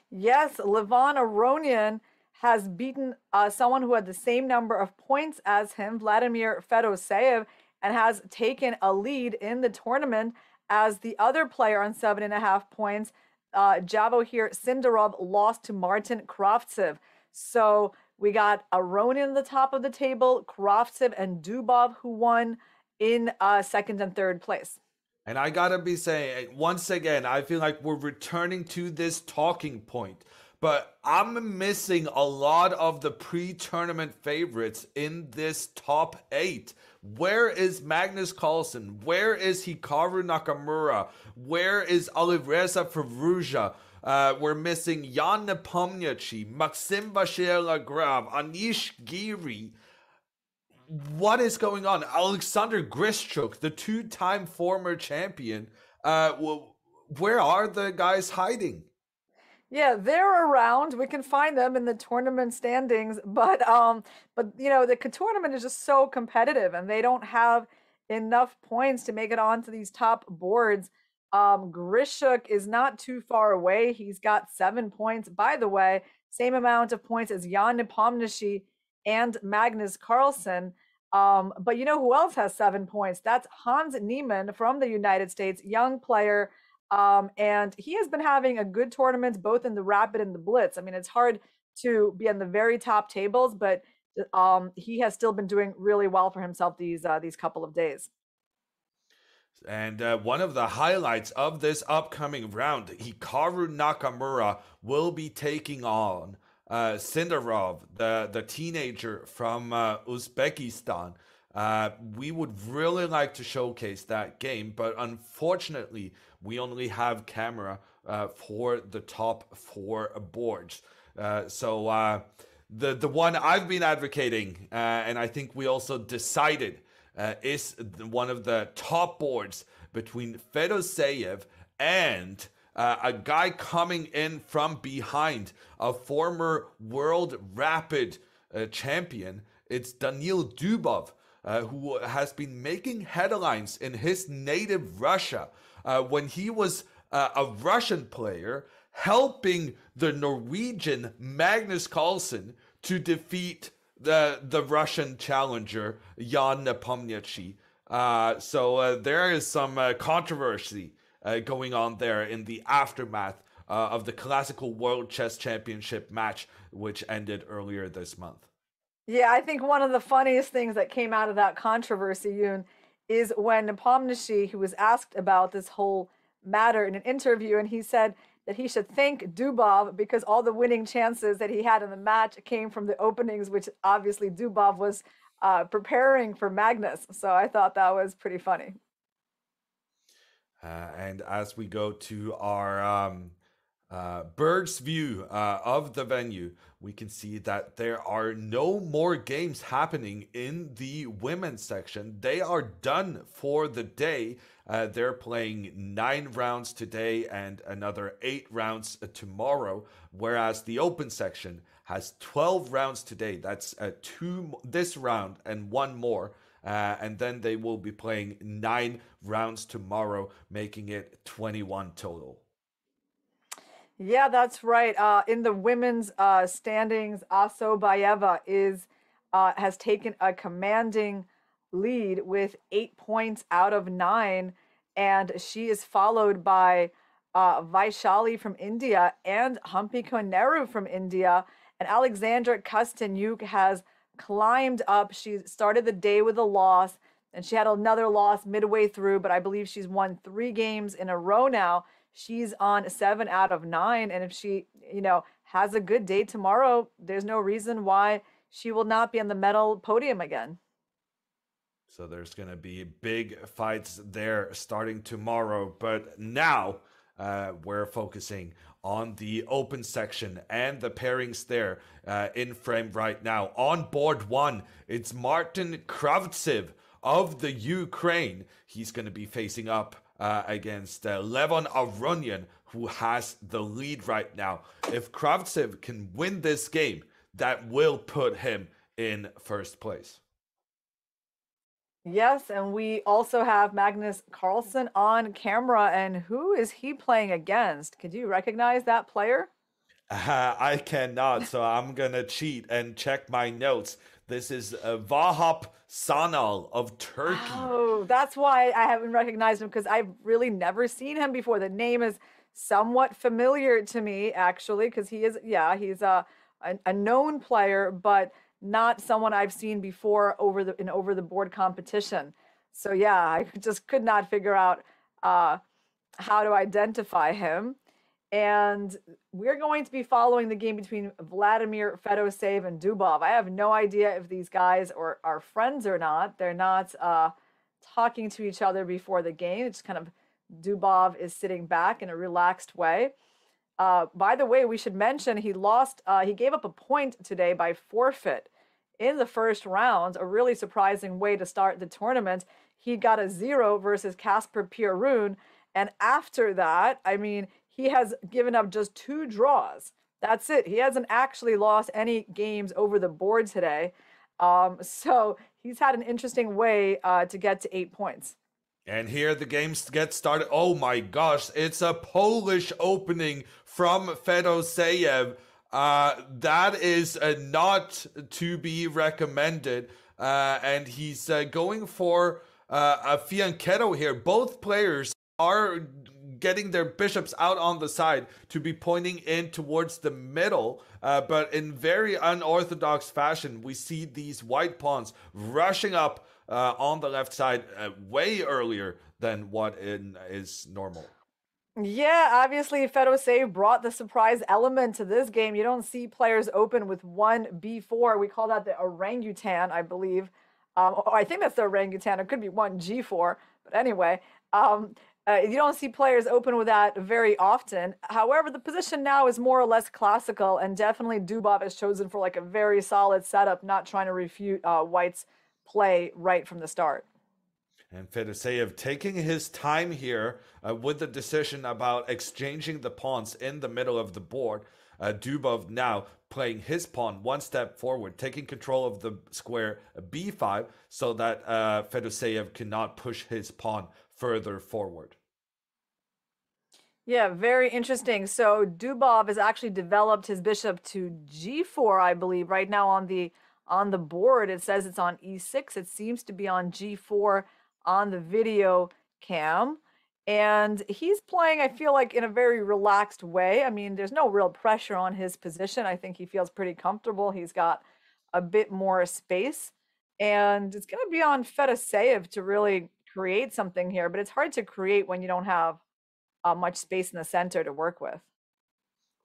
Yes, Levon Avronian has beaten someone who had the same number of points as him, Vladimir Fedoseev, and has taken a lead in the tournament as the other player on 7.5 points, Javohir Sindarov, lost to Martin Kravtsev. So we got Avronian at the top of the table, Kravtsev and Dubov, who won in second and third place. And I gotta be saying, once again, I feel like we're returning to this talking point. But I'm missing a lot of the pre-tournament favorites in this top 8. Where is Magnus Carlsen? Where is Hikaru Nakamura? Where is Alireza Firouzja? We're missing Jan Nepomniachtchi, Maxime Vachier-Lagrave, Anish Giri. What is going on? Alexander Grischuk, the two-time former champion. Where are the guys hiding? Yeah, they're around. We can find them in the tournament standings, but you know, the tournament is just so competitive, and they don't have enough points to make it onto these top boards. Grischuk is not too far away. He's got 7 points. By the way, same amount of points as Jan Nepomniachtchi and Magnus Carlsen. But you know who else has 7 points? That's Hans Niemann from the United States, young player. And he has been having a good tournament both in the Rapid and the Blitz. I mean, it's hard to be on the very top tables, but he has still been doing really well for himself these couple of days. And one of the highlights of this upcoming round, Hikaru Nakamura will be taking on Sindarov, the teenager from Uzbekistan. We would really like to showcase that game, but unfortunately, we only have camera for the top 4 boards. So the one I've been advocating, and I think we also decided, is one of the top boards between Fedoseev and a guy coming in from behind, a former world rapid champion. It's Daniil Dubov, who has been making headlines in his native Russia when he was a Russian player, helping the Norwegian Magnus Carlsen to defeat the Russian challenger Jan Nepomniachtchi. So there is some controversy going on there in the aftermath of the Classical World Chess Championship match, which ended earlier this month. Yeah, I think one of the funniest things that came out of that controversy, Yoon, is when Nepomniachtchi, who was asked about this whole matter in an interview, and he said that he should thank Dubov because all the winning chances that he had in the match came from the openings, which obviously Dubov was preparing for Magnus. So I thought that was pretty funny. And as we go to our bird's view of the venue, we can see that there are no more games happening in the women's section. They are done for the day They're playing 9 rounds today and another 8 rounds tomorrow, whereas the open section has 12 rounds today. That's 2 this round and 1 more. And then they will be playing 9 rounds tomorrow, making it 21 total. Yeah, that's right. In the women's standings, Asobayeva has taken a commanding lead with 8 points out of 9, and she is followed by Vaishali from India and Hampi Koneru from India. And Alexandra Kostenyuk has climbed up. She started the day with a loss, and she had another loss midway through, but I believe she's won 3 games in a row now. She's on 7 out of 9, and if she, has a good day tomorrow, there's no reason why she will not be on the medal podium again. So there's going to be big fights there starting tomorrow, but now we're focusing on the open section and the pairings there in frame right now. On board 1, it's Martin Kravtsev of the Ukraine. He's going to be facing up against Levon Aronian, who has the lead right now. If Kravtsev can win this game, that will put him in first place. Yes, and we also have Magnus Carlsen on camera. And who is he playing against? Could you recognize that player? I cannot, so I'm going to cheat and check my notes. This is Vahap Sanal of Turkey. Oh, that's why I haven't recognized him, because I've really never seen him before. The name is somewhat familiar to me, actually, because he's a known player, but not someone I've seen before over the board competition. So yeah, I just could not figure out how to identify him. And we're going to be following the game between Vladimir Fedoseev and Dubov. I have no idea if these guys are friends or not. They're not talking to each other before the game. It's just kind of Dubov is sitting back in a relaxed way. By the way, we should mention he gave up a point today by forfeit in the first round, a really surprising way to start the tournament. He got a 0 versus Casper Pierrun. And after that, he has given up just 2 draws. That's it. He hasn't actually lost any games over the board today. So he's had an interesting way to get to 8 points. And here the games get started. Oh my gosh, it's a Polish opening from Fedoseev. That is not to be recommended. And he's going for a fianchetto here. Both players are getting their bishops out on the side to be pointing in towards the middle, but in very unorthodox fashion, we see these white pawns rushing up on the left side way earlier than what is normal. Yeah, obviously Fedoseev brought the surprise element to this game. You don't see players open with 1 B4. We call that the orangutan, I believe. I think that's the orangutan. It could be 1 G4, but anyway. You don't see players open with that very often. However, the position now is more or less classical, and definitely Dubov is chosen for like a very solid setup, not trying to refute White's play right from the start. And Fedoseev taking his time here with the decision about exchanging the pawns in the middle of the board. Dubov now playing his pawn 1 step forward, taking control of the square b5 so that Fedoseev cannot push his pawn further forward. Yeah, very interesting. So Dubov has actually developed his bishop to g4, I believe. Right now on the board, it says it's on e6. It seems to be on g4 on the video cam. And he's playing, I feel like, in a very relaxed way. There's no real pressure on his position. I think he feels pretty comfortable. He's got a bit more space. And it's going to be on Fedoseev to really create something here. But it's hard to create when you don't have much space in the center to work with.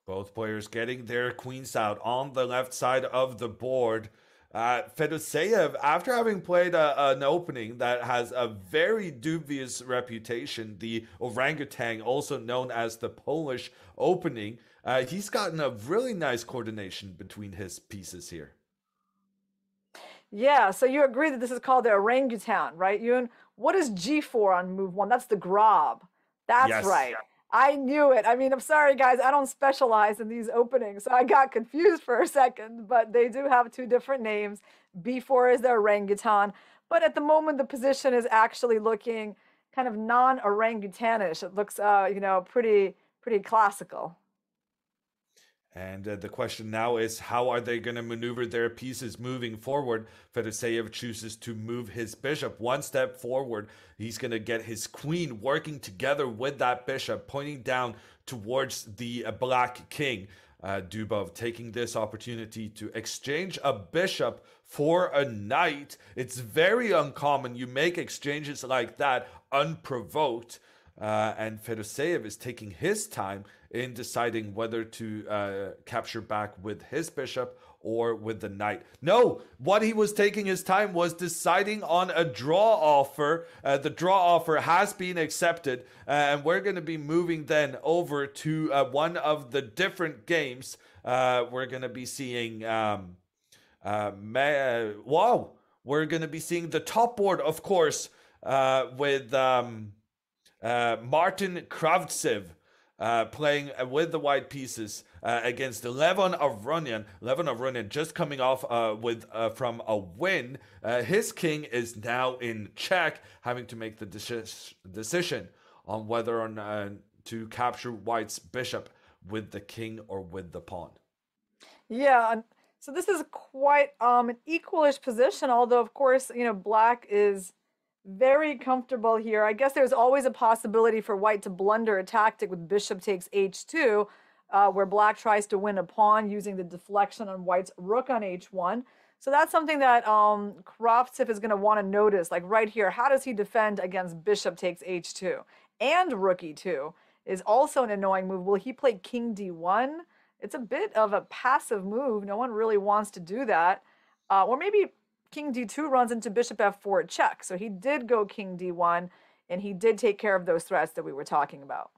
Both players getting their queens out on the left side of the board. Fedoseev, after having played an opening that has a very dubious reputation, the orangutan, also known as the Polish opening, he's gotten a really nice coordination between his pieces here. Yeah, so you agree that this is called the orangutan, right, Yoon? What is G4 on move 1? That's the Grob. That's Yes. right. I knew it. I mean, I'm sorry, guys. I don't specialize in these openings, so I got confused for a second, but they do have 2 different names. B4 is the orangutan, but at the moment, the position is actually looking kind of non-orangutanish. It looks, pretty classical. And the question now is, how are they going to maneuver their pieces moving forward? Fedoseev chooses to move his bishop 1 step forward. He's going to get his queen working together with that bishop, pointing down towards the black king. Dubov taking this opportunity to exchange a bishop for a knight. It's very uncommon. You make exchanges like that unprovoked. And Fedoseev is taking his time in deciding whether to capture back with his bishop or with the knight. No, what he was taking his time was deciding on a draw offer. The draw offer has been accepted, and we're going to be moving then over to one of the different games. We're going to be seeing... wow! We're going to be seeing the top board, of course, with... Martin Kravtsev playing with the white pieces against Levon Aronian. Levon Aronian just coming off from a win. His king is now in check, having to make the decision on whether or not to capture white's bishop with the king or with the pawn. Yeah, so this is quite an equalish position, although, of course, black is very comfortable here. I guess there's always a possibility for white to blunder a tactic with bishop takes h2, where black tries to win a pawn using the deflection on white's rook on h1. So that's something that Kravtsev is going to want to notice. Like right here, how does he defend against bishop takes h2? And rook e2 is also an annoying move. Will he play king d1? It's a bit of a passive move. No one really wants to do that. Or maybe king d2 runs into bishop f4 check. So he did go king d1, and he did take care of those threats that we were talking about.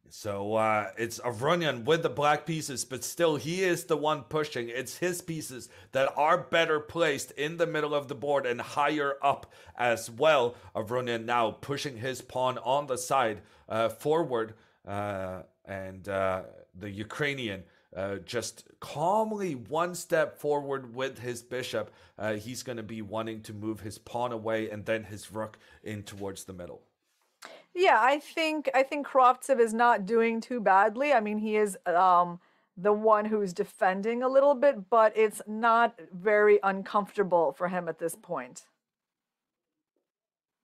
So it's Aronian with the black pieces, but still he is the one pushing. It's his pieces that are better placed in the middle of the board and higher up as well. Aronian now pushing his pawn on the side forward, and the Ukrainian just calmly 1 step forward with his bishop. He's going to be wanting to move his pawn away and then his rook in towards the middle. Yeah, I think Kravtsev is not doing too badly. I mean, he is the one who's defending a little bit, but it's not very uncomfortable for him at this point.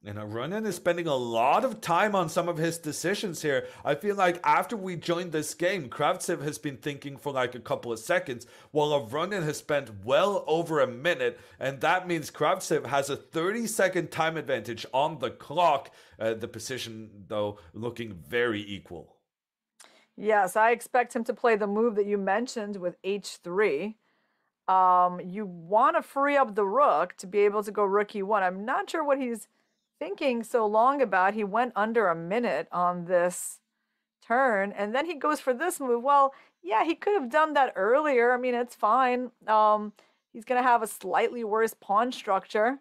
And Aronian is spending a lot of time on some of his decisions here. I feel like after we joined this game, Kravtsev has been thinking for like a couple of seconds, while Aronian has spent well over a minute. And that means Kravtsev has a 30-second time advantage on the clock. The position, though, looking very equal. Yes, I expect him to play the move that you mentioned with h3. You want to free up the rook to be able to go rook e1. I'm not sure what he's thinking so long about. He went under a minute on this turn, and then he goes for this move. Well, yeah, he could have done that earlier. I mean, it's fine. He's going to have a slightly worse pawn structure.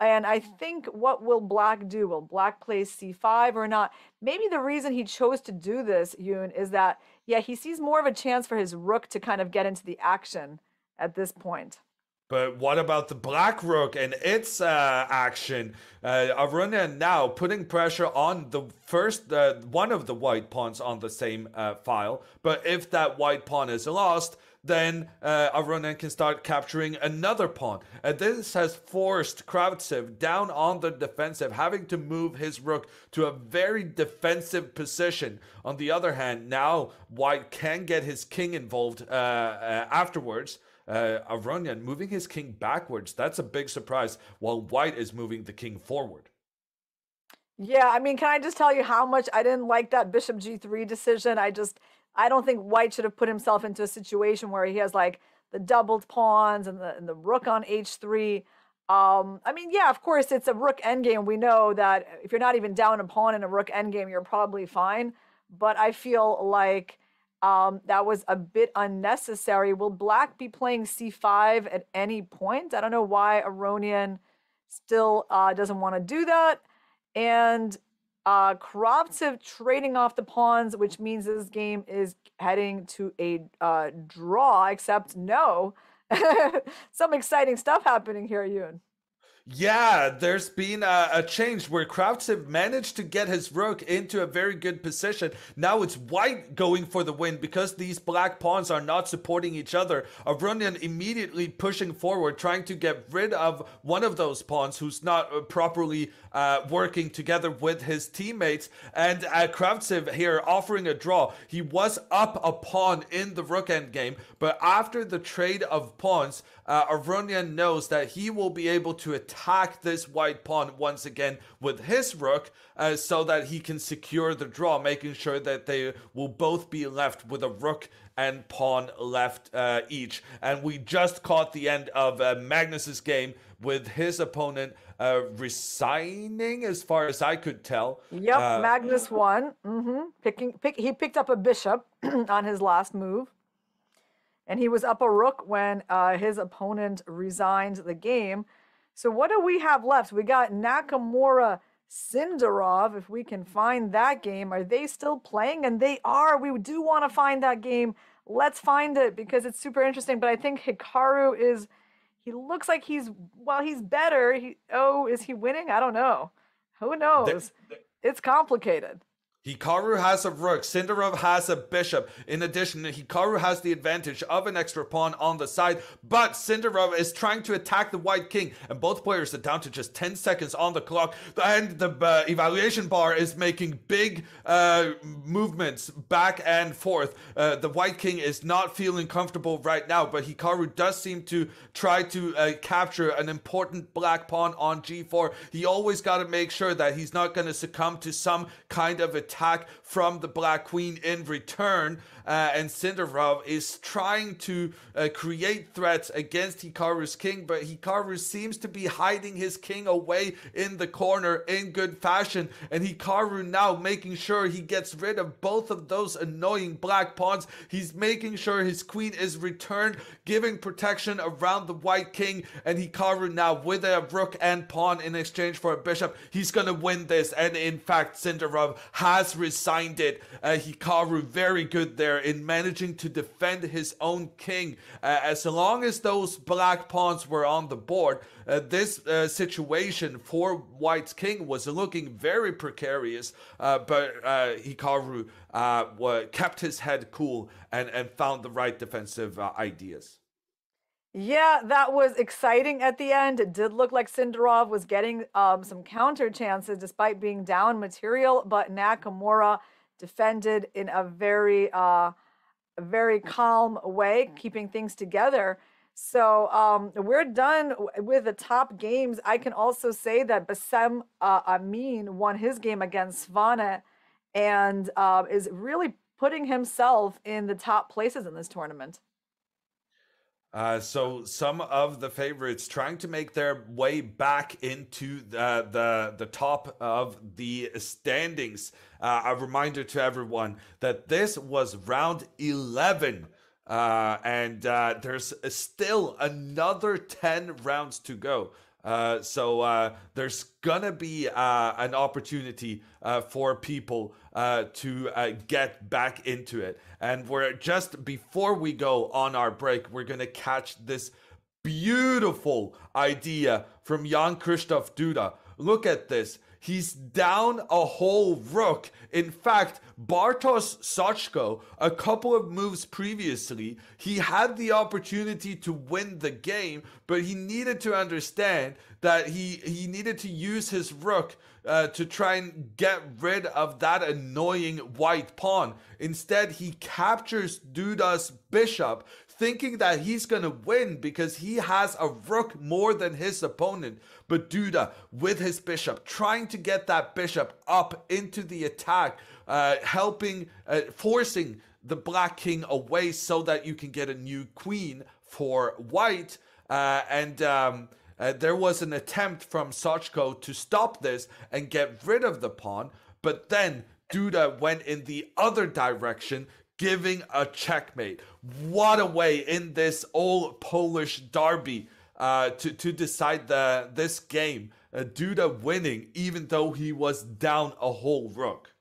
And I think, what will black do? Will black play c5 or not? Maybe the reason he chose to do this, Yoon, is that, yeah, he sees more of a chance for his rook to kind of get into the action at this point. But what about the black rook and its action? Aronian now putting pressure on the first one of the white pawns on the same file. But if that white pawn is lost, then Aronian can start capturing another pawn. And this has forced Kravtsev down on the defensive, having to move his rook to a very defensive position. On the other hand, now white can get his king involved afterwards. Aronian moving his king backwards. That's a big surprise, while white is moving the king forward. Yeah, I mean, can I just tell you how much I didn't like that bishop g3 decision? I don't think white should have put himself into a situation where he has like the doubled pawns and the rook on h3. I mean, yeah, of course, it's a rook endgame. We know that if you're not even down a pawn in a rook endgame, you're probably fine. But I feel like that was a bit unnecessary. Will black be playing c5 at any point? I don't know why Aronian still doesn't want to do that. And Kravtsev trading off the pawns, which means this game is heading to a draw, except no. Some exciting stuff happening here, Ewan. Yeah, there's been a change where Kravtsev managed to get his rook into a very good position. Now it's white going for the win because these black pawns are not supporting each other. Aronian immediately pushing forward, trying to get rid of one of those pawns who's not properly working together with his teammates. And Kravtsev here offering a draw. He was up a pawn in the rook endgame, but after the trade of pawns, Aronian knows that he will be able to attack this white pawn once again with his rook so that he can secure the draw, making sure that they will both be left with a rook and pawn left each. And we just caught the end of Magnus's game with his opponent resigning, as far as I could tell. Yep, Magnus won. He picked up a bishop on his last move. And he was up a rook when his opponent resigned the game. So what do we have left? We got Nakamura Sindarov, if we can find that game. Are they still playing? And they are. We do want to find that game. Let's find it because it's super interesting. But I think Hikaru is, he looks like he's better. Is he winning? I don't know. Who knows? It's complicated. Hikaru has a rook, Sindarov has a bishop. In addition, Hikaru has the advantage of an extra pawn on the side, but Sindarov is trying to attack the white king, and both players are down to just 10 seconds on the clock, and the evaluation bar is making big movements back and forth. The white king is not feeling comfortable right now, but Hikaru does seem to try to capture an important black pawn on g4. He always got to make sure that he's not going to succumb to some kind of attack from the black queen in return, and Sindarov is trying to create threats against Hikaru's king, but Hikaru seems to be hiding his king away in the corner in good fashion, and Hikaru now making sure he gets rid of both of those annoying black pawns. He's making sure his queen is returned, giving protection around the white king, and Hikaru now with a rook and pawn in exchange for a bishop, he's gonna win this, and in fact Sindarov has resigned it. Hikaru very good there in managing to defend his own king. As long as those black pawns were on the board, this situation for white's king was looking very precarious, but Hikaru kept his head cool and found the right defensive ideas. Yeah, that was exciting at the end. It did look like Sindarov was getting some counter chances despite being down material, but Nakamura defended in a very calm way, keeping things together. So we're done with the top games. I can also say that Bassem Amin won his game against Svane and is really putting himself in the top places in this tournament. So some of the favorites trying to make their way back into the top of the standings. A reminder to everyone that this was round 11, and there's still another 10 rounds to go. So there's gonna be an opportunity for people to get back into it. And we're just before we go on our break, we're gonna catch this beautiful idea from Jan Krzysztof Duda. Look at this. He's down a whole rook. In fact, Bartosz Soczko, a couple of moves previously, he had the opportunity to win the game, but he needed to understand that he needed to use his rook to try and get rid of that annoying white pawn. Instead, he captures Duda's bishop, thinking that he's going to win because he has a rook more than his opponent. But Duda, with his bishop, trying to get that bishop up into the attack, forcing the black king away so that you can get a new queen for white. There was an attempt from Soczko to stop this and get rid of the pawn, but then Duda went in the other direction, giving a checkmate. What a way in this old Polish derby to decide this game. Duda winning, even though he was down a whole rook.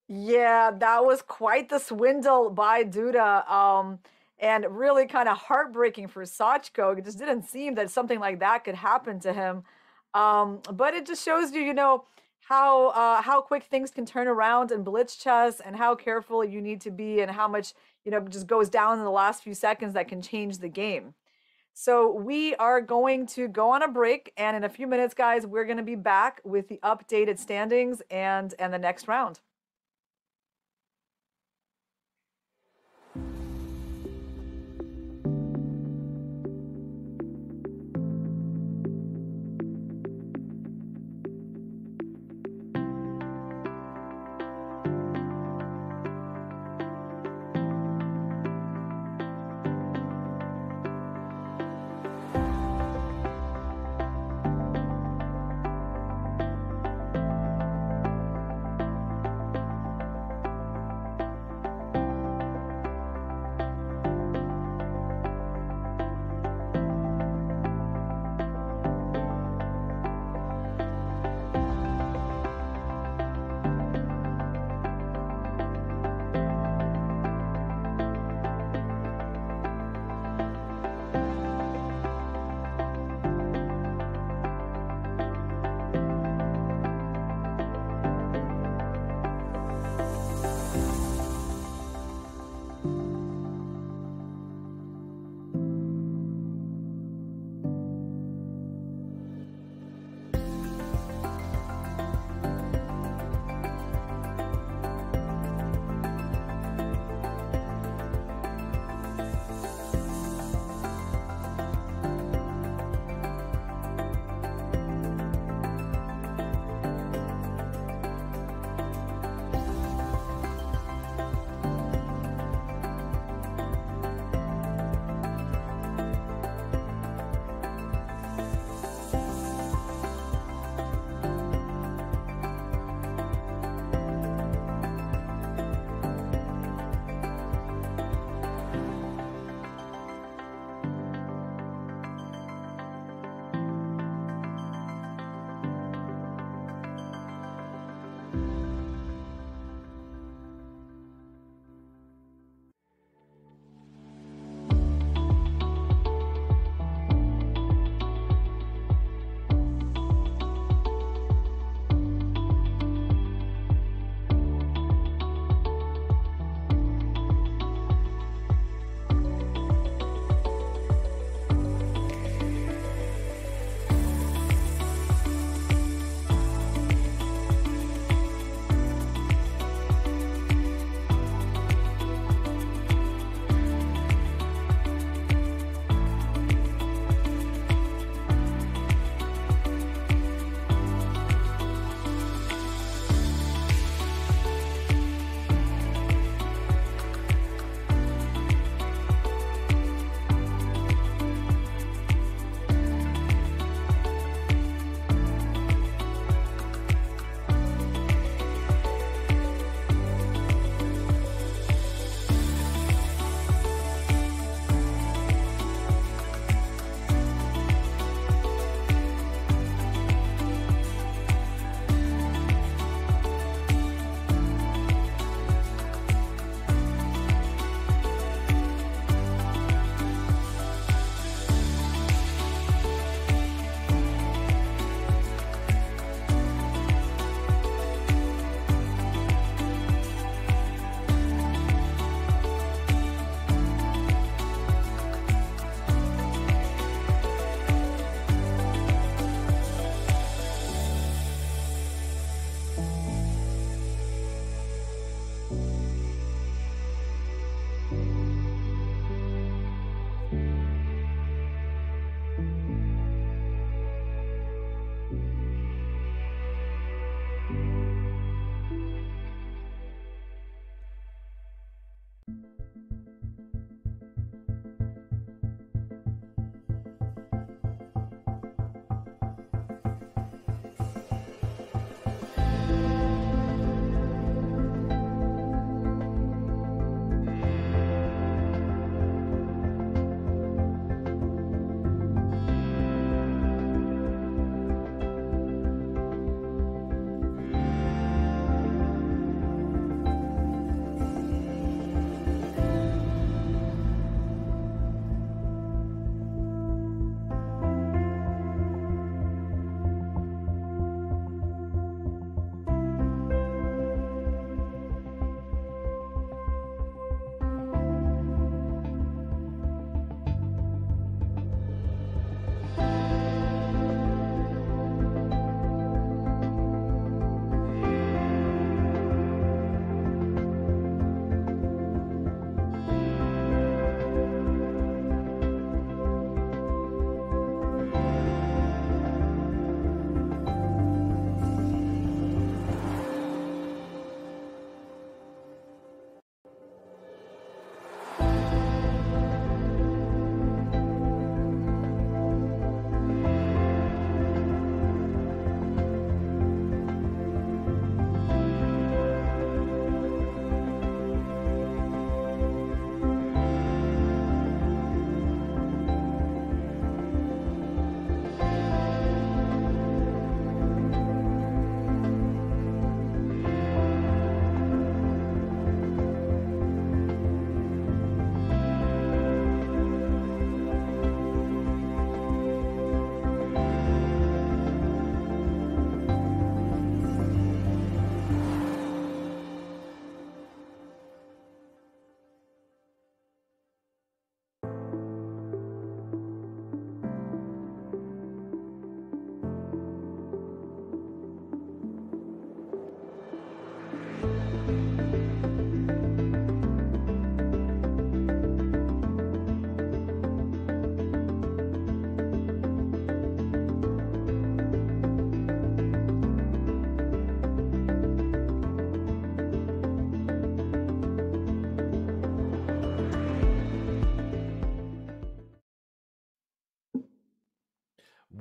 Yeah, that was quite the swindle by Duda. And really kind of heartbreaking for Sachko. It just didn't seem that something like that could happen to him. But it just shows you, how quick things can turn around in blitz chess and how careful you need to be and how much, just goes down in the last few seconds that can change the game. So we are going to go on a break. And in a few minutes, guys, we're going to be back with the updated standings and the next round.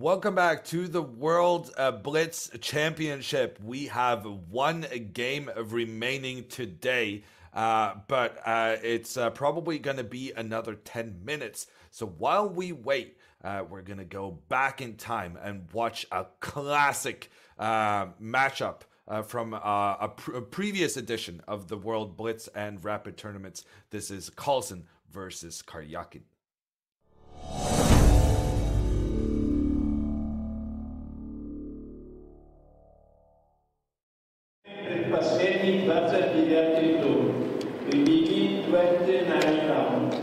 Welcome back to the World Blitz Championship. We have one game remaining today, but it's probably going to be another 10 minutes. So while we wait, we're going to go back in time and watch a classic matchup from a previous edition of the World Blitz and Rapid Tournaments. This is Carlsen versus Karyakin. Последний 29 тур. We begin 29 round.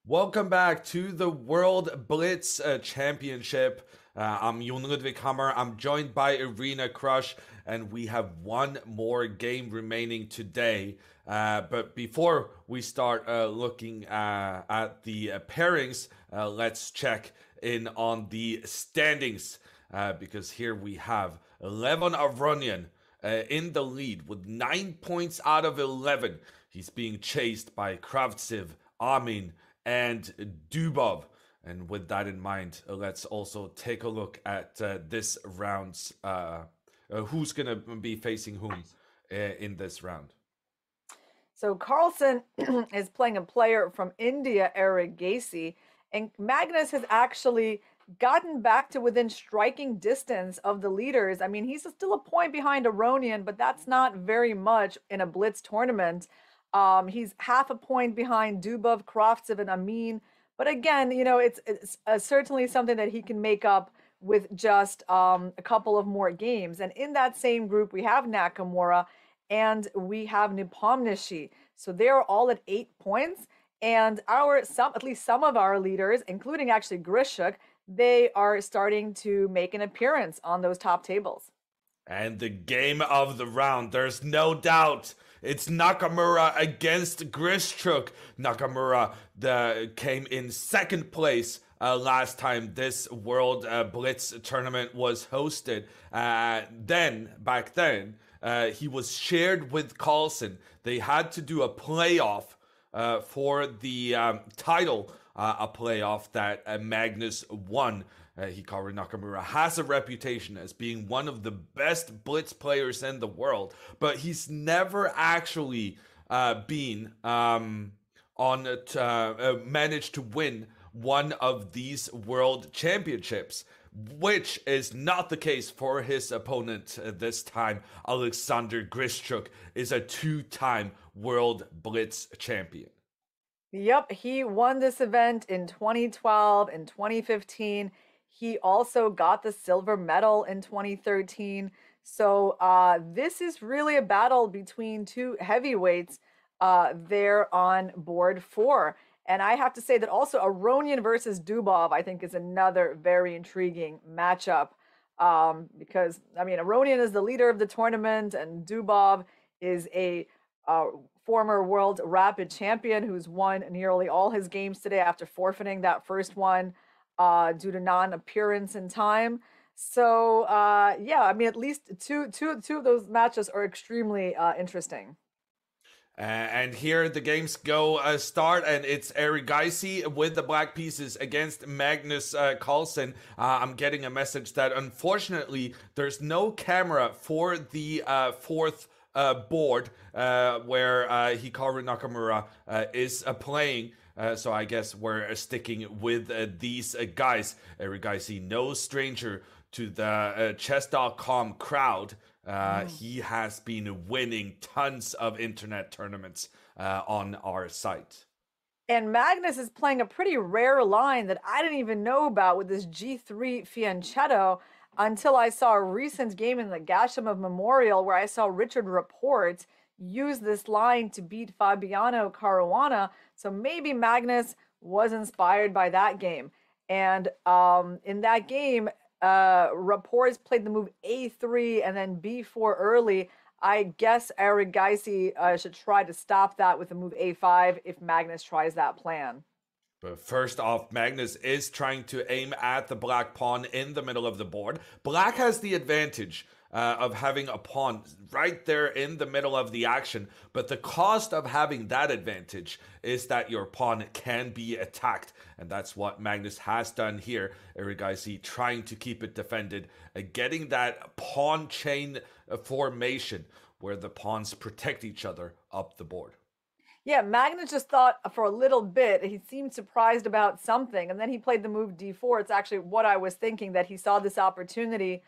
Welcome back to the World Blitz Championship. I'm Jon Ludwig Hammer. I'm joined by Irina Krush, and we have one more game remaining today. But before we start looking at the pairings, let's check in on the standings. Because here we have Levon Avronian in the lead with 9 points out of 11. He's being chased by Kravtsev, Amin, and Dubov. And with that in mind, let's also take a look at this round's who's going to be facing whom in this round. So Carlsen is playing a player from India, Eric Gacy, and Magnus has actually gotten back to within striking distance of the leaders. I mean, he's still a point behind Aronian, but that's not very much in a Blitz tournament. He's half a point behind Dubov, Kravtsev, and Amin. But again, you know, it's certainly something that he can make up with just a couple of more games. And in that same group, we have Nakamura and we have Nepomniachtchi. So they're all at 8 points. And at least some of our leaders, including actually Grishuk, they are starting to make an appearance on those top tables. And the game of the round, there's no doubt. It's Nakamura against Grishuk. Nakamura came in second place last time this World Blitz tournament was hosted. Back then, he was shared with Carlsen. They had to do a playoff for the title, a playoff that Magnus won. Hikaru Nakamura has a reputation as being one of the best Blitz players in the world, but he's never actually managed to win one of these world championships, which is not the case for his opponent this time. Alexander Grishuk is a two-time World Blitz champion. Yep, he won this event in 2012 and 2015. He also got the silver medal in 2013. So this is really a battle between two heavyweights there on board 4. And I have to say that also Aronian versus Dubov, I think, is another very intriguing matchup. Because, I mean, Aronian is the leader of the tournament, and Dubov is a former world rapid champion who's won nearly all his games today after forfeiting that first one due to non-appearance in time. So, yeah, I mean, at least two of those matches are extremely interesting. And here the games go start, and it's Eric Gacy with the black pieces against Magnus Carlsen. I'm getting a message that unfortunately there's no camera for the fourth board where Hikaru Nakamura is playing. So I guess we're sticking with these guys. Eric Gacy, no stranger to the chess.com crowd. He has been winning tons of internet tournaments on our site. And Magnus is playing a pretty rare line that I didn't even know about with this G3 fianchetto until I saw a recent game in the Gashimov Memorial where I saw Richard Report use this line to beat Fabiano Caruana. So maybe Magnus was inspired by that game. And in that game, Reports played the move A3 and then B4 early. I guess Eric Geisy should try to stop that with the move A5 if Magnus tries that plan. But first off, Magnus is trying to aim at the black pawn in the middle of the board. Black has the advantage of having a pawn right there in the middle of the action, but the cost of having that advantage is that your pawn can be attacked, and that's what Magnus has done here. Erigaisi trying to keep it defended, getting that pawn chain formation where the pawns protect each other up the board. Yeah, Magnus just thought for a little bit, he seemed surprised about something, and then he played the move D4. It's actually what I was thinking, that he saw this opportunity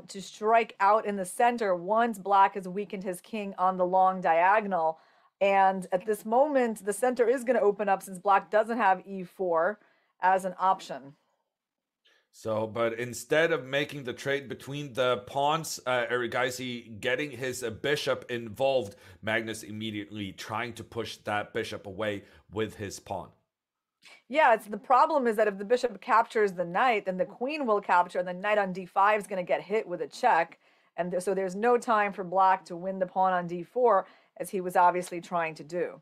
to strike out in the center once Black has weakened his king on the long diagonal. And at this moment, the center is going to open up since Black doesn't have E4 as an option. So, but instead of making the trade between the pawns, Erigaisi getting his bishop involved, Magnus immediately trying to push that bishop away with his pawn. Yeah, the problem is that if the bishop captures the knight, then the queen will capture, and the knight on d5 is going to get hit with a check. And so there's no time for Black to win the pawn on d4, as he was obviously trying to do.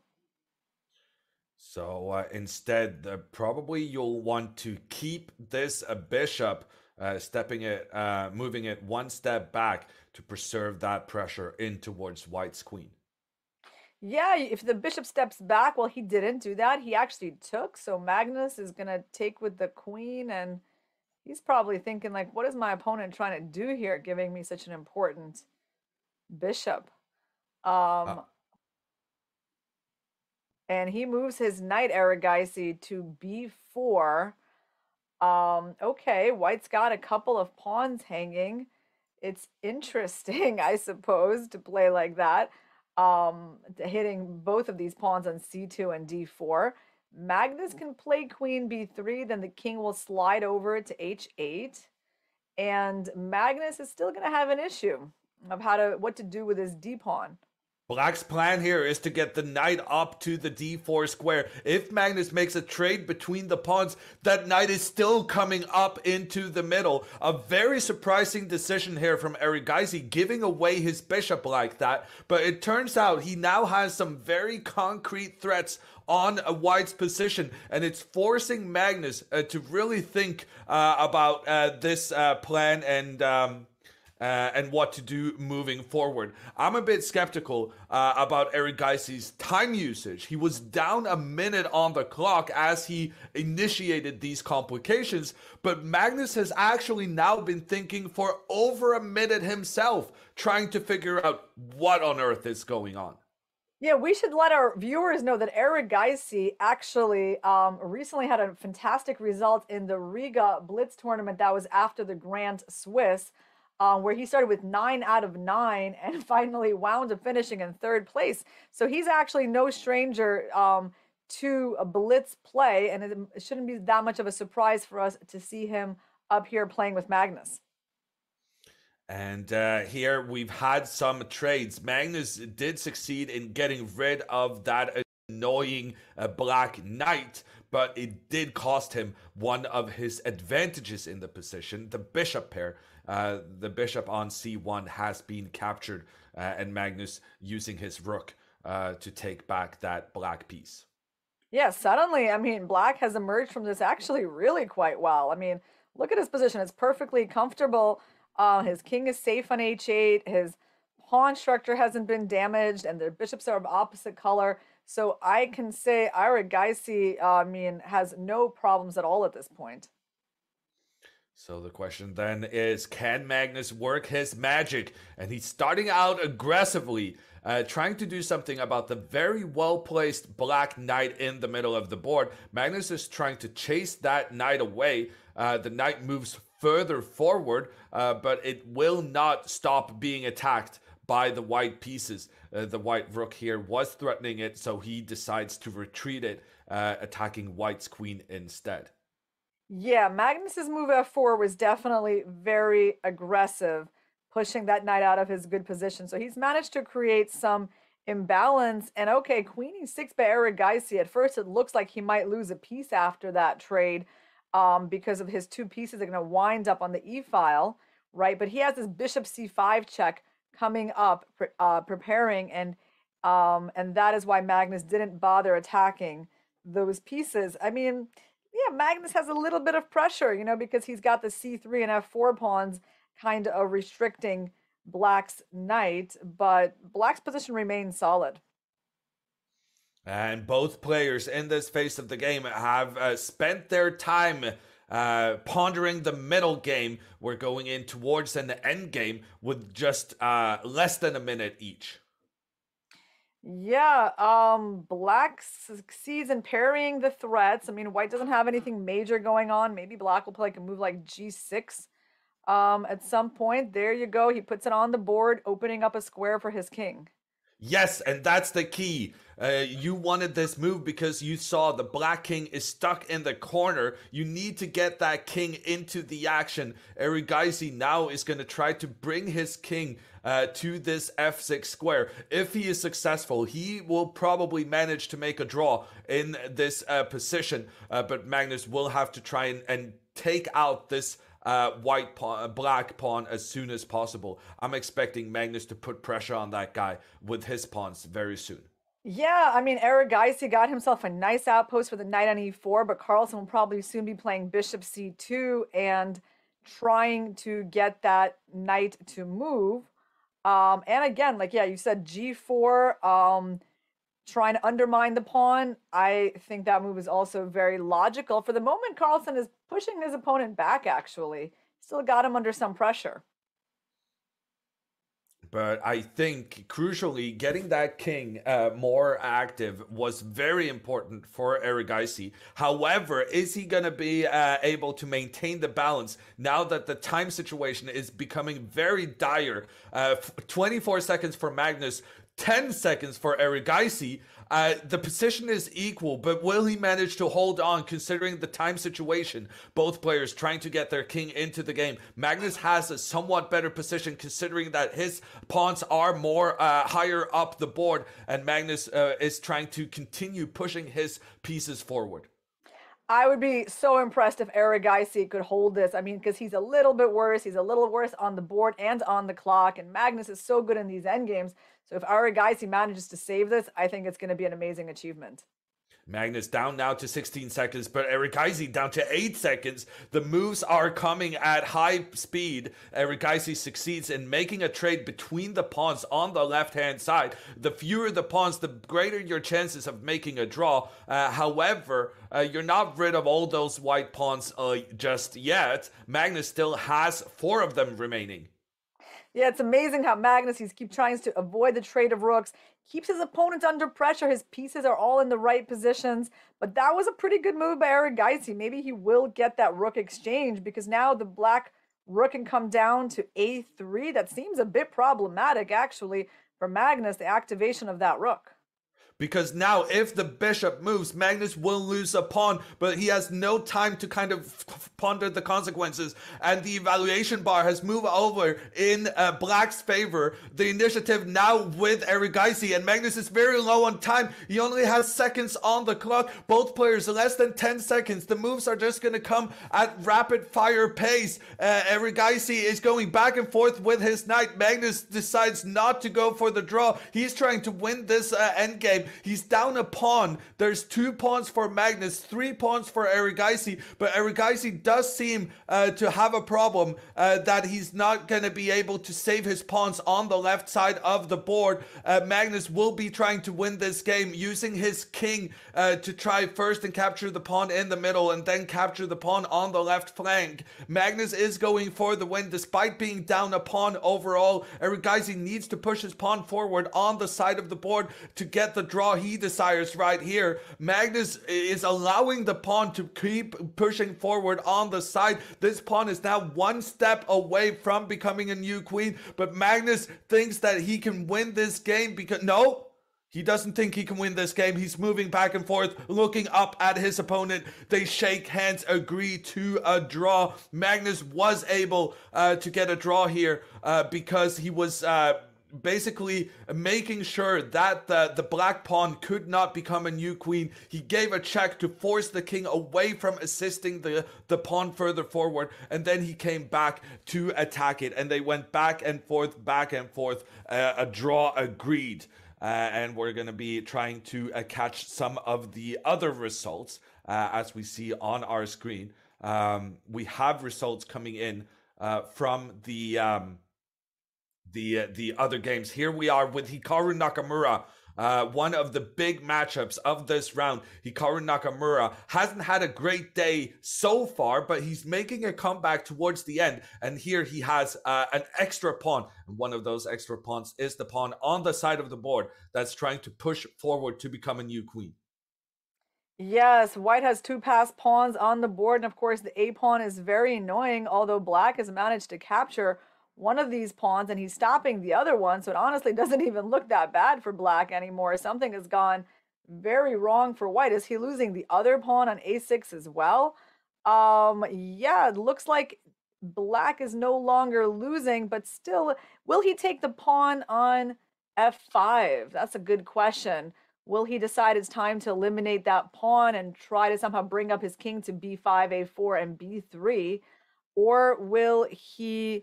So instead, probably you'll want to keep this bishop, moving it one step back to preserve that pressure in towards White's queen. Yeah, if the bishop steps back, well, he didn't do that. He actually took. So Magnus is going to take with the queen, and he's probably thinking, like, what is my opponent trying to do here, giving me such an important bishop? And he moves his knight, Erigaisi, to b4. Okay, White's got a couple of pawns hanging. It's interesting, I suppose, to play like that. Hitting both of these pawns on c2 and d4. Magnus can play queen b3, then the king will slide over to h8. And Magnus is still going to have an issue of what to do with his d-pawn. Black's plan here is to get the knight up to the d4 square. If Magnus makes a trade between the pawns, that knight is still coming up into the middle. A very surprising decision here from Erigaisi, giving away his bishop like that. But it turns out he now has some very concrete threats on White's position, and it's forcing Magnus to really think about this plan and what to do moving forward. I'm a bit skeptical about Erigaisi's time usage. He was down a minute on the clock as he initiated these complications, but Magnus has actually now been thinking for over a minute himself, trying to figure out what on earth is going on. Yeah, we should let our viewers know that Erigaisi actually recently had a fantastic result in the Riga Blitz tournament that was after the Grand Swiss, where he started with 9 out of 9 and finally wound up finishing in 3rd place. So he's actually no stranger to a Blitz play, and it shouldn't be that much of a surprise for us to see him up here playing with Magnus. And here we've had some trades. Magnus did succeed in getting rid of that annoying black knight, but it did cost him one of his advantages in the position, the bishop pair. The bishop on c1 has been captured, and Magnus using his rook to take back that black piece. Yeah, suddenly, I mean, Black has emerged from this actually really quite well. I mean, look at his position. It's perfectly comfortable. His king is safe on h8. His pawn structure hasn't been damaged, and the bishops are of opposite color. So I can say Erigaisi, has no problems at all at this point. So the question then is, can Magnus work his magic? And he's starting out aggressively, trying to do something about the very well-placed black knight in the middle of the board. Magnus is trying to chase that knight away. The knight moves further forward, but it will not stop being attacked by the white pieces. The white rook here was threatening it, so he decides to retreat it, attacking white's queen instead. Yeah, Magnus's move f4 was definitely very aggressive, pushing that knight out of his good position. So he's managed to create some imbalance. And okay, queen e6 by Erigaisi. At first, it looks like he might lose a piece after that trade because of his two pieces are going to wind up on the e-file, right? But he has this bishop c5 check coming up, preparing, and that is why Magnus didn't bother attacking those pieces. I mean, yeah, Magnus has a little bit of pressure, you know, because he's got the c3 and f4 pawns kind of restricting Black's knight, but Black's position remains solid. And both players in this phase of the game have spent their time pondering the middle game. We're going in towards an end game with just less than a minute each. Yeah, Black succeeds in parrying the threats. I mean, White doesn't have anything major going on. Maybe Black will play like a move like g6 at some point. There you go. He puts it on the board, opening up a square for his king. Yes, and that's the key. You wanted this move because you saw the Black king is stuck in the corner. You need to get that king into the action. Erigaisi now is going to try to bring his king to this f6 square. If he is successful, he will probably manage to make a draw in this position. But Magnus will have to try and take out this black pawn as soon as possible. I'm expecting Magnus to put pressure on that guy with his pawns very soon. Yeah, I mean, Erigaisi got himself a nice outpost for the knight on e4, but Carlsen will probably soon be playing bishop c2 and trying to get that knight to move. And again, like, yeah, you said g4, trying to undermine the pawn. I think that move is also very logical. For the moment, Carlsen is pushing his opponent back, actually. Still got him under some pressure. But I think, crucially, getting that king more active was very important for Erigaisi. However, is he going to be able to maintain the balance now that the time situation is becoming very dire? 24 seconds for Magnus, 10 seconds for Erigaisi. The position is equal, but will he manage to hold on considering the time situation? Both players trying to get their king into the game. Magnus has a somewhat better position considering that his pawns are more higher up the board, and Magnus is trying to continue pushing his pieces forward. I would be so impressed if Erigaisi could hold this. I mean, because he's a little bit worse. He's a little worse on the board and on the clock. And Magnus is so good in these endgames. So if Erigaisi manages to save this, I think it's going to be an amazing achievement. Magnus down now to 16 seconds, but Erigaisi down to 8 seconds. The moves are coming at high speed. Erigaisi succeeds in making a trade between the pawns on the left-hand side. The fewer the pawns, the greater your chances of making a draw. However, you're not rid of all those white pawns just yet. Magnus still has 4 of them remaining. Yeah, it's amazing how Magnus, he keeps trying to avoid the trade of rooks, keeps his opponent under pressure. His pieces are all in the right positions. But that was a pretty good move by Erigaisi. Maybe he will get that rook exchange because now the black rook can come down to a3. That seems a bit problematic, actually, for Magnus, the activation of that rook. Because now if the bishop moves, Magnus will lose a pawn, but he has no time to kind of ponder the consequences. And the evaluation bar has moved over in Black's favor. The initiative now with Erigaisi, and Magnus is very low on time. He only has seconds on the clock. Both players less than 10 seconds. The moves are just going to come at rapid fire pace. Erigaisi is going back and forth with his knight. Magnus decides not to go for the draw. He's trying to win this endgame. He's down a pawn. There's 2 pawns for Magnus, 3 pawns for Erigaisi, but Erigaisi does seem to have a problem that he's not going to be able to save his pawns on the left side of the board. Magnus will be trying to win this game using his king to try first and capture the pawn in the middle and then capture the pawn on the left flank. Magnus is going for the win despite being down a pawn overall. Erigaisi needs to push his pawn forward on the side of the board to get the draw he desires right here. Magnus is allowing the pawn to keep pushing forward on the side. This pawn is now one step away from becoming a new queen, but Magnus thinks that he can win this game because no, he doesn't think he can win this game. He's moving back and forth, looking up at his opponent. They shake hands, agree to a draw. Magnus was able to get a draw here because he was basically making sure that the black pawn could not become a new queen. He gave a check to force the king away from assisting the pawn further forward, and then he came back to attack it, and they went back and forth, a draw agreed. And we're going to be trying to catch some of the other results as we see on our screen. We have results coming in from the other games. Here we are with Hikaru Nakamura. One of the big matchups of this round. Hikaru Nakamura hasn't had a great day so far, but he's making a comeback towards the end. And here he has an extra pawn. And one of those extra pawns is the pawn on the side of the board that's trying to push forward to become a new queen. Yes, white has 2 passed pawns on the board. And of course, the A pawn is very annoying, although black has managed to capture one of these pawns and he's stopping the other one. So it honestly doesn't even look that bad for black anymore. Something has gone very wrong for white. Is he losing the other pawn on A6 as well? Yeah, it looks like black is no longer losing, but still, will he take the pawn on F5? That's a good question. Will he decide it's time to eliminate that pawn and try to somehow bring up his king to B5, A4, and B3? Or will he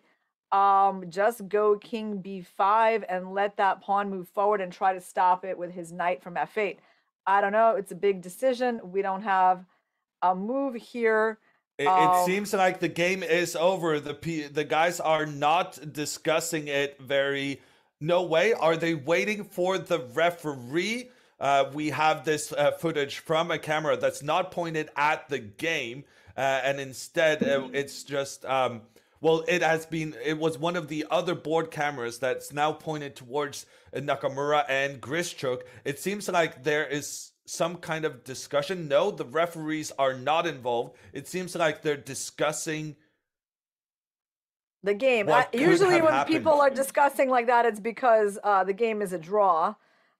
just go king b5 and let that pawn move forward and try to stop it with his knight from f8? I don't know. It's a big decision. We don't have a move here. It seems like the game is over. The guys are not discussing it very... No way. Are they waiting for the referee? We have this footage from a camera that's not pointed at the game. And instead, it's just... well, it was one of the other board cameras that's now pointed towards Nakamura and Grischuk. It seems like there is some kind of discussion. No, the referees are not involved. It seems like they're discussing the game. Usually when people are discussing like that, it's because the game is a draw,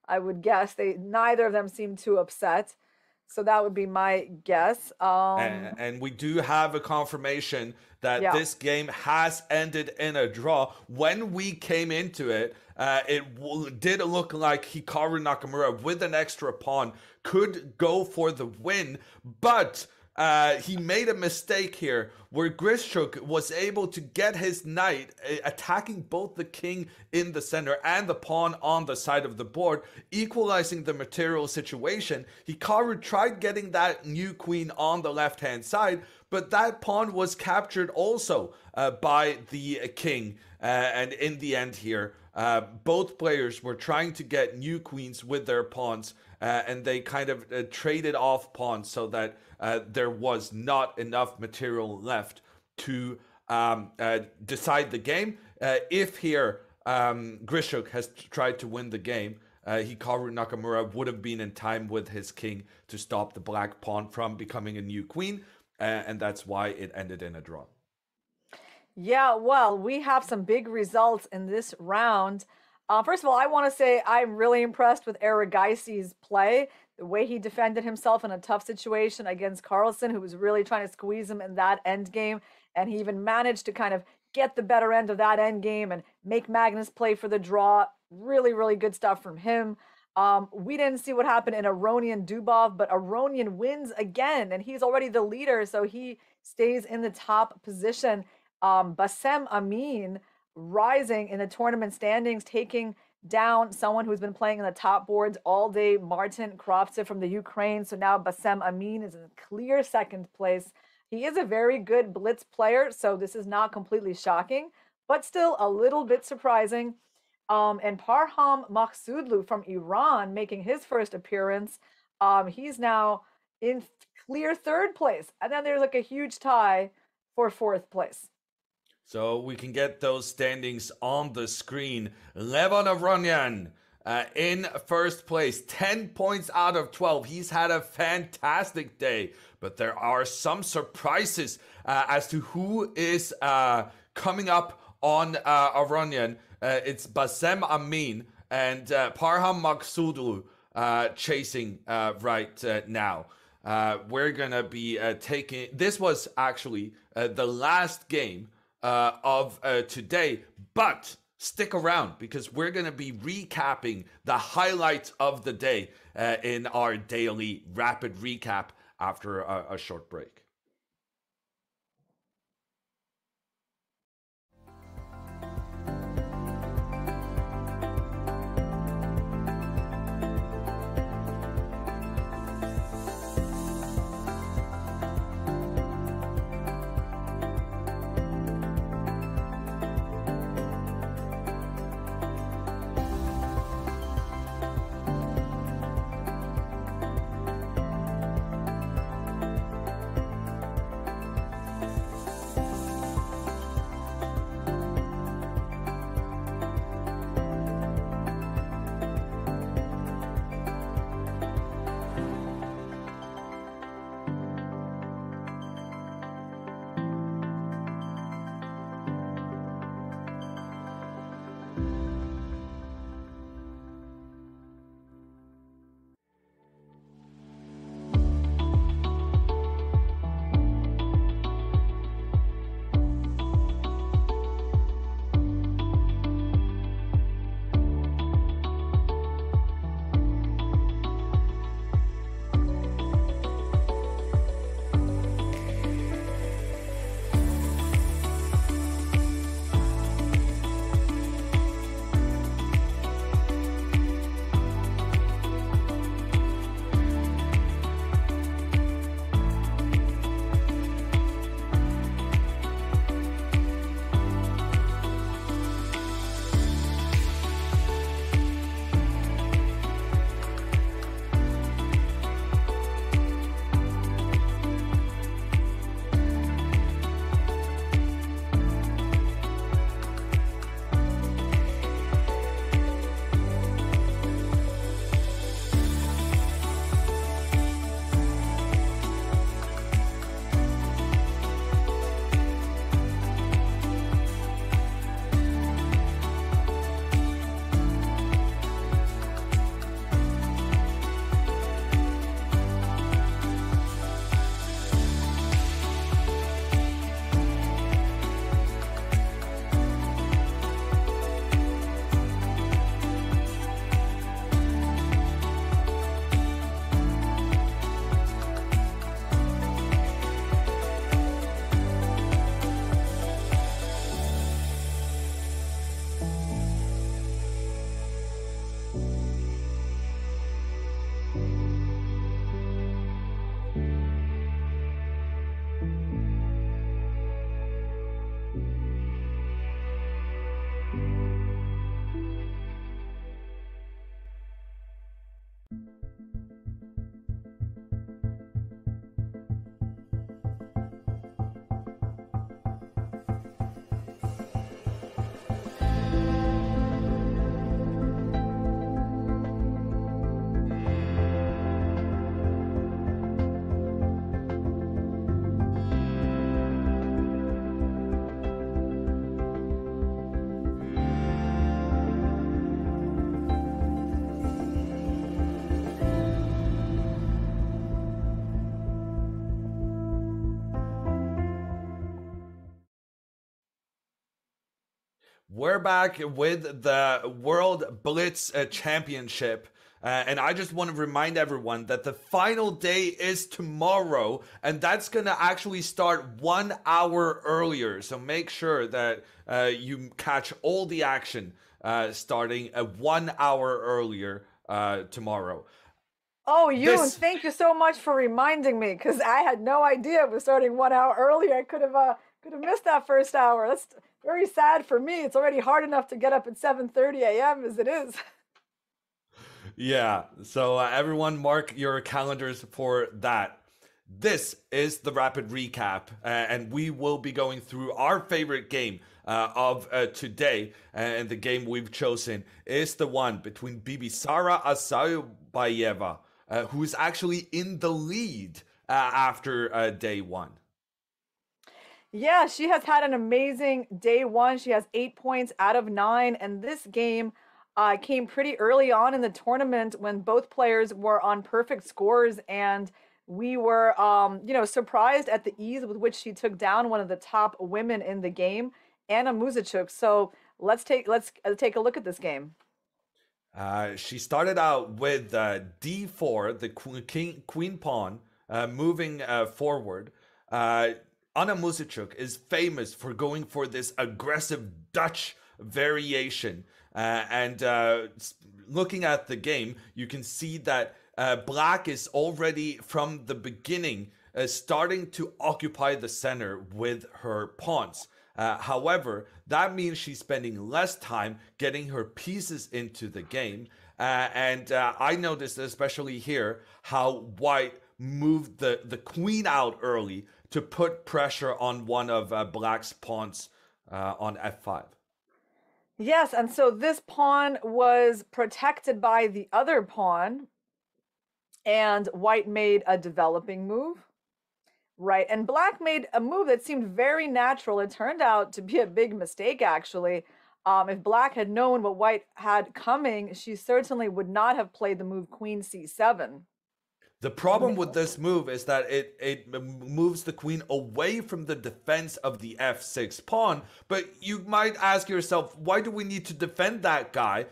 I would guess. Neither of them seem too upset. So that would be my guess. And we do have a confirmation that this game has ended in a draw. When we came into it, it did look like Hikaru Nakamura with an extra pawn could go for the win, but he made a mistake here where Grischuk was able to get his knight attacking both the king in the center and the pawn on the side of the board, equalizing the material situation. Hikaru tried getting that new queen on the left hand side, but that pawn was captured also by the king. And in the end here, both players were trying to get new queens with their pawns, and they kind of traded off pawns so that there was not enough material left to decide the game. If here Grischuk has tried to win the game, Hikaru Nakamura would have been in time with his king to stop the black pawn from becoming a new queen, and that's why it ended in a draw. Yeah, well, we have some big results in this round. First of all, I want to say I'm really impressed with Erigaisi's play. The way he defended himself in a tough situation against Carlsen, who was really trying to squeeze him in that end game. And he even managed to kind of get the better end of that end game and make Magnus play for the draw. Really, really good stuff from him. We didn't see what happened in Aronian Dubov, but Aronian wins again, and he's already the leader, so he stays in the top position. Bassem Amin rising in the tournament standings, taking down someone who's been playing in the top boards all day, Martin Kravtsev from the Ukraine. So now Bassem Amin is in clear second place. He is a very good Blitz player, so this is not completely shocking, but still a little bit surprising. And Parham Makhsoodloo from Iran making his first appearance. He's now in clear third place. And then there's like a huge tie for fourth place. So we can get those standings on the screen. Levon Aronian in first place, 10 points out of 12. He's had a fantastic day, but there are some surprises as to who is coming up on Aronian. It's Bassem Amin and Parham Maksudlu chasing right now. We're gonna be taking, this was actually the last game of today, but stick around because we're gonna be recapping the highlights of the day in our daily rapid recap after a short break. We're back with the World Blitz Championship. And I just want to remind everyone that the final day is tomorrow, and that's going to actually start 1 hour earlier. So make sure that you catch all the action starting 1 hour earlier tomorrow. Oh, Yoon, thank you so much for reminding me, because I had no idea it was starting 1 hour earlier. I could have missed that first hour. That's very sad for me. It's already hard enough to get up at 7:30 a.m. as it is. Yeah, so everyone mark your calendars for that. This is the rapid recap, and we will be going through our favorite game of today, and the game we've chosen is the one between Bibisara Asayobayeva, who's actually in the lead after day one. Yeah, she has had an amazing day one. She has 8 points out of 9, and this game came pretty early on in the tournament when both players were on perfect scores, and we were, surprised at the ease with which she took down one of the top women in the game, Anna Muzichuk. So let's take a look at this game. She started out with d4, the queen pawn, moving forward. Anna Muzichuk is famous for going for this aggressive Dutch variation. And looking at the game, you can see that Black is already from the beginning starting to occupy the center with her pawns. However, that means she's spending less time getting her pieces into the game. And I noticed, especially here, how White moved the queen out early to put pressure on one of Black's pawns on f5. Yes, and so this pawn was protected by the other pawn, and White made a developing move, right? And Black made a move that seemed very natural. It turned out to be a big mistake, actually. If Black had known what White had coming, she certainly would not have played the move Queen c7. The problem with this move is that it moves the queen away from the defense of the f6 pawn. But you might ask yourself, why do we need to defend that guy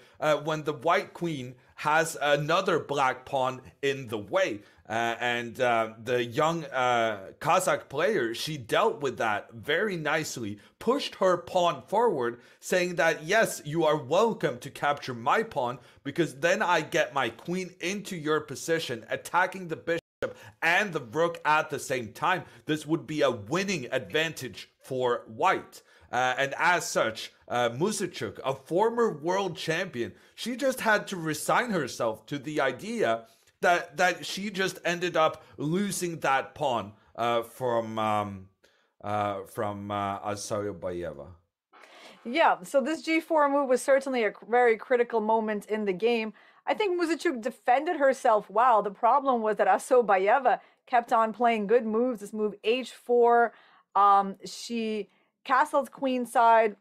when the white queen has another black pawn in the way? And the young Kazakh player, she dealt with that very nicely, pushed her pawn forward, saying that, yes, you are welcome to capture my pawn, because then I get my queen into your position, attacking the bishop and the rook at the same time. This would be a winning advantage for white. And as such, Muzichuk, a former world champion, she just had to resign herself to the idea that she just ended up losing that pawn from Asayobayeva. Yeah, so this g4 move was certainly a very critical moment in the game. I think Muzichuk defended herself well. The problem was that Asayobayeva kept on playing good moves. This move h4, she castled queenside,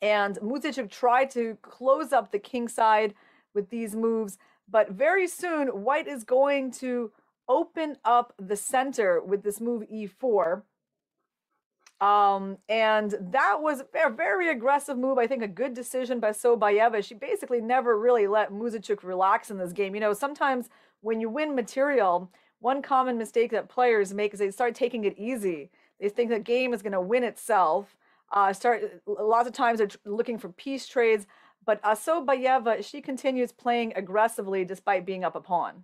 and Muzichuk tried to close up the king side with these moves. But very soon, white is going to open up the center with this move e4. And that was a very aggressive move. I think a good decision by Asayobayeva. She basically never really let Muzichuk relax in this game. You know, sometimes when you win material, one common mistake that players make is they start taking it easy. They think the game is going to win itself. Lots of times they're looking for piece trades. But Asayobayeva, she continues playing aggressively despite being up a pawn.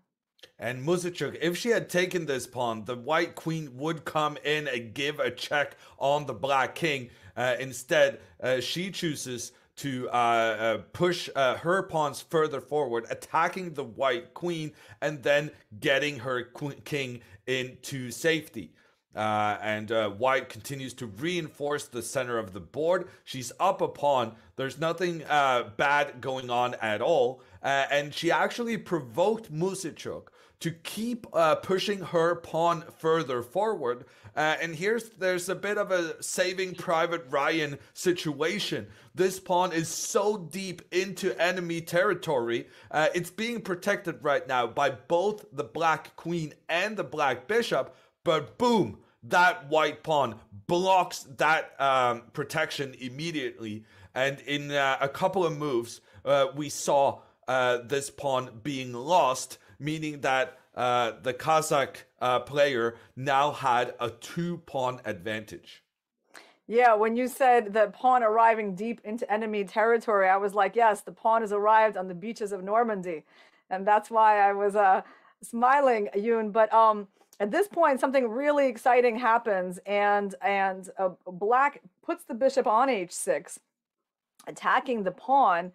And Muzichuk, if she had taken this pawn, the white queen would come in and give a check on the black king. Instead, she chooses to push her pawns further forward, attacking the white queen and then getting her king into safety. And white continues to reinforce the center of the board. She's up a pawn. There's nothing bad going on at all. And she actually provoked Muzichuk to keep pushing her pawn further forward. And there's a bit of a Saving Private Ryan situation. This pawn is so deep into enemy territory. It's being protected right now by both the black queen and the black bishop. But boom, that white pawn blocks that protection immediately. And in a couple of moves, we saw this pawn being lost, meaning that the Kazakh player now had a 2-pawn advantage. Yeah, when you said the pawn arriving deep into enemy territory, I was like, yes, the pawn has arrived on the beaches of Normandy. And that's why I was smiling, Yoon. But at this point, something really exciting happens, and black puts the bishop on h6, attacking the pawn,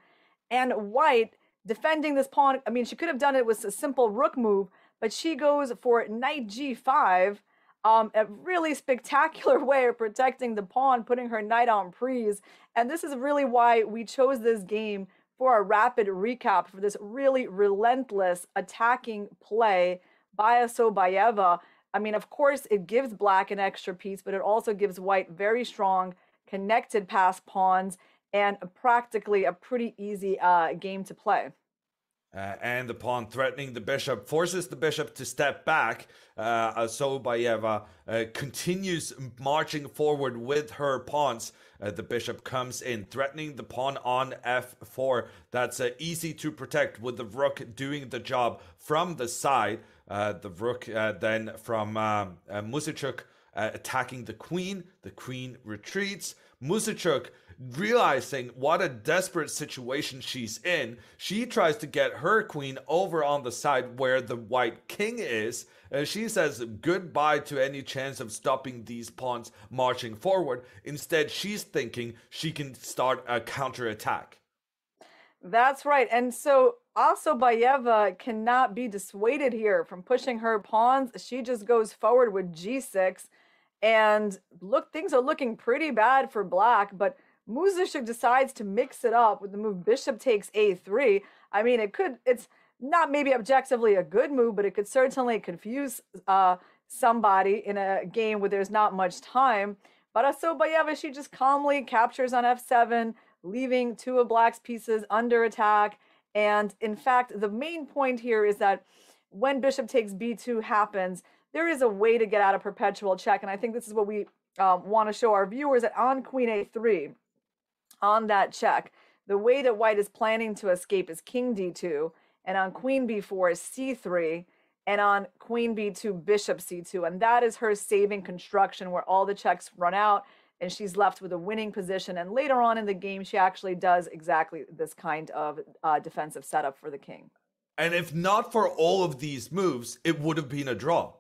and white defending this pawn. I mean, she could have done it with a simple rook move, but she goes for knight g5, a really spectacular way of protecting the pawn, putting her knight on prise. And this is really why we chose this game for a rapid recap for this really relentless attacking play by Asobayeva. I mean, of course, it gives black an extra piece, but it also gives white very strong connected pass pawns and practically a pretty easy game to play. And the pawn threatening the bishop forces the bishop to step back. Asobayeva continues marching forward with her pawns. The bishop comes in, threatening the pawn on f4. That's easy to protect with the rook doing the job from the side. The rook then from Musachuk attacking the queen. The queen retreats. Musachuk, realizing what a desperate situation she's in, she tries to get her queen over on the side where the white king is. She says goodbye to any chance of stopping these pawns marching forward. Instead, she's thinking she can start a counterattack. That's right. And so Asobayeva cannot be dissuaded here from pushing her pawns. She just goes forward with g6. And look, things are looking pretty bad for black, but Musachuk decides to mix it up with the move bishop takes a3. I mean, it's not maybe objectively a good move, but it could certainly confuse somebody in a game where there's not much time. But Asobayeva, she just calmly captures on f7, leaving two of black's pieces under attack. And in fact, the main point here is that when bishop takes b2 happens, there is a way to get out of perpetual check. And I think this is what we want to show our viewers, that on queen a3, on that check, the way that white is planning to escape is king d2, and on queen b4 is c3, and on queen b2, bishop c2. And that is her saving construction where all the checks run out and she's left with a winning position. And later on in the game, she actually does exactly this kind of defensive setup for the king. And if not for all of these moves, it would have been a draw.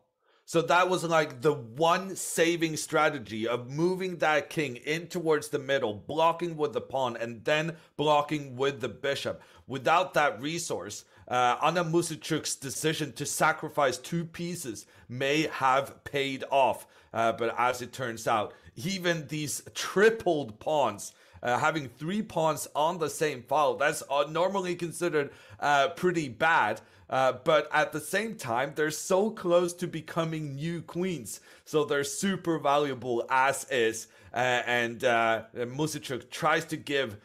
So that was like the one saving strategy of moving that king in towards the middle, blocking with the pawn, and then blocking with the bishop. Without that resource, Anna Musachuk's decision to sacrifice two pieces may have paid off. But as it turns out, even these tripled pawns, having three pawns on the same file, that's normally considered pretty bad. But at the same time, they're so close to becoming new queens. So they're super valuable as is. And Musachuk tries to give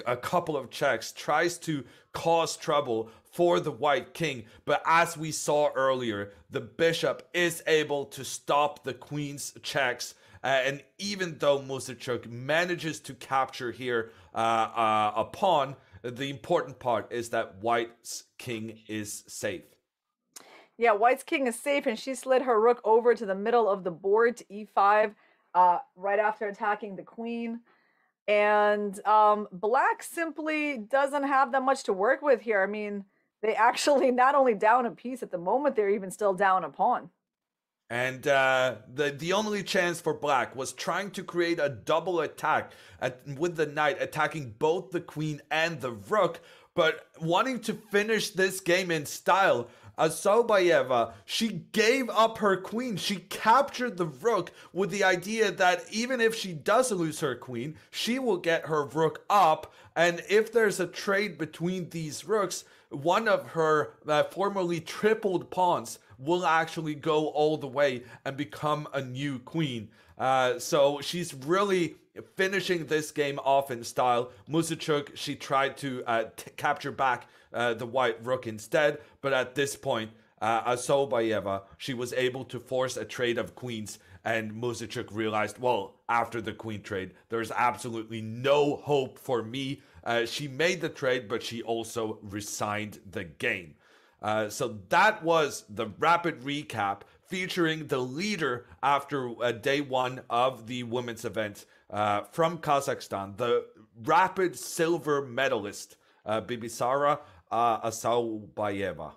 a couple of checks, tries to cause trouble for the white king. But as we saw earlier, the bishop is able to stop the queen's checks. And even though Musachuk manages to capture here a pawn, the important part is that white's king is safe. Yeah, white's king is safe, and she slid her rook over to the middle of the board to e5 right after attacking the queen. And black simply doesn't have that much to work with here. I mean, they actually not only down a piece at the moment, they're even still down a pawn. And the only chance for black was trying to create a double attack with the knight, attacking both the queen and the rook, but wanting to finish this game in style. Asobayeva, she gave up her queen. She captured the rook with the idea that even if she does lose her queen, she will get her rook up. And if there's a trade between these rooks, one of her formerly tripled pawns will actually go all the way and become a new queen. So she's really finishing this game off in style. Musachuk, she tried to capture back the white rook instead, but at this point, Asobayeva, she was able to force a trade of queens, and Musachuk realized, well, after the queen trade, there's absolutely no hope for me. She made the trade, but she also resigned the game. So that was the rapid recap featuring the leader after day one of the women's event from Kazakhstan, the rapid silver medalist, Bibisara Asobayeva.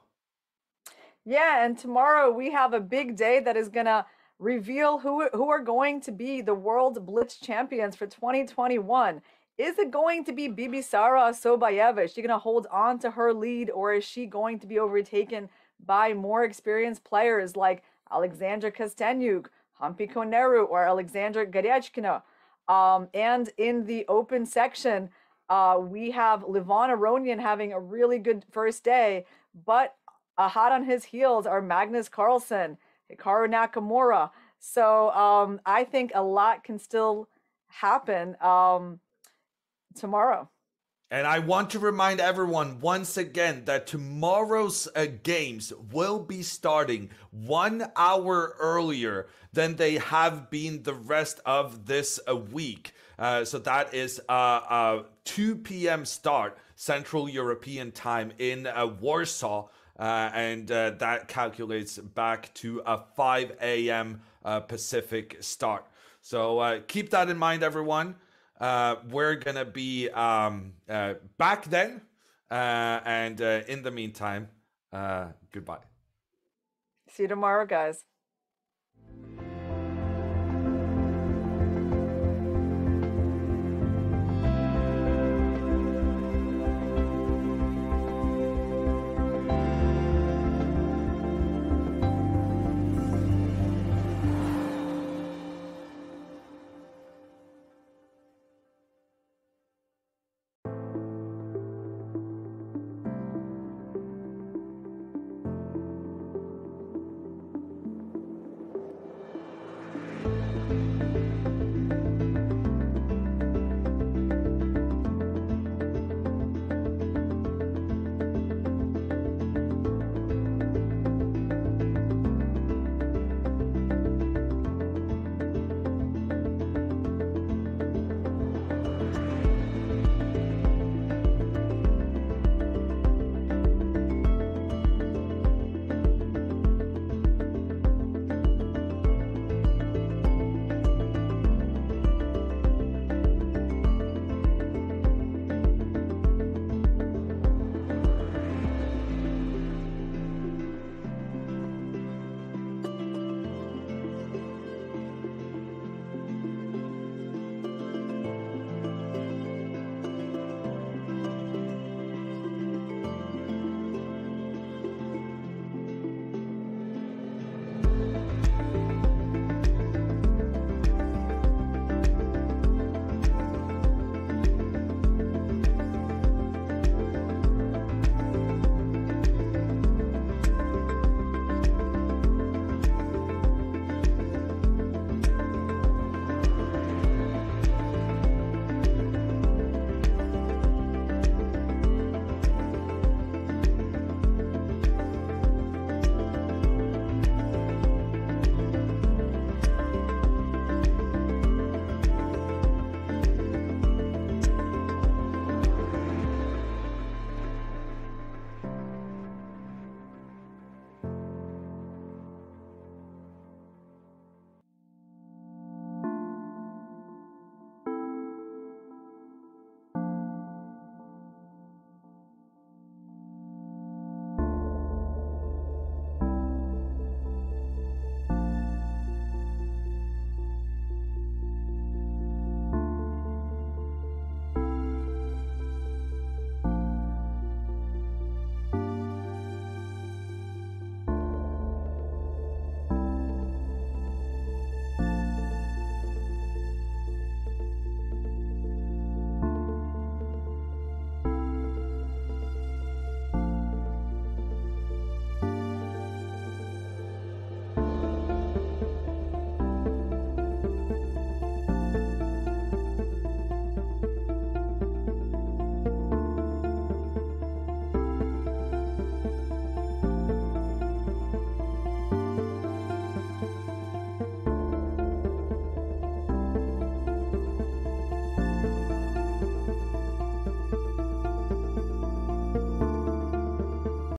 Yeah, and tomorrow we have a big day that is going to reveal who are going to be the World Blitz champions for 2021. Is it going to be Bibisara Asobayeva? Is she going to hold on to her lead, or is she going to be overtaken by more experienced players like Alexander Kosteniuk, Hampi Koneru, or Alexander Garechkina. And in the open section, we have Livon Aronian having a really good first day, but hot on his heels are Magnus Carlsen, Hikaru Nakamura. So I think a lot can still happen tomorrow. And I want to remind everyone once again that tomorrow's games will be starting 1 hour earlier than they have been the rest of this week. So that is a 2 p.m. start Central European time in Warsaw. And that calculates back to a 5 a.m. Pacific start. So keep that in mind, everyone. We're gonna be back then, and in the meantime, goodbye. See you tomorrow, guys.